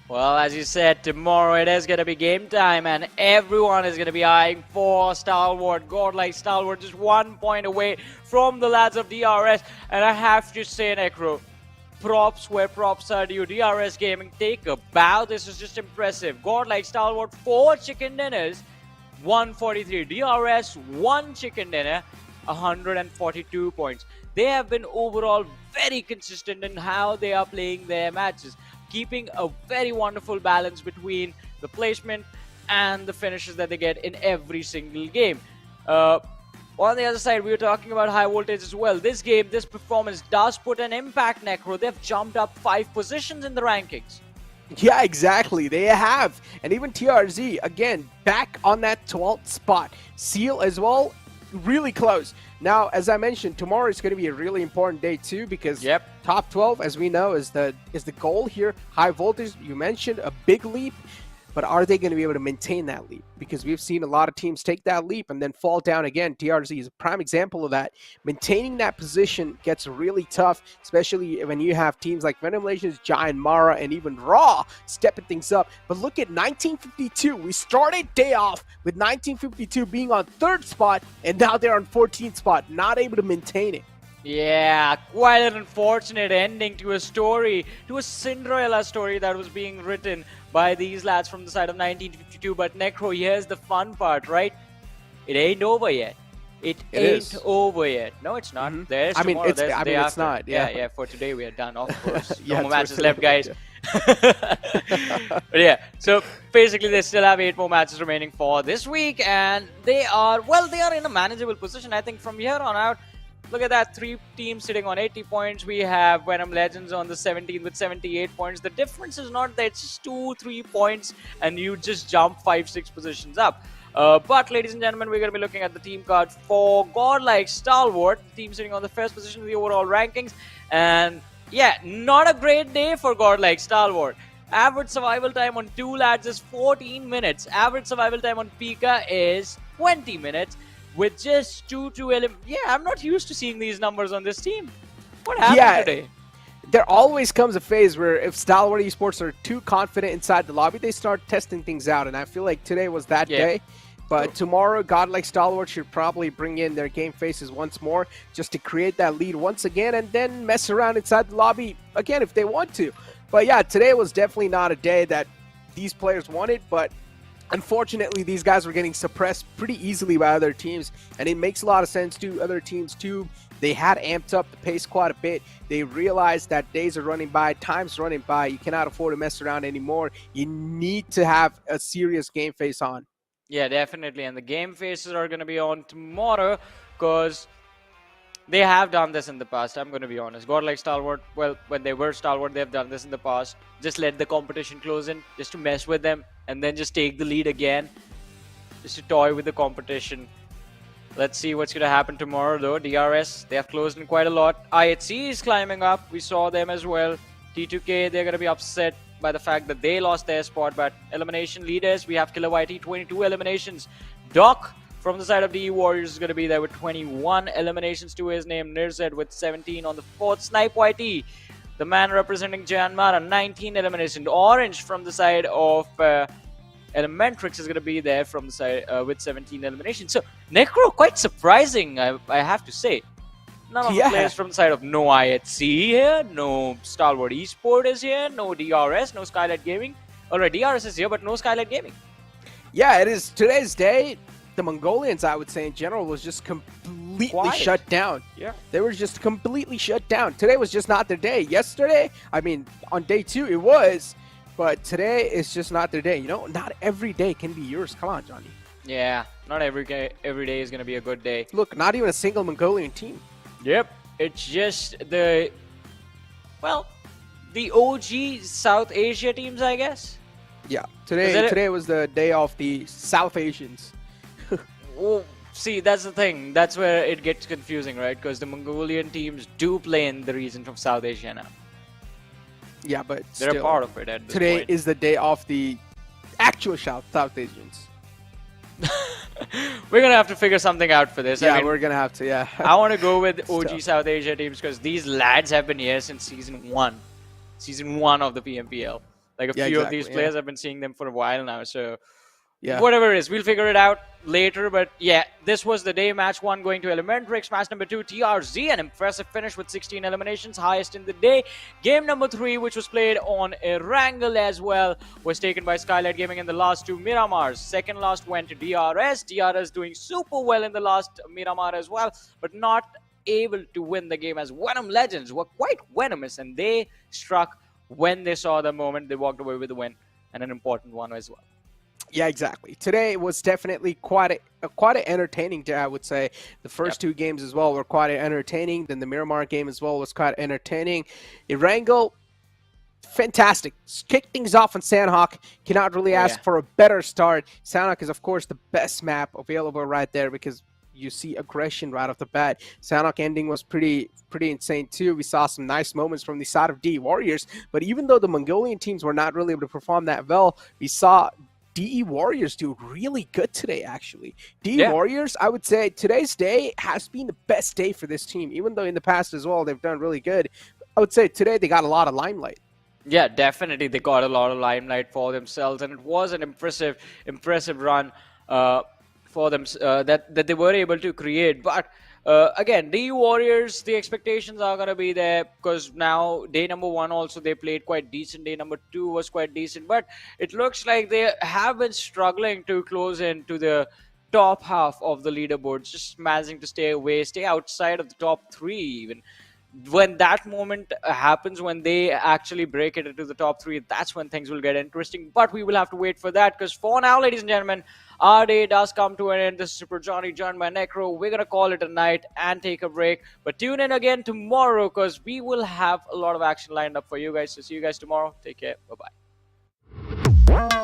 Well, as you said, tomorrow it is going to be game time, and everyone is going to be eyeing for Stalwart. Godlike Stalwart just 1 point away from the lads of DRS, and I have to say, Necro, props where props are due. DRS Gaming, take a bow. This is just impressive. Godlike Stalwart, 4 chicken dinners, 143. DRS, 1 chicken dinner, 142 points. They have been overall very consistent in how they are playing their matches, keeping a very wonderful balance between the placement and the finishes that they get in every single game. On the other side, we were talking about high voltage as well. This game, this performance does put an impact, Necro. They've jumped up 5 positions in the rankings.
Yeah, exactly. They have. And even TRZ, again, back on that 12th spot. Seal as well, really close. Now, as I mentioned, tomorrow is going to be a really important day too, because top 12, as we know, is the goal here. High voltage, you mentioned, a big leap. But are they going to be able to maintain that leap? Because we've seen a lot of teams take that leap and then fall down again. TRZ is a prime example of that. Maintaining that position gets really tough, especially when you have teams like VENOM Legends, Giant, Mara, and even Raw stepping things up. But look at 1952. We started day off with 1952 being on 3rd spot, and now they're on 14th spot, not able to maintain it.
Yeah, quite an unfortunate ending to a story, to a Cinderella story that was being written by these lads from the side of 1952. But Necro, here's the fun part, right? It ain't over yet. It ain't over yet. No, it's not. There's tomorrow.
It's not.
Yeah, for today we are done, of course.
Yeah,
no more matches left, guys. But yeah, so basically they still have 8 more matches remaining for this week, and they are in a manageable position. I think from here on out, look at that, 3 teams sitting on 80 points. We have VENOM Legends on the 17th with 78 points. The difference is not that it's just 2-3 points and you just jump 5-6 positions up. But ladies and gentlemen, we're going to be looking at the team card for Godlike Stalwart, the team sitting on the 1st position in the overall rankings. And yeah, not a great day for Godlike Stalwart. Average survival time on 2 lads is 14 minutes. Average survival time on Pika is 20 minutes. With just 2 to 11. Yeah, I'm not used to seeing these numbers on this team. What happened today?
There always comes a phase where if Stalwart eSports are too confident inside the lobby, they start testing things out. And I feel like today was that day. But tomorrow, Godlike Stalwart should probably bring in their game faces once more just to create that lead once again and then mess around inside the lobby again if they want to. But yeah, today was definitely not a day that these players wanted, but unfortunately, these guys were getting suppressed pretty easily by other teams, and it makes a lot of sense to other teams too. They had amped up the pace quite a bit. They realized that days are running by, time's running by. You cannot afford to mess around anymore. You need to have a serious game face on.
Yeah, definitely. And the game faces are going to be on tomorrow because they have done this in the past. I'm going to be honest. Godlike Stalwart, well, when they were Stalwart, they've done this in the past. Just let the competition close in, just to mess with them, and then just take the lead again, just to toy with the competition. Let's see what's going to happen tomorrow, though. DRS, they have closed in quite a lot. IHC is climbing up. We saw them as well. T2K, they're going to be upset by the fact that they lost their spot. But elimination leaders, we have Killer YT, 22 eliminations. Doc from the side of DE Warriors is going to be there with 21 eliminations to his name. Nirzed with 17 on the 4th. Snipe YT, the man representing Janmara, 19 eliminations. Orange from the side of Elementrix is going to be there from the side with 17 eliminations. So Necro, quite surprising, I have to say. None of the players from the side of no IHC here, no Stalwart eSport is here, no DRS, no Skylightz Gaming. Alright, DRS is here, but no Skylightz Gaming.
Yeah, it is today's day. The Mongolians, I would say in general, was just completely shut down. Yeah, they were just completely shut down. Today was just not their day. Yesterday, I mean, on day 2 it was, but today is just not their day. You know, not every day can be yours. Come on, Johnny.
Yeah, not every day is going to be a good day.
Look, not even a single Mongolian team.
Yep, it's just the OG South Asia teams, I guess.
Yeah, today was the day of the South Asians.
Well, see, that's the thing. That's where it gets confusing, right? Because the Mongolian teams do play in the region from South Asia now.
Yeah, but
they're a part of it at this
today
point.
is the day of the actual South Asians.
We're gonna have to figure something out for this.
Yeah,
I mean,
we're gonna have to. Yeah.
I want to go with OG South Asia teams because these lads have been here since season 1 of the PMPL. Like a few of these players, I've been seeing them for a while now. So Whatever it is, we'll figure it out later. But yeah, this was the day. Match 1 going to Elementrix. Match number 2, TRZ. An impressive finish with 16 eliminations, highest in the day. Game number 3, which was played on Erangel as well, was taken by Skylightz Gaming in the last 2 Miramars. Second last went to DRS. DRS doing super well in the last Miramar as well, but not able to win the game, as VENOM Legends were quite venomous, and they struck when they saw the moment. They walked away with the win, and an important one as well.
Yeah, exactly. Today was definitely quite an entertaining day, I would say. The first 2 games as well were quite entertaining. Then the Miramar game as well was quite entertaining. Erangel, fantastic. Kicked things off on Sanhok. Cannot really ask for a better start. Sanhok is, of course, the best map available right there because you see aggression right off the bat. Sanhok ending was pretty insane too. We saw some nice moments from the side of DE Warriors, but even though the Mongolian teams were not really able to perform that well, we saw DE Warriors do really good today, actually. DE Warriors, I would say today's day has been the best day for this team, even though in the past as well they've done really good. I would say today they got a lot of limelight.
Yeah, definitely they got a lot of limelight for themselves, and it was an impressive run for them that they were able to create. But again, DE Warriors, the expectations are going to be there because now day number 1 also they played quite decent. Day number 2 was quite decent, but it looks like they have been struggling to close into the top half of the leaderboards, just managing to stay outside of the top 3 even. When that moment happens, when they actually break it into the top 3, that's when things will get interesting. But we will have to wait for that, because for now, ladies and gentlemen, our day does come to an end. This is Super Johnny, joined by Necro. We're going to call it a night and take a break. But tune in again tomorrow, because we will have a lot of action lined up for you guys. So see you guys tomorrow. Take care. Bye-bye.